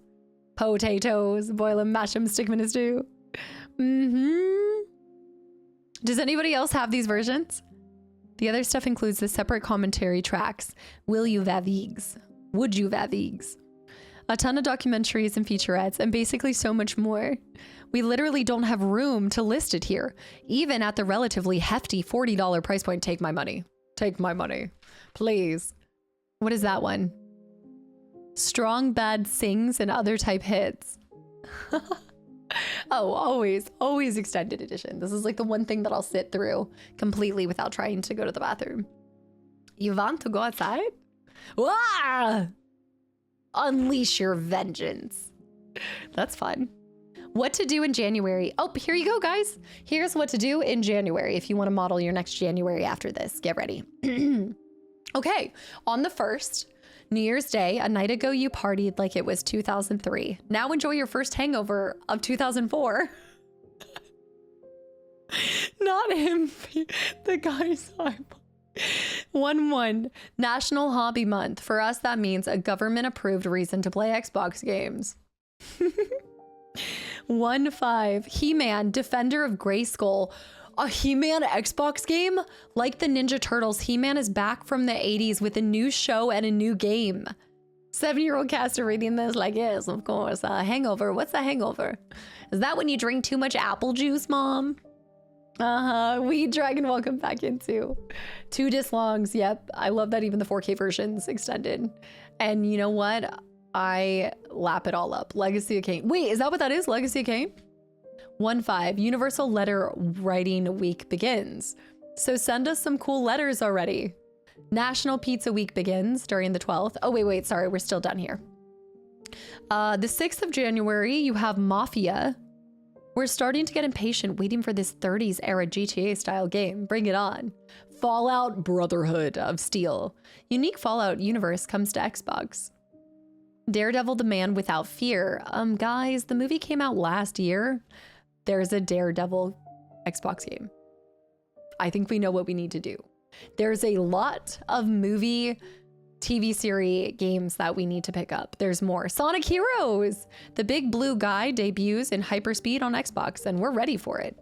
Potatoes, boil them, mash them, stick them in a stew. Does anybody else have these versions? The other stuff includes the separate commentary tracks. Will you vavigs? Would you vavigs? A ton of documentaries and featurettes, and basically so much more. We literally don't have room to list it here. Even at the relatively hefty $40 price point, take my money. Take my money, please. What is that one? Strong Bad Sings and Other Type Hits. Oh, always extended edition. This is like the one thing that I'll sit through completely without trying to go to the bathroom. You want to go outside? Wah! Unleash your vengeance. That's fun. What to do in January. Oh, here you go, guys. Here's what to do in January if you want to model your next January after this. Get ready. Okay, on the 1st, New Year's Day, a night ago you partied like it was 2003. Now enjoy your first hangover of 2004. Not him, the guy's eyeball. 1-1, National Hobby Month. For us, that means a government-approved reason to play Xbox games. 1-5, He-Man, Defender of Grayskull. A He-Man Xbox game? Like the Ninja Turtles, He-Man is back from the 80s with a new show and a new game. 7-year-old Caster reading this like, yes, of course. Hangover. What's a hangover? Is that when you drink too much apple juice, Mom? Weed Dragon, welcome back into 2 disc longs. Yep, I love that even the 4K version's extended. And you know what? I lap it all up. Legacy of Kain. Wait, is that what that is? Legacy of Kain? 1-5, Universal Letter Writing Week begins. So send us some cool letters already. National Pizza Week begins during the 12th. Oh, wait, sorry, we're still done here. The 6th of January, you have Mafia. We're starting to get impatient waiting for this 30s era GTA style game. Bring it on. Fallout Brotherhood of Steel. Unique Fallout universe comes to Xbox. Daredevil the Man Without Fear. Guys, the movie came out last year. There's a Daredevil Xbox game. I think we know what we need to do. There's a lot of movie, TV series games that we need to pick up. There's more. Sonic Heroes. The big blue guy debuts in hyperspeed on Xbox, and we're ready for it.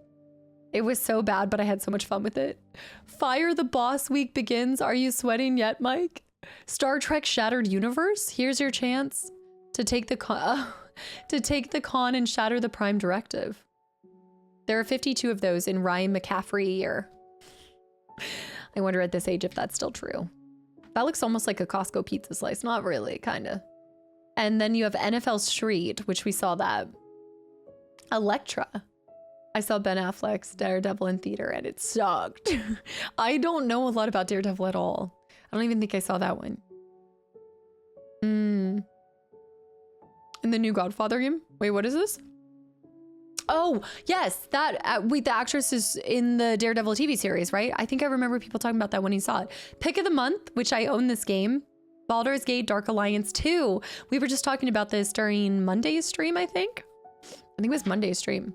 It was so bad, but I had so much fun with it. Fire the Boss week begins. Are you sweating yet, Mike? Star Trek Shattered Universe. Here's your chance to take the con and shatter the Prime Directive. There are 52 of those in Ryan McCaffrey year. I wonder at this age if that's still true. That looks almost like a Costco pizza slice. Not really, kind of. And then you have NFL Street, which we saw that. Elektra. I saw Ben Affleck's Daredevil in theater and it sucked. I don't know a lot about Daredevil at all. I don't even think I saw that one. In the new Godfather game? Wait, what is this? Oh, yes, that, wait, the actress is in the Daredevil TV series, right? I think I remember people talking about that when he saw it. Pick of the month, which I own this game. Baldur's Gate Dark Alliance 2. We were just talking about this during Monday's stream, I think. I think it was Monday's stream.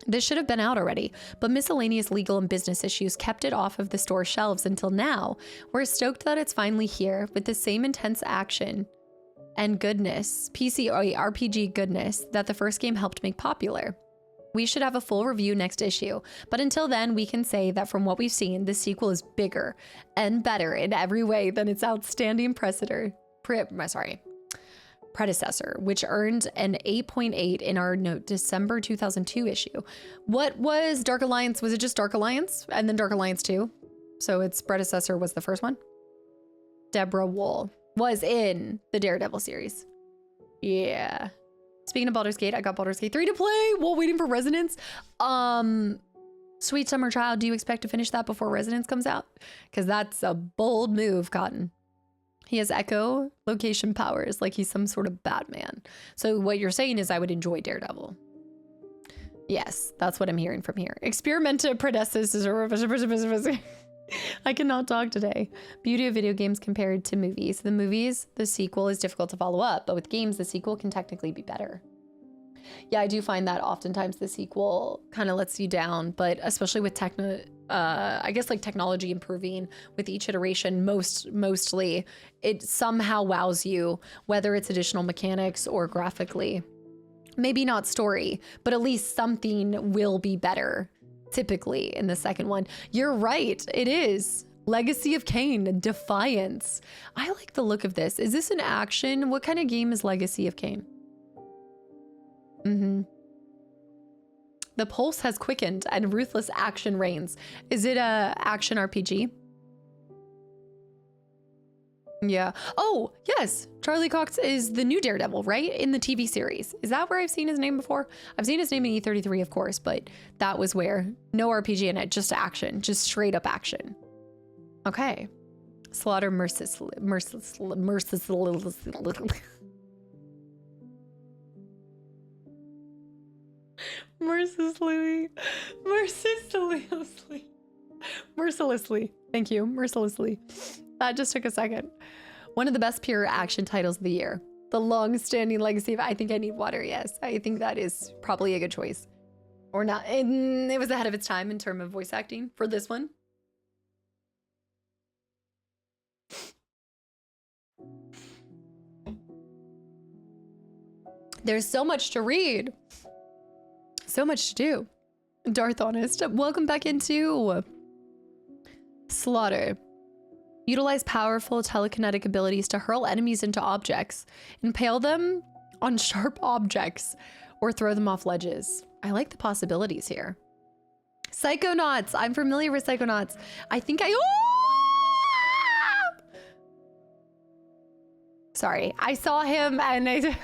This should have been out already, but miscellaneous legal and business issues kept it off of the store shelves until now. We're stoked that it's finally here with the same intense action and goodness, RPG goodness, that the first game helped make popular. We should have a full review next issue, but until then, we can say that from what we've seen, the sequel is bigger and better in every way than its outstanding predecessor, which earned an 8.8 in our December 2002 issue. What was Dark Alliance? Was it just Dark Alliance and then Dark Alliance 2? So its predecessor was the first one? Deborah Wool was in the Daredevil series. Yeah. Speaking of Baldur's Gate, I got Baldur's Gate 3 to play while waiting for Resonance. Sweet Summer Child, do you expect to finish that before Resonance comes out? Because that's a bold move, Cotton. He has echo location powers, like he's some sort of Batman. So what you're saying is I would enjoy Daredevil. Yes, that's what I'm hearing from here. Experimenta predecessor. I cannot talk today. Beauty of video games compared to movies. The movies, the sequel is difficult to follow up, but with games, the sequel can technically be better. Yeah, I do find that oftentimes the sequel kind of lets you down, but especially with I guess like technology improving with each iteration, mostly it somehow wows you, whether it's additional mechanics or graphically. Maybe not story, but at least something will be better, typically in the second one. You're right, it is. Legacy of Kain, Defiance. I like the look of this. Is this an action? What kind of game is Legacy of Kain? The pulse has quickened and ruthless action reigns. Is it a action RPG? Yeah. Oh, yes. Charlie Cox is the new Daredevil, right? In the TV series. Is that where I've seen his name before? I've seen his name in E33, of course, but that was where. No RPG in it, just action. Just straight up action. Okay. Slaughter mercilessly. Mercilessly. Thank you. Mercilessly. That just took a second. One of the best pure action titles of the year. The long-standing legacy of I Think I Need Water. Yes, I think that is probably a good choice. Or not. It was ahead of its time in terms of voice acting for this one. There's so much to read. So much to do. Darth Honest, welcome back into Slaughter. Utilize powerful telekinetic abilities to hurl enemies into objects, impale them on sharp objects, or throw them off ledges. I like the possibilities here. Psychonauts. I'm familiar with Psychonauts. I think Sorry, I saw him and I...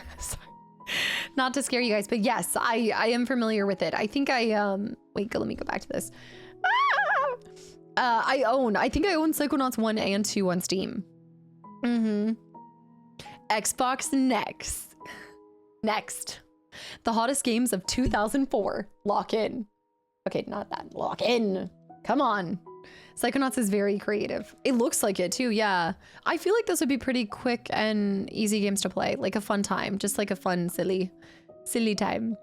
Not to scare you guys, but yes, I am familiar with it. I think wait, let me go back to this. I think I own Psychonauts 1 and 2 on Steam. Xbox next. The hottest games of 2004. Lock in. Okay, not that. Lock in. Come on. Psychonauts is very creative. It looks like it too, yeah. I feel like those would be pretty quick and easy games to play. Like a fun time. Just like a fun, silly time.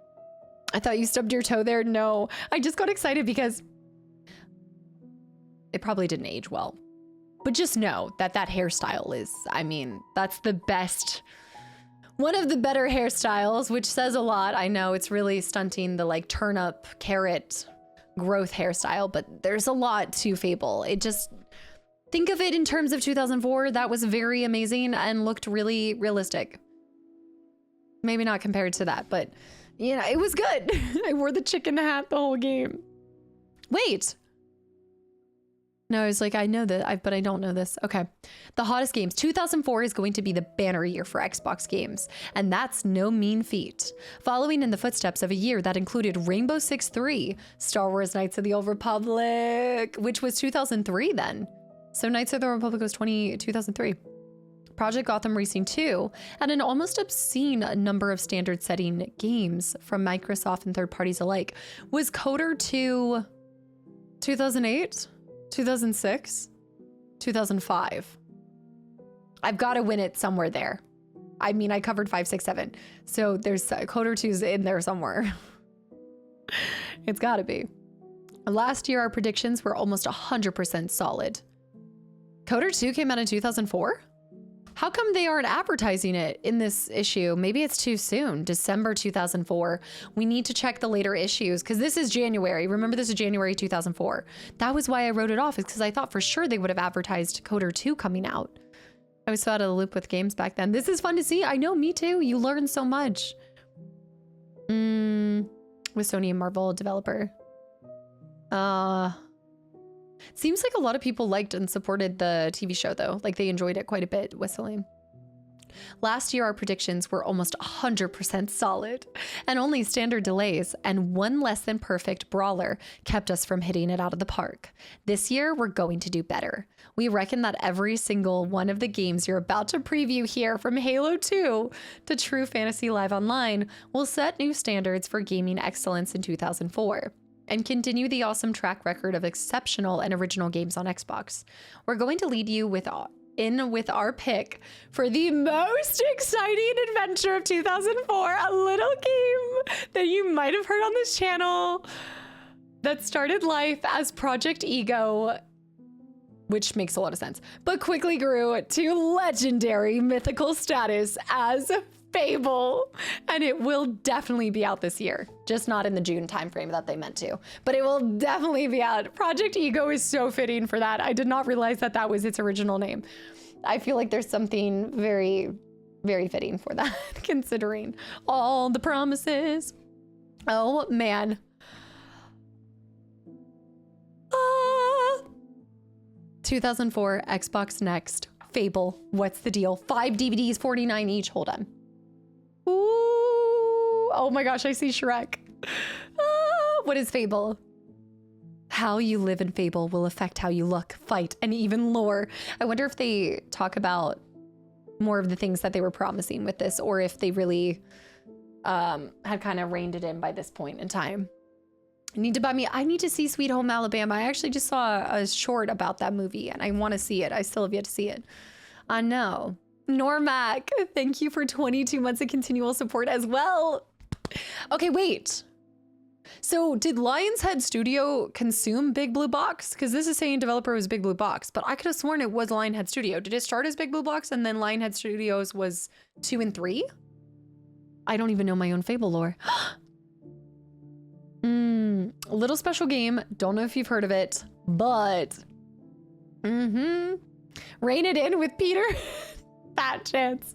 I thought you stubbed your toe there. No, I just got excited because it probably didn't age well. But just know that that hairstyle is, I mean, that's the best, one of the better hairstyles, which says a lot. I know it's really stunting the like turnip carrot growth hairstyle, but there's a lot to Fable. It just, think of it in terms of 2004. That was very amazing and looked really realistic. Maybe not compared to that, but you know, it was good. I wore the chicken hat the whole game. Wait. No, I was like, I know that, but I don't know this. Okay. The hottest games. 2004 is going to be the banner year for Xbox games, and that's no mean feat. Following in the footsteps of a year that included Rainbow Six 3, Star Wars Knights of the Old Republic, which was 2003 then. So Knights of the Republic was 2003. Project Gotham Racing 2, and an almost obscene number of standard-setting games from Microsoft and third parties alike. Was Coder 2 2008? 2006, 2005. I've got to win it somewhere there. I mean, I covered 5, 6, 7. So there's Coder 2's in there somewhere. It's got to be. Last year, our predictions were almost 100% solid. Coder 2 came out in 2004? How come they aren't advertising it in this issue? Maybe it's too soon. December 2004. We need to check the later issues because this is January. Remember, this is January 2004. That was why I wrote it off, is because I thought for sure they would have advertised Coder 2 coming out. I was so out of the loop with games back then. This is fun to see. I know, me too. You learn so much. With Sony and Marvel developer. Seems like a lot of people liked and supported the TV show, though. Like, they enjoyed it quite a bit, whistling. Last year, our predictions were almost 100% solid, and only standard delays and one less than perfect brawler kept us from hitting it out of the park. This year, we're going to do better. We reckon that every single one of the games you're about to preview here, from Halo 2 to True Fantasy Live Online, will set new standards for gaming excellence in 2004. And continue the awesome track record of exceptional and original games on Xbox. We're going to lead you with our pick for the most exciting adventure of 2004, a little game that you might have heard on this channel that started life as Project Ego, which makes a lot of sense, but quickly grew to legendary mythical status as Fable, and it will definitely be out this year, just not in the June timeframe that they meant to, but it will definitely be out. Project Ego is so fitting for that. I did not realize that that was its original name. I feel like there's something very, very fitting for that, considering all the promises. Oh man. 2004 Xbox Next, Fable, what's the deal? 5 DVDs, $49 each. Hold on. Ooh, oh my gosh, I see Shrek. What is Fable? How you live in Fable will affect how you look, fight, and even lore. I wonder if they talk about more of the things that they were promising with this, or if they really had kind of reined it in by this point in time. I need to see Sweet Home Alabama. I actually just saw a short about that movie and I want to see it. I still have yet to see it. I know. Normac, thank you for 22 months of continual support as well. Okay, wait. So did Lionshead Studio consume Big Blue Box? Because this is saying developer was Big Blue Box, but I could have sworn it was Lionhead Studio. Did it start as Big Blue Box and then Lionhead Studios was 2 and 3? I don't even know my own Fable lore. A little special game. Don't know if you've heard of it, but rein it in with Peter. Fat chance.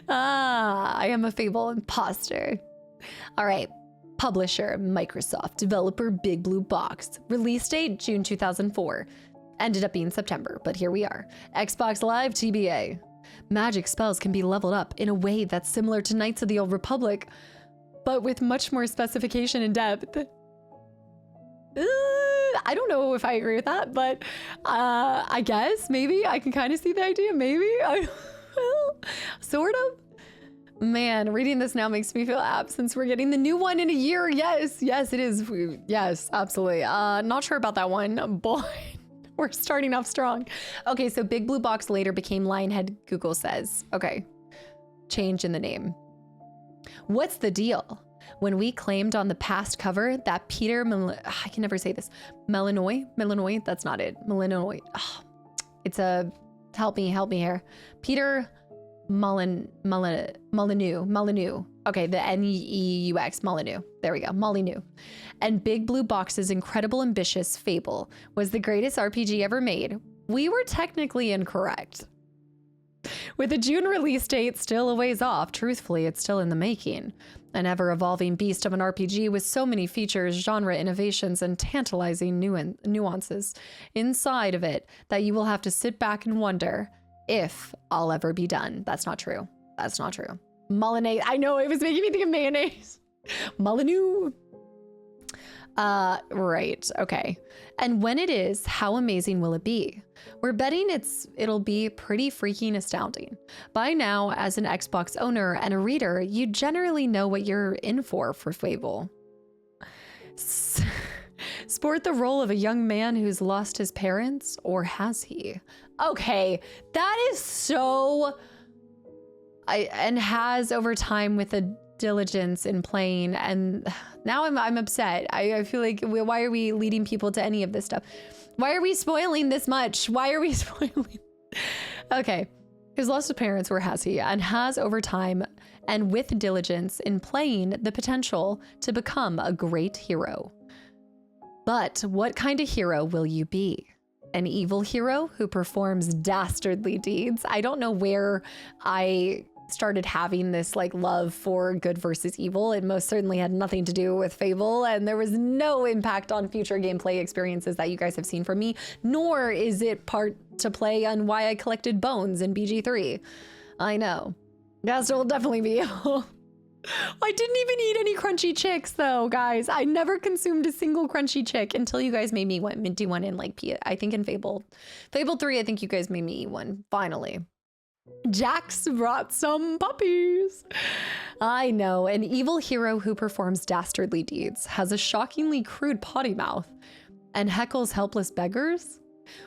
I am a Fable imposter. All right. Publisher, Microsoft. Developer, Big Blue Box. Release date, June 2004. Ended up being September, but here we are. Xbox Live, TBA. Magic spells can be leveled up in a way that's similar to Knights of the Old Republic, but with much more specification and depth. I don't know if I agree with that, but I guess maybe I can kind of see the idea. Maybe sort of. Man, reading this now makes me feel apt since we're getting the new one in a year. Yes, yes, it is. Yes, absolutely. Not sure about that one. Boy, we're starting off strong. Okay, so Big Blue Box later became Lionhead, Google says. Okay, change in the name. What's the deal? When we claimed on the past cover that I can never say this. Melanoy, that's not it. Melanoy. Oh, it's a, help me here. Peter Molyneux. Okay, the N-E-U-X, Molyneux. There we go, Molyneux. And Big Blue Box's incredible ambitious Fable was the greatest RPG ever made. We were technically incorrect. With a June release date still a ways off, truthfully, it's still in the making. An ever-evolving beast of an RPG with so many features, genre innovations, and tantalizing nuances inside of it that you will have to sit back and wonder if I'll ever be done. That's not true. That's not true. Molyneux. I know, it was making me think of mayonnaise. Molyneux. Right. Okay. And when it is, how amazing will it be? We're betting it'll be pretty freaking astounding. By now, as an Xbox owner and a reader, you generally know what you're in for Fable. Sport the role of a young man who's lost his parents, or has he? Okay, that is so... and has over time with a diligence in playing, and now I'm upset. I feel like, why are we leading people to any of this stuff? Why are we spoiling this much? Why are we spoiling? Okay, his lost his parents, where has he? And has over time and with diligence in playing the potential to become a great hero. But what kind of hero will you be? An evil hero who performs dastardly deeds? I don't know where I started having this like love for good versus evil. It most certainly had nothing to do with Fable, and there was no impact on future gameplay experiences that you guys have seen from me, nor is it part to play on why I collected bones in BG3. I know. Gaster will definitely be evil. I didn't even eat any crunchy chicks though, guys. I never consumed a single crunchy chick until you guys made me do one in like, I think in Fable 3, I think you guys made me eat one, finally. Jax brought some puppies. I know, an evil hero who performs dastardly deeds, has a shockingly crude potty mouth, and heckles helpless beggars?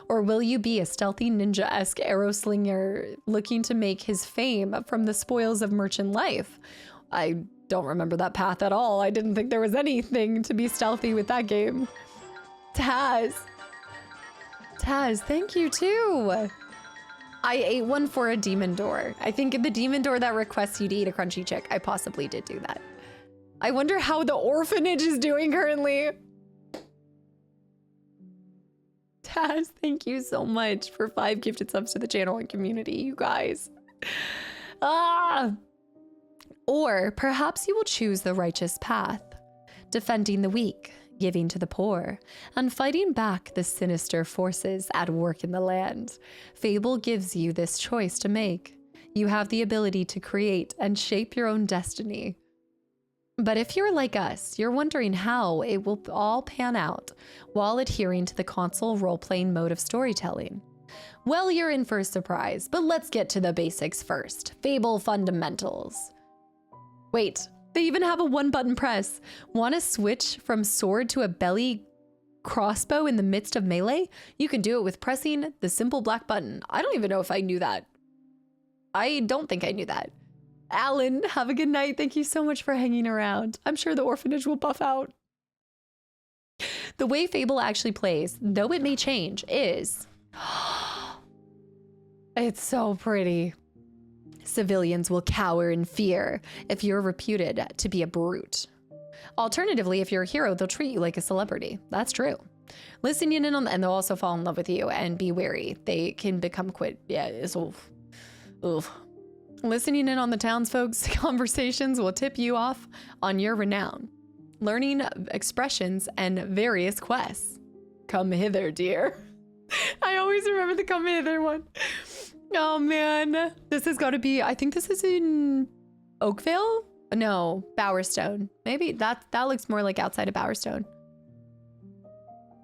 Or will you be a stealthy ninja-esque arrow slinger looking to make his fame from the spoils of merchant life? I don't remember that path at all. I didn't think there was anything to be stealthy with that game. Taz, thank you too. I ate one for a demon door. I think the demon door that requests you to eat a crunchy chick, I possibly did do that. I wonder how the orphanage is doing currently. Taz, thank you so much for 5 gifted subs to the channel and community, you guys. Or perhaps you will choose the righteous path, defending the weak, giving to the poor, and fighting back the sinister forces at work in the land. Fable gives you this choice to make. You have the ability to create and shape your own destiny. But if you're like us, you're wondering how it will all pan out while adhering to the console role-playing mode of storytelling. Well, you're in for a surprise, but let's get to the basics first. Fable fundamentals. Wait, they even have a 1-button press. Want to switch from sword to a belly crossbow in the midst of melee? You can do it with pressing the simple black button. I don't even know if I knew that. I don't think I knew that. Alan, have a good night. Thank you so much for hanging around. I'm sure the orphanage will buff out. The way Fable actually plays, though it may change, is... It's so pretty. Civilians will cower in fear if you're reputed to be a brute. Alternatively, if you're a hero, they'll treat you like a celebrity. That's true. Listening in on, and they'll also fall in love with you, and be wary. They can become yeah, it's oof. Listening in on the townsfolk's conversations will tip you off on your renown. Learning expressions and various quests. Come hither, dear. I always remember the come hither one. Oh man, this has got to be, I think this is in Oakville? No, Bowerstone. Maybe that looks more like outside of Bowerstone.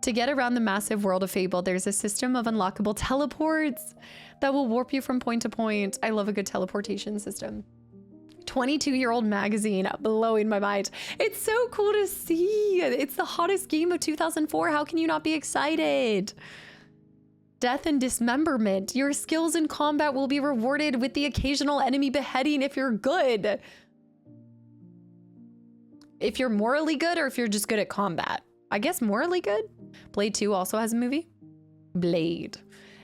To get around the massive world of Fable, there's a system of unlockable teleports that will warp you from point to point. I love a good teleportation system. 22-year-old magazine, blowing my mind. It's so cool to see. It's the hottest game of 2004. How can you not be excited? Death and dismemberment. Your skills in combat will be rewarded with the occasional enemy beheading if you're good. If you're morally good or if you're just good at combat. I guess morally good. Blade 2 also has a movie. Blade.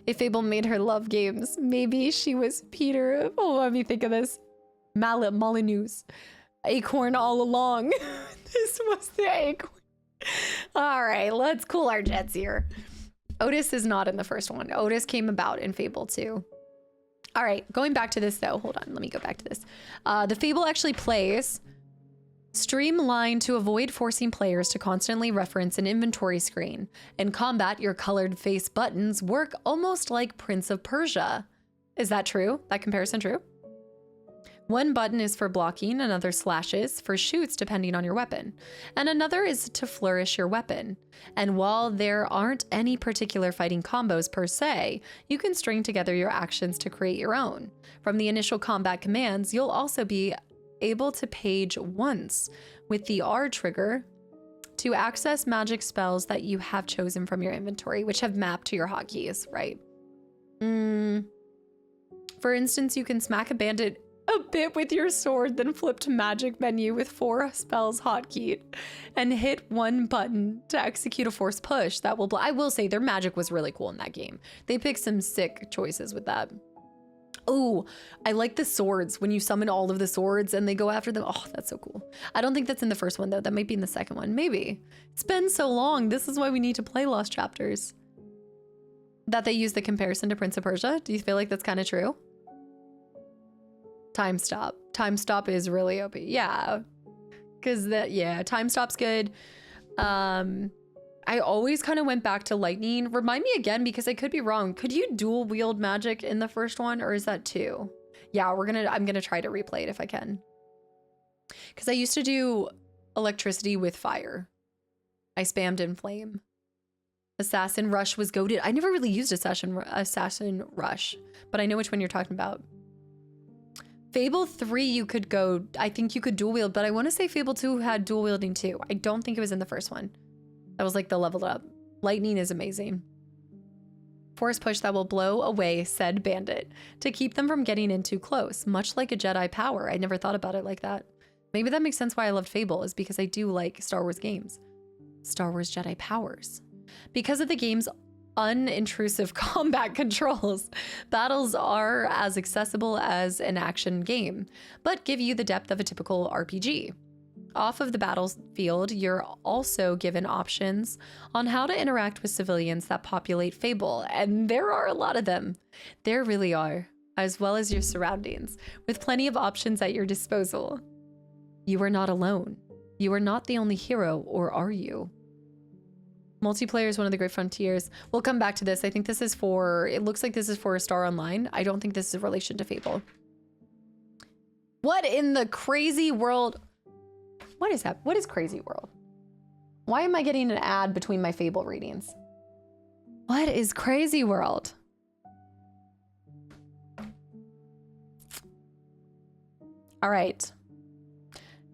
If Fable made her love games, maybe she was Peter. Oh, let me think of this. Molyneux. Acorn all along. This was the acorn. All right, let's cool our jets here. Otis is not in the first one. Otis came about in Fable 2. All right, going back to this though. Hold on, let me go back to this. The Fable actually plays streamlined to avoid forcing players to constantly reference an inventory screen. In combat, your colored face buttons work almost like Prince of Persia. Is that true? That comparison true? One button is for blocking, another slashes for shoots depending on your weapon, and another is to flourish your weapon. And while there aren't any particular fighting combos per se, you can string together your actions to create your own. From the initial combat commands, you'll also be able to page once with the R trigger to access magic spells that you have chosen from your inventory, which have mapped to your hotkeys, right? For instance, you can smack a bandit a bit with your sword, then flip to magic menu with 4 spells hotkeyed and hit one button to execute a force push that will I will say their magic was really cool in that game. They picked some sick choices with that. Oh, I like the swords when you summon all of the swords and they go after them. Oh, that's so cool. I don't think that's in the first one though. That might be in the second one. Maybe. It's been so long. This is why we need to play Lost Chapters. That they use the comparison to Prince of Persia. Do you feel like that's kind of true? Time stop. Time stop is really OP. Yeah. Cause time stop's good. I always kind of went back to lightning. Remind me again, because I could be wrong. Could you dual wield magic in the first one, or is that 2? Yeah, I'm gonna try to replay it if I can. Cause I used to do electricity with fire. I spammed in flame. Assassin Rush was goated. I never really used Assassin Rush, but I know which one you're talking about. Fable 3, you could go, I think you could dual wield, but I want to say Fable 2 had dual wielding too. I don't think it was in the first one. That was like the leveled up. Lightning is amazing. Force push that will blow away said bandit to keep them from getting in too close, much like a Jedi power. I never thought about it like that. Maybe that makes sense why I loved Fable, is because I do like Star Wars games. Star Wars Jedi powers. Because of the game's unintrusive combat controls, battles are as accessible as an action game, but give you the depth of a typical RPG. Off of the battlefield, you're also given options on how to interact with civilians that populate Fable, and there are a lot of them. There really are, as well as your surroundings, with plenty of options at your disposal. You are not alone. You are not the only hero, or are you? Multiplayer is one of the great frontiers. We'll come back to this. I think this is for, it looks like this is for Star Online. I don't think this is in relation to Fable. What in the crazy world? What is that? What is crazy world? Why am I getting an ad between my Fable readings? What is crazy world? All right.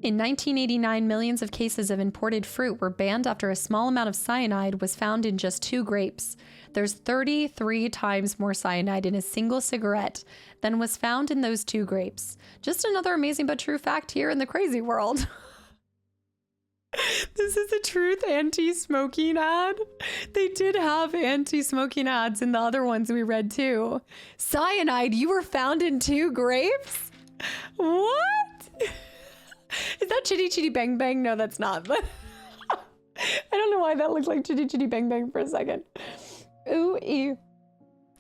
In 1989, millions of cases of imported fruit were banned after a small amount of cyanide was found in just 2 grapes. There's 33 times more cyanide in a single cigarette than was found in those 2 grapes. Just another amazing but true fact here in the crazy world. This is a truth anti-smoking ad. They did have anti-smoking ads in the other ones we read too. Cyanide, you were found in 2 grapes? What? Is that Chitty Chitty Bang Bang? No, that's not. But I don't know why that looked like Chitty Chitty Bang Bang for a second. Ooh-ee.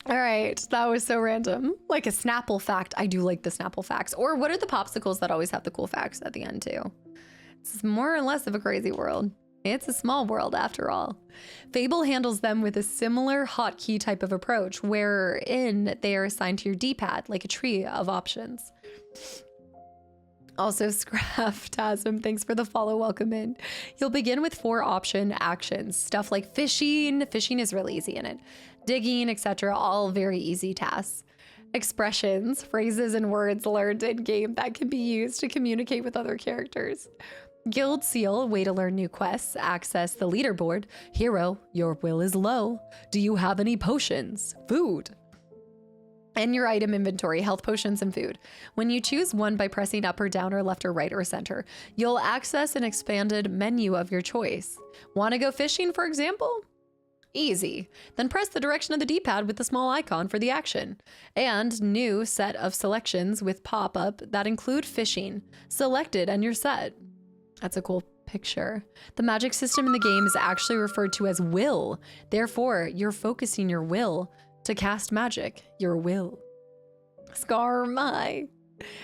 All right, that was so random. Like a Snapple fact. I do like the Snapple facts. Or what are the popsicles that always have the cool facts at the end too? It's more or less of a crazy world. It's a small world after all. Fable handles them with a similar hotkey type of approach, wherein they are assigned to your D-pad, like a tree of options. Also, Scraftasm, thanks for the follow, welcome in. You'll begin with 4 option actions. Stuff like fishing is really easy in it. Digging, etc., all very easy tasks. expressions, phrases, and words learned in game that can be used to communicate with other characters. Guild seal, way to learn new quests, access the leaderboard. Hero, your will is low. Do you have any potions? Food. And your item inventory, health potions and food. When you choose one by pressing up or down or left or right or center, you'll access an expanded menu of your choice. Want to go fishing, for example? Easy. Then press the direction of the D-pad with the small icon for the action. And new set of selections with pop-up that include fishing. Selected and you're set. That's a cool picture. The magic system in the game is actually referred to as will. Therefore, you're focusing your will to cast magic. Your will. Scar my.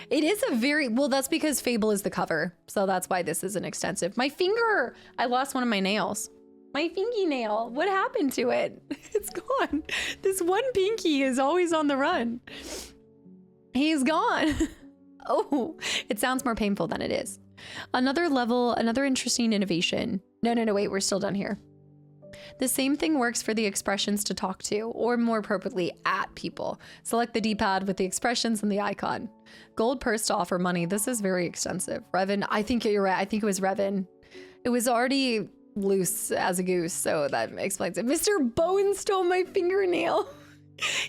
It is a very, well, that's because Fable is the cover. So that's why this isn't extensive. My finger, I lost one of my nails. My pinky nail, what happened to it? It's gone. This one pinky is always on the run. He's gone. Oh, it sounds more painful than it is. Another level, another interesting innovation. No, wait, we're still done here. The same thing works for the expressions to talk to, or more appropriately, at people. Select the D-pad with the expressions and the icon. Gold purse to offer money. This is very extensive. Revan, I think you're right. I think it was Revan. It was already loose as a goose, so that explains it. Mr. Bowen stole my fingernail.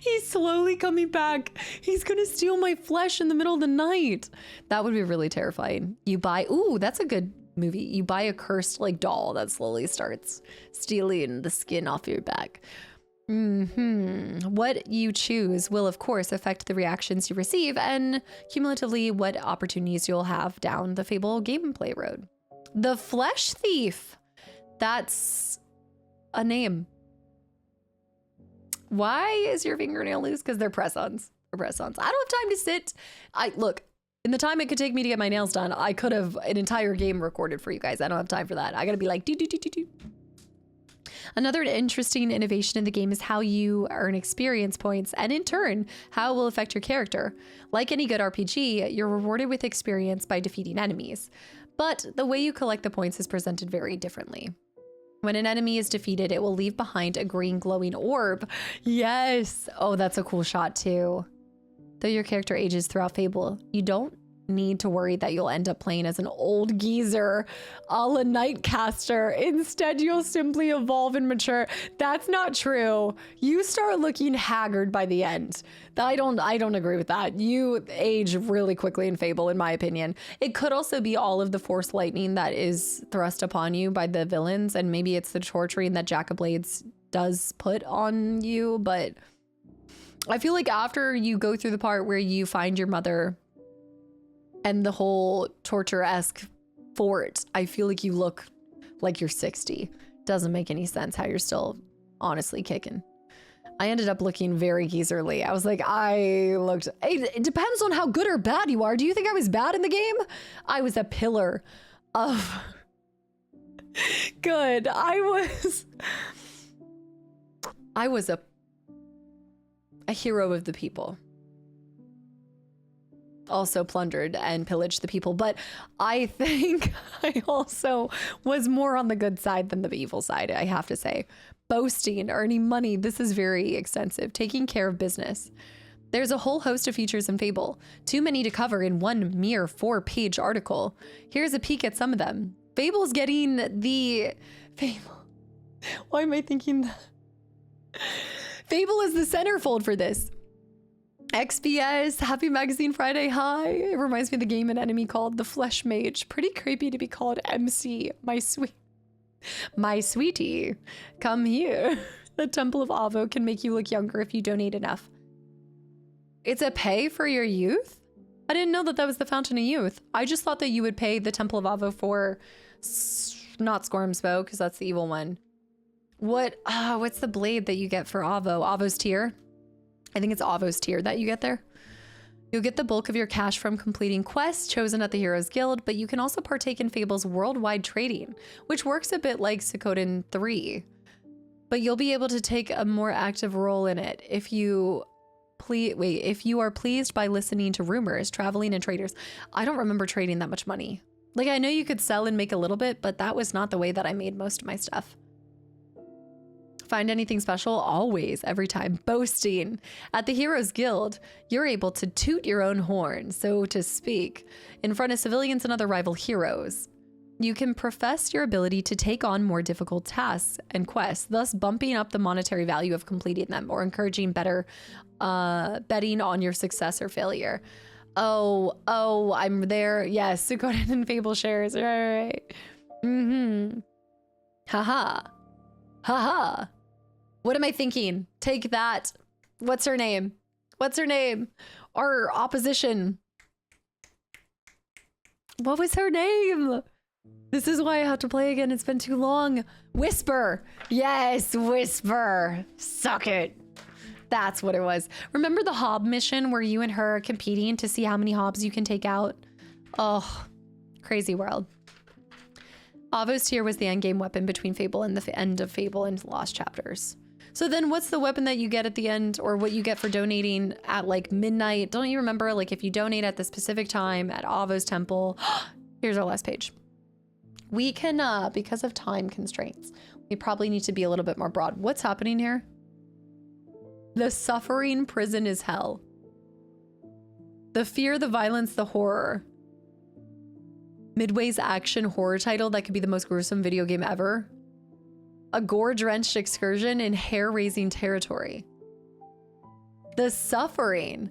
He's slowly coming back. He's gonna steal my flesh in the middle of the night. That would be really terrifying. You buy, ooh, that's a good movie. You buy a cursed like doll that slowly starts stealing the skin off your back. What you choose will of course affect the reactions you receive and cumulatively what opportunities you'll have down the Fable gameplay road. The Flesh Thief. That's a name. Why is your fingernail loose? Because they're press-ons. They're press-ons. I don't have time to sit. Look, in the time it could take me to get my nails done, I could have an entire game recorded for you guys. I don't have time for that. I gotta be like, do. Another interesting innovation in the game is how you earn experience points, and in turn, how it will affect your character. Like any good RPG, you're rewarded with experience by defeating enemies. But the way you collect the points is presented very differently. When an enemy is defeated, it will leave behind a green glowing orb. Yes. Oh, that's a cool shot too. Though your character ages throughout Fable, you don't need to worry that you'll end up playing as an old geezer a la Nightcaster. Instead, you'll simply evolve and mature. That's not true. You start looking haggard by the end. I don't agree with that. You age really quickly in Fable, in my opinion. It could also be all of the force lightning that is thrust upon you by the villains, and maybe it's the torturing that Jack of Blades does put on you, but I feel like after you go through the part where you find your mother and the whole torture-esque fort, I feel like you look like you're 60. Doesn't make any sense how you're still honestly kicking. I ended up looking very geezerly. I was like, it depends on how good or bad you are. Do you think I was bad in the game? I was a pillar of good. I was a hero of the people. Also plundered and pillaged the people, but I think I also was more on the good side than the evil side, I have to say. Boasting, earning money, this is very extensive. Taking care of business. There's a whole host of features in Fable, too many to cover in one mere 4-page article. Here's a peek at some of them. Fable's getting the... Fable. Why am I thinking that? Fable is the centerfold for this. XBS, Happy Magazine Friday, hi. It reminds me of the game an enemy called the Flesh Mage. Pretty creepy to be called MC, my sweetie. Come here. The Temple of Avo can make you look younger if you donate enough. It's a pay for your youth? I didn't know that that was the Fountain of Youth. I just thought that you would pay the Temple of Avo for, not Squirmsbow, because that's the evil one. What's the blade that you get for Avo? Avo's Tear? I think it's Avo's Tear that you get there. You'll get the bulk of your cash from completing quests chosen at the Heroes Guild, but you can also partake in Fable's worldwide trading, which works a bit like Suikoden 3. But you'll be able to take a more active role in it if you are pleased by listening to rumors, traveling, and traders. I don't remember trading that much money. Like, I know you could sell and make a little bit, but that was not the way that I made most of my stuff. Find anything special? Always, every time. Boasting. At the Heroes Guild, you're able to toot your own horn, so to speak, in front of civilians and other rival heroes. You can profess your ability to take on more difficult tasks and quests, thus bumping up the monetary value of completing them or encouraging better betting on your success or failure. Oh, I'm there. Yes, Conan and Fable shares. Right. Haha. Haha. What am I thinking? Take that. What's her name? Our opposition. What was her name? This is why I have to play again. It's been too long. Whisper. Yes, Whisper. Suck it. That's what it was. Remember the Hob mission where you and her are competing to see how many Hobs you can take out? Oh, crazy world. Avo's Tear was the endgame weapon between Fable and the end of Fable and Lost Chapters. So then what's the weapon that you get at the end, or what you get for donating at like midnight? Don't you remember, like if you donate at the specific time at Avo's temple? Here's our last page. We can, because of time constraints, we probably need to be a little bit more broad. What's happening here? The suffering prison is hell. The fear, the violence, the horror. Midway's action horror title that could be the most gruesome video game ever. A gore-drenched excursion in hair-raising territory. The suffering.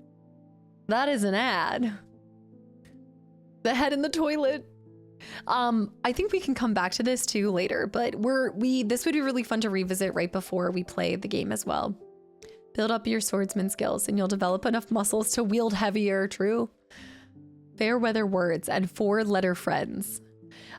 That is an ad. The head in the toilet. I think we can come back to this too later, but this would be really fun to revisit right before we play the game as well. Build up your swordsman skills and you'll develop enough muscles to wield heavier, true. Fair weather words and 4-letter friends.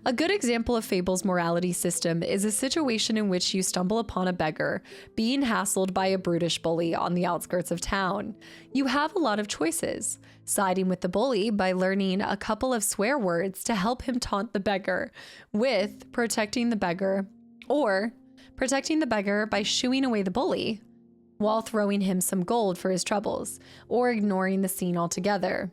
A good example of Fable's morality system is a situation in which you stumble upon a beggar being hassled by a brutish bully on the outskirts of town. You have a lot of choices, siding with the bully by learning a couple of swear words to help him taunt the beggar, with protecting the beggar, or protecting the beggar by shooing away the bully while throwing him some gold for his troubles, or ignoring the scene altogether.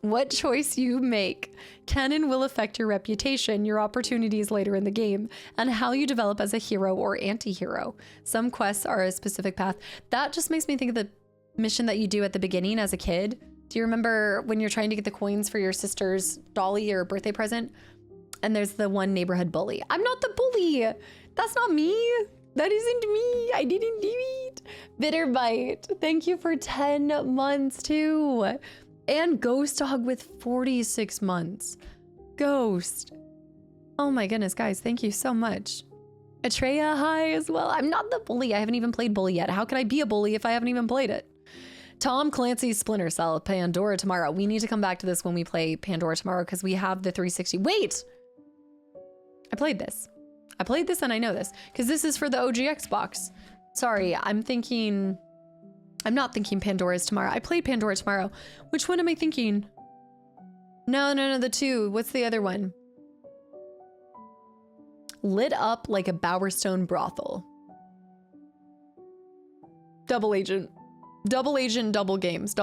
What choice you make can and will affect your reputation, your opportunities later in the game, and how you develop as a hero or anti-hero. Some quests are a specific path. That just makes me think of the mission that you do at the beginning as a kid. Do you remember when you're trying to get the coins for your sister's dolly or birthday present? And there's the one neighborhood bully. I'm not the bully. That's not me. That isn't me. I didn't do it. Bitter Bite. Thank you for 10 months too. And Ghost Dog with 46 months. Ghost. Oh my goodness, guys, thank you so much. Atreya, hi as well. I'm not the bully. I haven't even played bully yet. How can I be a bully if I haven't even played it? Tom Clancy's Splinter Cell, Pandora tomorrow. We need to come back to this when we play Pandora tomorrow because we have the 360. Wait! I played this. And I know this because this is for the OG Xbox. Sorry, I'm not thinking Pandora's tomorrow. I played Pandora tomorrow. Which one am I thinking? No, the 2. What's the other one? Lit up like a Bowerstone brothel. Double agent, double games.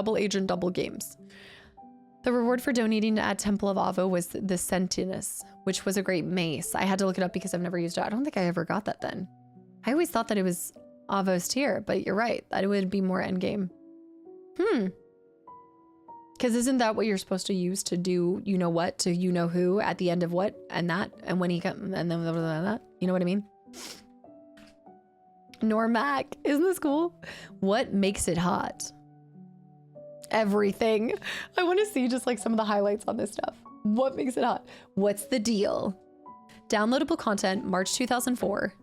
The reward for donating at Temple of Avo was the Sentinus, which was a great mace. I had to look it up because I've never used it. I don't think I ever got that then. I always thought that it was Avo's Tear, but you're right. That would be more endgame. Because isn't that what you're supposed to use to do you know what to you know who at the end of what and that and when he comes and then that? You know what I mean? Normac, isn't this cool? What makes it hot? Everything. I want to see just like some of the highlights on this stuff. What makes it hot? What's the deal? Downloadable content, March 2004.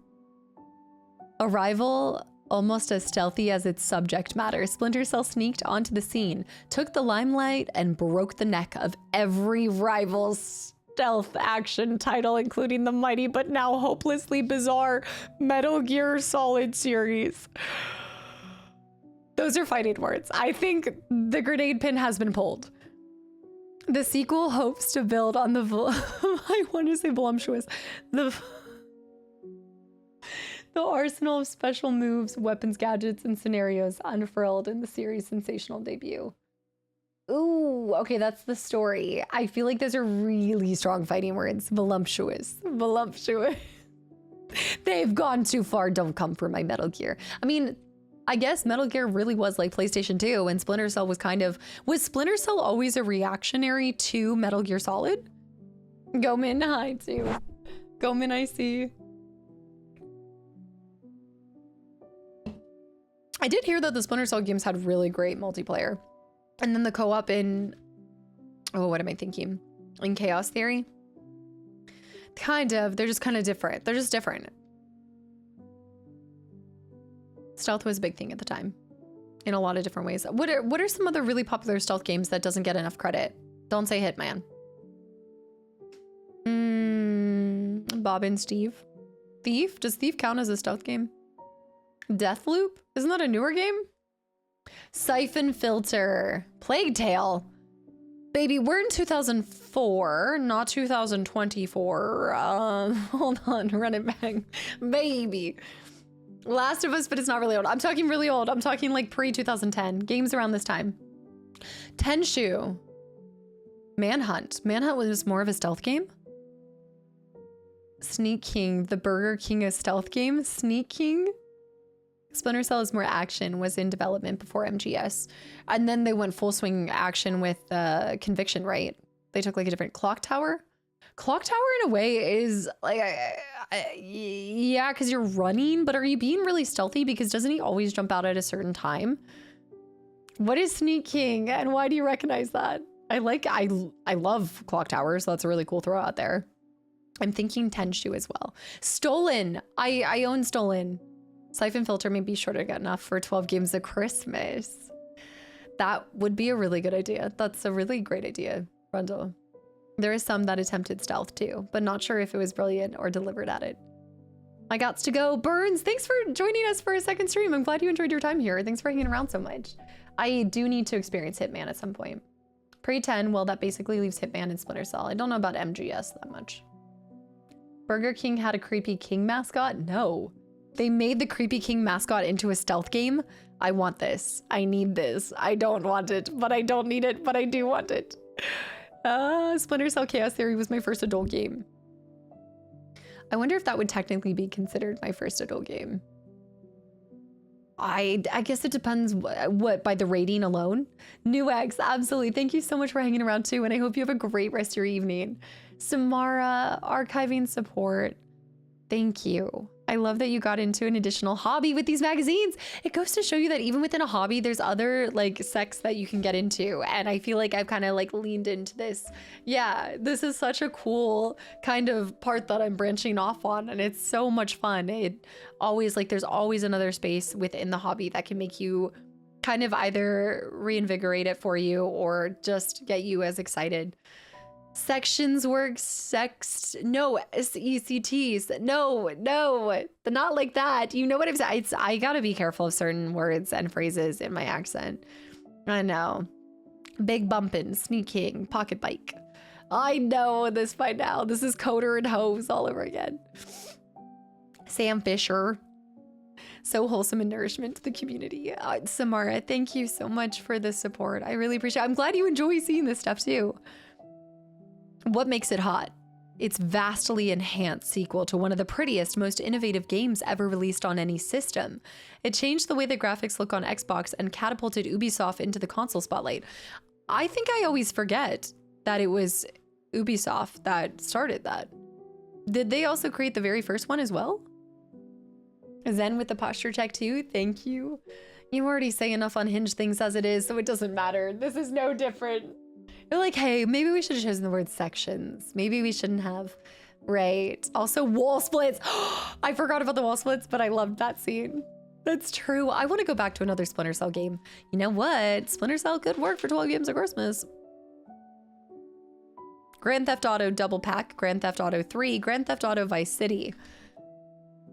Arrival almost as stealthy as its subject matter. Splinter Cell sneaked onto the scene, took the limelight, and broke the neck of every rival stealth action title, including the mighty but now hopelessly bizarre Metal Gear Solid series. Those are fighting words. I think the grenade pin has been pulled. The sequel hopes to build on the I want to say voluptuous. The arsenal of special moves, weapons, gadgets, and scenarios unfurled in the series' sensational debut. Ooh, okay, that's the story. I feel like those are really strong fighting words. Voluptuous. They've gone too far. Don't come for my Metal Gear. I mean, I guess Metal Gear really was like PlayStation 2 and Splinter Cell was was Splinter Cell always a reactionary to Metal Gear Solid? Go Min, hi too. Go Min, I see. I did hear that the Splinter Cell games had really great multiplayer. And then the co-op in, oh, what am I thinking? In Chaos Theory? Kind of, they're just kind of different. They're just different. Stealth was a big thing at the time in a lot of different ways. What are some other really popular stealth games that doesn't get enough credit? Don't say Hitman. Bob and Steve. Thief? Does Thief count as a stealth game? Deathloop? Isn't that a newer game? Siphon Filter. Plague Tale. Baby, we're in 2004, not 2024. Hold on, run it back. Baby. Last of Us, but it's not really old. I'm talking really old. I'm talking like pre-2010. Games around this time. Tenshu. Manhunt. Manhunt was more of a stealth game? Sneak King. The Burger King of stealth game? Sneak King? Splinter Cell is more action, was in development before MGS. And then they went full swing action with Conviction, right? They took like a different Clock Tower. Clock Tower in a way is like, yeah, because you're running, but are you being really stealthy? Because doesn't he always jump out at a certain time? What is Sneak King and why do you recognize that? I love Clock Tower, so that's a really cool throw out there. I'm thinking Tenshu as well. Stolen. I own Stolen. Siphon Filter may be sure to get enough for 12 games of Christmas. That would be a really good idea. That's a really great idea, Rundle. There is some that attempted stealth too, but not sure if it was brilliant or delivered at it. I gots to go. Burns, thanks for joining us for a second stream. I'm glad you enjoyed your time here. Thanks for hanging around so much. I do need to experience Hitman at some point. Pre-10, well, that basically leaves Hitman and Splinter Cell. I don't know about MGS that much. Burger King had a creepy king mascot? No. They made the creepy king mascot into a stealth game. I want this. I need this. I don't want it, but I don't need it, but I do want it. Splinter Cell Chaos Theory was my first adult game. I wonder if that would technically be considered my first adult game. I guess it depends what by the rating alone. Neweggs, absolutely. Thank you so much for hanging around too, and I hope you have a great rest of your evening. Samara, archiving support. Thank you. I love that you got into an additional hobby with these magazines. It goes to show you that even within a hobby, there's other like sects that you can get into. And I feel like I've kind of like leaned into this. Yeah, this is such a cool kind of part that I'm branching off on. And it's so much fun. It always like there's always another space within the hobby that can make you kind of either reinvigorate it for you or just get you as excited. Sections work, no, SECTs, no, not like that. You know what I'm saying? I gotta be careful of certain words and phrases in my accent. I know. Big bumpin', sneaking, pocket bike. I know this by now. This is Coder and Hose all over again. Sam Fisher. So wholesome and nourishment to the community. Samara, thank you so much for the support. I really appreciate it. I'm glad you enjoy seeing this stuff too. What makes it hot? Its vastly enhanced sequel to one of the prettiest, most innovative games ever released on any system. It changed the way the graphics look on Xbox and catapulted Ubisoft into the console spotlight. I think I always forget that it was Ubisoft that started that. Did they also create the very first one as well? Zen with the posture check too, thank you. You already say enough unhinged things as it is, so it doesn't matter. This is no different. You're like, hey, maybe we should have chosen the word sections. Maybe we shouldn't have, right? Also, wall splits. I forgot about the wall splits, but I loved that scene. That's true. I want to go back to another Splinter Cell game. You know what? Splinter Cell could work for 12 games of Christmas. Grand Theft Auto Double Pack, Grand Theft Auto 3, Grand Theft Auto Vice City.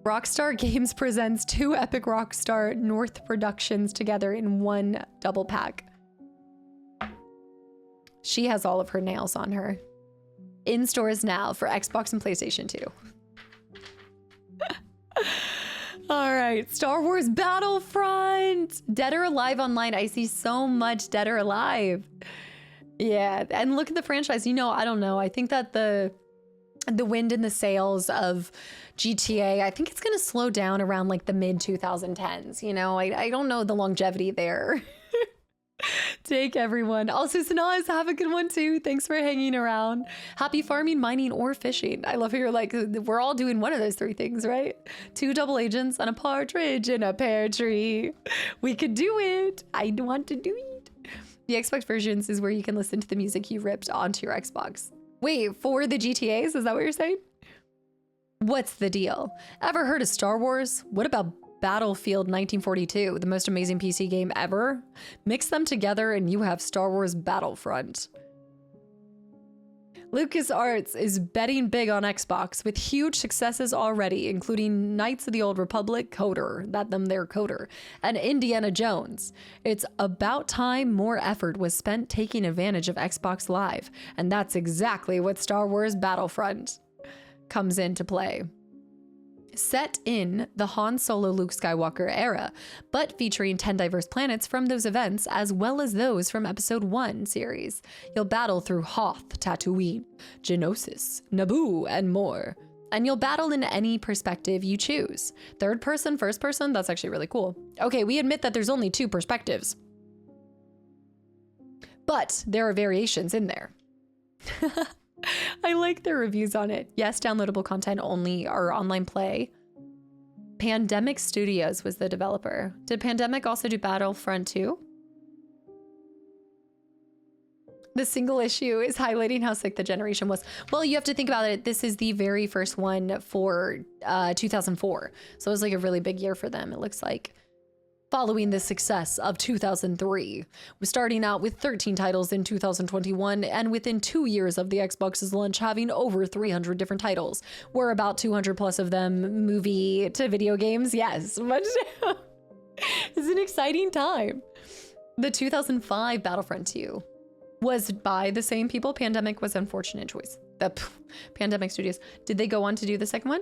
Rockstar Games presents two epic Rockstar North productions together in one double pack. She has all of her nails on her. In stores now for Xbox and PlayStation 2. All right, Star Wars Battlefront. Dead or Alive Online. I see so much Dead or Alive. Yeah, and look at the franchise. You know, I don't know. I think that the the wind in the sails of GTA. I think it's going to slow down around like the mid 2010s. You know, I don't know the longevity there. Take everyone. Also, Sanaz, have a good one too. Thanks for hanging around. Happy farming, mining, or fishing. I love how you're like, we're all doing one of those three things, right? 2 double agents and a partridge in a pear tree. We could do it. I want to do it. The Xbox versions is where you can listen to the music you ripped onto your Xbox. Wait, for the GTAs? Is that what you're saying? What's the deal? Ever heard of Star Wars? What about Battlefield 1942, the most amazing PC game ever? Mix them together and you have Star Wars Battlefront. LucasArts is betting big on Xbox with huge successes already, including Knights of the Old Republic, Coder, and Indiana Jones. It's about time more effort was spent taking advantage of Xbox Live, and that's exactly what Star Wars Battlefront comes into play. Set in the Han Solo Luke Skywalker era, but featuring 10 diverse planets from those events as well as those from Episode 1 series. You'll battle through Hoth, Tatooine, Geonosis, Naboo, and more. And you'll battle in any perspective you choose. Third person, first person, that's actually really cool. Okay, we admit that there's only 2 perspectives, but there are variations in there. I like their reviews on it. Yes, downloadable content only or online play. Pandemic Studios was the developer. Did Pandemic also do Battlefront 2? The single issue is highlighting how sick the generation was. Well, you have to think about it. This is the very first one for 2004. So it was like a really big year for them, it looks like. Following the success of 2003, we're starting out with 13 titles in 2021, and within 2 years of the Xbox's launch, having over 300 different titles. We're about 200 plus of them movie to video games. Yes, but it's an exciting time. The 2005 Battlefront 2 was by the same people. Pandemic was unfortunate choice. The Pandemic Studios. Did they go on to do the second one?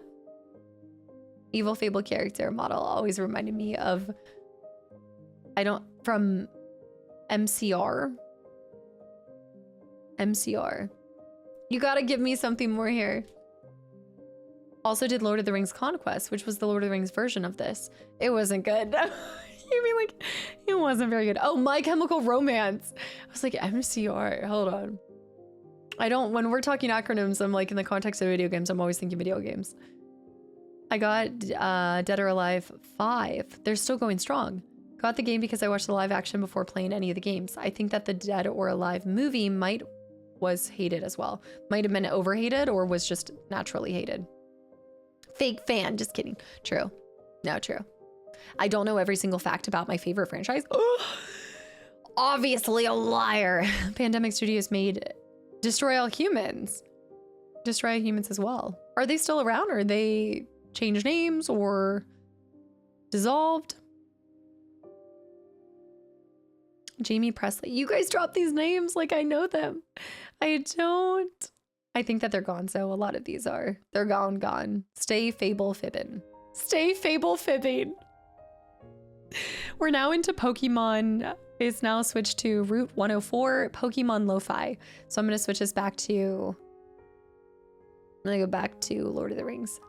Evil Fable character model always reminded me of from MCR. You gotta give me something more here. Also did Lord of the Rings Conquest, which was the Lord of the Rings version of this. It wasn't good. You mean like, it wasn't very good. Oh, My Chemical Romance. I was like, MCR, hold on. When we're talking acronyms, I'm like in the context of video games, I'm always thinking video games. I got Dead or Alive 5. They're still going strong. Got the game because I watched the live action before playing any of the games. I think that the Dead or Alive movie was hated as well. Might have been overhated or was just naturally hated. Fake fan, just kidding. True. No, true. I don't know every single fact about my favorite franchise. Obviously a liar. Pandemic Studios made Destroy All Humans. Destroy All Humans as well. Are they still around, or they changed names or dissolved? Jamie Presley. You guys drop these names like I know them. I don't. I think that they're gone, so a lot of these are. They're gone. Stay Fable Fibbin. Stay Fable Fibbing. We're now into Pokemon. It's now switched to Route 104, Pokemon Lo-Fi. So I'm going to switch this back to... I'm going to go back to Lord of the Rings.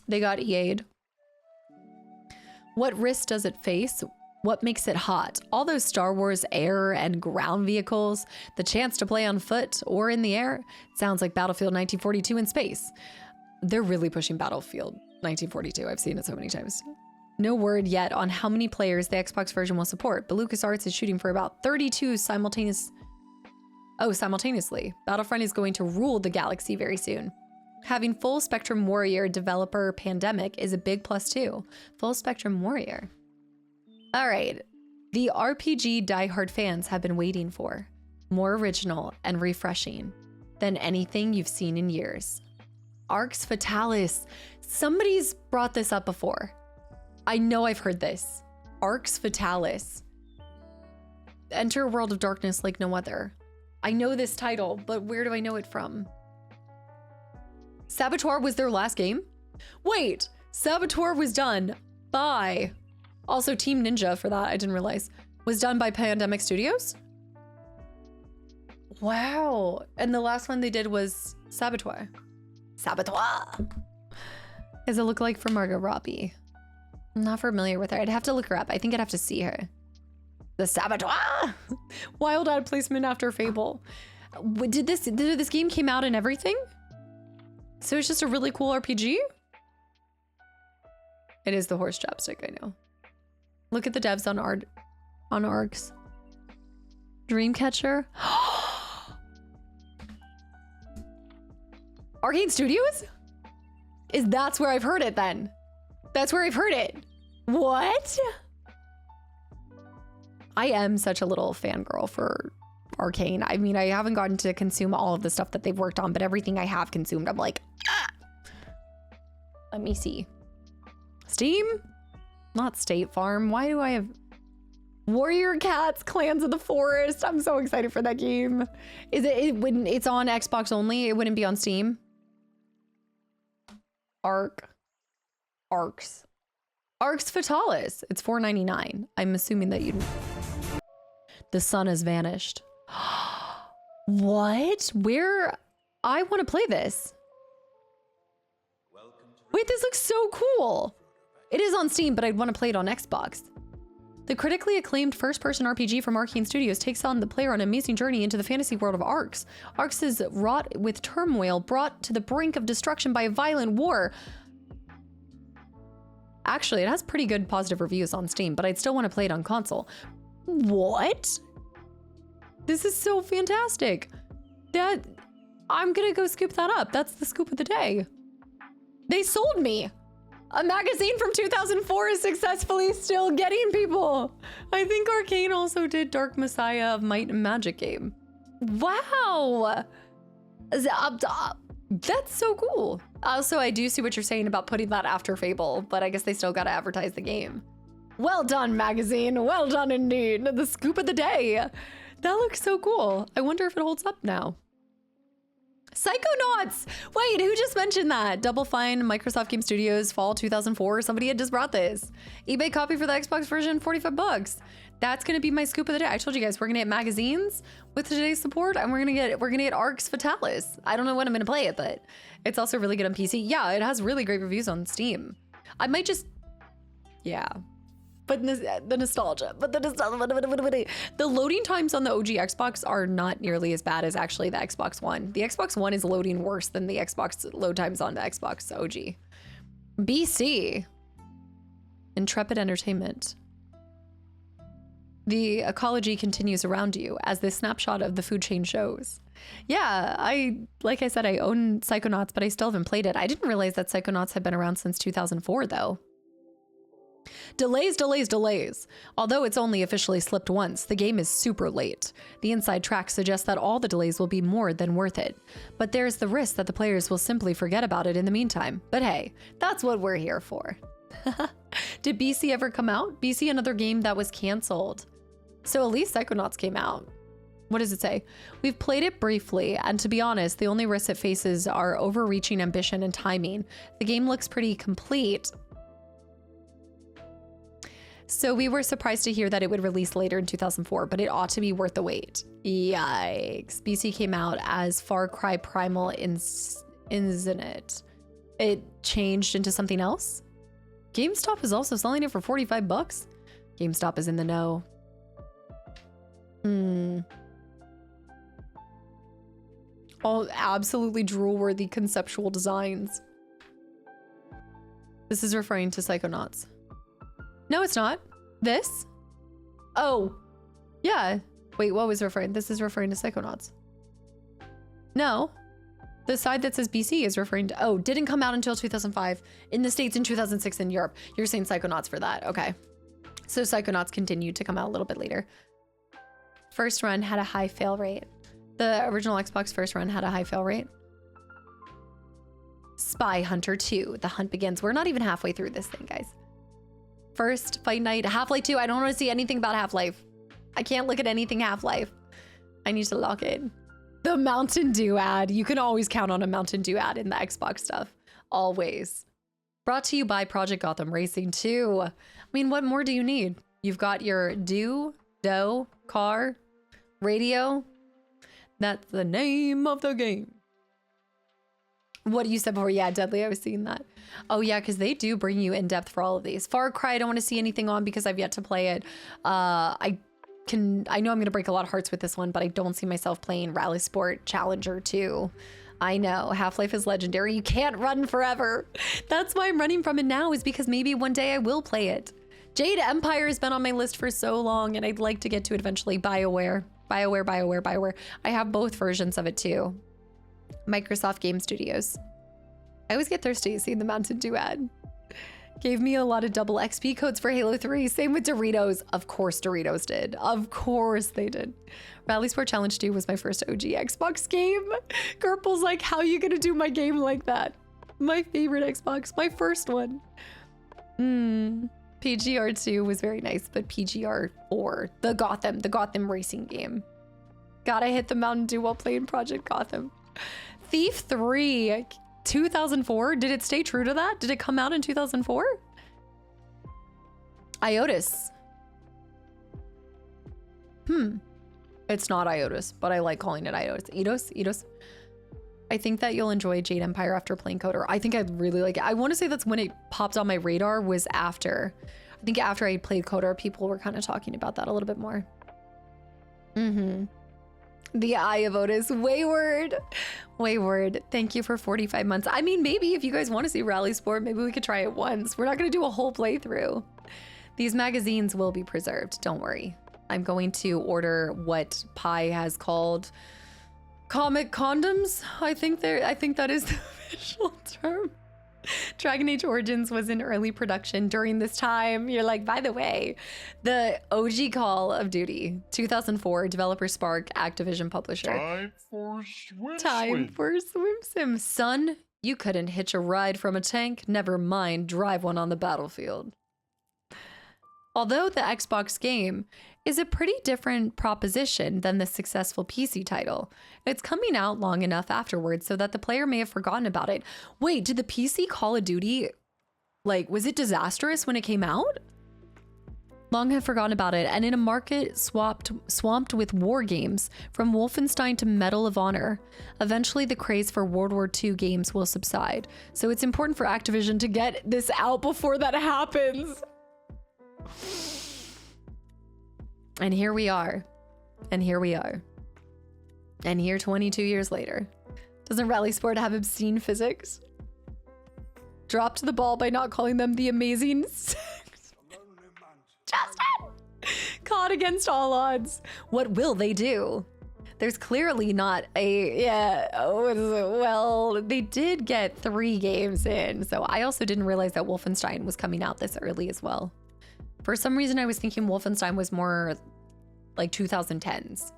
They got EA'd. What risk does it face? What makes it hot? All those Star Wars air and ground vehicles, the chance to play on foot or in the air. Sounds like Battlefield 1942 in space. They're really pushing Battlefield 1942. I've seen it so many times. No word yet on how many players the Xbox version will support, but LucasArts is shooting for about 32 simultaneously. Battlefront is going to rule the galaxy very soon. Having Full Spectrum Warrior developer Pandemic is a big plus too. Full Spectrum Warrior. All right, the RPG diehard fans have been waiting for. More original and refreshing than anything you've seen in years. Arx Fatalis. Somebody's brought this up before. I know I've heard this. Arx Fatalis. Enter a world of darkness like no other. I know this title, but where do I know it from? Saboteur was their last game? Wait, Saboteur was done by... Also, Team Ninja for that, I didn't realize. Was done by Pandemic Studios? Wow. And the last one they did was Saboteur. Saboteur. Does it look like for Margot Robbie? I'm not familiar with her. I'd have to look her up. I think I'd have to see her. The Saboteur. Wild ad placement after Fable. Did this game came out and everything? So it's just a really cool RPG? It is the horse chapstick, I know. Look at the devs on ARCs. Dreamcatcher. Arcane Studios? That's where I've heard it then. That's where I've heard it. What? I am such a little fangirl for Arcane. I mean, I haven't gotten to consume all of the stuff that they've worked on, but everything I have consumed, I'm like, ah. Let me see. Steam? Not State Farm. Why do I have Warrior Cats, Clans of the Forest? I'm so excited for that game. It's on Xbox only? It wouldn't be on Steam? Arcs Fatalis. It's $4.99. I'm assuming that you. The sun has vanished. What? Where? I want to play this. Wait, this looks so cool. It is on Steam, but I'd want to play it on Xbox. The critically acclaimed first-person RPG from Arcane Studios takes on the player on an amazing journey into the fantasy world of Arcs. Arcs is wrought with turmoil, brought to the brink of destruction by a violent war. Actually, it has pretty good positive reviews on Steam, but I'd still want to play it on console. What? This is so fantastic. I'm gonna go scoop that up. That's the scoop of the day. They sold me. A magazine from 2004 is successfully still getting people. I think Arcane also did Dark Messiah of Might and Magic game. Wow. That's so cool. Also, I do see what you're saying about putting that after Fable, but I guess they still got to advertise the game. Well done, magazine. Well done indeed. The scoop of the day. That looks so cool. I wonder if it holds up now. Psychonauts! Wait, who just mentioned that? Double Fine, Microsoft Game Studios, fall 2004. Somebody had just brought this. eBay copy for the Xbox version, 45 bucks. That's gonna be my scoop of the day. I told you guys we're gonna get magazines with today's support, and we're gonna get Arcs Fatalis. I don't know when I'm gonna play it, but it's also really good on PC. Yeah, it has really great reviews on Steam. I might just, yeah. But the nostalgia, the loading times on the OG Xbox are not nearly as bad as actually the Xbox One. The Xbox One is loading worse than the Xbox load times on the Xbox OG. BC. Intrepid Entertainment. The ecology continues around you, as this snapshot of the food chain shows. Yeah, like I said, I own Psychonauts, but I still haven't played it. I didn't realize that Psychonauts had been around since 2004, though. Delays. Although it's only officially slipped once, the game is super late. The inside track suggests that all the delays will be more than worth it. But there's the risk that the players will simply forget about it in the meantime. But hey, that's what we're here for. Did BC ever come out? BC, another game that was canceled. So at least Psychonauts came out. What does it say? We've played it briefly, and to be honest, the only risks it faces are overreaching ambition and timing. The game looks pretty complete. So we were surprised to hear that it would release later in 2004, but it ought to be worth the wait. Yikes. BC came out as Far Cry Primal Infinite. It changed into something else? GameStop is also selling it for 45 bucks. GameStop is in the know. All absolutely drool-worthy conceptual designs. This is referring to Psychonauts. No, it's not. This? Oh, yeah. Wait, what was referring? This is referring to Psychonauts. No. The side that says BC is referring to, oh, didn't come out until 2005 in the States, in 2006 in Europe. You're saying Psychonauts for that. Okay. So Psychonauts continued to come out a little bit later. First run had a high fail rate. The original Xbox first run had a high fail rate. Spy Hunter 2. The hunt begins. We're not even halfway through this thing, guys. First Fight Night, Half-Life 2. I don't want to see anything about Half-Life. I can't look at anything Half-Life. I need to lock it. The Mountain Dew ad. You can always count on a Mountain Dew ad in the Xbox stuff. Always. Brought to you by Project Gotham Racing 2. I mean, what more do you need? You've got your dough, car, radio. That's the name of the game. What you said before, yeah, Deadly, I was seeing that. Oh yeah, because they do bring you in depth for all of these. Far Cry, I don't want to see anything on because I've yet to play it. I know I'm gonna break a lot of hearts with this one, but I don't see myself playing Rally Sport Challenger 2. I know, Half-Life is legendary. You can't run forever. That's why I'm running from it now, is because maybe one day I will play it. Jade Empire has been on my list for so long, and I'd like to get to it eventually. BioWare. I have both versions of it too. Microsoft Game Studios. I always get thirsty seeing the Mountain Dew ad. Gave me a lot of double XP codes for Halo 3. Same with Doritos. Of course Doritos did. Of course they did. Rally Sport Challenge 2 was my first OG Xbox game. Gerple's like, how you gonna do my game like that? My favorite Xbox, my first one. PGR2 was very nice, but PGR4, the Gotham racing game. God, I hit the Mountain Dew while playing Project Gotham. Thief 3, 2004. Did it stay true to that? Did it come out in 2004? IOTIS. It's not IOTIS, but I like calling it IOTIS. Eidos. I think that you'll enjoy Jade Empire after playing Coder. I think I'd really like it. I want to say that's when it popped on my radar, was after. I think after I played Coder, people were kind of talking about that a little bit more. The Eye of Otis. Wayward. Thank you for 45 months. I mean, maybe if you guys want to see Rally Sport, maybe we could try it once. We're not going to do a whole playthrough. These magazines will be preserved. Don't worry. I'm going to order what Pi has called comic condoms. I think that is the official term. Dragon Age Origins was in early production during this time. You're like, by the way, the OG Call of Duty, 2004, developer Spark, Activision publisher. Time for swim sim. Son, you couldn't hitch a ride from a tank, never mind drive one on the battlefield. Although the Xbox game is a pretty different proposition than the successful PC title, it's coming out long enough afterwards so that the player may have forgotten about it. Wait, did the PC Call of Duty, like, was it disastrous when it came out? Long have forgotten about it, and in a market swamped with war games, from Wolfenstein to Medal of Honor, eventually the craze for World War II games will subside. So it's important for Activision to get this out before that happens. And here we are. And here 22 years later. Doesn't Rally Sport have obscene physics? Dropped the ball by not calling them the amazing six. Justin! Caught against all odds. What will they do? There's clearly not a, well, they did get 3 games in. So I also didn't realize that Wolfenstein was coming out this early as well. For some reason, I was thinking Wolfenstein was more like 2010s.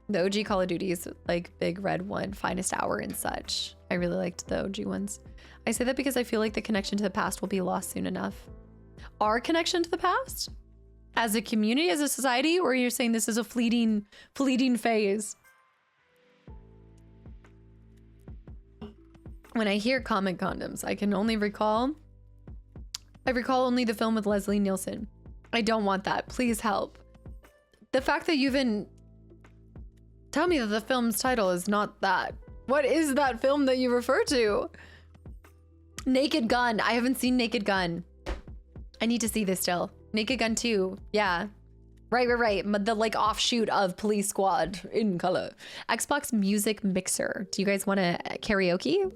The OG Call of Duty's like Big Red One, Finest Hour and such. I really liked the OG ones. I say that because I feel like the connection to the past will be lost soon enough. Our connection to the past? As a community, as a society, or you're saying this is a fleeting phase? When I hear comic condoms, I recall only the film with Leslie Nielsen. I don't want that. Please help. The fact that you even tell me that the film's title is not that. What is that film that you refer to? Naked Gun. I haven't seen Naked Gun. I need to see this still. Naked Gun 2. Yeah. Right. The like offshoot of Police Squad in color. Xbox Music Mixer. Do you guys want to karaoke?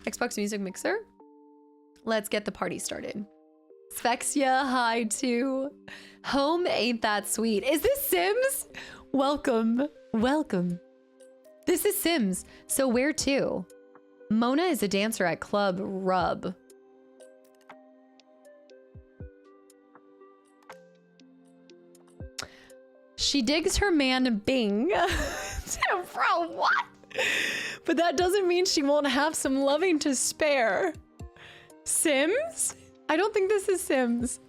Xbox Music Mixer? Let's get the party started. Spexia, hi too. Home ain't that sweet. Is this Sims? Welcome. This is Sims. So where to? Mona is a dancer at Club Rub. She digs her man Bing. Bro, what? But that doesn't mean she won't have some loving to spare. Sims? I don't think this is Sims.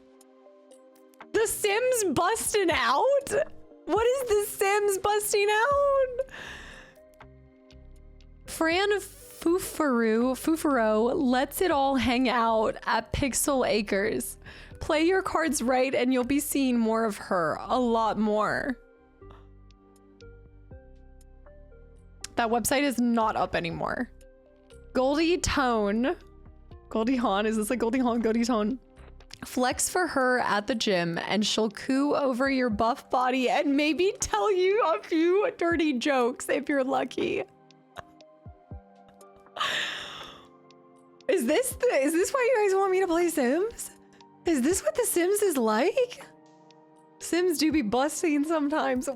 The Sims busting out? What is the Sims busting out? Fran Fufaro lets it all hang out at Pixel Acres. Play your cards right and you'll be seeing more of her. A lot more. That website is not up anymore. Goldie Tone. Goldie Hawn. Is this a Goldie Hawn? Goldie Tone. Flex for her at the gym and she'll coo over your buff body and maybe tell you a few dirty jokes if you're lucky. Is this why you guys want me to play Sims? Is this what The Sims is like? Sims do be busting sometimes.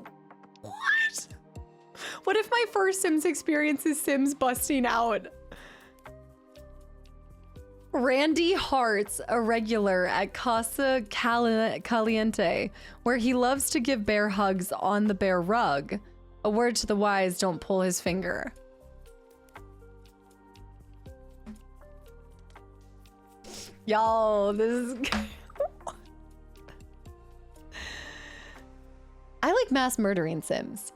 What? What if my first Sims experience is Sims busting out? Randy Hart's a regular at Casa Caliente, where he loves to give bear hugs on the bear rug. A word to the wise, don't pull his finger. Y'all, this is... I like mass murdering Sims.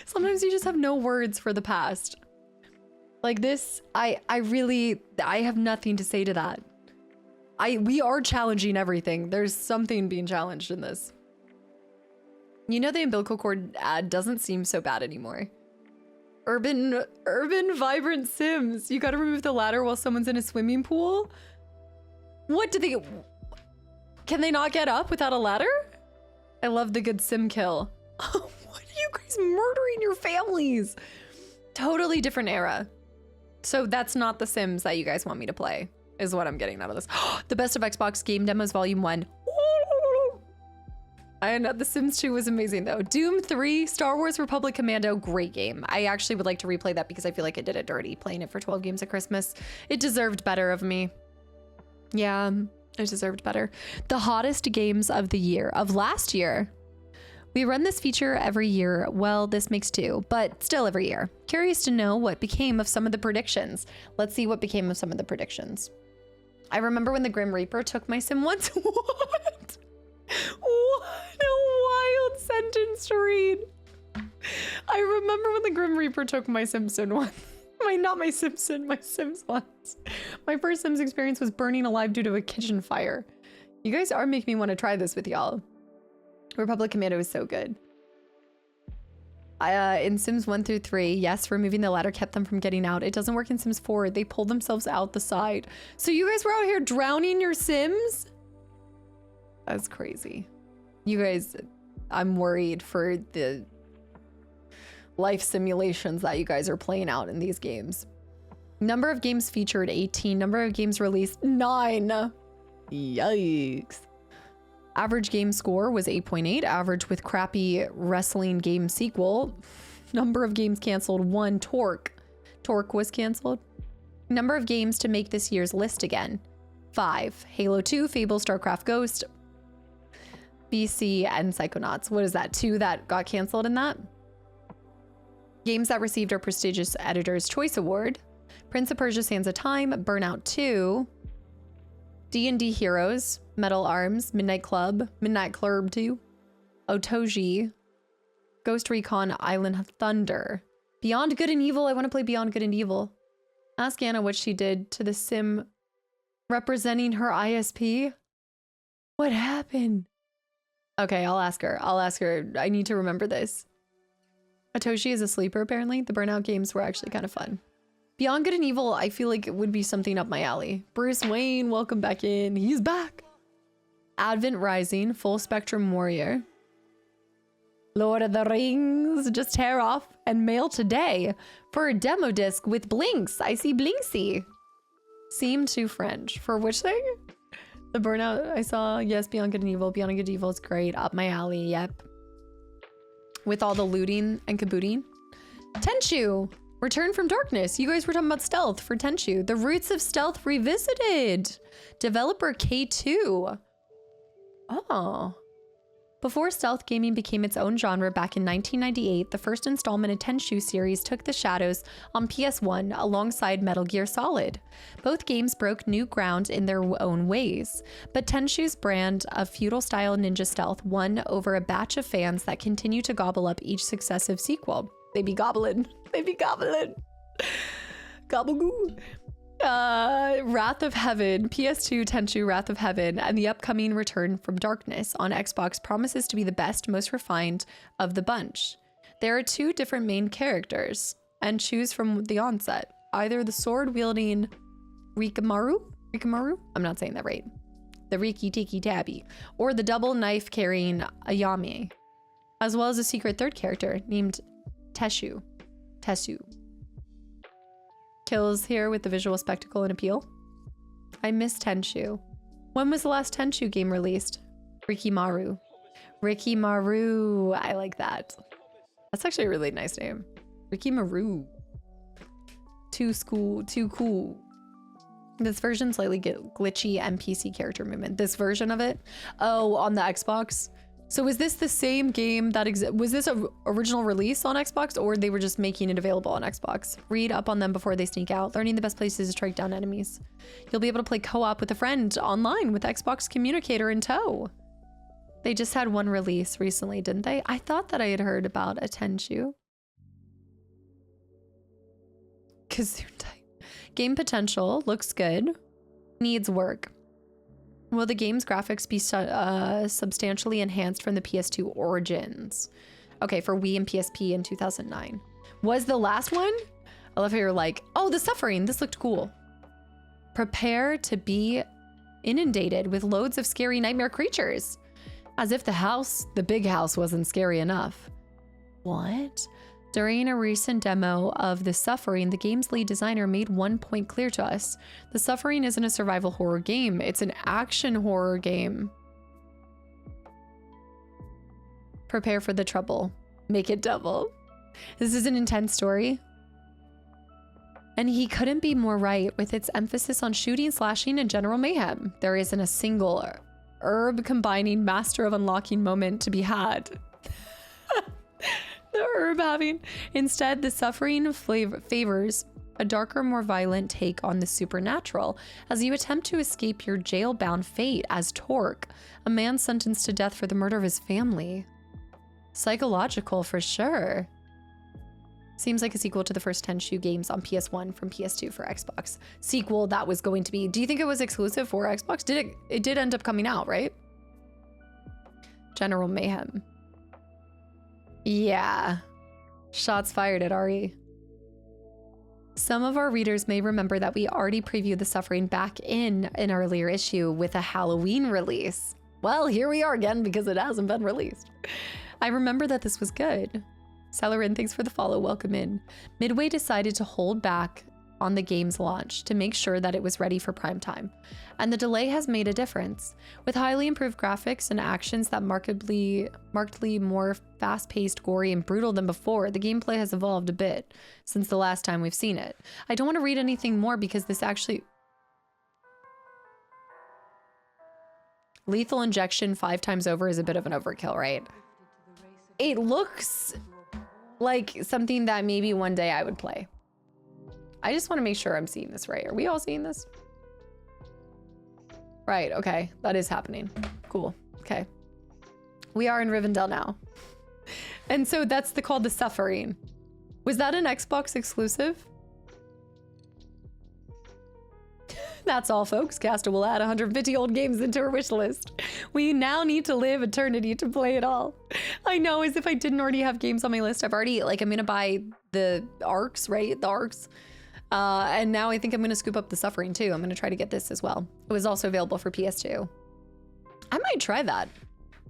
Sometimes you just have no words for the past. Like this, I have nothing to say to that. We are challenging everything. There's something being challenged in this. You know, the umbilical cord ad doesn't seem so bad anymore. Urban vibrant Sims. You gotta remove the ladder while someone's in a swimming pool? What do they... Can they not get up without a ladder? I love the good Sim kill. What are you guys murdering your families? Totally different era. So that's not the Sims that you guys want me to play, is what I'm getting out of this. The Best of Xbox Game Demos Volume 1. I know The Sims 2 was amazing though. Doom 3, Star Wars Republic Commando, great game. I actually would like to replay that because I feel like I did it dirty playing it for 12 games at Christmas. It deserved better of me. Yeah, it deserved better. The hottest games of the year, of last year. We run this feature every year. Well, this makes 2, but still every year. Curious to know what became of some of the predictions. Let's see what became of some of the predictions. I remember when the Grim Reaper took my sim once. What? What a wild sentence to read. I remember when the Grim Reaper took my Simpson once. Not my Simpson, my Sims once. My first Sims experience was burning alive due to a kitchen fire. You guys are making me want to try this with y'all. Republic Commando is so good. In Sims 1 through 3, yes, removing the ladder kept them from getting out. It doesn't work in Sims 4. They pulled themselves out the side. So you guys were out here drowning your Sims? That's crazy. You guys, I'm worried for the life simulations that you guys are playing out in these games. Number of games featured, 18. Number of games released, 9. Yikes. Average game score was 8.8. Average with crappy wrestling game sequel. Number of games canceled, 1. Torque was canceled. Number of games to make this year's list again, 5. Halo 2, Fable, StarCraft Ghost, BC, and Psychonauts. What is that? 2 that got canceled in that? Games that received our prestigious Editor's Choice Award. Prince of Persia: Sands of Time, Burnout 2, D&D Heroes, Metal Arms, Midnight Club 2, Otoji, Ghost Recon Island of Thunder. Beyond Good and Evil, I want to play Beyond Good and Evil. Ask Anna what she did to the sim representing her ISP. What happened? Okay, I'll ask her. I need to remember this. Otoshi is a sleeper, apparently. The Burnout games were actually kind of fun. Beyond Good and Evil, I feel like it would be something up my alley. Bruce Wayne, welcome back in. He's back. Advent Rising, Full Spectrum Warrior. Lord of the Rings, just tear off and mail today for a demo disc with Blinks. I see Blinksy. Seem too French. For which thing? The Burnout I saw. Yes, Beyond Good and Evil. Beyond Good and Evil is great. Up my alley, yep. With all the looting and kabooting. Tenchu, Return from Darkness. You guys were talking about stealth for Tenchu. The Roots of Stealth Revisited. Developer K2. Oh. Before stealth gaming became its own genre back in 1998, the first installment of Tenchu series took the shadows on PS1 alongside Metal Gear Solid. Both games broke new ground in their own ways, but Tenchu's brand of feudal-style ninja stealth won over a batch of fans that continue to gobble up each successive sequel. They be gobbling. They be gobbling. Gobble-goo. Wrath of Heaven, PS2 Tenchu Wrath of Heaven, and the upcoming Return from Darkness on Xbox promises to be the best, most refined of the bunch. There are 2 different main characters, and choose from the onset. Either the sword-wielding Rikimaru? I'm not saying that right. The Riki Tiki Tabby, or the double knife-carrying Ayame, as well as a secret third character named Tesu. Kills here with the visual spectacle and appeal. I miss Tenchu. When was the last Tenchu game released? Rikimaru. I like that. That's actually a really nice name. Rikimaru. Too cool. This version slightly glitchy NPC character movement. This version of it? Oh, on the Xbox? So is this the same game that was this a original release on Xbox, or they were just making it available on Xbox? Read up on them before they sneak out. Learning the best places to strike down enemies. You'll be able to play co-op with a friend online with Xbox Communicator in tow. They just had one release recently, didn't they? I thought that I had heard about a Tenchu. Gesundheit. Game potential looks good. Needs work. Will the game's graphics be substantially enhanced from the PS2 origins? Okay, for Wii and PSP in 2009. Was the last one? I love how you're like, oh, the suffering. This looked cool. Prepare to be inundated with loads of scary nightmare creatures. As if the big house wasn't scary enough. What? During a recent demo of The Suffering, the game's lead designer made one point clear to us. The Suffering isn't a survival horror game, it's an action horror game. Prepare for the trouble. Make it double. This is an intense story. And he couldn't be more right with its emphasis on shooting, slashing, and general mayhem. There isn't a single herb combining master of unlocking moment to be had. The herb having. Instead, The Suffering favors a darker, more violent take on the supernatural as you attempt to escape your jail-bound fate as Torque, a man sentenced to death for the murder of his family. Psychological for sure. Seems like a sequel to the first Tenchu games on PS1 from PS2 for Xbox. Sequel that was going to be. Do you think it was exclusive for Xbox? It did end up coming out, right? General Mayhem. Yeah. Shots fired at RE. Some of our readers may remember that we already previewed The Suffering back in an earlier issue with a Halloween release. Well, here we are again because it hasn't been released. I remember that this was good. Celerin, thanks for the follow. Welcome in. Midway decided to hold back on the game's launch to make sure that it was ready for prime time. And the delay has made a difference. With highly improved graphics and actions that markedly more fast-paced, gory, and brutal than before, the gameplay has evolved a bit since the last time we've seen it. I don't want to read anything more because this actually... Lethal injection 5 times over is a bit of an overkill, right? It looks like something that maybe one day I would play. I just want to make sure I'm seeing this right. Are we all seeing this? Right, okay. That is happening. Cool. Okay. We are in Rivendell now. And so that's called The Suffering. Was that an Xbox exclusive? That's all, folks. Casta will add 150 old games into her wish list. We now need to live eternity to play it all. I know, as if I didn't already have games on my list. I've already, I'm gonna buy the Arcs, right? The Arcs. And now I think I'm gonna scoop up The Suffering too. I'm gonna try to get this as well. It was also available for PS2. I might try that.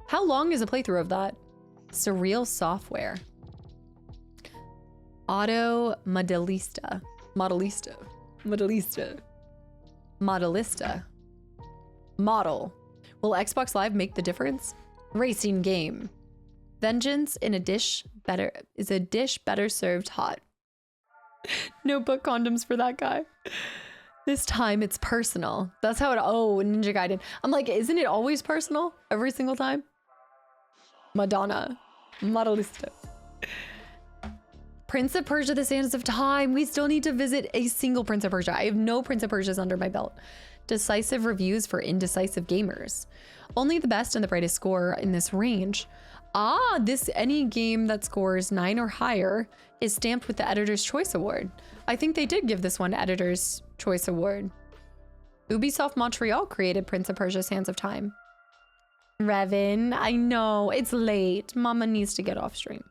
How long is a playthrough of that? Surreal Software. Auto Modelista. Model. Will Xbox Live make the difference? Racing game. Vengeance in a dish better served hot. No book condoms for that guy. This time it's personal. That's how it, oh, Ninja Gaiden. I'm like, isn't it always personal? Every single time? Madonna. Modelista. Prince of Persia, The Sands of Time. We still need to visit a single Prince of Persia. I have no Prince of Persias under my belt. Decisive reviews for indecisive gamers. Only the best and the brightest score in this range. Any game that scores 9 or higher is stamped with the Editor's Choice Award. I think they did give this one Editor's Choice Award. Ubisoft Montreal created Prince of Persia: Sands of Time. Revan, I know, it's late. Mama needs to get off stream.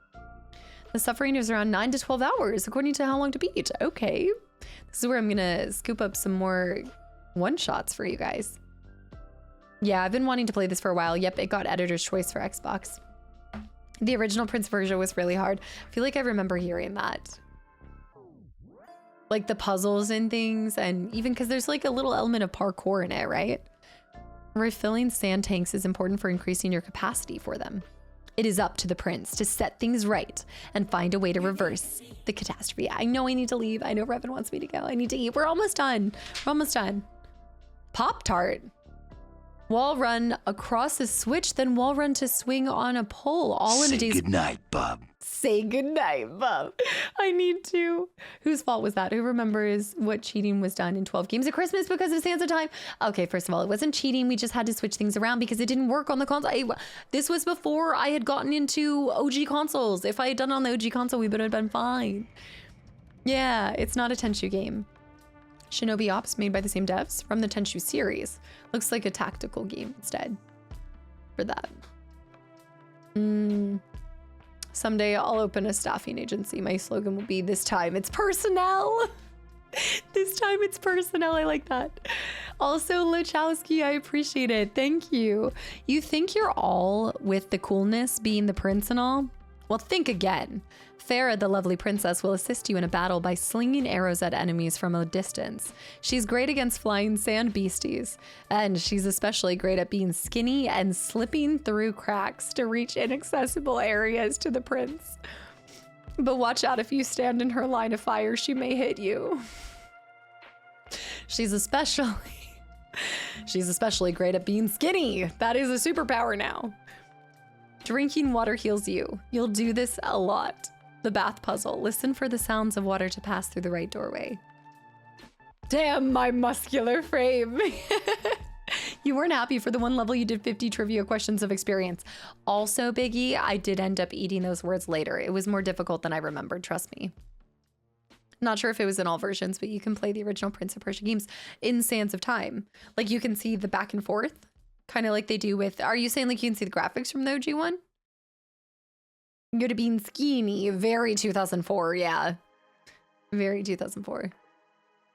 The suffering is around 9 to 12 hours, according to How Long to Beat. Okay. This is where I'm gonna scoop up some more one-shots for you guys. Yeah, I've been wanting to play this for a while. Yep, it got Editor's Choice for Xbox. The original Prince of Persia was really hard. I feel like I remember hearing that. Like the puzzles and things, and even because there's like a little element of parkour in it, right? Refilling sand tanks is important for increasing your capacity for them. It is up to the prince to set things right and find a way to reverse the catastrophe. I know I need to leave. I know Revan wants me to go. I need to eat. We're almost done. We're almost done. Pop-Tart. Wall run across a switch, then wall run to swing on a pole. All in a day's... Say goodnight, bub. Say goodnight, bub. I need to. Whose fault was that? Who remembers what cheating was done in 12 games of Christmas because of Sands of Time? Okay, first of all, it wasn't cheating. We just had to switch things around because it didn't work on the console. This was before I had gotten into OG consoles. If I had done it on the OG console, we would have been fine. Yeah, it's not a Tenchu game. Shinobi Ops, made by the same devs from the Tenchu series. Looks like a tactical game instead for that. Someday I'll open a staffing agency. My slogan will be, this time it's personnel. This time it's personnel. I like that. Also, Lachowski, I appreciate it. Thank you. You think you're all with the coolness being the prince and all? Well, think again. Farah, the lovely princess, will assist you in a battle by slinging arrows at enemies from a distance. She's great against flying sand beasties, and she's especially great at being skinny and slipping through cracks to reach inaccessible areas to the prince. But watch out, if you stand in her line of fire, she may hit you. She's especially great at being skinny. That is a superpower now. Drinking water heals you. You'll do this a lot. The bath puzzle. Listen for the sounds of water to pass through the right doorway. Damn my muscular frame. You weren't happy for the one level you did 50 trivia questions of experience. Also, Biggie, I did end up eating those words later. It was more difficult than I remembered, trust me. Not sure if it was in all versions, but you can play the original Prince of Persia games in Sands of Time. Like you can see the back and forth, kind of like they do with, are you saying like you can see the graphics from the OG one? Good at being skinny. Very 2004, yeah. Very 2004.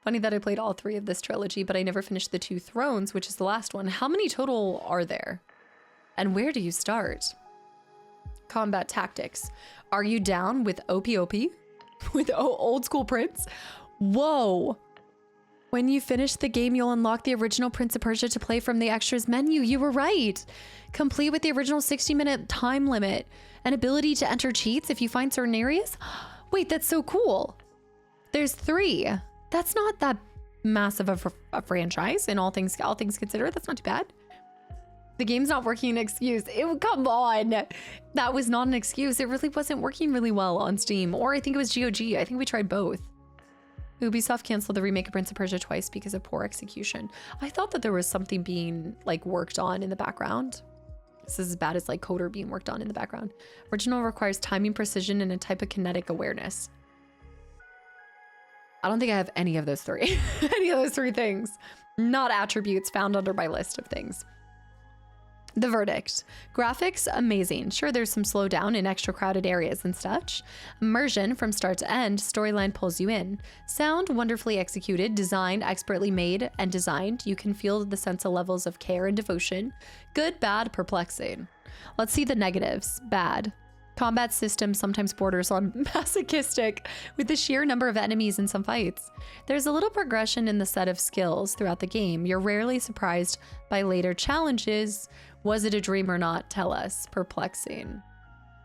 Funny that I played all three of this trilogy, but I never finished the Two Thrones, which is the last one. How many total are there? And where do you start? Combat tactics. Are you down with OP? With old school Prince? Whoa. When you finish the game, you'll unlock the original Prince of Persia to play from the extras menu. You were right. Complete with the original 60-minute time limit and ability to enter cheats if you find certain areas. Wait, that's so cool. There's 3. That's not that massive of a franchise in all things considered. That's not too bad. The game's not working, an excuse. Come on. That was not an excuse. It really wasn't working really well on Steam, or I think it was GOG. I think we tried both. Ubisoft canceled the remake of Prince of Persia twice because of poor execution. I thought that there was something being like worked on in the background. This is as bad as like Coder being worked on in the background. Original requires timing, precision, and a type of kinetic awareness. I don't think I have any of those 3. Any of those 3 things. Not attributes found under my list of things. The verdict. Graphics, amazing. Sure, there's some slowdown in extra crowded areas and such. Immersion from start to end, storyline pulls you in. Sound, wonderfully executed, designed, expertly made and designed. You can feel the sense of levels of care and devotion. Good, bad, perplexing. Let's see the negatives. Bad. Combat system sometimes borders on masochistic with the sheer number of enemies in some fights. There's a little progression in the set of skills throughout the game. You're rarely surprised by later challenges. Was it a dream or not? Tell us. Perplexing.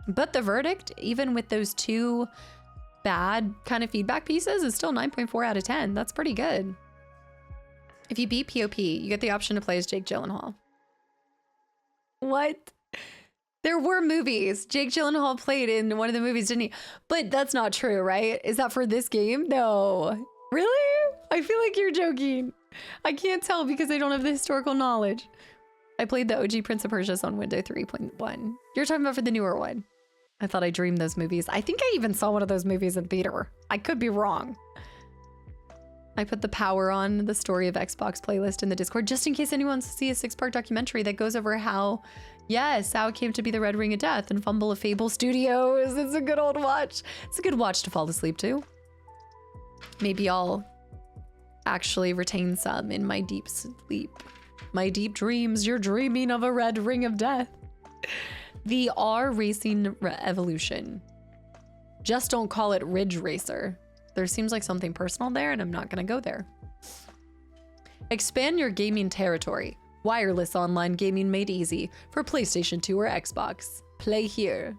But the verdict, even with those 2 bad kind of feedback pieces, is still 9.4 out of 10. That's pretty good. If you beat POP, you get the option to play as Jake Gyllenhaal. What? There were movies. Jake Gyllenhaal played in one of the movies, didn't he? But that's not true, right? Is that for this game? No. Really? I feel like you're joking. I can't tell because I don't have the historical knowledge. I played the OG Prince of Persia on Windows 3.1. You're talking about for the newer one. I thought I dreamed those movies. I think I even saw one of those movies in theater. I could be wrong. I put the Power on the Story of Xbox playlist in the Discord just in case anyone wants to see a 6-part documentary that goes over how it came to be the Red Ring of Death and Fumble of Fable Studios. It's a good old watch. It's a good watch to fall asleep to. Maybe I'll actually retain some in my deep sleep. My deep dreams, you're dreaming of a Red Ring of Death. The R Racing Evolution. Just don't call it Ridge Racer. There seems like something personal there, and I'm not going to go there. Expand your gaming territory. Wireless online gaming made easy for PlayStation 2 or Xbox. Play here.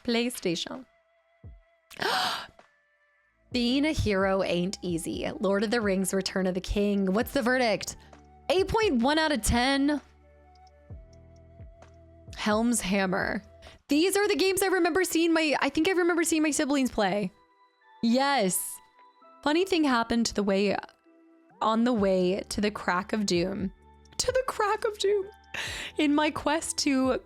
PlayStation. Being a hero ain't easy. Lord of the Rings, Return of the King. What's the verdict? 8.1 out of 10. Helm's Hammer. These are the games I remember seeing I think I remember seeing my siblings play. Yes. Funny thing happened on the way to the Crack of Doom. To the Crack of Doom. In my quest to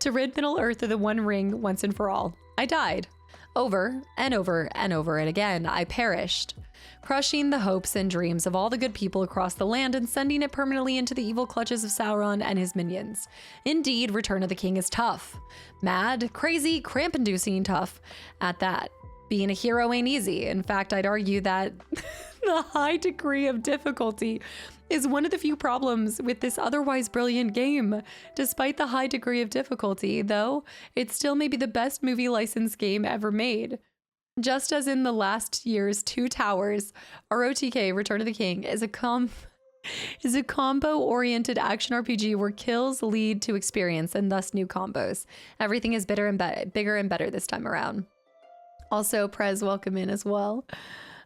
rid Middle Earth of the One Ring once and for all. I died. Over and over and over and again, I perished, crushing the hopes and dreams of all the good people across the land and sending it permanently into the evil clutches of Sauron and his minions. Indeed, Return of the King is tough. Mad, crazy, cramp-inducing tough at that. Being a hero ain't easy. In fact, I'd argue that the high degree of difficulty is one of the few problems with this otherwise brilliant game. Despite the high degree of difficulty, though, it still may be the best movie licensed game ever made. Just as in the last year's Two Towers, ROTK Return of the King is a combo-oriented action RPG where kills lead to experience and thus new combos. Everything is bigger and better this time around. Also, Prez, welcome in as well.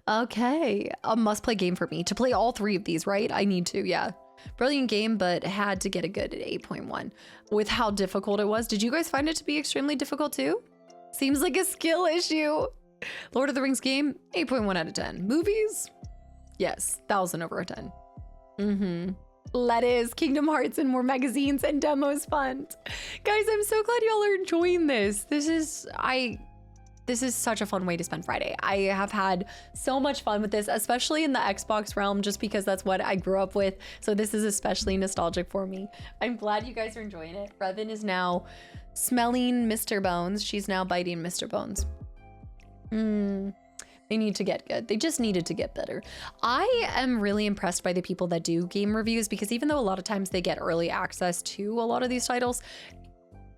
Okay, a must-play game for me. To play all three of these, right? I need to, yeah. Brilliant game, but had to get a good at 8.1. With how difficult it was, did you guys find it to be extremely difficult too? Seems like a skill issue. Lord of the Rings game, 8.1 out of 10. Movies? Yes, 1,000 over a 10. Lettuce, Kingdom Hearts, and more magazines and demos fund. Guys, I'm so glad y'all are enjoying this. This is such a fun way to spend Friday. I have had so much fun with this, especially in the Xbox realm, just because that's what I grew up with. So this is especially nostalgic for me. I'm glad you guys are enjoying it. Revan is now smelling Mr. Bones. She's now biting Mr. Bones. They need to get good. They just needed to get better. I am really impressed by the people that do game reviews, because even though a lot of times they get early access to a lot of these titles,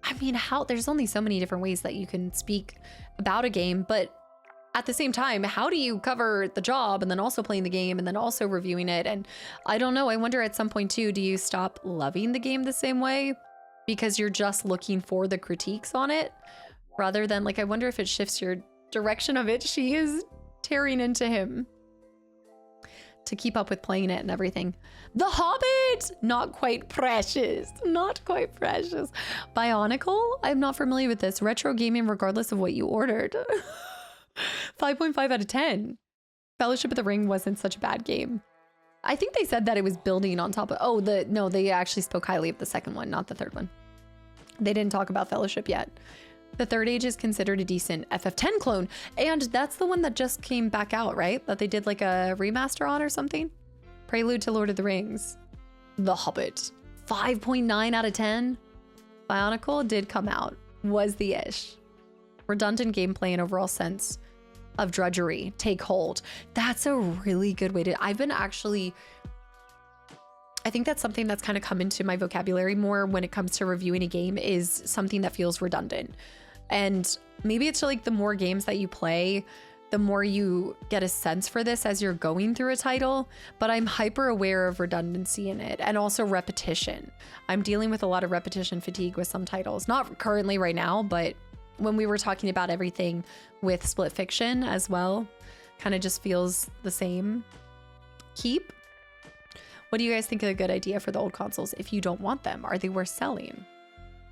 I mean, there's only so many different ways that you can speak about a game, but at the same time, how do you cover the job and then also playing the game and then also reviewing it? And I don't know, I wonder at some point too, do you stop loving the game the same way because you're just looking for the critiques on it rather than, like, I wonder if it shifts your direction of it. She is tearing into him to keep up with playing it and everything. The Hobbit! Not quite precious. Not quite precious. Bionicle? I'm not familiar with this. Retro gaming regardless of what you ordered. 5.5 out of 10. Fellowship of the Ring wasn't such a bad game. I think they said that it was building on top of... No, they actually spoke highly of the second one, not the third one. They didn't talk about Fellowship yet. The Third Age is considered a decent FF10 clone, and that's the one that just came back out, right? That they did like a remaster on or something? Prelude to Lord of the Rings. The Hobbit. 5.9 out of 10. Bionicle did come out. Was the ish. Redundant gameplay and overall sense of drudgery take hold. That's a really good way to... I think that's something that's kind of come into my vocabulary more when it comes to reviewing a game, is something that feels redundant. And maybe it's like the more games that you play, the more you get a sense for this as you're going through a title, but I'm hyper aware of redundancy in it and also repetition. I'm dealing with a lot of repetition fatigue with some titles, not currently right now, but when we were talking about everything with Split Fiction as well, kind of just feels the same. Keep. What do you guys think is a good idea for the old consoles if you don't want them? Are they worth selling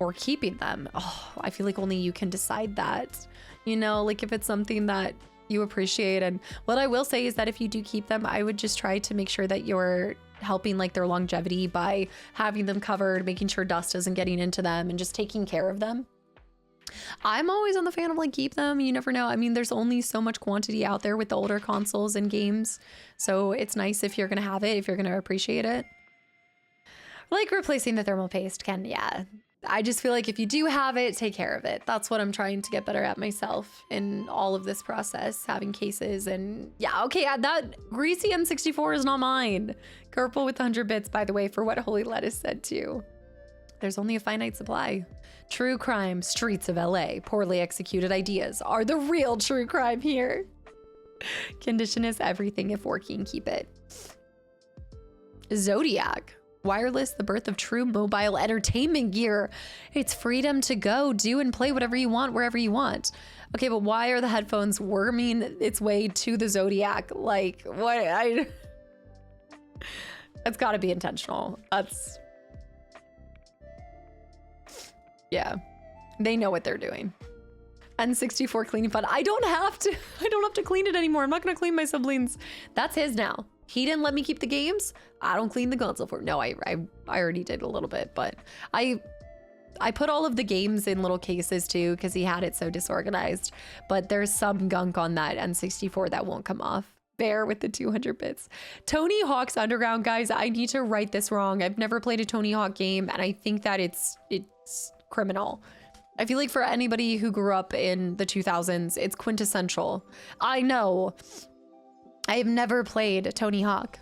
or keeping them? Oh, I feel like only you can decide that, you know, like if it's something that you appreciate. And what I will say is that if you do keep them, I would just try to make sure that you're helping like their longevity by having them covered, making sure dust isn't getting into them and just taking care of them. I'm always on the fan of like keep them. You never know. I mean, there's only so much quantity out there with the older consoles and games. So it's nice if you're going to have it, if you're going to appreciate it. Like replacing the thermal paste can, yeah. I just feel like if you do have it, take care of it. That's what I'm trying to get better at myself in all of this process, having cases and yeah, okay, that greasy N64 is not mine. Careful with 100 bits, by the way, for what Holy Lettuce said too. There's only a finite supply. True crime, streets of LA, poorly executed ideas are the real true crime here. Condition is everything if working, keep it. Zodiac. Wireless, the birth of true mobile entertainment gear. It's freedom to go, do, and play whatever you want, wherever you want. Okay, but why are the headphones worming its way to the Zodiac? Like, what? It's gotta be intentional. That's... Yeah. They know what they're doing. N64 cleaning fun. I don't have to clean it anymore. I'm not gonna clean my siblings. That's his now. He didn't let me keep the games. I don't clean the console for. No, I already did a little bit, but I put all of the games in little cases too because he had it so disorganized. But there's some gunk on that N64 that won't come off. Bear with the 200 bits. Tony Hawk's Underground, guys. I need to write this wrong. I've never played a Tony Hawk game, and I think that it's criminal. I feel like for anybody who grew up in the 2000s, it's quintessential. I know. I have never played Tony Hawk.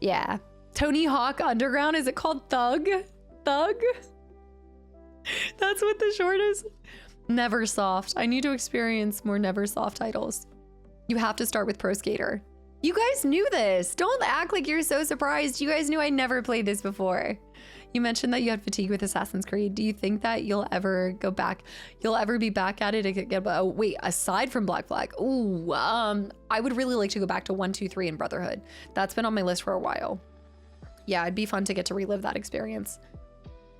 Yeah. Tony Hawk Underground, is it called Thug? Thug? That's what the short is. Neversoft. I need to experience more Neversoft titles. You have to start with Pro Skater. You guys knew this. Don't act like you're so surprised. You guys knew I never played this before. You mentioned that you had fatigue with Assassin's Creed. Do you think that you'll ever go back? You'll ever be back at it? Oh, wait, aside from Black Flag. Ooh, I would really like to go back to 1, 2, 3 and Brotherhood. That's been on my list for a while. Yeah, it'd be fun to get to relive that experience.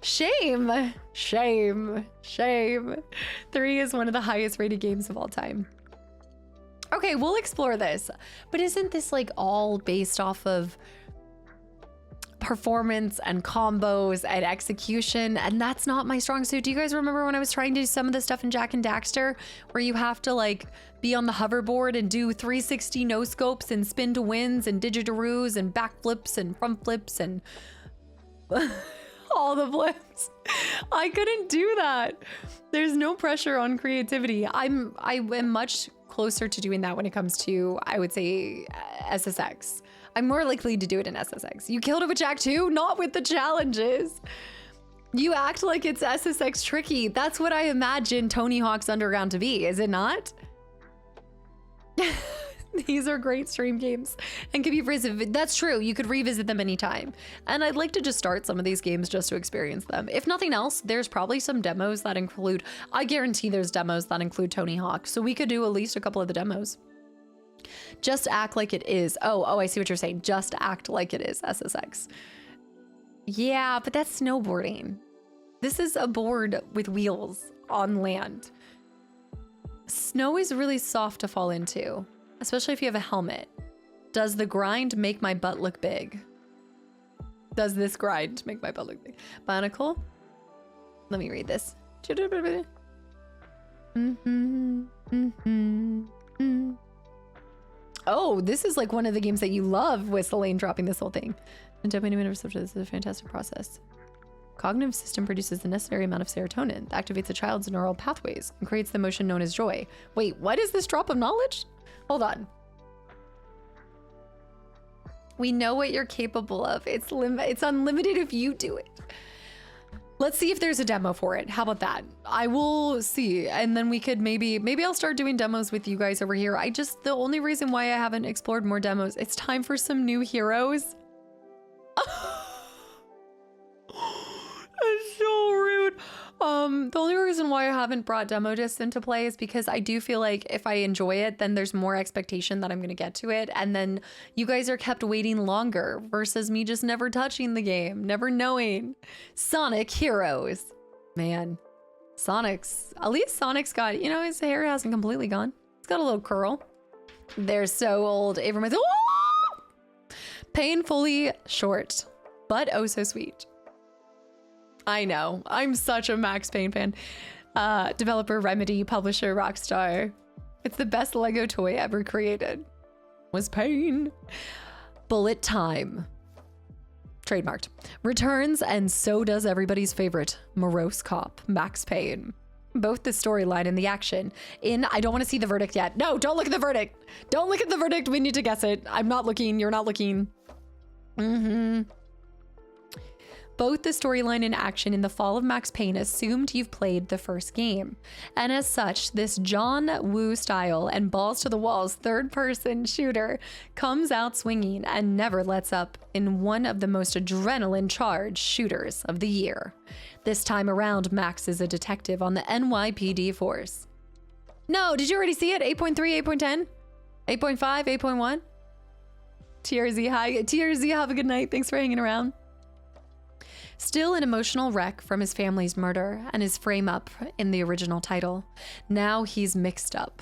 Shame, shame, shame. 3 is one of the highest rated games of all time. Okay, we'll explore this. But isn't this like all based off of performance and combos and execution? And that's not my strong suit. Do you guys remember when I was trying to do some of the stuff in Jak and Daxter where you have to like be on the hoverboard and do 360 no scopes and spin to wins and digitaroos and backflips and front flips and all the flips? I couldn't do that. There's no pressure on creativity. I am much closer to doing that when it comes to, I would say, SSX. I'm more likely to do it in SSX. You killed it with Jak 2? Not with the challenges. You act like it's SSX tricky. That's what I imagine Tony Hawk's Underground to be, is it not? These are great stream games and can be revisited. That's true. You could revisit them anytime. And I'd like to just start some of these games just to experience them. If nothing else, there's probably some demos that include, I guarantee there's demos that include Tony Hawk. So we could do at least a couple of the demos. Just act like it is. Oh, I see what you're saying. Just act like it is SSX. Yeah, but that's snowboarding. This is a board with wheels on land. Snow is really soft to fall into, especially if you have a helmet. Does the grind make my butt look big? Does this grind make my butt look big? Bionicle? Let me read this. Oh, this is like one of the games that you love with Elaine dropping this whole thing. And dopamine receptor, this is a fantastic process. Cognitive system produces the necessary amount of serotonin that activates a child's neural pathways and creates the emotion known as joy. Wait, what is this drop of knowledge? Hold on. We know what you're capable of. It's unlimited if you do it. Let's see if there's a demo for it. How about that? I will see. And then we could maybe I'll start doing demos with you guys over here. The only reason why I haven't explored more demos, it's time for some new heroes. That's so rude. The only reason why I haven't brought demo discs into play is because I do feel like if I enjoy it, then there's more expectation that I'm going to get to it. And then you guys are kept waiting longer versus me just never touching the game, never knowing. Sonic Heroes. Man, at least Sonic's got, his hair hasn't completely gone. It's got a little curl. They're so old. It reminds me, painfully short, but oh so sweet. I know. I'm such a Max Payne fan. Developer Remedy, publisher Rockstar. It's the best Lego toy ever created. Was pain. Bullet Time. Trademarked. Returns, and so does everybody's favorite morose cop, Max Payne. Both the storyline and the action. I don't want to see the verdict yet. No, don't look at the verdict. Don't look at the verdict. We need to guess it. I'm not looking. You're not looking. Both the storyline and action in the fall of Max Payne assumed you've played the first game. And as such, this John Woo style and balls to the walls third-person shooter comes out swinging and never lets up in one of the most adrenaline-charged shooters of the year. This time around, Max is a detective on the NYPD force. No, did you already see it? 8.3, 8.10, 8.5, 8.1? TRZ, hi. TRZ, have a good night. Thanks for hanging around. Still an emotional wreck from his family's murder and his frame up in the original title. Now he's mixed up.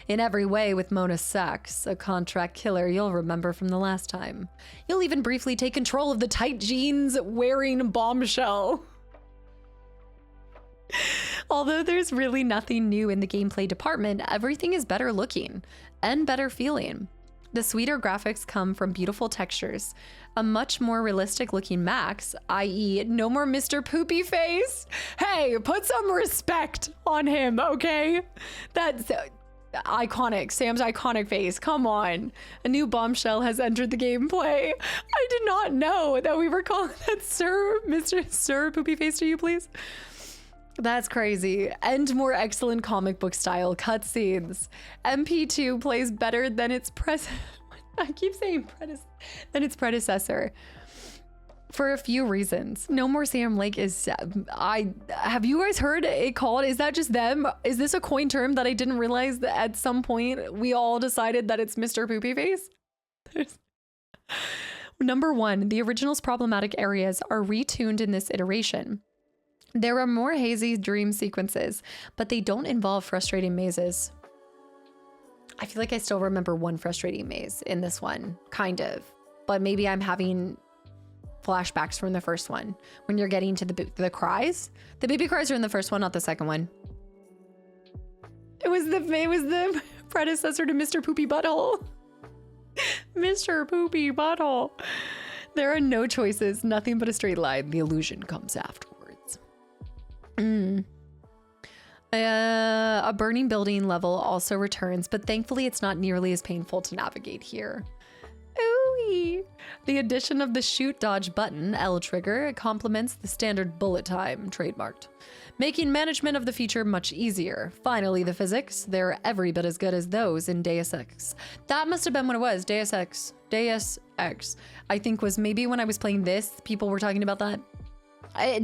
In every way with Mona Sachs, a contract killer you'll remember from the last time. You'll even briefly take control of the tight jeans wearing bombshell. Although there's really nothing new in the gameplay department, everything is better looking and better feeling. The sweeter graphics come from beautiful textures, a much more realistic looking Max, i.e. no more Mr. Poopy Face. Hey, put some respect on him, okay? That's iconic, Sam's iconic face, come on. A new bombshell has entered the gameplay. I did not know that we were calling that Sir Poopy Face to you, please. That's crazy. And more excellent comic book style cutscenes. Pt.2 plays better than its than its predecessor. For a few reasons. No More Sam Lake is... have you guys heard it called? Is that just them? Is this a coin term that I didn't realize that at some point we all decided that it's Mr. Poopy Face? Number one, the original's problematic areas are retuned in this iteration. There are more hazy dream sequences, but they don't involve frustrating mazes. I feel like I still remember one frustrating maze in this one, kind of. But maybe I'm having flashbacks from the first one. When you're getting to the cries. The baby cries are in the first one, not the second one. It was the predecessor to Mr. Poopy Butthole. Mr. Poopy Butthole. There are no choices, nothing but a straight line. The illusion comes afterwards. A burning building level also returns, but thankfully it's not nearly as painful to navigate here. Ooh-wee. The addition of the shoot dodge button, L trigger, complements the standard bullet time, trademarked, making management of the feature much easier. Finally, the physics, they're every bit as good as those in Deus Ex. That must have been what it was, Deus Ex. Deus Ex, I think was maybe when I was playing this, people were talking about that.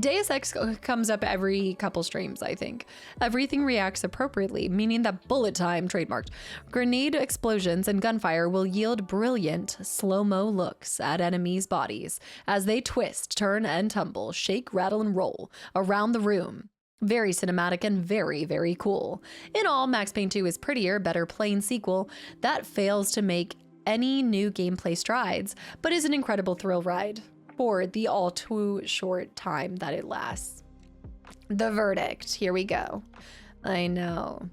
Deus Ex comes up every couple streams, I think. Everything reacts appropriately, meaning that bullet time, trademarked, grenade explosions and gunfire will yield brilliant slow-mo looks at enemies' bodies as they twist, turn, and tumble, shake, rattle, and roll around the room. Very cinematic and very, very cool. In all, Max Payne 2 is prettier, better plain sequel that fails to make any new gameplay strides, but is an incredible thrill ride for the all too short time that it lasts. The verdict, here we go. I know.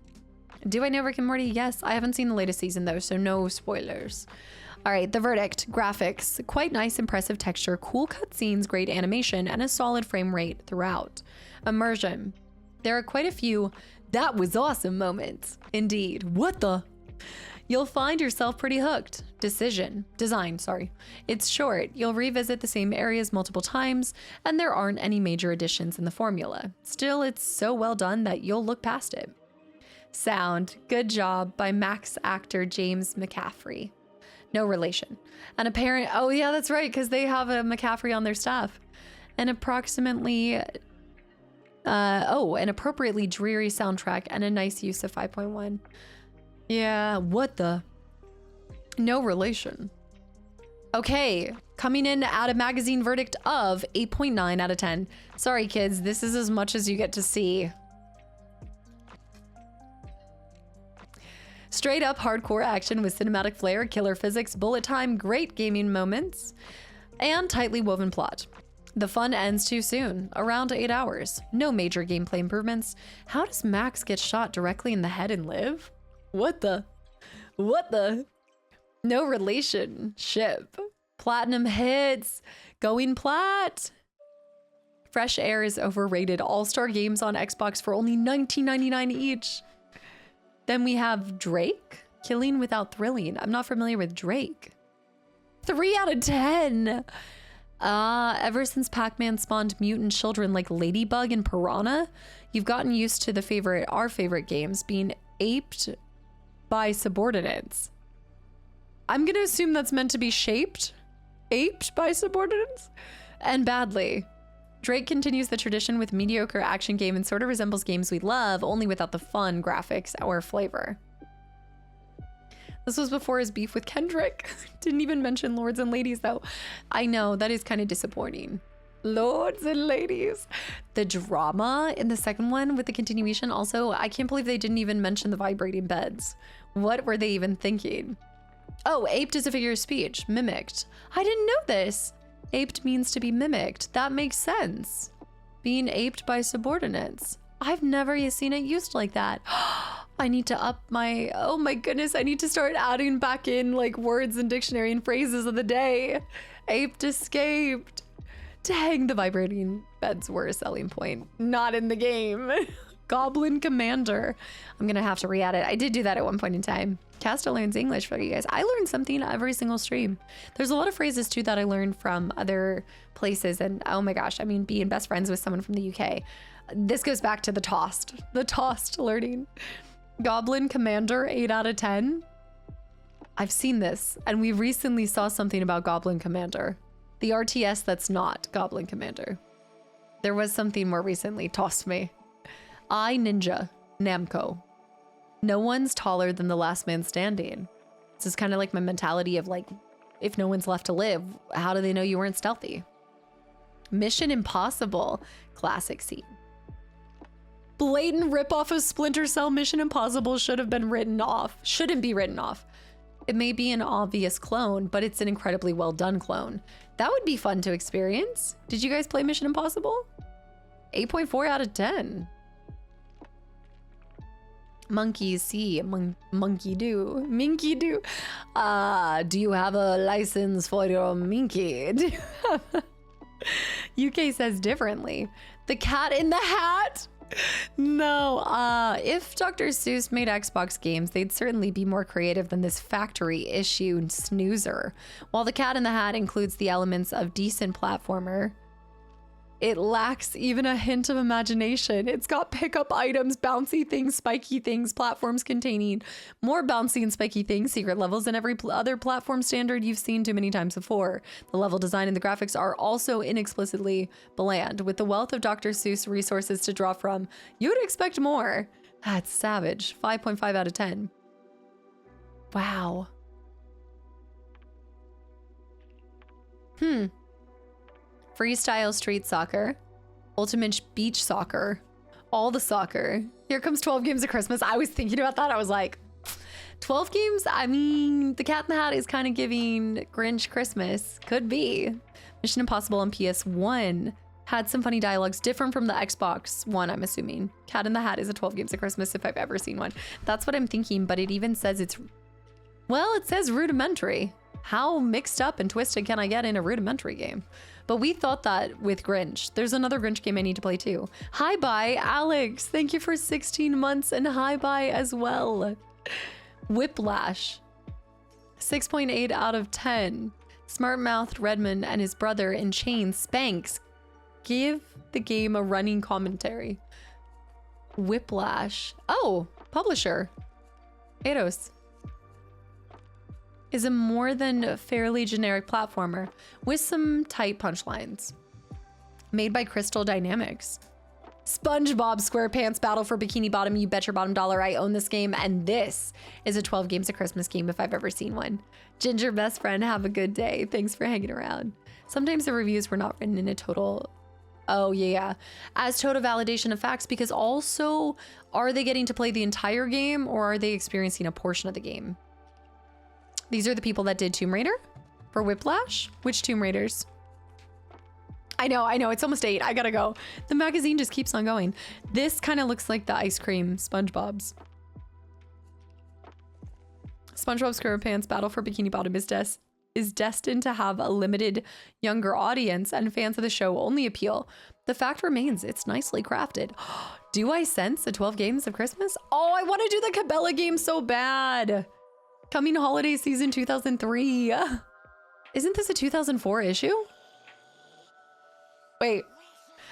Do I know Rick and Morty? Yes, I haven't seen the latest season though, so no spoilers. All right, the verdict, graphics, quite nice, impressive texture, cool cutscenes, great animation, and a solid frame rate throughout. Immersion, there are quite a few that was awesome moments. Indeed, what the? You'll find yourself pretty hooked. Design, it's short, you'll revisit the same areas multiple times, and there aren't any major additions in the formula. Still, it's so well done that you'll look past it. Sound, good job by Max actor James McCaffrey. No relation. An apparent, oh yeah, that's right, because they have a McCaffrey on their staff. An appropriately dreary soundtrack and a nice use of 5.1. Yeah, what the? No relation. Okay, coming in at a magazine verdict of 8.9 out of 10. Sorry, kids, this is as much as you get to see. Straight up hardcore action with cinematic flair, killer physics, bullet time, great gaming moments, and tightly woven plot. The fun ends too soon, around 8 hours. No major gameplay improvements. How does Max get shot directly in the head and live? What the? What the? No relationship. Platinum hits. Going plat. Fresh Air is overrated. All-star games on Xbox for only $19.99 each. Then we have Drake. Killing Without Thrilling. I'm not familiar with Drake. 3 out of 10. Ever since Pac-Man spawned mutant children like Ladybug and Piranha, you've gotten used to our favorite games being aped by subordinates. I'm gonna assume that's meant to be aped by subordinates, and badly. Drake continues the tradition with mediocre action game and sort of resembles games we love, only without the fun graphics or flavor. This was before his beef with Kendrick. Didn't even mention Lords and Ladies though. I know, that is kind of disappointing. Lords and Ladies. The drama in the second one with the continuation also, I can't believe they didn't even mention the vibrating beds. What were they even thinking? Oh, aped is a figure of speech. Mimicked. I didn't know this. Aped means to be mimicked. That makes sense. Being aped by subordinates. I've never seen it used like that. I need to up my, oh my goodness, I need to start adding back in like words and dictionary and phrases of the day. Aped escaped. Dang, the vibrating beds were a selling point. Not in the game. Goblin Commander. I'm gonna have to re-add it. I did do that at one point in time. Casta learns English for you guys. I learn something every single stream. There's a lot of phrases too that I learned from other places, and oh my gosh, I mean, being best friends with someone from the UK. This goes back to the tossed learning. Goblin Commander, 8 out of 10. I've seen this, and we recently saw something about Goblin Commander. The RTS that's not Goblin Commander. There was something more recently. Tossed me. I Ninja, Namco. No one's taller than the last man standing. This is kind of like my mentality of like, if no one's left to live, how do they know you weren't stealthy? Mission Impossible, classic scene. Blatant ripoff of Splinter Cell. Mission Impossible should have been written off. Shouldn't be written off. It may be an obvious clone, but it's an incredibly well done clone. That would be fun to experience. Did you guys play Mission Impossible? 8.4 out of 10. Monkeys see, monkey do, minky do. Do you have a license for your minky? UK says differently. The Cat in the Hat? No, if Dr. Seuss made Xbox games, they'd certainly be more creative than this factory issue snoozer. While The Cat in the Hat includes the elements of decent platformer, it lacks even a hint of imagination. It's got pickup items, bouncy things, spiky things, platforms containing more bouncy and spiky things, secret levels, and every other platform standard you've seen too many times before. The level design and the graphics are also inexplicably bland. With the wealth of Dr. Seuss resources to draw from, you'd expect more. That's savage. 5.5 out of 10. Wow. Freestyle street soccer, ultimate beach soccer, all the soccer. Here comes 12 games of Christmas. I was thinking about that. I was like, 12 games? I mean, The Cat in the Hat is kind of giving Grinch Christmas. Could be. Mission Impossible on PS1 had some funny dialogues different from the Xbox One, I'm assuming. Cat in the Hat is a 12 games of Christmas if I've ever seen one. That's what I'm thinking, but it even says it's, well, it says rudimentary. How mixed up and twisted can I get in a rudimentary game? But we thought that with Grinch. There's another Grinch game I need to play too. Hi bye, Alex. Thank you for 16 months and hi bye as well. Whiplash. 6.8 out of 10. Smart-mouthed Redmond and his brother in chains, Spanx, give the game a running commentary. Whiplash. Oh, publisher. Eidos. Is a more than fairly generic platformer with some tight punchlines. Made by Crystal Dynamics. SpongeBob SquarePants Battle for Bikini Bottom, you bet your bottom dollar I own this game, and this is a 12 games of Christmas game if I've ever seen one. Ginger best friend, have a good day. Thanks for hanging around. Sometimes the reviews were not written in a total, oh yeah, as total validation of facts, because also, are they getting to play the entire game or are they experiencing a portion of the game? These are the people that did Tomb Raider for Whiplash. Which Tomb Raiders? I know. It's almost 8. I gotta go. The magazine just keeps on going. This kind of looks like the ice cream SpongeBob's. SpongeBob SquarePants Battle for Bikini Bottom is destined to have a limited younger audience, and fans of the show only appeal. The fact remains, it's nicely crafted. Do I sense the 12 games of Christmas? Oh, I want to do the Cabela game so bad. Coming holiday season 2003. Isn't this a 2004 issue? Wait,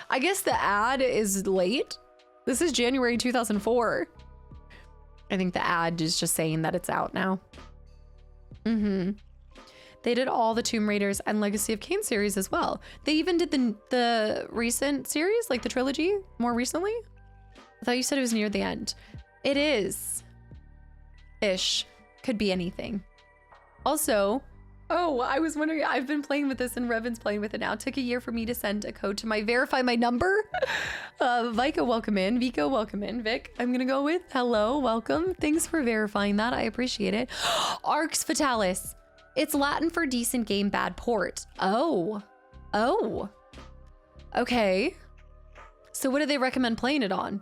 I guess the ad is late. This is January 2004. I think the ad is just saying that it's out now. They did all the Tomb Raiders and Legacy of Kain series as well. They even did the recent series, like the trilogy, more recently. I thought you said it was near the end. It is. Ish. Could be anything. Also, oh, I was wondering, I've been playing with this and Revan's playing with it now. It took a year for me to send a code to my verify my number. Vika, welcome in. Vico, welcome in. Vic, I'm gonna go with hello, welcome. Thanks for verifying that. I appreciate it. Arx Fatalis. It's Latin for decent game, bad port. Oh. Okay. So what do they recommend playing it on?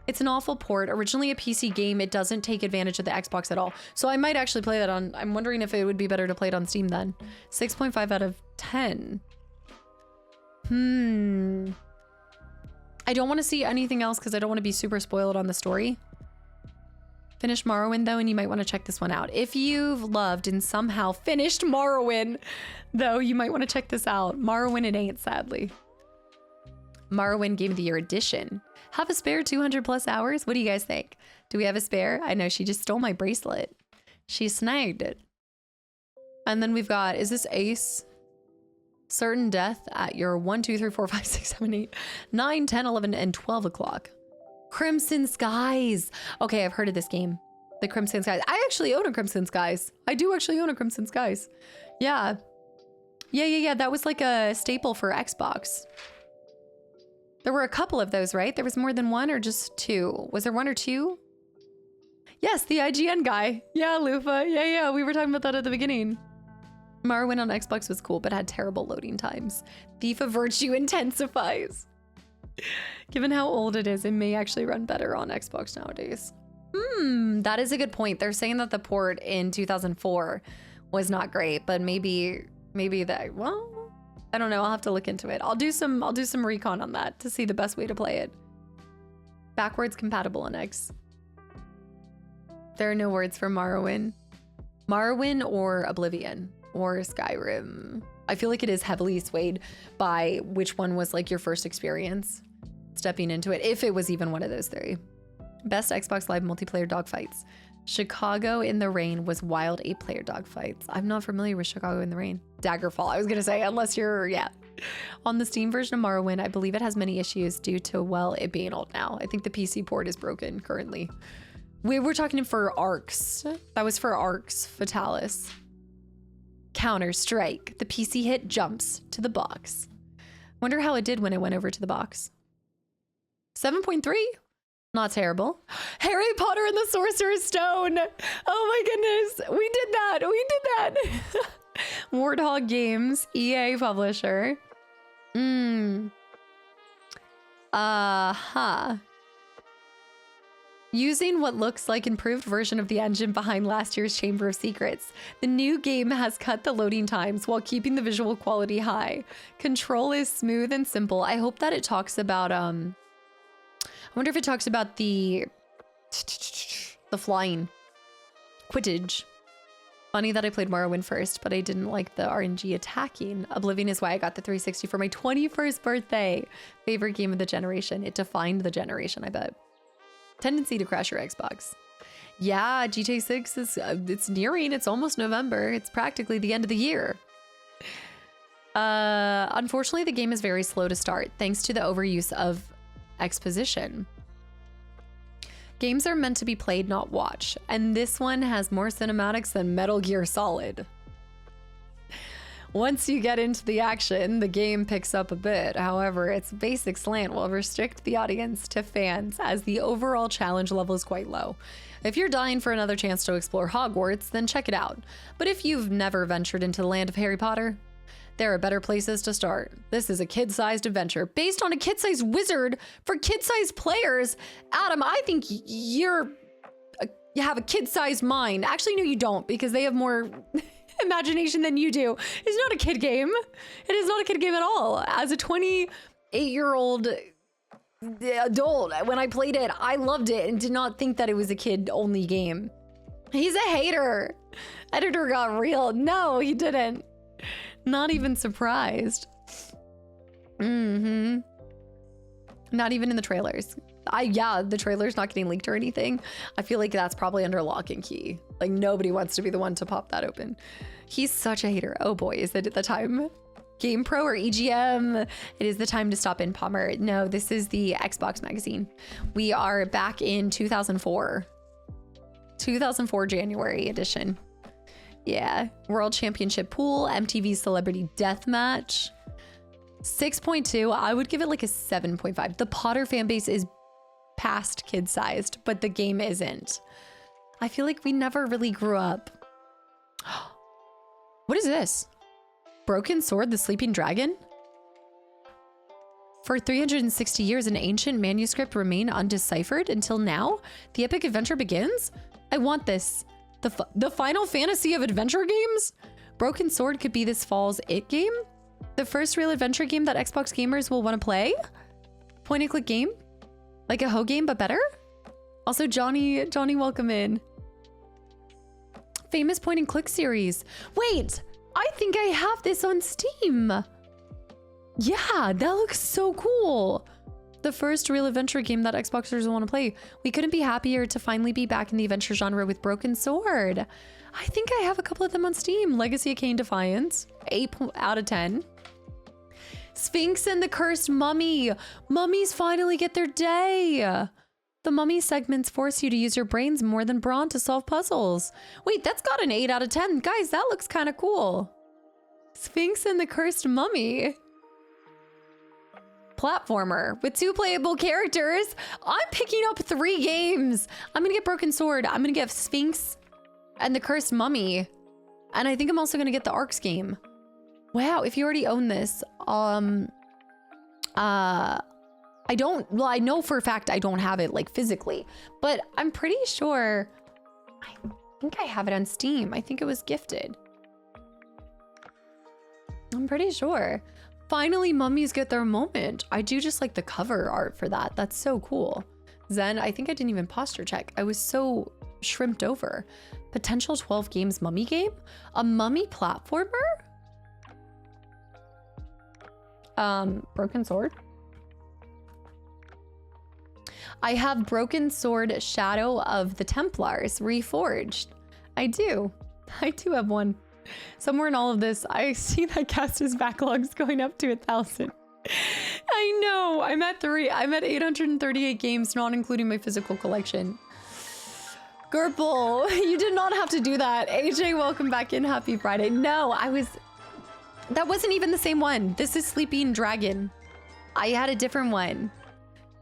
It's an awful port. Originally a PC game, it doesn't take advantage of the Xbox at all. So I might actually play that on, I'm wondering if it would be better to play it on Steam then. 6.5 out of 10. I don't want to see anything else because I don't want to be super spoiled on the story. Finish Morrowind though, and you might want to check this one out. If you've loved and somehow finished Morrowind, though, you might want to check this out. Morrowind it ain't, sadly. Morrowind Game of the Year edition. Have a spare 200 plus hours? What do you guys think? Do we have a spare? I know she just stole my bracelet. She snagged it. And then we've got, is this Ace? Certain death at your 1, 2, 3, 4, 5, 6, 7, 8, 9, 10, 11, and 12 o'clock. Crimson Skies. Okay, I've heard of this game. The Crimson Skies. I actually own a Crimson Skies. I do actually own a Crimson Skies. Yeah. Yeah. That was like a staple for Xbox. There were a couple of those, right? There was more than one or just 2? Was there 1 or 2? Yes, the IGN guy. Yeah, Lufa. Yeah. We were talking about that at the beginning. Morrowind on Xbox was cool, but had terrible loading times. Thief of Virtue intensifies. Given how old it is, it may actually run better on Xbox nowadays. That is a good point. They're saying that the port in 2004 was not great, but maybe that, well, I don't know. I'll have to look into it. I'll do some recon on that to see the best way to play it. Backwards compatible on X. There are no words for Morrowind. Morrowind or Oblivion or Skyrim. I feel like it is heavily swayed by which one was like your first experience stepping into it, if it was even one of those 3. Best Xbox Live multiplayer dogfights. Chicago in the Rain was wild 8-player dogfights. I'm not familiar with Chicago in the Rain. Daggerfall, I was gonna say, unless you're, yeah. On the Steam version of Morrowind, I believe it has many issues due to, well, it being old now. I think the PC port is broken currently. We were talking for Arx. That was for Arx Fatalis. Counter-Strike. The PC hit jumps to the box. Wonder how it did when it went over to the box. 7.3? Not terrible. Harry Potter and the Sorcerer's Stone. Oh my goodness. We did that. Warthog Games, EA publisher. Using what looks like improved version of the engine behind last year's Chamber of Secrets, the new game has cut the loading times while keeping the visual quality high. Control is smooth and simple. I hope that it talks about, I wonder if it talks about the flying. Quidditch. Funny that I played Morrowind first, but I didn't like the RNG attacking. Oblivion is why I got the 360 for my 21st birthday. Favorite game of the generation. It defined the generation, I bet. Tendency to crash your Xbox. Yeah, GTA 6 is it's nearing. It's almost November. It's practically the end of the year. Unfortunately, the game is very slow to start thanks to the overuse of exposition. Games are meant to be played, not watched, and this one has more cinematics than Metal Gear Solid. Once you get into the action, the game picks up a bit. However, its basic slant will restrict the audience to fans as the overall challenge level is quite low. If you're dying for another chance to explore Hogwarts, then check it out. But if you've never ventured into the land of Harry Potter, There are better places to start. This is a kid-sized adventure based on a kid-sized wizard for kid-sized players. Adam, I think you have a kid-sized mind. Actually, no, you don't, because they have more imagination than you do. It's not a kid game. It is not a kid game at all. As a 28-year-old adult, when I played it, I loved it and did not think that it was a kid-only game. He's a hater. Editor got real. No, he didn't. Not even surprised. Not even in the trailers. Yeah, the trailer's not getting leaked or anything. I feel like that's probably under lock and key. Like nobody wants to be the one to pop that open. He's such a hater. Oh boy, is it the time? Game Pro or EGM? It is the time to stop in, Palmer. No, this is the Xbox magazine. We are back in 2004. 2004 January edition. Yeah, World Championship Pool, MTV Celebrity Deathmatch. 6.2, I would give it like a 7.5. The Potter fan base is past kid-sized, but the game isn't. I feel like we never really grew up. What is this? Broken Sword, the Sleeping Dragon? For 360 years, an ancient manuscript remained undeciphered until now. The epic adventure begins? I want this. The Final Fantasy of adventure games? Broken Sword could be this fall's It game? The first real adventure game that Xbox gamers will want to play? Point and click game? Like a Ho game, but better? Also, Johnny, welcome in. Famous point and click series. Wait, I think I have this on Steam. Yeah, that looks so cool. The first real adventure game that Xboxers will want to play. We couldn't be happier to finally be back in the adventure genre with Broken Sword. I think I have a couple of them on Steam. Legacy of Kain Defiance, 8 out of 10. Sphinx and the Cursed Mummy. Mummies finally get their day. The Mummy segments force you to use your brains more than brawn to solve puzzles. Wait, that's got an 8 out of 10. Guys, that looks kind of cool. Sphinx and the Cursed Mummy. Platformer with 2 playable characters. I'm picking up 3 games. I'm gonna get Broken Sword. I'm gonna get Sphinx and the Cursed Mummy. And I think I'm also gonna get the Arcs game. Wow, if you already own this, I know for a fact I don't have it like physically, but I'm pretty sure, I think I have it on Steam. I think it was gifted. I'm pretty sure. Finally, mummies get their moment. I do just like the cover art for that. That's so cool. Zen, I think I didn't even posture check. I was so shrimped over. Potential 12 games mummy game? A mummy platformer? Broken Sword? I have Broken Sword Shadow of the Templars Reforged. I do have one. Somewhere in all of this, I see that Casta's backlog's going up to 1,000. I know, I'm at 838 games, not including my physical collection. Gerbil, you did not have to do that. AJ, welcome back in. Happy Friday. No, that wasn't even the same one. This is Sleeping Dragon. I had a different one.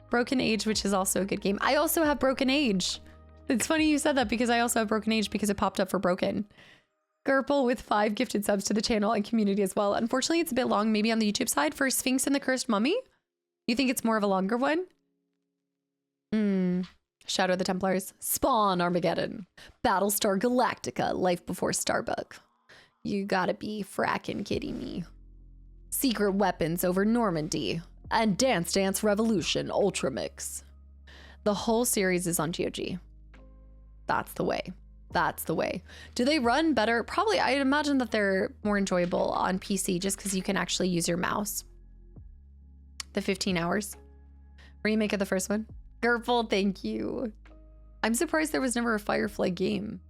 Broken Age, which is also a good game. I also have Broken Age. It's funny you said that because I also have Broken Age because it popped up for Broken. Gerbil with 5 gifted subs to the channel and community as well. Unfortunately, it's a bit long, maybe on the YouTube side for Sphinx and the Cursed Mummy. You think it's more of a longer one? Shadow of the Templars. Spawn Armageddon. Battlestar Galactica. Life Before Starbuck. You gotta be frackin' kidding me. Secret Weapons over Normandy. And Dance Dance Revolution Ultra Mix. The whole series is on GOG. That's the way. That's the way. Do they run better? Probably. I'd imagine that they're more enjoyable on PC just because you can actually use your mouse. The 15 hours. Remake of the first one. Gerbil, thank you. I'm surprised there was never a Firefly game.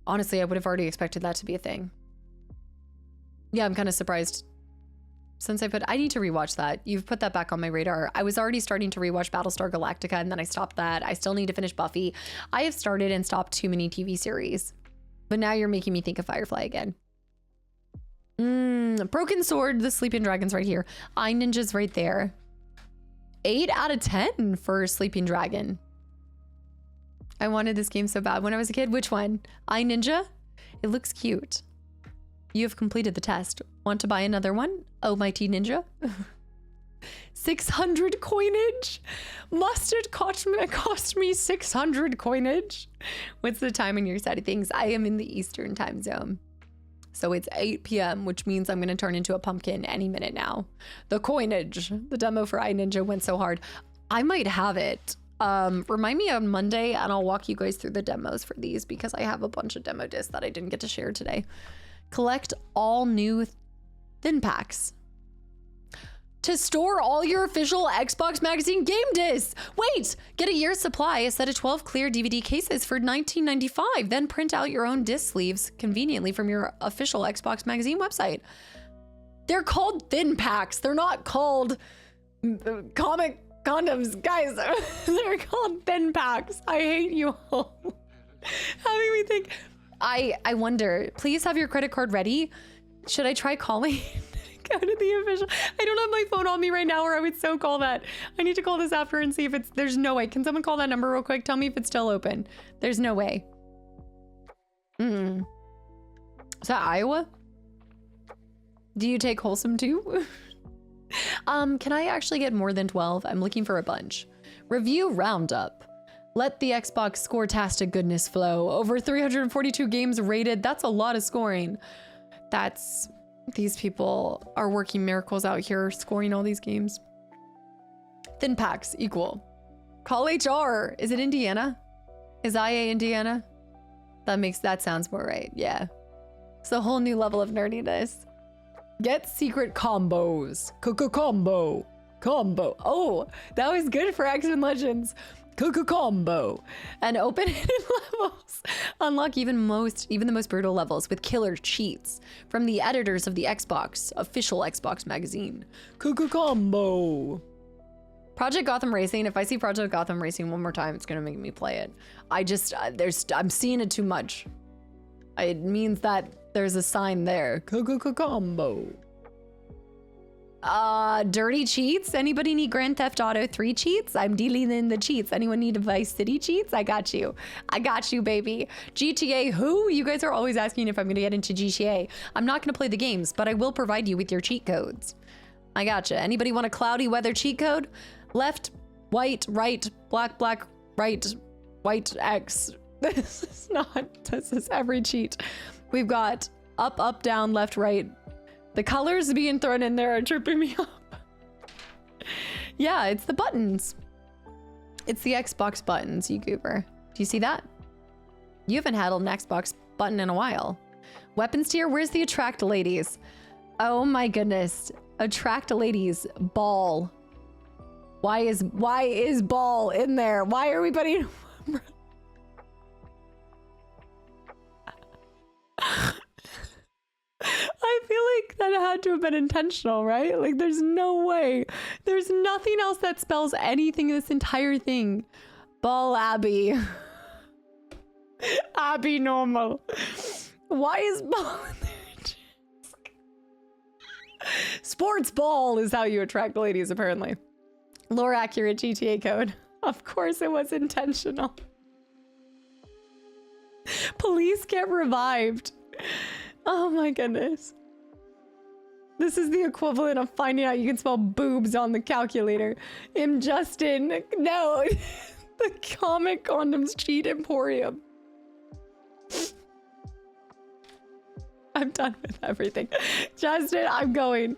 Honestly, I would have already expected that to be a thing. Yeah, I'm kind of surprised. Since I need to rewatch that. You've put that back on my radar. I was already starting to rewatch Battlestar Galactica and then I stopped that. I still need to finish Buffy. I have started and stopped too many TV series. But now you're making me think of Firefly again. Broken Sword, the Sleeping Dragon's right here. I Ninja's right there. 8 out of 10 for Sleeping Dragon. I wanted this game so bad when I was a kid. Which one? I Ninja? It looks cute. You have completed the test. Want to buy another one? Oh, mighty ninja. 600 coinage. Must it cost me 600 coinage? What's the time on your side of things? I am in the Eastern time zone. So it's 8 p.m., which means I'm going to turn into a pumpkin any minute now. The coinage, the demo for iNinja went so hard. I might have it. Remind me on Monday and I'll walk you guys through the demos for these because I have a bunch of demo discs that I didn't get to share today. Collect all new thin packs to store all your official Xbox Magazine game discs. Wait, get a year's supply, a set of 12 clear DVD cases for $19.95. Then print out your own disc sleeves conveniently from your official Xbox Magazine website. They're called thin packs. They're not called comic condoms, guys. They're called thin packs. I hate you all. Having me think. I wonder, please have your credit card ready. Should I try calling? Go to the official. I don't have my phone on me right now, or I would so call that. I need to call this after and see if it's, there's no way. Can someone call that number real quick? Tell me if it's still open. There's no way. Is that Iowa? Do you take wholesome too? Can I actually get more than 12? I'm looking for a bunch. Review roundup. Let the Xbox score-tastic goodness flow. Over 342 games rated. That's a lot of scoring. That's... These people are working miracles out here, scoring all these games. Thin packs equal. Call HR. Is it Indiana? Is IA Indiana? That sounds more right. Yeah. It's a whole new level of nerdiness. Get secret combos. Combo. Oh, that was good for X-Men Legends. Combo. And open hidden levels. Unlock even the most brutal levels with killer cheats from the editors of the Xbox official Xbox magazine. Combo. Project Gotham Racing. If I see Project Gotham Racing one more time, it's gonna make me play it. I'm seeing it too much. It means that there's a sign there. Combo. Dirty cheats. Anybody need Grand Theft Auto 3 cheats? I'm dealing in the cheats. Anyone need Vice City cheats? I got you, baby. GTA who? You guys are always asking if I'm gonna get into GTA. I'm not gonna play the games, but I will provide you with your cheat codes. I gotcha. Anybody want a cloudy weather cheat code? Left, white, right, black, right, white, X. This is every cheat. We've got up, down, left, right. The colors being thrown in there are tripping me up. Yeah, it's the buttons. It's the Xbox buttons, you goober. Do you see that? You haven't had an Xbox button in a while. Weapons tier, where's the attract ladies? Oh my goodness. Attract ladies, ball. Why is ball in there? Why are we putting... I feel like that had to have been intentional, right? Like, there's no way. There's nothing else that spells anything in this entire thing. Ball Abby. Abby normal. Why is ball in there? Sports ball is how you attract ladies, apparently. Lore accurate GTA code. Of course it was intentional. Police get revived. Oh my goodness. This is the equivalent of finding out you can spell boobs on the calculator. Justin. No. The comic condoms cheat emporium. I'm done with everything. Justin, I'm going.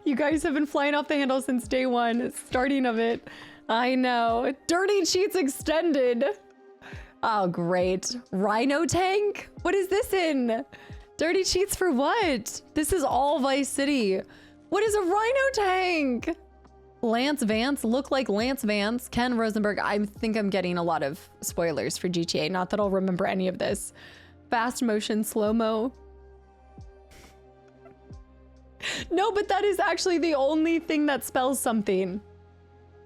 You guys have been flying off the handle since day one, starting of it. I know. Dirty Cheats Extended. Oh, great. Rhino Tank? What is this in? Dirty cheats for what? This is all Vice City. What is a Rhino Tank? Lance Vance, look like Lance Vance. Ken Rosenberg. I think I'm getting a lot of spoilers for GTA. Not that I'll remember any of this. Fast motion slow-mo. No, but that is actually the only thing that spells something.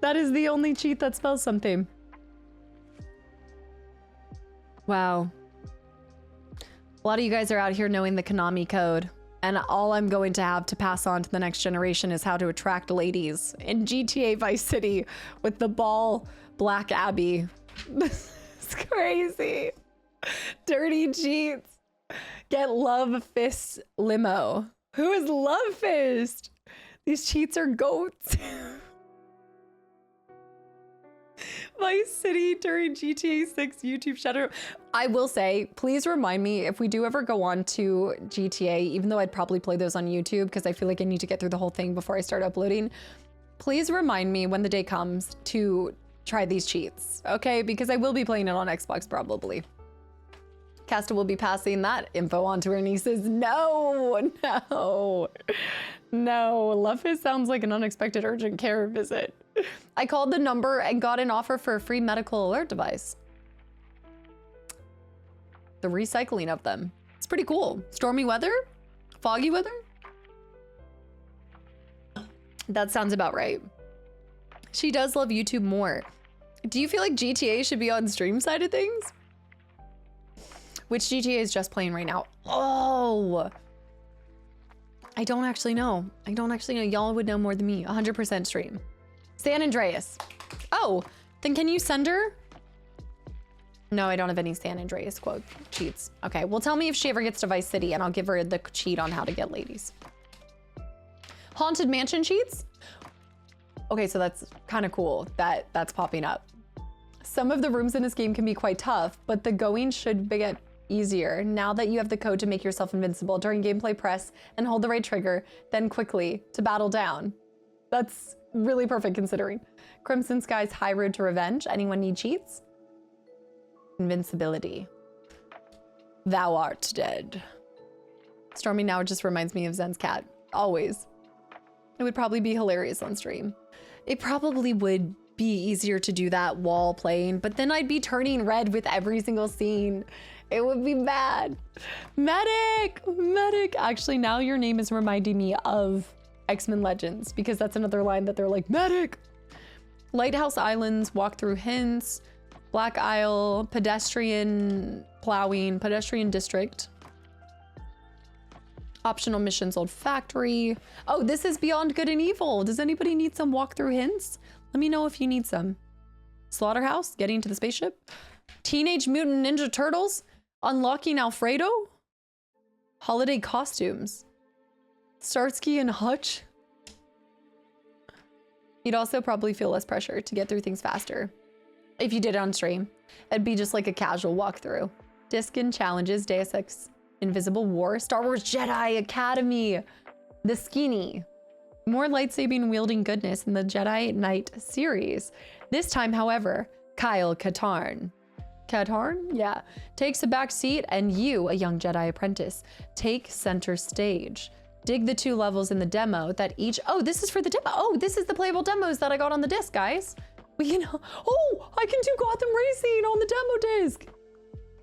That is the only cheat that spells something. Wow. A lot of you guys are out here knowing the Konami code, and all I'm going to have to pass on to the next generation is how to attract ladies in GTA Vice City with the ball Black Abby. This is crazy. Dirty cheats. Get Love Fist Limo. Who is Love Fist? These cheats are goats. Vice City during GTA 6 YouTube shadow. I will say, please remind me if we do ever go on to GTA, even though I'd probably play those on YouTube because I feel like I need to get through the whole thing before I start uploading. Please remind me when the day comes to try these cheats, okay? Because I will be playing it on Xbox probably. Casta will be passing that info on to her nieces. No, no, no. Love Fist sounds like an unexpected urgent care visit. I called the number and got an offer for a free medical alert device. The recycling of them. It's pretty cool. Stormy weather? Foggy weather? That sounds about right. She does love YouTube more. Do you feel like GTA should be on stream side of things? Which GTA is just playing right now? Oh, I don't actually know. I don't actually know. Y'all would know more than me. 100% stream. San Andreas. Oh, then can you send her? No, I don't have any San Andreas quote cheats. Okay, well tell me if she ever gets to Vice City and I'll give her the cheat on how to get ladies. Haunted Mansion cheats? Okay, so that's kind of cool that that's popping up. Some of the rooms in this game can be quite tough, but the going should get easier now that you have the code to make yourself invincible. During gameplay, press and hold the right trigger, then quickly to battle down. That's really perfect considering. Crimson Sky's High Road to Revenge. Anyone need cheats? Invincibility. Thou art dead. Stormy now just reminds me of Zen's cat. Always. It would probably be hilarious on stream. It probably would be easier to do that while playing, but then I'd be turning red with every single scene. It would be bad. Medic! Medic! Actually, now your name is reminding me of X-Men Legends because that's another line that they're like, Medic! Lighthouse Islands, walk through hints, Black Isle, pedestrian plowing, pedestrian district. Optional missions, Old Factory. Oh, this is Beyond Good and Evil. Does anybody need some walkthrough hints? Let me know if you need some. Slaughterhouse, getting to the spaceship. Teenage Mutant Ninja Turtles, unlocking Alfredo. Holiday costumes. Starsky and Hutch. You'd also probably feel less pressure to get through things faster. If you did it on stream, it'd be just like a casual walkthrough. Diskin Challenges, Deus Ex, Invisible War, Star Wars Jedi Academy, The Skinny. More lightsabing wielding goodness in the Jedi Knight series. This time, however, Kyle Katarn. Katarn? Yeah. Takes a back seat and you, a young Jedi apprentice, take center stage. Dig the 2 levels in the demo that each... Oh, this is for the demo. Oh, this is the playable demos that I got on the disc, guys. We can... Oh, I can do Gotham Racing on the demo disc.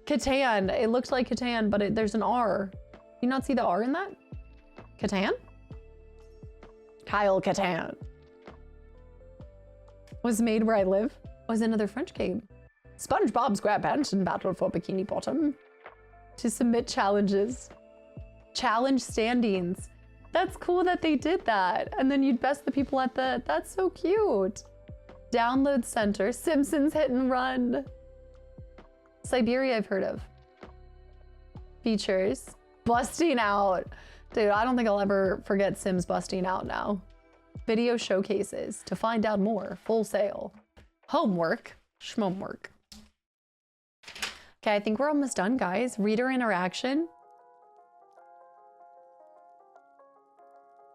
Catan. It looks like Catan, but there's an R. You not see the R in that? Catan? Kyle Catan. Was made where I live. Was another French game. SpongeBob SquarePants in battle for Bikini Bottom. To submit challenges. Challenge standings. That's cool that they did that. And then you'd best the people at the... That's so cute. Download center. Simpsons Hit and Run. Siberia I've heard of. Features. Busting out. Dude, I don't think I'll ever forget Sims busting out now. Video showcases. To find out more. Full Sail. Homework. Schmomwork. Okay, I think we're almost done, guys. Reader interaction.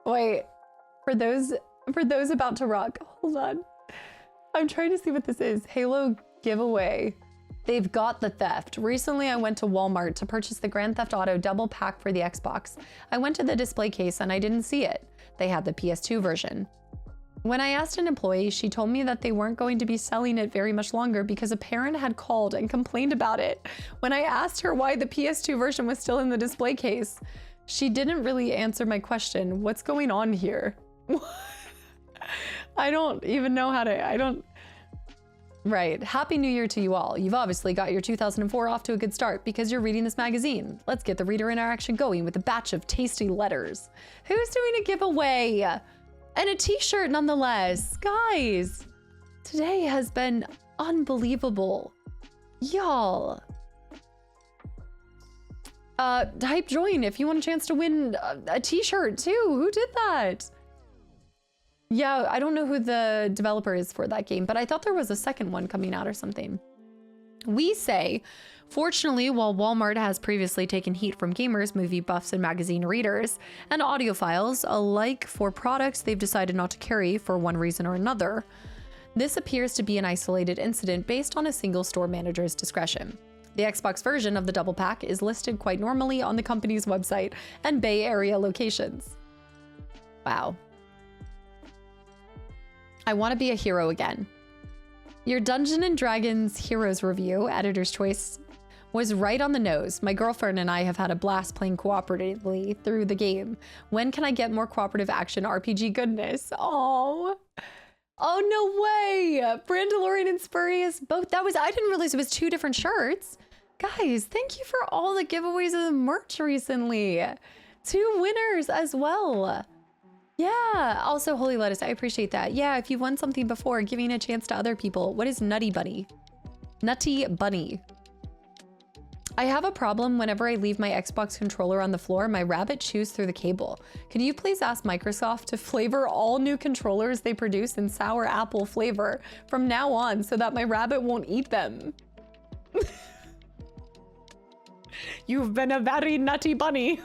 Wait, for those about to rock, hold on. I'm trying to see what this is. Halo giveaway. They've got the theft. Recently, I went to Walmart to purchase the Grand Theft Auto double pack for the Xbox. I went to the display case and I didn't see it. They had the PS2 version. When I asked an employee, she told me that they weren't going to be selling it very much longer because a parent had called and complained about it. When I asked her why the PS2 version was still in the display case, she didn't really answer my question. What's going on here? I don't even know how to, Right. Happy New Year to you all. You've obviously got your 2004 off to a good start because you're reading this magazine. Let's get the reader interaction going with a batch of tasty letters. Who's doing a giveaway? And a t-shirt nonetheless. Guys, today has been unbelievable. Y'all. Type join if you want a chance to win a t-shirt too. Who did that? Yeah, I don't know who the developer is for that game, but I thought there was a second one coming out or something. We say, fortunately, while Walmart has previously taken heat from gamers, movie buffs, and magazine readers, and audiophiles alike for products they've decided not to carry for one reason or another, this appears to be an isolated incident based on a single store manager's discretion. The Xbox version of the double pack is listed quite normally on the company's website and Bay Area locations. Wow. I want to be a hero again. Your Dungeons and Dragons Heroes review, Editor's Choice, was right on the nose. My girlfriend and I have had a blast playing cooperatively through the game. When can I get more cooperative action RPG goodness? Oh no way! Brandalorian and Spurious, both. I didn't realize it was 2 different shirts. Guys, thank you for all the giveaways of the merch recently. 2 winners as well. Yeah, also Holy Lettuce, I appreciate that. Yeah, if you've won something before, giving a chance to other people. What is Nutty Bunny? Nutty Bunny. I have a problem whenever I leave my Xbox controller on the floor, my rabbit chews through the cable. Could you please ask Microsoft to flavor all new controllers they produce in sour apple flavor from now on so that my rabbit won't eat them? You've been a very nutty bunny.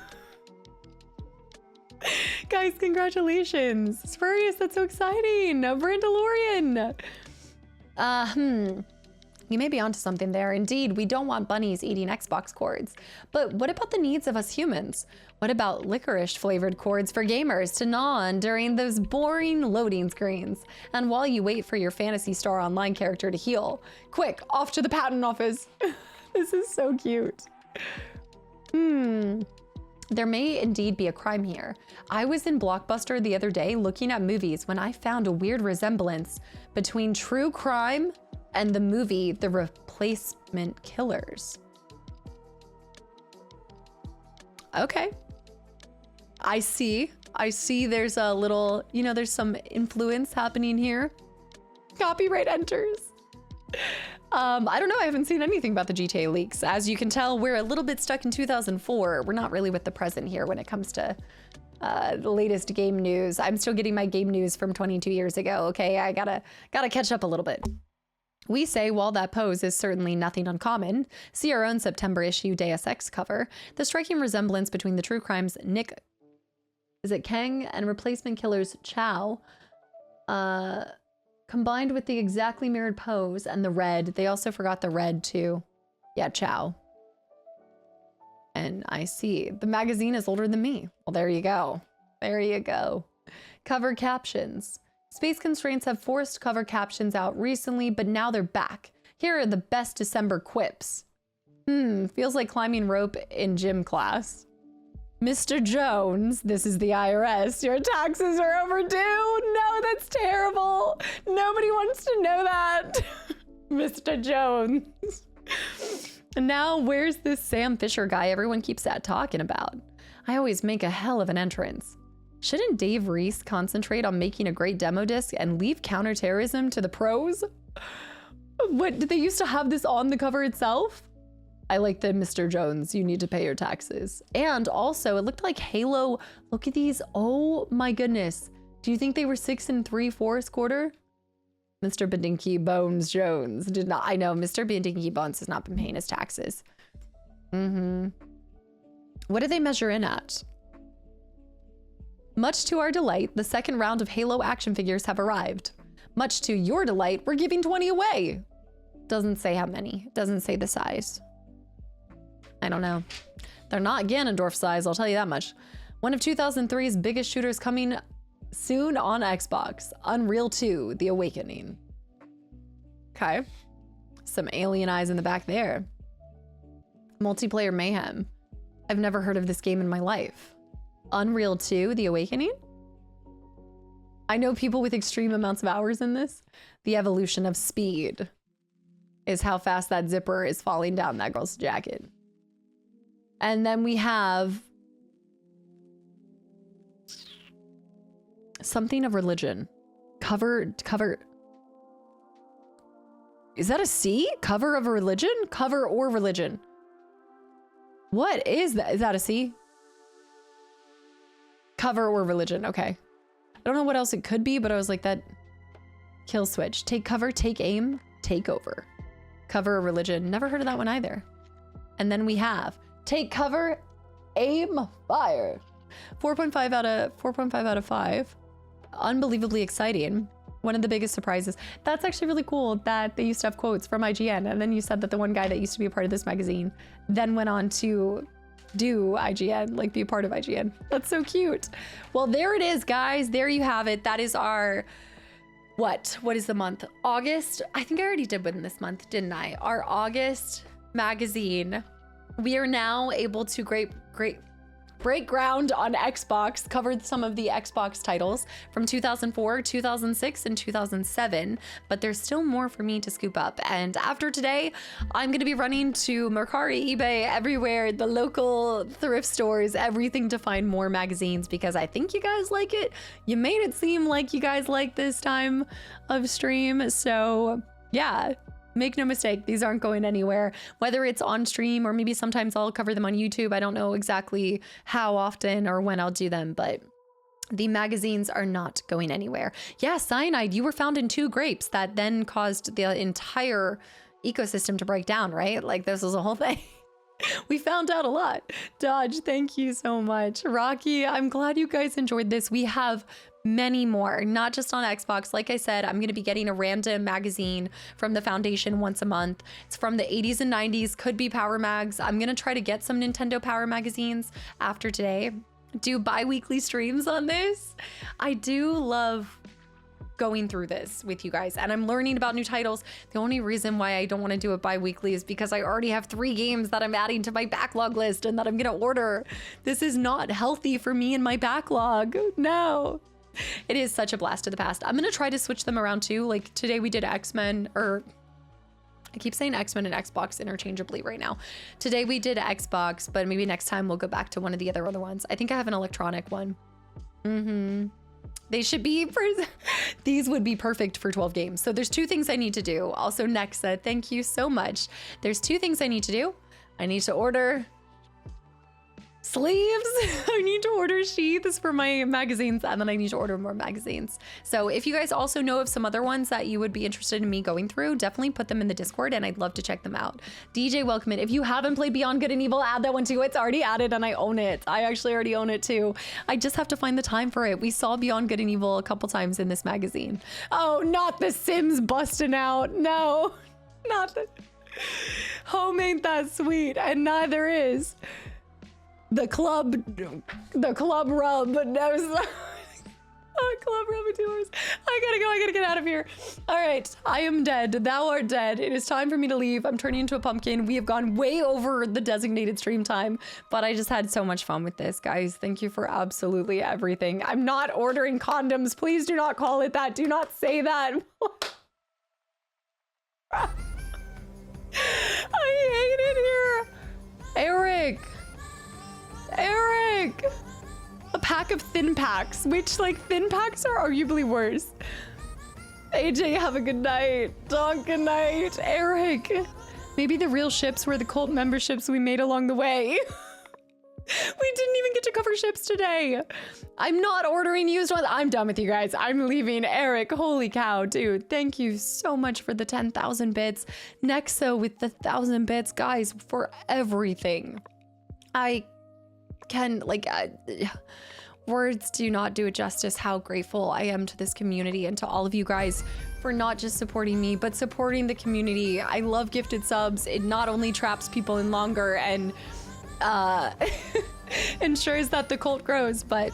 Guys, congratulations. Spurious, that's so exciting. Brandalorian. You may be onto something there. Indeed, we don't want bunnies eating Xbox cords. But what about the needs of us humans? What about licorice flavored cords for gamers to gnaw on during those boring loading screens? And while you wait for your Phantasy Star Online character to heal. Quick, off to the patent office. This is so cute. There may indeed be a crime here. I was in Blockbuster the other day looking at movies when I found a weird resemblance between true crime and the movie The Replacement Killers. Okay. I see there's a little, there's some influence happening here. Copyright enters. I don't know, I haven't seen anything about the GTA leaks. As you can tell, we're a little bit stuck in 2004. We're not really with the present here when it comes to the latest game news. I'm still getting my game news from 22 years ago, okay? I gotta catch up a little bit. We say, while that pose is certainly nothing uncommon, see our own September issue Deus Ex cover, the striking resemblance between the true crimes Nick, is it Kang, and Replacement Killer's Chow, combined with the exactly mirrored pose and the red. They also forgot the red too. Yeah, Chow. And I see. The magazine is older than me. Well, there you go. There you go. Cover captions. Space constraints have forced cover captions out recently, but now they're back. Here are the best December quips. Feels like climbing rope in gym class. Mr. Jones, this is the IRS. Your taxes are overdue. No, that's terrible. Nobody wants to know that. Mr. Jones. And now, where's this Sam Fisher guy everyone keeps talking about? I always make a hell of an entrance. Shouldn't Dave Reese concentrate on making a great demo disc and leave counterterrorism to the pros? What, did they used to have this on the cover itself? I like the Mr. Jones, you need to pay your taxes. And also, it looked like Halo. Look at these. Oh my goodness. Do you think they were 6 3/4 quarter? Mr. Bedinky Bones Jones did not. I know, Mr. Bedinky Bones has not been paying his taxes. What do they measure in at? Much to our delight, the second round of Halo action figures have arrived. Much to your delight, we're giving 20 away. Doesn't say how many. Doesn't say the size. I don't know. They're not Ganondorf size, I'll tell you that much. One of 2003's biggest shooters coming soon on Xbox. Unreal 2, The Awakening. Okay. Some alien eyes in the back there. Multiplayer mayhem. I've never heard of this game in my life. Unreal 2, The Awakening? I know people with extreme amounts of hours in this. The evolution of speed is how fast that zipper is falling down that girl's jacket. And then we have something of religion. Cover. Is that a C? Cover of a religion? Cover or religion? What is that? Is that a C? Cover or religion. Okay. I don't know what else it could be, but I was like, that kill switch. Take cover, take aim, take over. Cover or religion. Never heard of that one either. And then we have take cover, aim, fire. 4.5 out of 5. Unbelievably exciting. One of the biggest surprises. That's actually really cool that they used to have quotes from IGN. And then you said that the one guy that used to be a part of this magazine then went on to do IGN, like be a part of IGN. That's so cute. Well, there it is, guys. There you have it. That is our, what is the month? August. I think I already did win this month, didn't I? Our August magazine. We are now able to break ground on Xbox, covered some of the Xbox titles from 2004, 2006, and 2007, but there's still more for me to scoop up. And after today, I'm gonna be running to Mercari, eBay, everywhere, the local thrift stores, everything to find more magazines because I think you guys like it. You made it seem like you guys like this time of stream, so yeah. Make no mistake, these aren't going anywhere. Whether it's on stream or maybe sometimes I'll cover them on YouTube. I don't know exactly how often or when I'll do them, but the magazines are not going anywhere. Yeah, cyanide, you were found in 2 grapes that then caused the entire ecosystem to break down, right? Like this was a whole thing. We found out a lot. Dodge, thank you so much. Rocky, I'm glad you guys enjoyed this. We have many more, not just on Xbox. Like I said, I'm going to be getting a random magazine from the Foundation once a month. It's from the 80s and 90s, could be Power Mags. I'm going to try to get some Nintendo Power magazines after today. Do bi-weekly streams on this. I do love going through this with you guys and I'm learning about new titles. The only reason why I don't want to do it bi-weekly is because I already have 3 games that I'm adding to my backlog list and that I'm going to order. This is not healthy for me and my backlog. No. It is such a blast of the past. I'm going to try to switch them around too. Like today we did X-Men, or I keep saying X-Men and Xbox interchangeably right now. Today we did Xbox, but maybe next time we'll go back to one of the other ones. I think I have an electronic one. They should be, these would be perfect for 12 games. So there's 2 things I need to do. Also Nexa, thank you so much. There's 2 things I need to do. I need to order sleeves. I need to order sheaths for my magazines, and then I need to order more magazines. So if you guys also know of some other ones that you would be interested in me going through, definitely put them in the Discord and I'd love to check them out. DJ welcome it. If you haven't played Beyond Good and Evil, add that one too. It's already added and I own it. I actually already own it too. I just have to find the time for it. We saw Beyond Good and Evil a couple times in this magazine. Oh, not the Sims busting out. No, not the home ain't that sweet, and neither is the club rub. No, oh, club rubatours. I gotta go. I gotta get out of here. All right. I am dead. Thou art dead. It is time for me to leave. I'm turning into a pumpkin. We have gone way over the designated stream time, but I just had so much fun with this, guys. Thank you for absolutely everything. I'm not ordering condoms. Please do not call it that. Do not say that. I hate it here. Eric! A pack of thin packs, which like thin packs are arguably worse. AJ, have a good night. Dog, good night. Eric, maybe the real ships were the cult memberships we made along the way. We didn't even get to cover ships today. I'm not ordering used ones. I'm done with you guys. I'm leaving. Eric, holy cow, dude. Thank you so much for the 10,000 bits. Nexo with the 1,000 bits. Guys, for everything. I can, like, words do not do it justice how grateful I am to this community and to all of you guys for not just supporting me, but supporting the community. I love gifted subs. It not only traps people in longer and ensures that the cult grows, but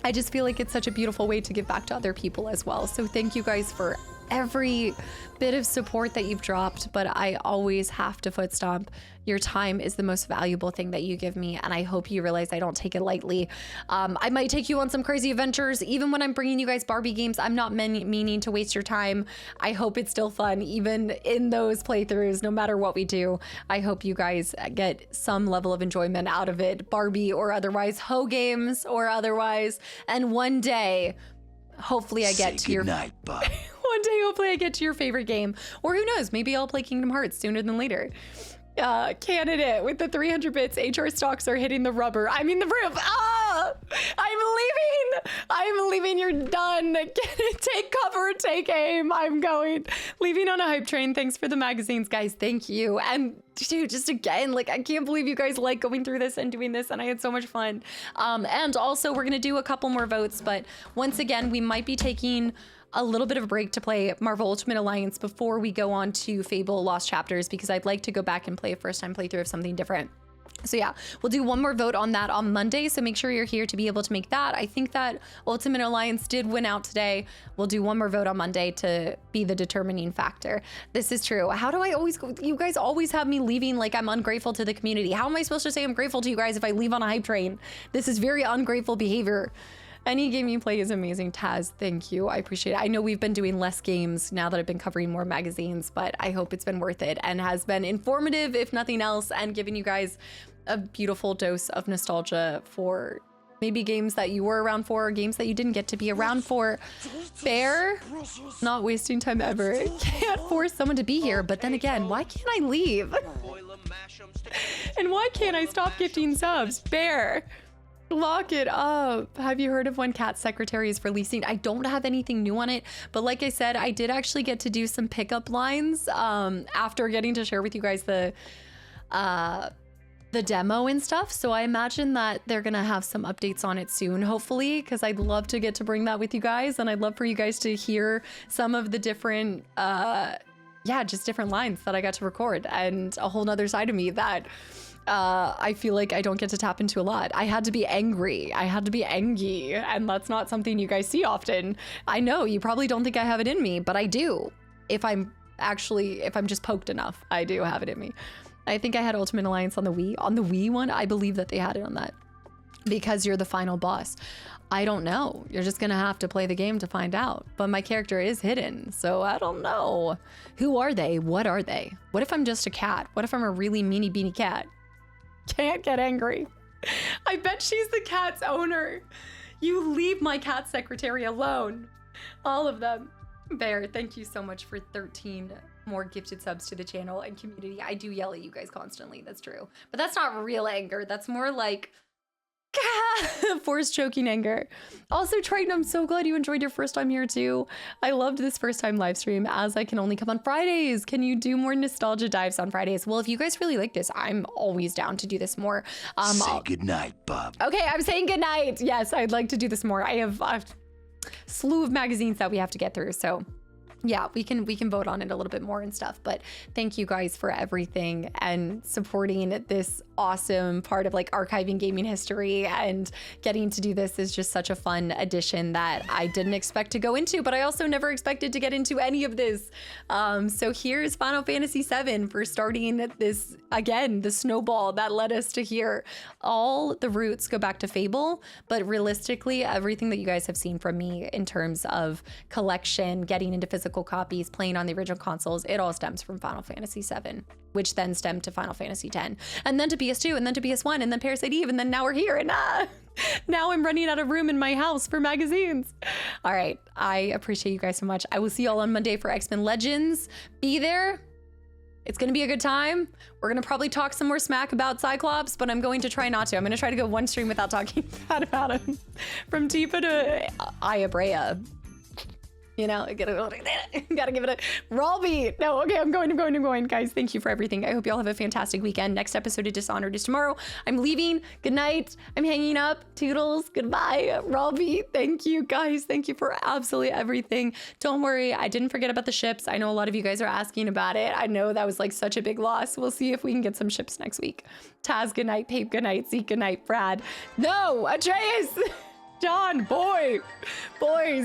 I just feel like it's such a beautiful way to give back to other people as well. So thank you guys for every bit of support that you've dropped, but I always have to foot stomp. Your time is the most valuable thing that you give me, and I hope you realize I don't take it lightly. I might take you on some crazy adventures. Even when I'm bringing you guys Barbie games, I'm not meaning to waste your time. I hope it's still fun, even in those playthroughs, no matter what we do. I hope you guys get some level of enjoyment out of it, Barbie or otherwise, Ho games or otherwise, and one day, hopefully I get to your... night, bud. One day, hopefully I get to your favorite game. Or who knows, maybe I'll play Kingdom Hearts sooner than later. candidate with the 300 bits. HR stocks are hitting the rubber. I mean the roof. Ah! I'm leaving. You're done. Take cover, take aim. I'm going. Leaving on a hype train. Thanks for the magazines, guys. Thank you. And dude, just again, like, I can't believe you guys like going through this and doing this, and I had so much fun. And also, we're gonna do a couple more votes, but once again, we might be taking a little bit of a break to play Marvel Ultimate Alliance before we go on to Fable Lost Chapters, because I'd like to go back and play a first time playthrough of something different. So yeah, we'll do one more vote on that on Monday, so make sure you're here to be able to make that. I think that Ultimate Alliance did win out today. We'll do one more vote on Monday to be the determining factor. This is true. How do I always go? You guys always have me leaving like I'm ungrateful to the community. How am I supposed to say I'm grateful to you guys if I leave on a hype train? This is very ungrateful behavior. Any game you play is amazing. Taz, thank you. I appreciate it. I know we've been doing less games now that I've been covering more magazines, but I hope it's been worth it and has been informative, if nothing else, and giving you guys a beautiful dose of nostalgia for maybe games that you were around for, or games that you didn't get to be around for. Bear, not wasting time ever. Can't force someone to be here, but then again, why can't I leave? And why can't I stop gifting subs? Bear. Lock it up. Have you heard of when Cat Secretary is releasing? I don't have anything new on it, but like I said, I did actually get to do some pickup lines after getting to share with you guys the demo and stuff. So I imagine that they're gonna have some updates on it soon, hopefully, because I'd love to get to bring that with you guys, and I'd love for you guys to hear some of the different just different lines that I got to record, and a whole nother side of me that I feel like I don't get to tap into a lot. I had to be angry. I had to be angry, and that's not something you guys see often. I know you probably don't think I have it in me, but I do. If I'm just poked enough, I do have it in me. I think I had Ultimate Alliance on the Wii. On the Wii one, I believe that they had it on that. Because you're the final boss. I don't know. You're just gonna have to play the game to find out. But my character is hidden, so I don't know. Who are they? What are they? What if I'm just a cat? What if I'm a really meanie beanie cat? Can't get angry. I bet she's the cat's owner. You leave my cat secretary alone. All of them. Bear, thank you so much for 13 more gifted subs to the channel and community. I do yell at you guys constantly, that's true. But that's not real anger. That's more like forced choking anger. Also, Triton, I'm so glad you enjoyed your first time here too. I loved this first time live stream, as I can only come on Fridays. Can you do more nostalgia dives on Fridays? Well, if you guys really like this, I'm always down to do this more. Say goodnight, Bob. Okay, I'm saying goodnight. Yes, I'd like to do this more. I have a slew of magazines that we have to get through, so yeah, we can vote on it a little bit more and stuff. But thank you guys for everything and supporting this awesome part of like archiving gaming history, and getting to do this is just such a fun addition that I didn't expect to go into, but I also never expected to get into any of this. So here's Final Fantasy VII for starting this, again, the snowball that led us to here. All the roots go back to Fable, but realistically, everything that you guys have seen from me in terms of collection, getting into physical copies, playing on the original consoles, it all stems from Final Fantasy VII, which then stemmed to Final Fantasy X, and then to PS2, and then to PS1, and then Parasite Eve, and then now we're here, and now I'm running out of room in my house for magazines. All right, I appreciate you guys so much. I will see you all on Monday for X-Men Legends. Be there. It's gonna be a good time. We're gonna probably talk some more smack about Cyclops, but I'm going to try not to. I'm gonna try to go one stream without talking bad about him. From Tifa to Ayabrea. You know, gotta give it a roll beat. No, okay, I'm going. Guys, thank you for everything. I hope you all have a fantastic weekend. Next episode of Dishonored is tomorrow. I'm leaving. Good night. I'm hanging up. Toodles. Goodbye. Roll beat. Thank you, guys. Thank you for absolutely everything. Don't worry, I didn't forget about the ships. I know a lot of you guys are asking about it. I know that was like such a big loss. We'll see if we can get some ships next week. Taz, good night. Pape, good night. Zeke, good night. Brad. No, Atreus. John, boy,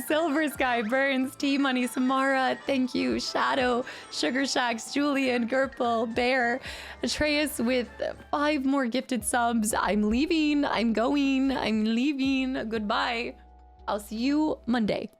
Silver Sky, Burns, T-Money, Samara, thank you, Shadow, Sugar Shacks, Julian, Gerpel, Bear, Atreus with 5 more gifted subs. I'm leaving, I'm going, I'm leaving, goodbye. I'll see you Monday.